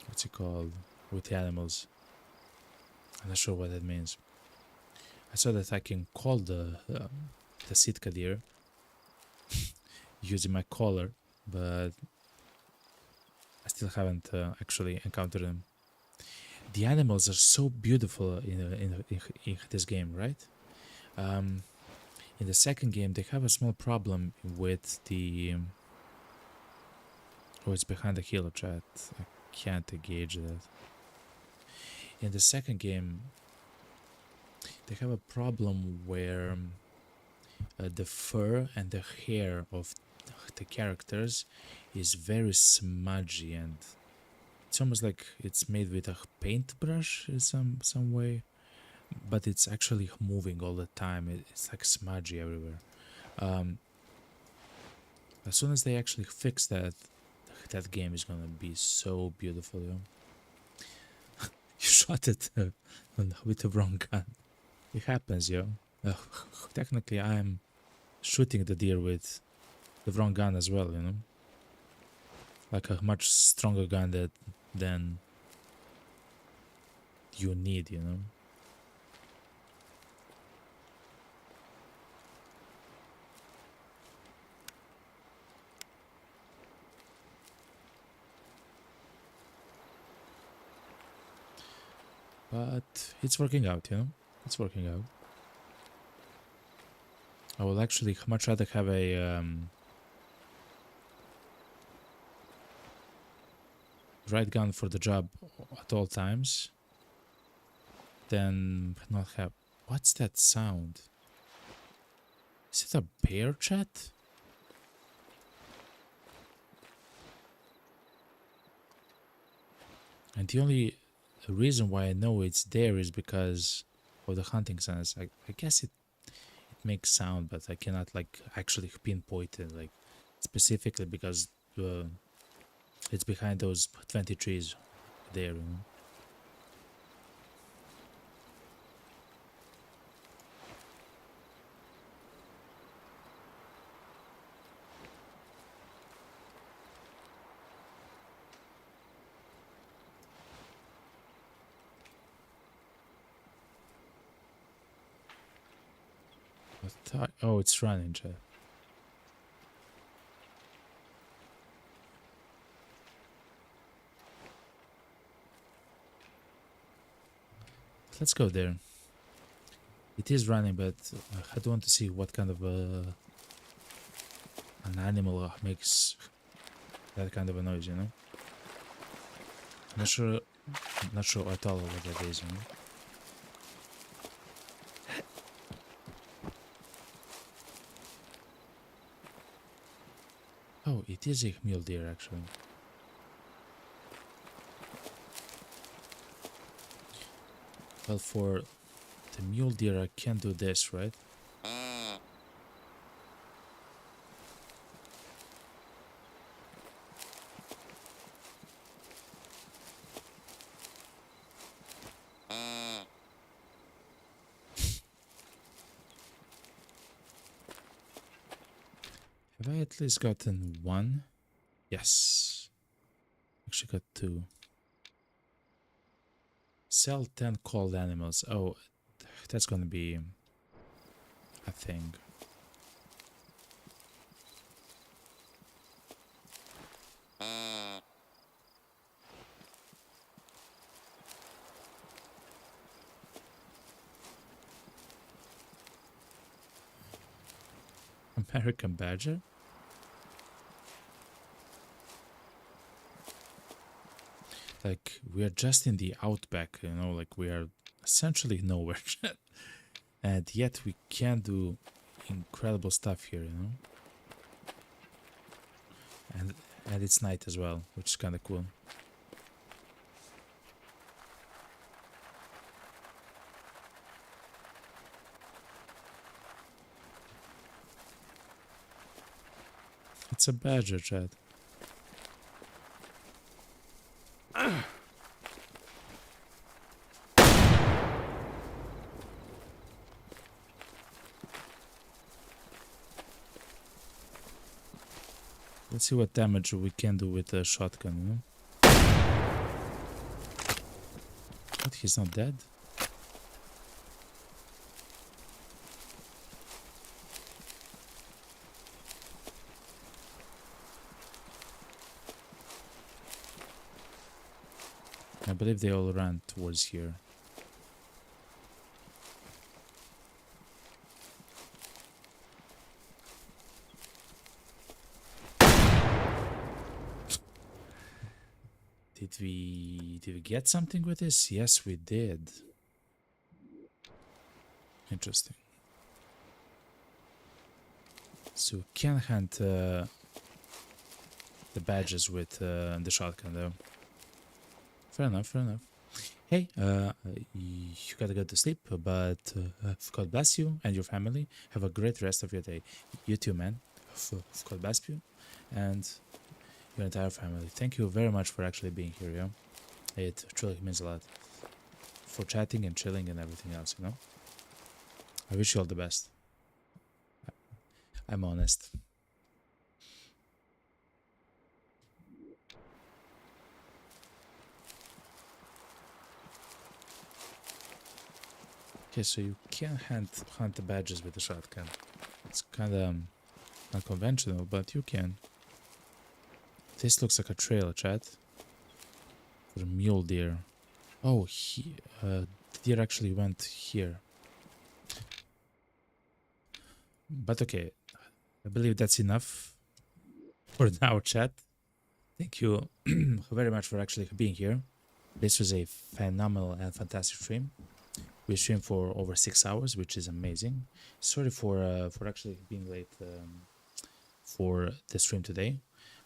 What's it called? With the animals. I'm not sure what that means. I saw that I can call the Sitka deer using my collar, but I still haven't actually encountered them. The animals are so beautiful in this game, right? In the second game, they have a small problem with the... Oh, it's behind the hill, chat. I can't engage that. In the second game, they have a problem where the fur and the hair of the characters is very smudgy, and it's almost like it's made with a paintbrush in some way. But it's actually moving all the time. It's like smudgy everywhere. As soon as they actually fix that, that game is gonna be so beautiful, yo. You shot it with the wrong gun. It happens, yo. Technically, I am shooting the deer with the wrong gun as well, you know. Like a much stronger gun than you need, you know. But it's working out, you know? It's working out. I will actually much rather have a right gun for the job at all times than not have... What's that sound? Is it a bear, chat? And the only reason why I know it's there is because of the hunting sense. I guess it makes sound, but I cannot like actually pinpoint it like specifically because it's behind those 20 trees there, you know? Oh, it's running, chat. Let's go there. It is running, but I don't want to see what kind of an animal makes that kind of a noise, you know? Not sure at all what that is, you know? Oh, it is a mule deer, actually. Well, for the mule deer, I can do this, right? Have I at least gotten one? Yes. Actually got two. Sell 10 cold animals. Oh, that's gonna be a thing. American Badger? Like, we are just in the outback, you know, like we are essentially nowhere. And yet we can do incredible stuff here, you know? And it's night as well, which is kind of cool. It's a badger, Chad. Let's see what damage we can do with a shotgun, you know? What, he's not dead? I believe they all ran towards here. Did we get something with this? Yes, we did. Interesting. So we can hunt the badges with the shotgun though. Fair enough, fair enough. Hey, you gotta go to sleep, but God bless you and your family. Have a great rest of your day. You too, man. God bless you and your entire family. Thank you very much for actually being here, yeah? It truly means a lot. For chatting and chilling and everything else, you know? I wish you all the best. I'm honest. Okay, so you can hunt the badges with a shotgun. It's kind of unconventional, but you can. This looks like a trail, chat. For a mule deer. Oh, the deer actually went here. But okay, I believe that's enough for now, chat. Thank you very much for actually being here. This was a phenomenal and fantastic stream. We streamed for over 6 hours, which is amazing. Sorry for actually being late for the stream today.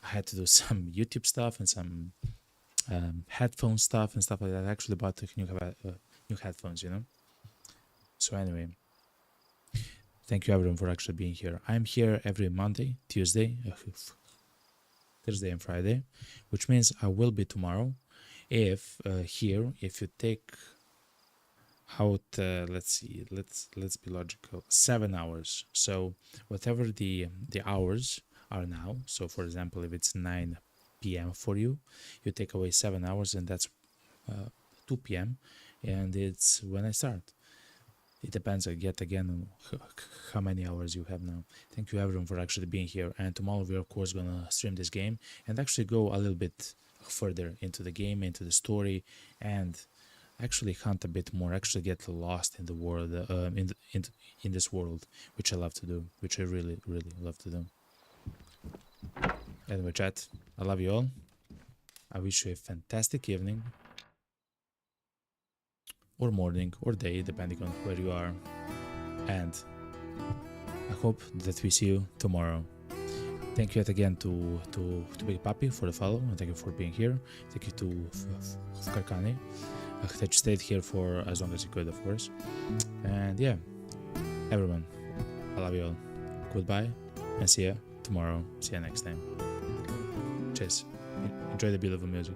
I had to do some YouTube stuff and some headphone stuff and stuff like that. I actually bought new headphones, you know. So anyway, thank you everyone for actually being here. I'm here every Monday, Tuesday, Thursday and Friday, which means I will be tomorrow. If you take out let's see, let's be logical, 7 hours. So whatever the hours are now, so for example, if it's 9 p.m. for you, you take away 7 hours, and that's 2 p.m. and it's when I start. It depends again on how many hours you have now. Thank you everyone for actually being here, and tomorrow we're of course gonna stream this game and actually go a little bit further into the game, into the story, and actually hunt a bit more, actually get lost in the world, in this world, which I love to do, which I really love to do. Anyway, chat, I love you all. I wish you a fantastic evening or morning or day, depending on where you are, and I hope that we see you tomorrow. Thank you yet again to Big Papi for the follow, and thank you for being here. Thank you to Karkani that you stayed here for as long as you could, of course. And yeah, everyone, I love you all. Goodbye, and see ya tomorrow. See ya next time. Cheers. Enjoy the beautiful music.